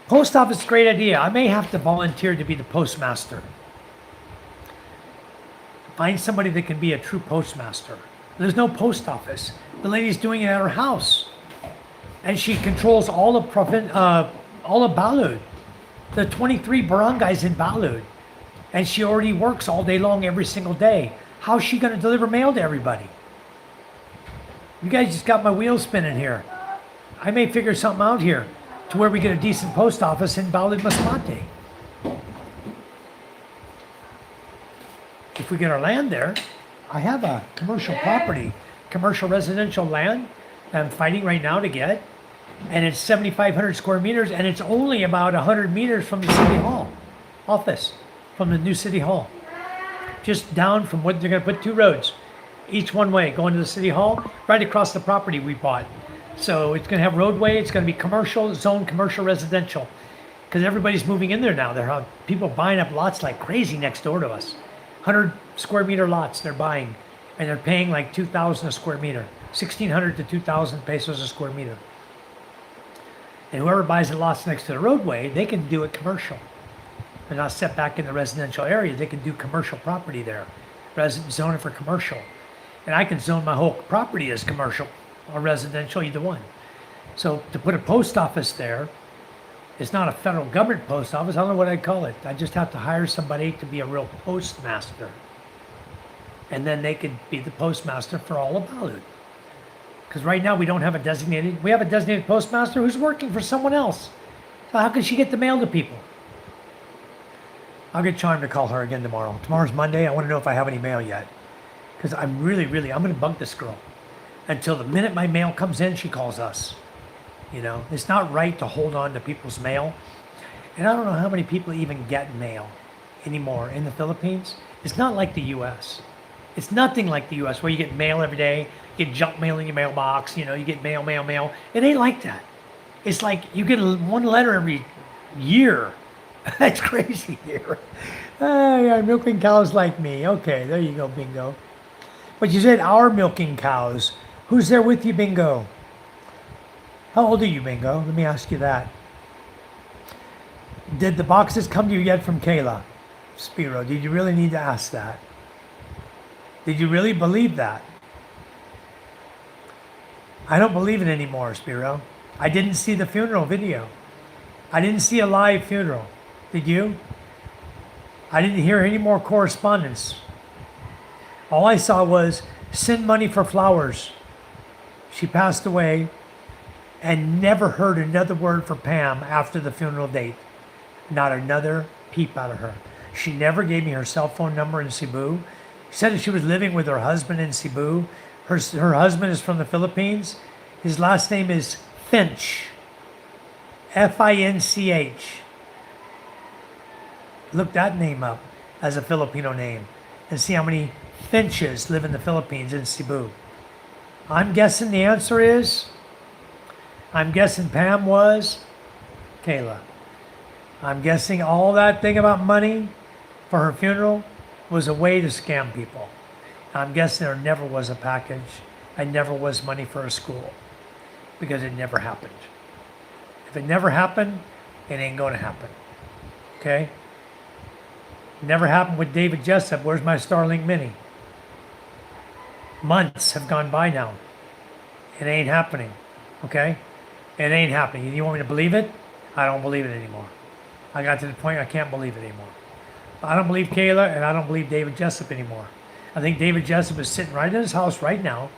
Speaker 1: Post office, great idea. I may have to volunteer to be the postmaster. Find somebody that can be a true postmaster. There's no post office. The lady's doing it at her house, and she controls all of Balut, the 23 barangays in Balut, and she already works all day long every single day. How's she going to deliver mail to everybody? You guys just got my wheels spinning here. I may figure something out here to where we get a decent post office in Balut Masbate. If we get our land there, I have a commercial property, commercial residential land that I'm fighting right now to get, and it's 7,500 square meters, and it's only about 100 meters from the city hall office, from the new city hall. Just down from what they're going to put 2 roads, each one way, going to the city hall, right across the property we bought. So it's going to have roadway, it's going to be commercial, zone commercial residential, because everybody's moving in there now. There are people buying up lots like crazy next door to us. 100 square meter lots they're buying, and they're paying like 2,000 a square meter, 1,600 to 2,000 pesos a square meter. And whoever buys the lots next to the roadway, they can do it commercial. They're not set back in the residential area. They can do commercial property there, zone it for commercial. And I can zone my whole property as commercial or residential, either one. So to put a post office there, it's not a federal government post office. I don't know what I'd call it. I just have to hire somebody to be a real postmaster. And then they could be the postmaster for all of Balut. Because right now we don't have we have a designated postmaster who's working for someone else. So how can she get the mail to people? I'll get Charm to call her again tomorrow. Tomorrow's Monday. I want to know if I have any mail yet. Because I'm I'm going to bug this girl. Until the minute my mail comes in, she calls us. You know, it's not right to hold on to people's mail. And I don't know how many people even get mail anymore in the Philippines. It's not like the U.S. It's nothing like the U.S. where you get mail every day, you get junk mail in your mailbox, you know, you get mail. It ain't like that. It's like you get one letter every year. That's crazy here. Yeah, milking cows like me. Okay, there you go, Bingo. But you said our milking cows. Who's there with you, Bingo? How old are you, Bingo? Let me ask you that. Did the boxes come to you yet from Kayla? Spiro, did you really need to ask that? Did you really believe that? I don't believe it anymore, Spiro. I didn't see the funeral video. I didn't see a live funeral. Did you? I didn't hear any more correspondence. All I saw was send money for flowers. She passed away, and never heard another word from Pam after the funeral date. Not another peep out of her. She never gave me her cell phone number in Cebu. She said that she was living with her husband in Cebu. Her husband is from the Philippines. His last name is Finch. Finch. Look that name up as a Filipino name and see how many Finches live in the Philippines in Cebu. I'm guessing the answer is, I'm guessing Pam was Kayla. I'm guessing all that thing about money for her funeral was a way to scam people. I'm guessing there never was a package and never was money for a school because it never happened. If it never happened, it ain't going to happen. Okay? Never happened with David Jessup. Where's my Starlink Mini? Months have gone by now. It ain't happening. Okay? It ain't happening. You want me to believe it? I don't believe it anymore. I got to the point I can't believe it anymore. I don't believe Kayla, and I don't believe David Jessup anymore. I think David Jessup is sitting right in his house right now.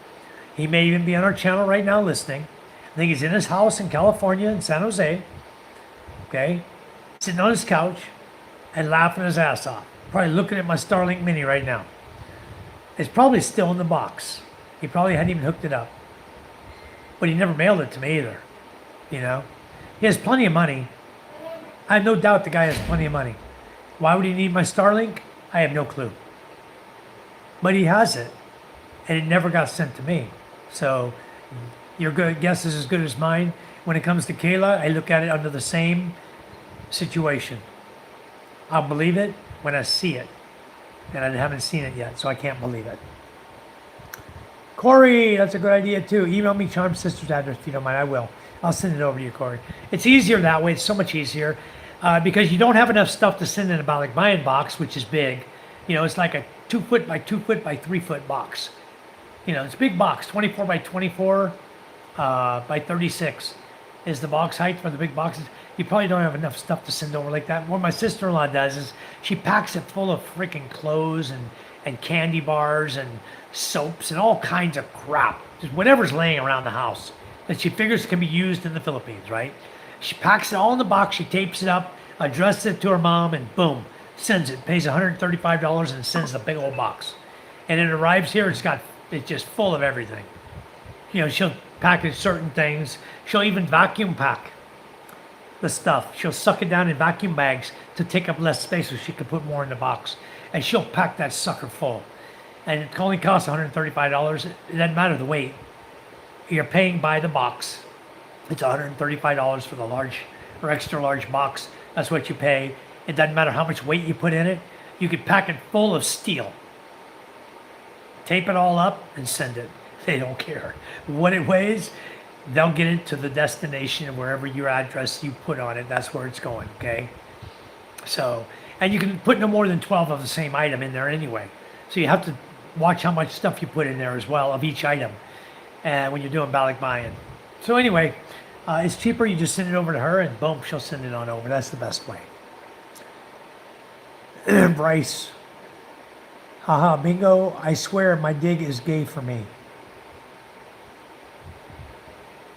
Speaker 1: He may even be on our channel right now listening. I think he's in his house in California, in San Jose. Okay? Sitting on his couch and laughing his ass off. Probably looking at my Starlink Mini right now. It's probably still in the box. He probably hadn't even hooked it up. But he never mailed it to me either. You know? He has plenty of money. I have no doubt the guy has plenty of money. Why would he need my Starlink? I have no clue. But he has it. And it never got sent to me. So your guess is as good as mine. When it comes to Kayla, I look at it under the same situation. I'll believe it when I see it. And I haven't seen it yet, so I can't believe it. Corey, that's a good idea too. Email me Charm Sister's address if you don't mind. I will. I'll send it over to you, Corey. It's easier that way. It's so much easier because you don't have enough stuff to send in a Balik Mayan box, which is big. You know, it's like a 2 foot by 2 foot by 3 foot box. You know, it's a big box, 24 by 24 by 36 is the box height for the big boxes. You probably don't have enough stuff to send over like that. What my sister-in-law does is she packs it full of freaking clothes and candy bars and soaps and all kinds of crap. Just whatever's laying around the house that she figures can be used in the Philippines, right? She packs it all in the box, she tapes it up, addresses it to her mom, and boom, sends it. Pays $135 and sends the big old box. And it arrives here, it's just full of everything. You know, she'll package certain things. She'll even vacuum pack the stuff. She'll suck it down in vacuum bags to take up less space so she can put more in the box. And she'll pack that sucker full. And it only costs $135. It doesn't matter the weight. You're paying by the box. It's $135 for the large or extra large box. That's what you pay. It doesn't matter how much weight you put in it. You can pack it full of steel. Tape it all up and send it. They don't care what it weighs. They'll get it to the destination wherever your address you put on it. That's where it's going, okay? So, and you can put no more than 12 of the same item in there anyway. So you have to watch how much stuff you put in there as well of each item when you're doing Balik Mayan. So anyway, it's cheaper. You just send it over to her and boom, she'll send it on over. That's the best way. Bryce. Haha, bingo. I swear my dig is gay for me.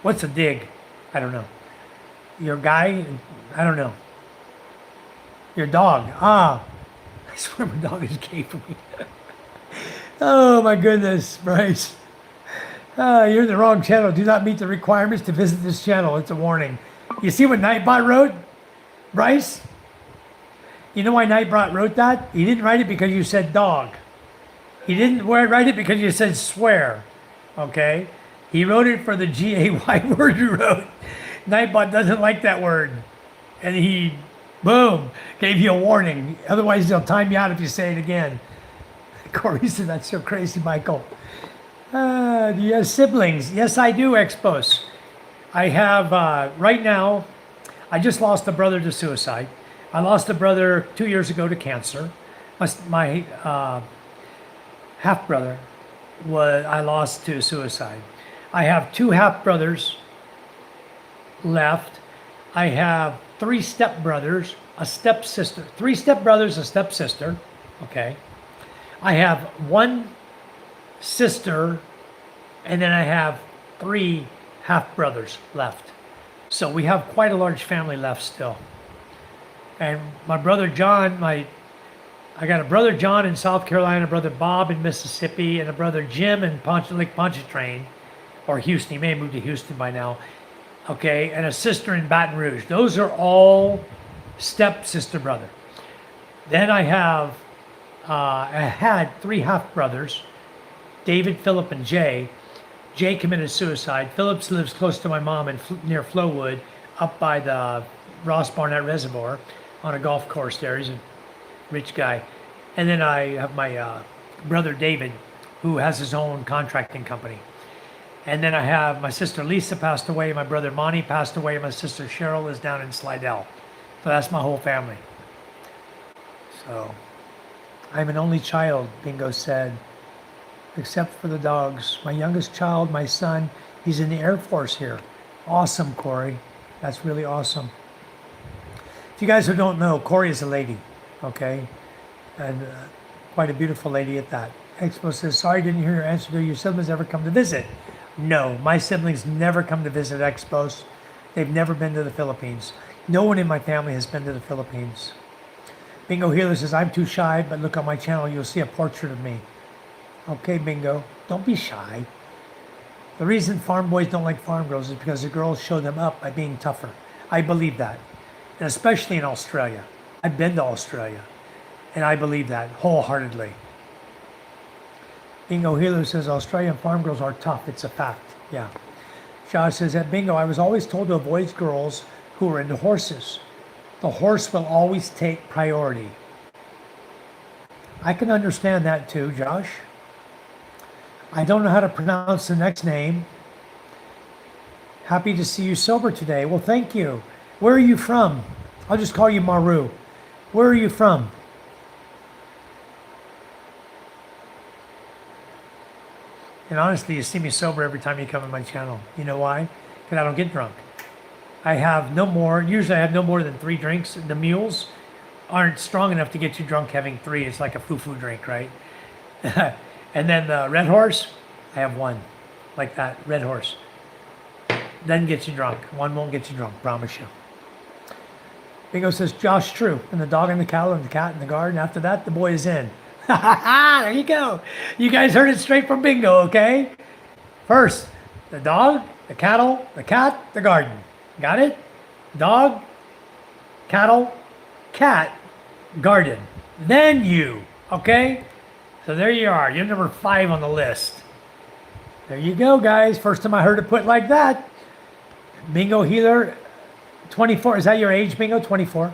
Speaker 1: What's a dig? I don't know. Your guy? I don't know. Your dog? Ah. I swear my dog is gay for me. Oh my goodness, Bryce. You're in the wrong channel. Do not meet the requirements to visit this channel. It's a warning. You see what Nightbot wrote? Bryce? You know why Nightbot wrote that? He didn't write it because you said dog. He didn't write it because you said swear. Okay? He wrote it for the G-A-Y word you wrote. Nightbot doesn't like that word. And he, boom, gave you a warning. Otherwise, they'll time you out if you say it again. Corey said, that's so crazy, Michael. Do you have siblings? Yes, I do, Expos. I have, right now, I just lost a brother to suicide. I lost a brother 2 years ago to cancer. My half-brother I lost to suicide. I have 2 half-brothers left. I have 3 step-brothers, a step-sister. 3 step-brothers, a step-sister. Okay. I have 1 sister, and then I have 3 half-brothers left. So we have quite a large family left still. And my brother John, I got a brother John in South Carolina, a brother Bob in Mississippi, and a brother Jim in Lake Pontchartrain, or Houston. He may have moved to Houston by now. Okay, and a sister in Baton Rouge. Those are all step-sister brother. Then I had 3 half-brothers, David, Philip, and Jay. Jay committed suicide. Phillips lives close to my mom near Flowwood, up by the Ross Barnett Reservoir on a golf course there. He's a rich guy. And then I have my brother David, who has his own contracting company. And then I have my sister Lisa passed away, my brother Monty passed away, my sister Cheryl is down in Slidell. So that's my whole family. So I'm an only child, Bingo said, except for the dogs. My youngest child, my son, he's in the Air Force here. Awesome, Corey. That's really awesome. If you guys who don't know, Corey is a lady, okay? And quite a beautiful lady at that. Expo says, sorry, didn't hear your answer. Do your siblings ever come to visit? No, my siblings never come to visit Expos. They've never been to the Philippines. No one in my family has been to the Philippines. Bingo Healer says, I'm too shy, but look on my channel, you'll see a portrait of me. Okay, Bingo, don't be shy. The reason farm boys don't like farm girls is because the girls show them up by being tougher. I believe that, and especially in Australia. I've been to Australia, and I believe that wholeheartedly. Bingo Healer says, Australian farm girls are tough. It's a fact. Yeah. Josh says, at Bingo, I was always told to avoid girls who are into horses. The horse will always take priority. I can understand that too, Josh. I don't know how to pronounce the next name. Happy to see you sober today. Well, thank you. Where are you from? I'll just call you Maru. Where are you from? And honestly, you see me sober every time you come on my channel. You know why? Because I don't get drunk. I have no more, usually I have no more than 3 drinks. The mules aren't strong enough to get you drunk having 3. It's like a foo-foo drink, right? And then the Red Horse, I have 1. Like that, Red Horse. Doesn't get you drunk. 1 won't get you drunk, promise you. Bingo says, Josh, true. And the dog and the cow and the cat in the garden. After that, the boy is in. There you go. You guys heard it straight from Bingo, okay? First, the dog, the cattle, the cat, the garden. Got it? Dog, cattle, cat, garden. Then you, okay? So there you are. You're number 5 on the list. There you go, guys. First time I heard it put like that. Bingo Healer, 24. Is that your age, Bingo? 24.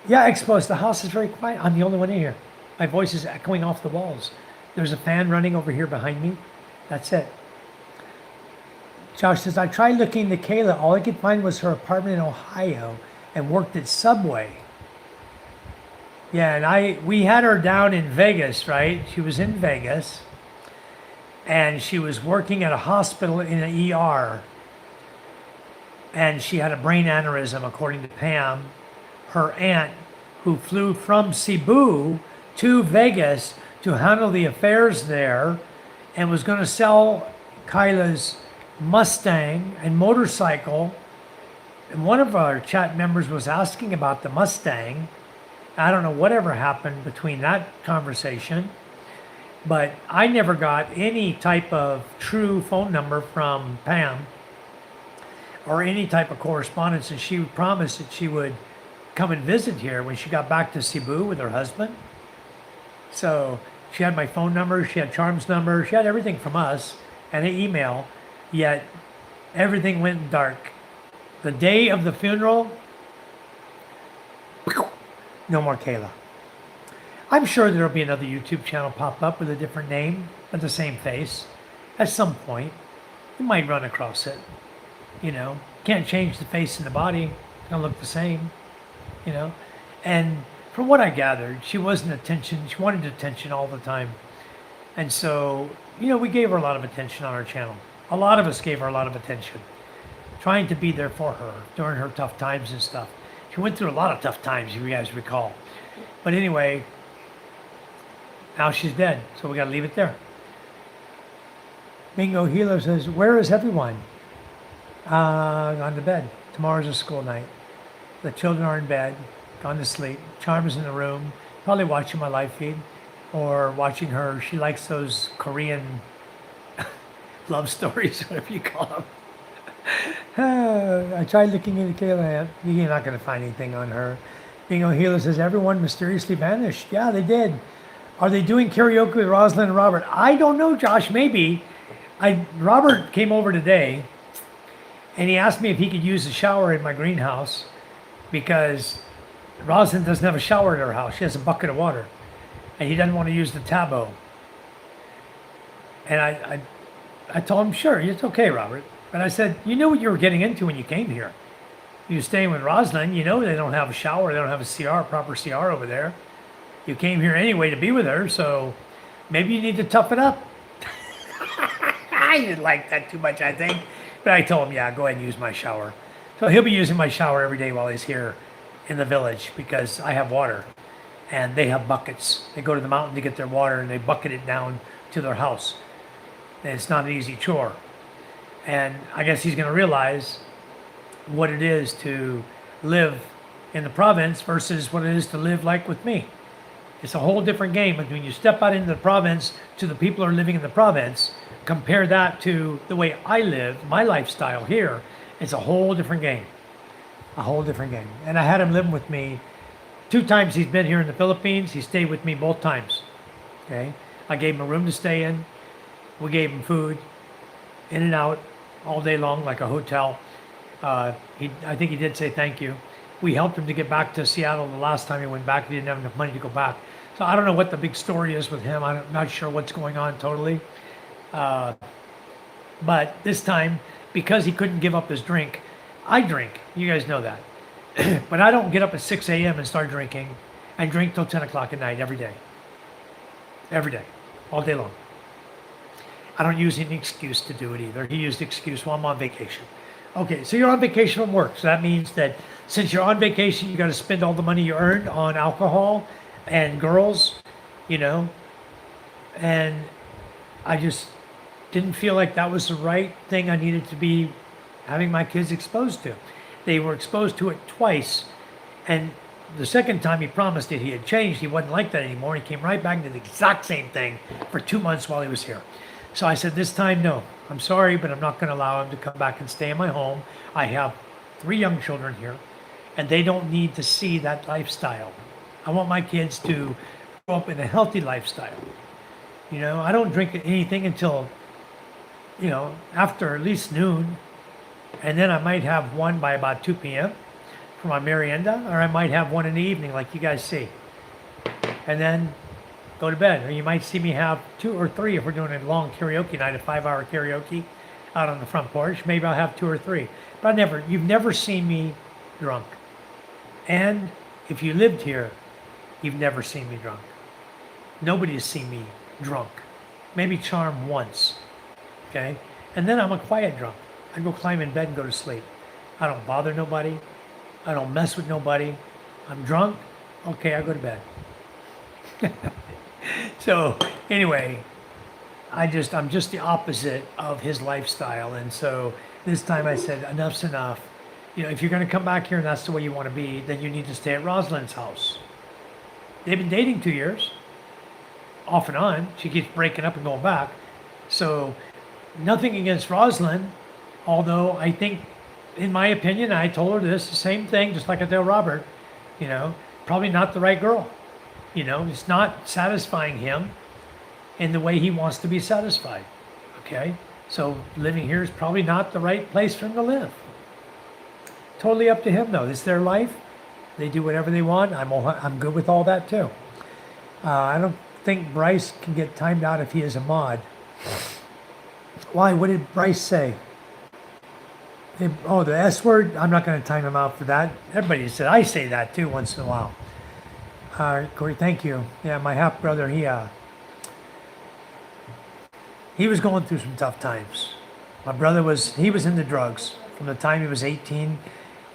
Speaker 1: Yeah, exposed. The house is very quiet. I'm the only one in here. My voice is echoing off the walls. There's a fan running over here behind me. That's it. Josh says, I tried looking to Kayla. All I could find was her apartment in Ohio and worked at Subway. Yeah, and we had her down in Vegas, right? She was in Vegas. And she was working at a hospital in an ER. And she had a brain aneurysm, according to Pam, her aunt, who flew from Cebu to Vegas to handle the affairs there and was going to sell Kyla's Mustang and motorcycle. And one of our chat members was asking about the Mustang. I don't know whatever happened between that conversation, but I never got any type of true phone number from Pam or any type of correspondence. And she promised that she would come and visit here when she got back to Cebu with her husband. So she had my phone number, she had Charm's number, she had everything from us and an email, yet everything went dark. The day of the funeral, no more Kayla. I'm sure there'll be another YouTube channel pop up with a different name, but the same face. At some point, you might run across it. You know, can't change the face and the body. It's gonna look the same, you know. And from what I gathered, she wasn't attention. She wanted attention all the time. And so, you know, we gave her a lot of attention on our channel. A lot of us gave her a lot of attention, trying to be there for her during her tough times and stuff. She went through a lot of tough times, if you guys recall. But anyway, now she's dead, so we got to leave it there. Bingo Healer says, where is everyone? Gone to bed. Tomorrow's a school night. The children are in bed, gone to sleep. Charm is in the room, probably watching my live feed or watching her. She likes those Korean love stories, whatever you call them. I tried looking into Kayla. You're not going to find anything on her. Bingo Healer says, everyone mysteriously vanished. Yeah, they did. Are they doing karaoke with Rosalind and Robert? I don't know, Josh. Maybe. Robert came over today, and he asked me if he could use the shower in my greenhouse because Rosalind doesn't have a shower at her house. She has a bucket of water, and he doesn't want to use the tabo. And I told him, sure, it's okay, Robert. But I said, you knew what you were getting into when you came here. You're staying with Rosalind. You know they don't have a shower. They don't have a CR, proper CR over there. You came here anyway to be with her, so maybe you need to tough it up. I didn't like that too much, I think. But I told him, yeah, go ahead and use my shower. So he'll be using my shower every day while he's here in the village because I have water. And they have buckets. They go to the mountain to get their water and they bucket it down to their house. And it's not an easy chore. And I guess he's going to realize what it is to live in the province versus what it is to live like with me. It's a whole different game. But when you step out into the province to the people who are living in the province, compare that to the way I live, my lifestyle here, it's a whole different game. A whole different game. And I had him living with me 2 times. He's been here in the Philippines. He stayed with me both times. Okay. I gave him a room to stay in. We gave him food, in and out, all day long, like a hotel. I think he did say thank you. We helped him to get back to Seattle the last time he went back. He didn't have enough money to go back. So I don't know what the big story is with him. I'm not sure what's going on totally. But this time, because he couldn't give up his drink, I drink. You guys know that. But I don't get up at 6 a.m. and start drinking and drink till 10 o'clock at night every day. Every day. All day long. I don't use any excuse to do it either. He used the excuse, well, I'm on vacation. Okay, so you're on vacation from work. So that means that since you're on vacation, you got to spend all the money you earned on alcohol and girls, you know. And I just didn't feel like that was the right thing I needed to be having my kids exposed to. They were exposed to it twice. And the second time he promised that he had changed, he wasn't like that anymore. He came right back to the exact same thing for 2 months while he was here. So I said, this time, no. I'm sorry, but I'm not going to allow him to come back and stay in my home. I have 3 young children here, and they don't need to see that lifestyle. I want my kids to grow up in a healthy lifestyle. You know, I don't drink anything until, you know, after at least noon. And then I might have one by about 2 p.m. for my merienda, or I might have one in the evening like you guys see. And then go to bed. Or you might see me have 2 or 3 if we're doing a long karaoke night, a 5-hour karaoke out on the front porch. Maybe I'll have 2 or 3. But you've never seen me drunk. And if you lived here, you've never seen me drunk. Nobody has seen me drunk. Maybe charm once. Okay? And then I'm a quiet drunk. I go climb in bed and go to sleep. I don't bother nobody. I don't mess with nobody. I'm drunk. Okay, I go to bed. So anyway, I'm just the opposite of his lifestyle. And so this time I said, enough's enough. You know, if you're going to come back here and that's the way you want to be, then you need to stay at Rosalind's house. They've been dating 2 years, off and on. She keeps breaking up and going back. So nothing against Rosalind, although I think, in my opinion, I told her this, the same thing, just like I tell Robert, you know, probably not the right girl. You know, it's not satisfying him in the way he wants to be satisfied. Okay? So living here is probably not the right place for him to live. Totally up to him, though. It's their life. They do whatever they want. I'm good with all that, too. I don't think Bryce can get timed out if he is a mod. Why? What did Bryce say? The S word? I'm not going to time him out for that. Everybody said I say that, too, once in a while. Corey, thank you. Yeah, my half-brother, he was going through some tough times. My brother was into drugs. From the time he was 18,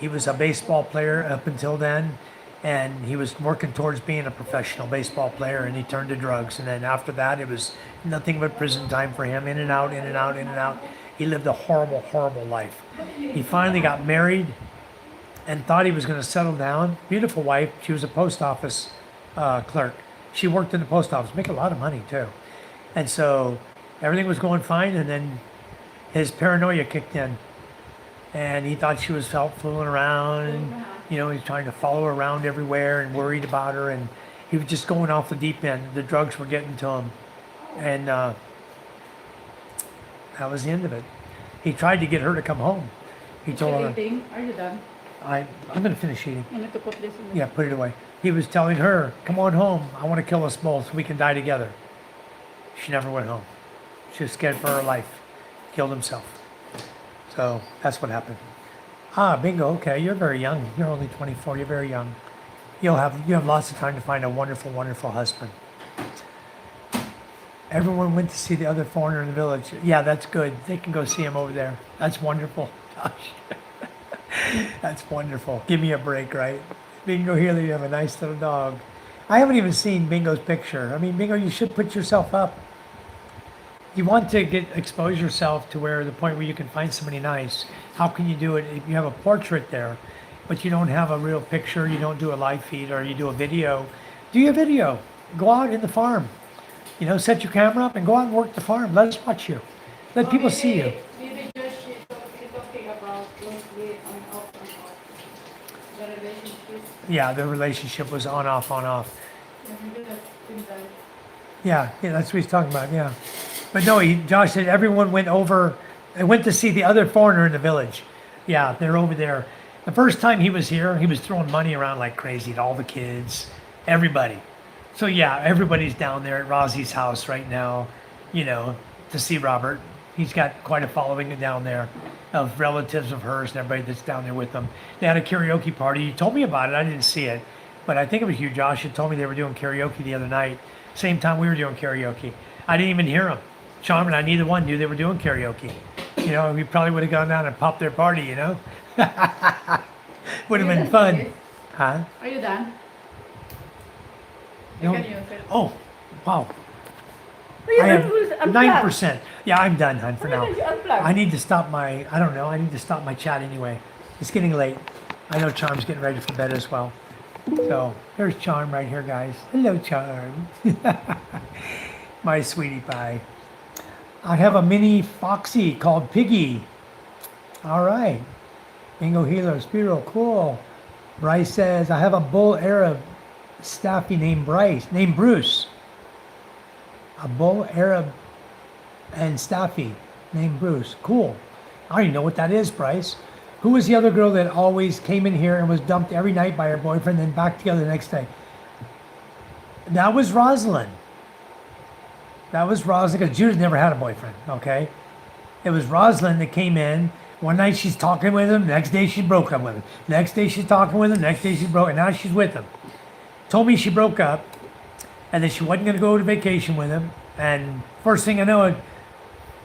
Speaker 1: he was a baseball player up until then, and he was working towards being a professional baseball player, and he turned to drugs. And then after that, it was nothing but prison time for him, in and out, in and out, in and out. He lived a horrible, horrible life. He finally got married and thought he was going to settle down. Beautiful wife. She was a post office clerk. She worked in the post office, make a lot of money too. And so everything was going fine, and then his paranoia kicked in. And he thought she was out fooling around, and, you know, he's trying to follow her around everywhere and worried about her, and he was just going off the deep end. The drugs were getting to him. And that was the end of it. He tried to get her to come home. He told her,
Speaker 3: Eating? Are you done?
Speaker 1: I'm going to finish eating.
Speaker 3: I need to put this in the...
Speaker 1: Yeah, put it away. He was telling her, come on home. I want to kill us both so we can die together. She never went home. She was scared for her life. Killed himself. So that's what happened. Bingo. Okay, you're very young. You're only 24. You're very young. You have lots of time to find a wonderful, wonderful husband. Everyone went to see the other foreigner in the village. Yeah, that's good. They can go see him over there. That's wonderful. Gosh. That's wonderful. Give me a break, right? Bingo, here you have a nice little dog. I haven't even seen Bingo's picture. I mean, Bingo, you should put yourself up. You want to expose yourself to the point where you can find somebody nice. How can you do it if you have a portrait there, but you don't have a real picture, you don't do a live feed, or you do a video? Do your video. Go out in the farm. You know, set your camera up and go out and work the farm. Let us watch you. Let people see you.
Speaker 3: Maybe just she's talking about mostly on off and off. The relationship.
Speaker 1: Yeah, the relationship was on, off, on, off.
Speaker 3: Maybe that's things like...
Speaker 1: Yeah, that's what he's talking about, yeah. But no, Josh said everyone went to see the other foreigner in the village. Yeah, they're over there. The first time he was here, he was throwing money around like crazy to all the kids, everybody. So yeah, everybody's down there at Rosie's house right now, you know, to see Robert. He's got quite a following down there of relatives of hers and everybody that's down there with them. They had a karaoke party. You told me about it. I didn't see it, but I think it was you, Josh, who told me they were doing karaoke the other night. Same time we were doing karaoke. I didn't even hear them. Charm and I, neither one knew they were doing karaoke. You know, we probably would have gone down and popped their party, you know? Would have been fun. Huh?
Speaker 3: Are you done?
Speaker 1: You
Speaker 3: Can
Speaker 1: know-
Speaker 3: you fit?
Speaker 1: Oh, wow.
Speaker 3: Wait,
Speaker 1: I
Speaker 3: who's
Speaker 1: have
Speaker 3: unplugged?
Speaker 1: 9%. Yeah, I'm done, hon, for
Speaker 3: Why
Speaker 1: now.
Speaker 3: did you unplug?
Speaker 1: I need to stop my, I don't know, I need to stop my chat anyway. It's getting late. I know Charm's getting ready for bed as well. So, there's Charm right here, guys. Hello, Charm. My sweetie pie. I have a mini Foxy called Piggy. All right. Bingo Healer, Spiro, cool. Bryce says, I have a bull Arab staffy named Bruce. A bull Arab and staffy named Bruce. Cool. I don't even know what that is, Bryce. Who was the other girl that always came in here and was dumped every night by her boyfriend, then back together the next day? That was Rosalind. That was Rosalind, because Judith never had a boyfriend, okay? It was Rosalind that came in. One night she's talking with him, next day she broke up with him. Next day she's talking with him, next day she broke, and now she's with him. Told me she broke up, and then she wasn't going to go to vacation with him. And first thing I know,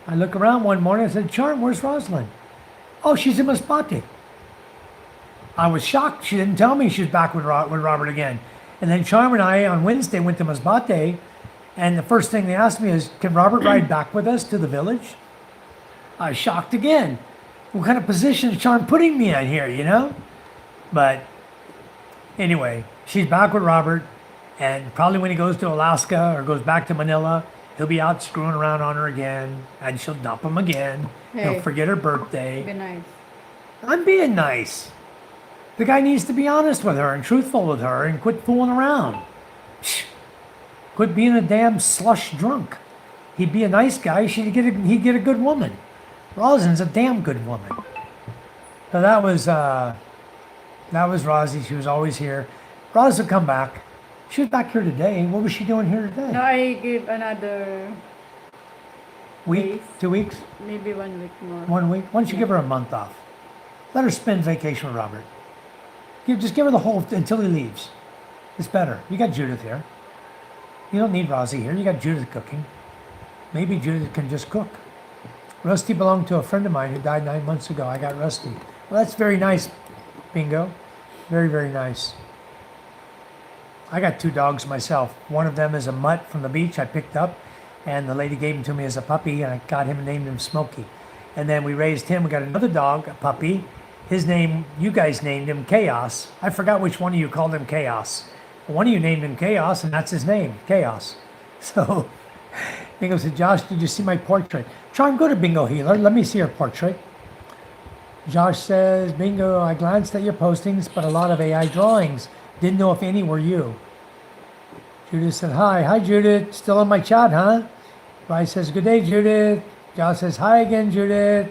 Speaker 1: I look around one morning, I said, Charm, where's Rosalind? Oh, she's in Masbate. I was shocked. She didn't tell me she was back with Robert again. And then Charm and I, on Wednesday, went to Masbate, and the first thing they asked me is, can Robert ride back with us to the village? I was shocked again. What kind of position is Charm putting me in here, you know? But anyway, she's back with Robert, and probably when he goes to Alaska or goes back to Manila, he'll be out screwing around on her again, and she'll dump him again.
Speaker 3: Hey.
Speaker 1: He'll forget her birthday.
Speaker 3: Be nice.
Speaker 1: I'm being nice. The guy needs to be honest with her and truthful with her and quit fooling around. Psh, quit being a damn slush drunk. He'd be a nice guy. He'd get a good woman. Rosalind's a damn good woman. So that was Rosie. She was always here. Roz will come back. She was back here today. What was she doing here today?
Speaker 3: No, I give another
Speaker 1: Week?
Speaker 3: days.
Speaker 1: 2 weeks?
Speaker 3: Maybe 1 week more.
Speaker 1: 1 week? Why don't you give her a month off? Let her spend vacation with Robert. Just give her the whole until he leaves. It's better. You got Judith here. You don't need Rosie here. You got Judith cooking. Maybe Judith can just cook. Rusty belonged to a friend of mine who died 9 months ago. I got Rusty. Well, that's very nice, Bingo. Very, very nice. I got 2 dogs myself. One of them is a mutt from the beach I picked up, and the lady gave him to me as a puppy, and I got him and named him Smokey. And then we raised him. We got another dog, a puppy. His name, you guys named him Chaos. I forgot which one of you called him Chaos. One of you named him Chaos, and that's his name, Chaos. So Bingo said, Josh, did you see my portrait? Charm, go to Bingo Healer. Let me see your portrait. Josh says, Bingo, I glanced at your postings, but a lot of AI drawings. Didn't know if any were you. Judith said, hi. Hi, Judith. Still on my chat, huh? Bryce says, good day, Judith. Josh says, hi again, Judith.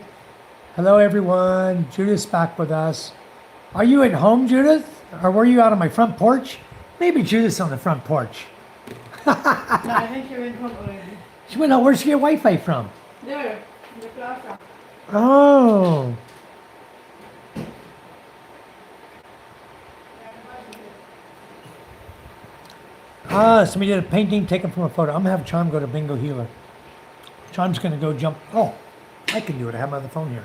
Speaker 1: Hello, everyone. Judith's back with us. Are you at home, Judith? Or were you out on my front porch? Maybe Judith's on the front porch.
Speaker 3: No, I think she went home already.
Speaker 1: She went out. Where'd she get Wi-Fi from?
Speaker 3: There, in the plaza.
Speaker 1: Oh. Somebody did a painting taken from a photo. I'm going to have Charm go to Bingo Healer. Charm's going to go jump. Oh, I can do it. I have my other phone here.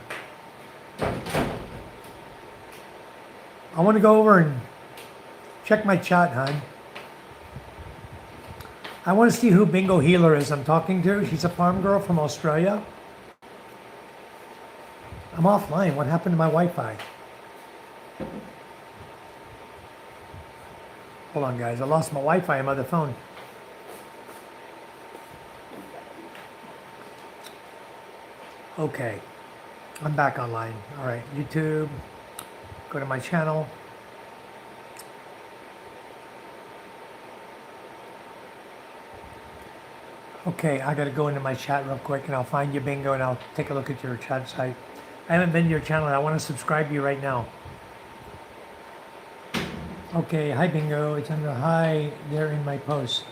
Speaker 1: I want to go over and check my chat, hon. I want to see who Bingo Healer is I'm talking to. She's a farm girl from Australia. I'm offline. What happened to my Wi-Fi? Hold on, guys. I lost my Wi-Fi on my other phone. Okay. I'm back online. All right. YouTube. Go to my channel. Okay, I gotta go into my chat real quick and I'll find you, Bingo, and I'll take a look at your chat site. I haven't been to your channel and I want to subscribe to you right now. Okay, hi Bingo, it's under hi there in my post.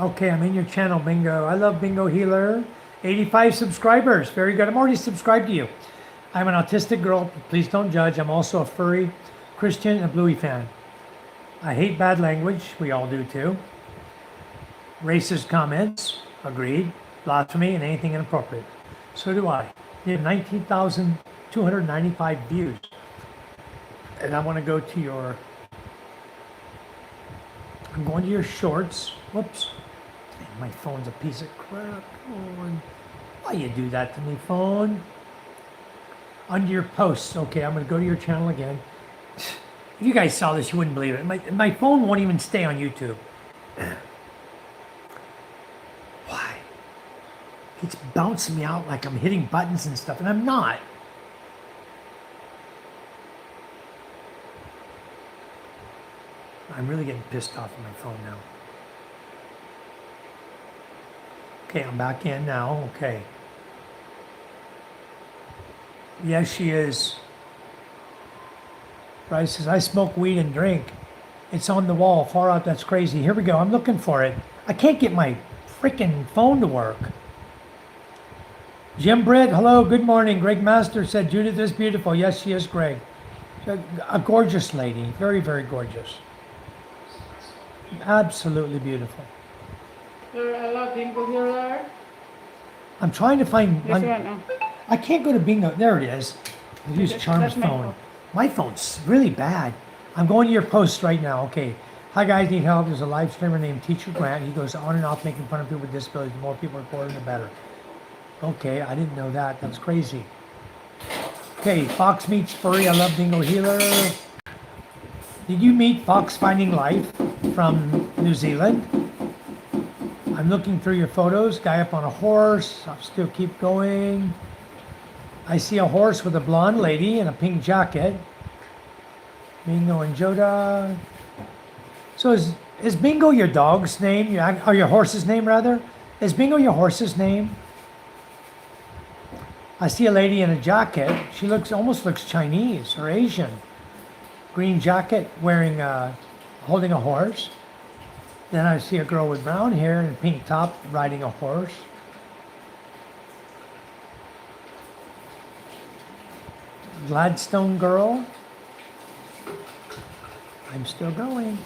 Speaker 1: Okay, I'm in your channel, Bingo. I love Bingo Healer. 85 subscribers. Very good. I'm already subscribed to you. I'm an autistic girl. Please don't judge. I'm also a furry, Christian, and a Bluey fan. I hate bad language. We all do too. Racist comments. Agreed. Blasphemy and anything inappropriate. So do I. You have 19,295 views. And I want to go to your... I'm going to your shorts. Whoops. Dang, my phone's a piece of crap. Come on. Why you do that to me, phone? Under your posts. Okay, I'm going to go to your channel again. If you guys saw this, you wouldn't believe it. My phone won't even stay on YouTube. Why? It's bouncing me out like I'm hitting buttons and stuff, and I'm not. I'm really getting pissed off at my phone now. Okay, I'm back in now. Okay. Yes, she is. Bryce says, I smoke weed and drink. It's on the wall, far out, that's crazy. Here we go, I'm looking for it. I can't get my freaking phone to work. Jim Britt, hello, good morning. Greg Master said, Judith is beautiful. Yes, she is, Greg. A gorgeous lady, very, very gorgeous. Absolutely beautiful.
Speaker 3: I love Bingo Healer.
Speaker 1: I'm trying to find...
Speaker 3: This one, oh.
Speaker 1: I can't go to Bingo. There it is. I use Charm's
Speaker 3: That's my
Speaker 1: phone.
Speaker 3: phone.
Speaker 1: My phone's really bad. I'm going to your posts right now. Okay. Hi guys, need help. There's a live streamer named Teacher Grant. He goes on and off making fun of people with disabilities. The more people report him, the better. Okay, I didn't know that. That's crazy. Okay, Fox meets Furry. I love Bingo Healer. Did you meet Fox Finding Life from New Zealand? I'm looking through your photos. Guy up on a horse. I'll still keep going. I see a horse with a blonde lady in a pink jacket. Bingo and Joda. So is Bingo your dog's name? Or your horse's name, rather? Is Bingo your horse's name? I see a lady in a jacket. She almost looks Chinese or Asian. Green jacket, wearing holding a horse. Then I see a girl with brown hair and a pink top riding a horse. Gladstone girl. I'm still going.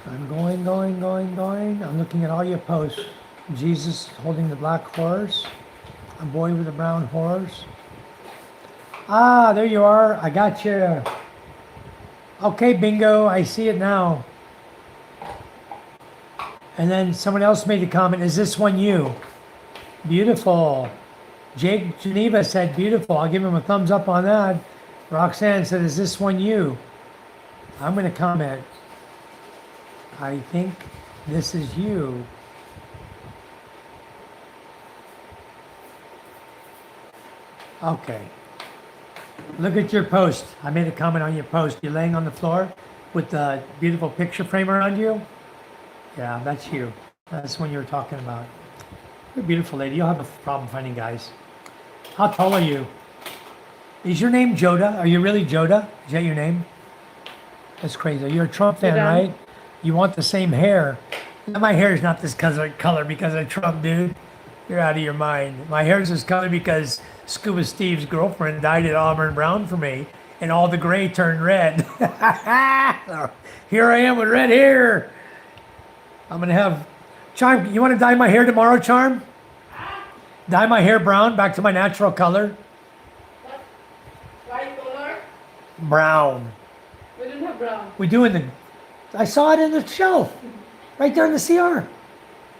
Speaker 1: I'm going. I'm looking at all your posts. Jesus holding the black horse. A boy with a brown horse. Ah, there you are. I got you. Okay, Bingo. I see it now. And then someone else made a comment. Is this one you? Beautiful. Jake Geneva said beautiful. I'll give him a thumbs up on that. Roxanne said, is this one you? I'm going to comment. I think this is you. Okay. Look at your post. I made a comment on your post. You're laying on the floor with the beautiful picture frame around you. Yeah, that's you. That's one you were talking about. You're a beautiful lady. You'll have a problem finding guys. How tall are you? Is your name Joda? Are you really Joda? Is that your name? That's crazy. You're a Trump fan, right? You want the same hair. My hair is not this color because of Trump, dude. You're out of your mind. My hair is this color because Scuba Steve's girlfriend dyed it auburn brown for me, and all the gray turned red. Here I am with red hair. I'm going to have... Charm, you want to dye my hair tomorrow, Charm? Dye my hair brown back to my natural color?
Speaker 3: White color?
Speaker 1: Brown.
Speaker 3: We don't have brown.
Speaker 1: We do in the... I saw it in the shelf. Right there in the CR.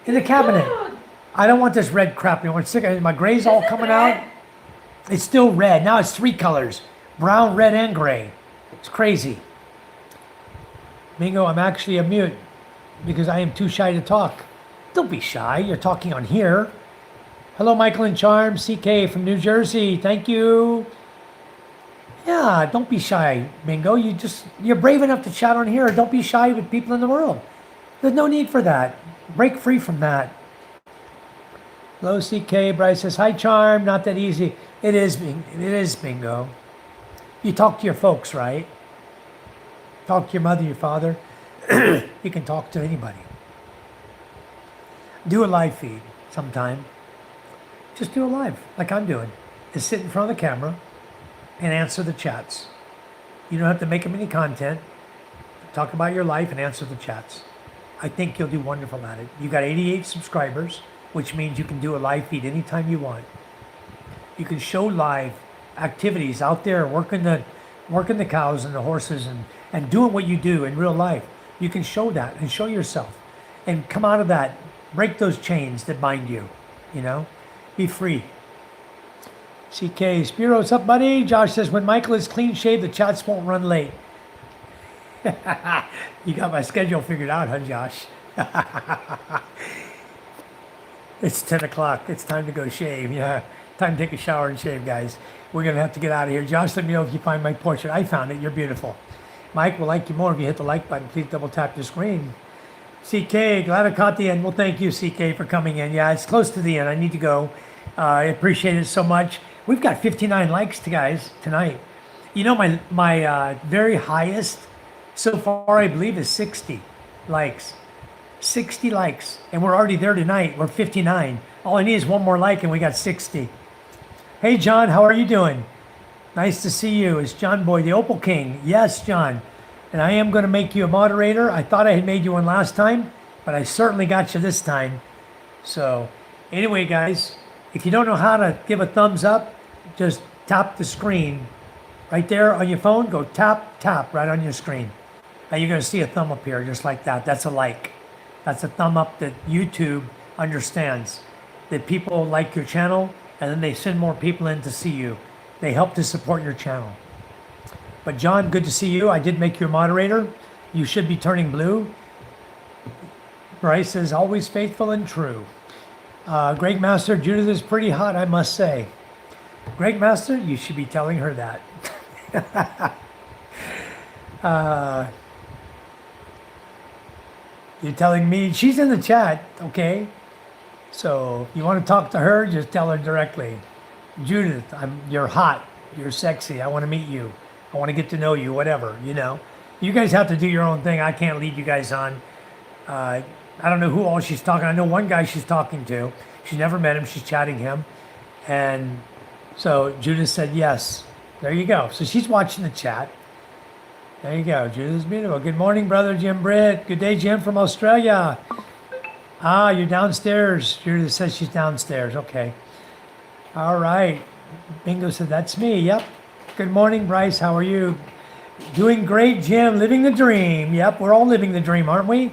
Speaker 1: In the cabinet.
Speaker 3: Good.
Speaker 1: I don't want this red crap anymore. It's sick. My gray's all coming out. It's still red. Now it's 3 colors. Brown, red, and gray. It's crazy. Mingo, I'm actually a mute because I am too shy to talk. Don't be shy. You're talking on here. Hello, Michael and Charm. CK from New Jersey. Thank you. Yeah, don't be shy, Mingo. You're brave enough to chat on here. Don't be shy with people in the world. There's no need for that. Break free from that. Hello, CK. Bryce says, hi, Charm. Not that easy. It is, Bingo. You talk to your folks, right? Talk to your mother, your father. You can talk to anybody. do a live feed sometime. Just do a live, like I'm doing. Just sit in front of the camera and answer the chats. You don't have to make them any content. Talk about your life and answer the chats. I think you'll do wonderful at it. You got 88 subscribers, which means you can do a live feed anytime you want. You can show live activities out there, working the cows and the horses and doing what you do in real life. You can show that and show yourself and come out of that. Break those chains that bind you, you know? Be free. CK, Spiro, what's up, buddy? Josh says, when Michael is clean shaved, the chats won't run late. You got my schedule figured out, huh, Josh? It's 10 o'clock. It's time to go shave. Yeah, time to take a shower and shave, guys. We're going to have to get out of here. Josh, let me know if you find my portrait. I found it. You're beautiful. Mike will like you more if you hit the like button. Please double tap your screen. CK, glad I caught the end. Well, thank you, CK, for coming in. Yeah, it's close to the end. I need to go. I appreciate it so much. We've got 59 likes, guys, tonight. You know, my very highest so far, I believe, is 60 likes. 60 likes. And we're already there tonight. We're 59. All I need is one more like, and we got 60. Hey, John, how are you doing? Nice to see you. It's John Boy, the Opal King. Yes, John. And I am going to make you a moderator. I thought I had made you one last time, but I certainly got you this time. So, anyway, guys, if you don't know how to give a thumbs up, just tap the screen right there on your phone. Go tap, tap right on your screen. Now you're going to see a thumb up here just like that. That's a like. That's a thumb up that YouTube understands. That people like your channel and then they send more people in to see you. They help to support your channel. But John, good to see you. I did make you a moderator. You should be turning blue. Bryce is always faithful and true. Greg Master, Judith is pretty hot, I must say. Greg Master, you should be telling her that. You're telling me, she's in the chat, okay? So if you want to talk to her, just tell her directly. Judith, you're hot, you're sexy, I want to meet you. I want to get to know you, whatever, you know. You guys have to do your own thing. I can't lead you guys on. I don't know who all she's talking. I know one guy she's talking to. She's never met him. She's chatting him. And so Judith said yes. There you go. So she's watching the chat. There you go. Judith's beautiful. Good morning, brother Jim Britt. Good day, Jim from Australia. Ah, you're downstairs. Judith says she's downstairs. Okay. All right. Bingo said, that's me. Yep. Good morning, Bryce. How are you? Doing great, Jim. Living the dream. Yep. We're all living the dream, aren't we?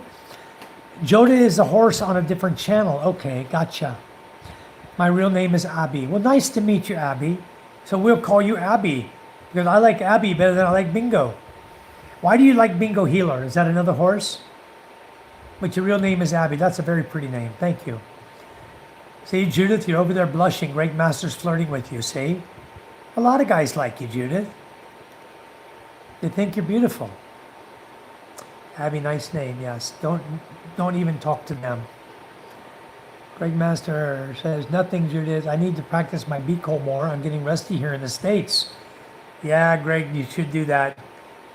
Speaker 1: Joda is a horse on a different channel. Okay. Gotcha. My real name is Abby. Well, nice to meet you, Abby. So we'll call you Abby because I like Abby better than I like Bingo. Why do you like Bingo Healer? Is that another horse? But your real name is Abby. That's a very pretty name. Thank you. See, Judith, you're over there blushing. Greg Master's flirting with you, see? A lot of guys like you, Judith. They think you're beautiful. Abby, nice name, yes. Don't even talk to them. Greg Master says, nothing, Judith. I need to practice my beak hole more. I'm getting rusty here in the States. Yeah, Greg, you should do that.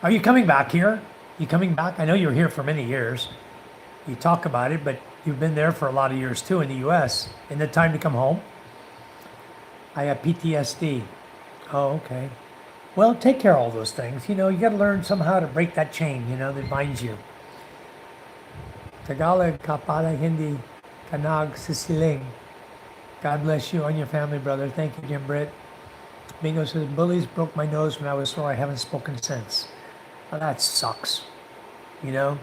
Speaker 1: Are you coming back here? You coming back? I know you were here for many years. You talk about it, but you've been there for a lot of years too in the U.S. Isn't it time to come home? I have PTSD. Oh, okay. Well, take care of all those things. You know, you got to learn somehow to break that chain, you know, that binds you. Tagalog, Kapala, Hindi, Kanag, Sisiling. God bless you and your family, brother. Thank you, Jim Britt. Bingo says, bullies broke my nose when I was sore. I haven't spoken since. Well, that sucks. You know,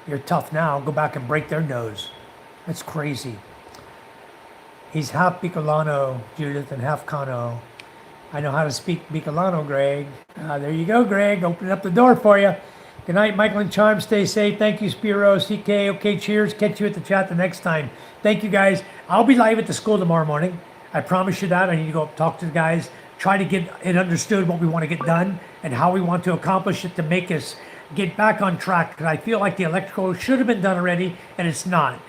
Speaker 1: you're tough now. Go back and break their nose. That's crazy. He's half Bicolano, Judith, and half Kano. I know how to speak Bicolano, Greg. There you go, Greg. Opening up the door for you. Good night, Michael and Charm. Stay safe. Thank you, Spiro, CK. Okay, cheers. Catch you at the chat the next time. Thank you, guys. I'll be live at the school tomorrow morning. I promise you that. I need to go up, talk to the guys, try to get it understood what we want to get done and how we want to accomplish it to make us get back on track. Because I feel like the electrical should have been done already, and it's not.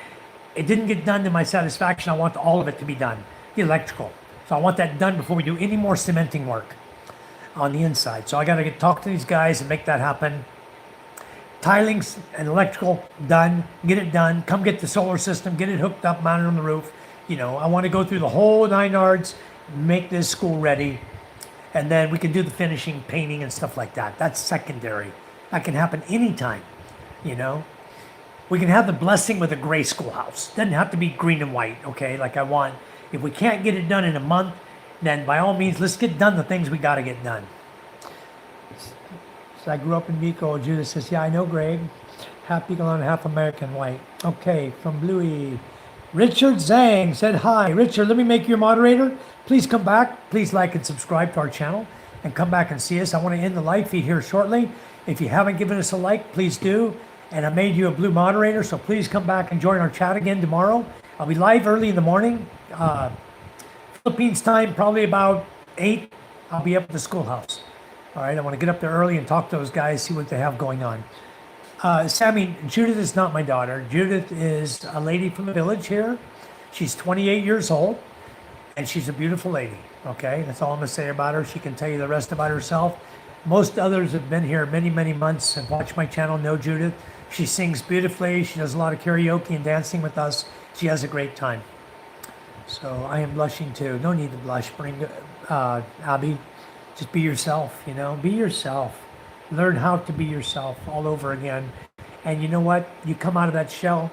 Speaker 1: It didn't get done to my satisfaction. I want all of it to be done, the electrical. So I want that done before we do any more cementing work on the inside. So I got to talk to these guys and make that happen. tilings and electrical done, get it done, come get the solar system, get it hooked up, mounted on the roof. You know, I want to go through the whole 9 yards, make this school ready, and then we can do the finishing, painting and stuff like that. That's secondary. That can happen anytime, you know. We can have the blessing with a gray schoolhouse. Doesn't have to be green and white, okay, like I want. If we can't get it done in a month, then by all means, let's get done the things we got to get done. So I grew up in Nico. Judith says, yeah, I know, Greg. Half Bicolano, half American white. Okay, from Bluey. Richard Zhang said, hi. Richard, let me make you a moderator. Please come back. Please like and subscribe to our channel and come back and see us. I want to end the live feed here shortly. If you haven't given us a like, please do. And I made you a blue moderator, so please come back and join our chat again tomorrow. I'll be live early in the morning. Philippines time, probably about 8. I'll be up at the schoolhouse. All right, I want to get up there early and talk to those guys, see what they have going on. Sammy, Judith is not my daughter. Judith is a lady from the village here. She's 28 years old, and she's a beautiful lady, okay? That's all I'm going to say about her. She can tell you the rest about herself. Most others have been here many, many months and watched my channel, know Judith. She sings beautifully. She does a lot of karaoke and dancing with us. She has a great time. So I am blushing too. No need to blush. Bring Abby. Just be yourself, you know. Be yourself. Learn how to be yourself all over again. And you know what? You come out of that shell,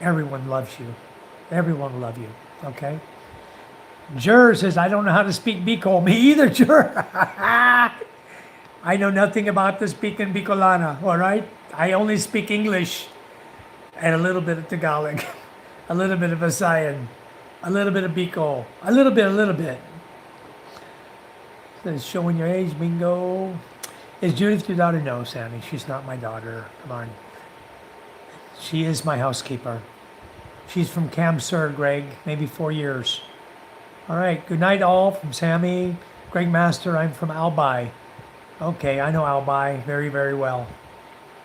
Speaker 1: everyone loves you. Everyone will love you, okay? Jur says, I don't know how to speak Bicol. Me either, Jur. I know nothing about the speaking Bicolana, all right? I only speak English and a little bit of Tagalog, a little bit of Visayan, a little bit of Bicol, a little bit. Says, showing your age, bingo. Is Judith your daughter? No, Sammy, she's not my daughter. Come on. She is my housekeeper. She's from Cam Sur, Greg, maybe 4 years. All right, good night all from Sammy. Greg Master, I'm from Albay. Okay, I know Albay very, very well.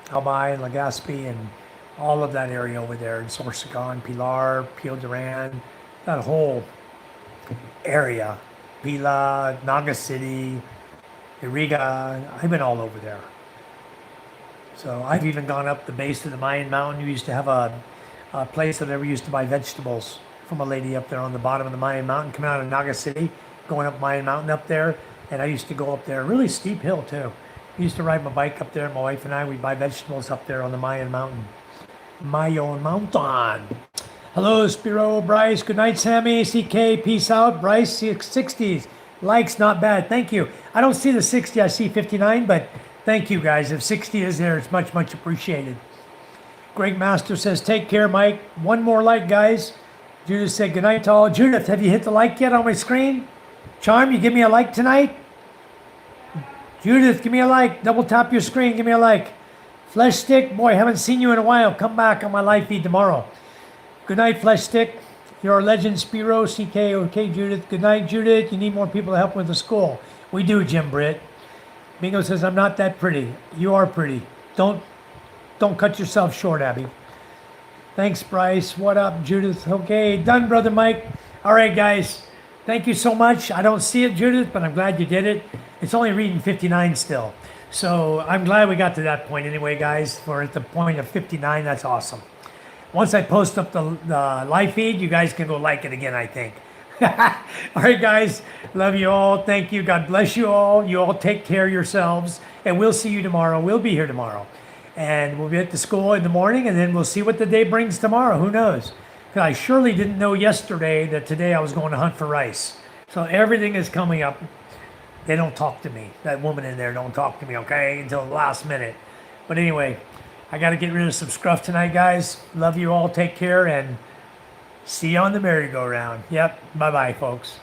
Speaker 1: Albay and Legazpi and all of that area over there in Sorsogon, Pilar, Pio Duran, that whole area. Pila, Naga City, Iriga, I've been all over there. So I've even gone up the base of the Mayan Mountain. We used to have a place that I ever used to buy vegetables from a lady up there on the bottom of the Mayan Mountain, coming out of Naga City, going up Mayan Mountain up there. And I used to go up there, really steep hill too. I used to ride my bike up there, my wife and I, we'd buy vegetables up there on the Mayan Mountain. Mayan Mountain. Hello, Spiro, Bryce. Good night, Sammy. CK, peace out. Bryce, 60s. Likes, not bad. Thank you. I don't see the 60, I see 59, but thank you, guys. If 60 is there, it's much, much appreciated. Greg Master says, take care, Mike. One more like, guys. Judith said, good night to all. Judith, have you hit the like yet on my screen? Charm, you give me a like tonight? Judith, give me a like. Double tap your screen, give me a like. Flesh Stick, boy, haven't seen you in a while. Come back on my live feed tomorrow. Good night, Flesh Stick. You're a legend, Spiro, CK, okay, Judith. Good night, Judith. You need more people to help with the school. We do, Jim Britt. Bingo says, I'm not that pretty. You are pretty. Don't cut yourself short, Abby. Thanks, Bryce. What up, Judith? Okay, done, Brother Mike. All right, guys. Thank you so much. I don't see it, Judith, but I'm glad you did it. It's only reading 59 still. So I'm glad we got to that point anyway, guys. We're at the point of 59. That's awesome. Once I post up the live feed, you guys can go like it again, I think. All right, guys. Love you all. Thank you. God bless you all. You all take care of yourselves. And we'll see you tomorrow. We'll be here tomorrow. And we'll be at the school in the morning, and then we'll see what the day brings tomorrow. Who knows? Because I surely didn't know yesterday that today I was going to hunt for rice. So everything is coming up. They don't talk to me. That woman in there don't talk to me, okay, until the last minute. But anyway, I got to get rid of some scruff tonight, guys. Love you all. Take care, and see you on the merry-go-round. Yep. Bye-bye, folks.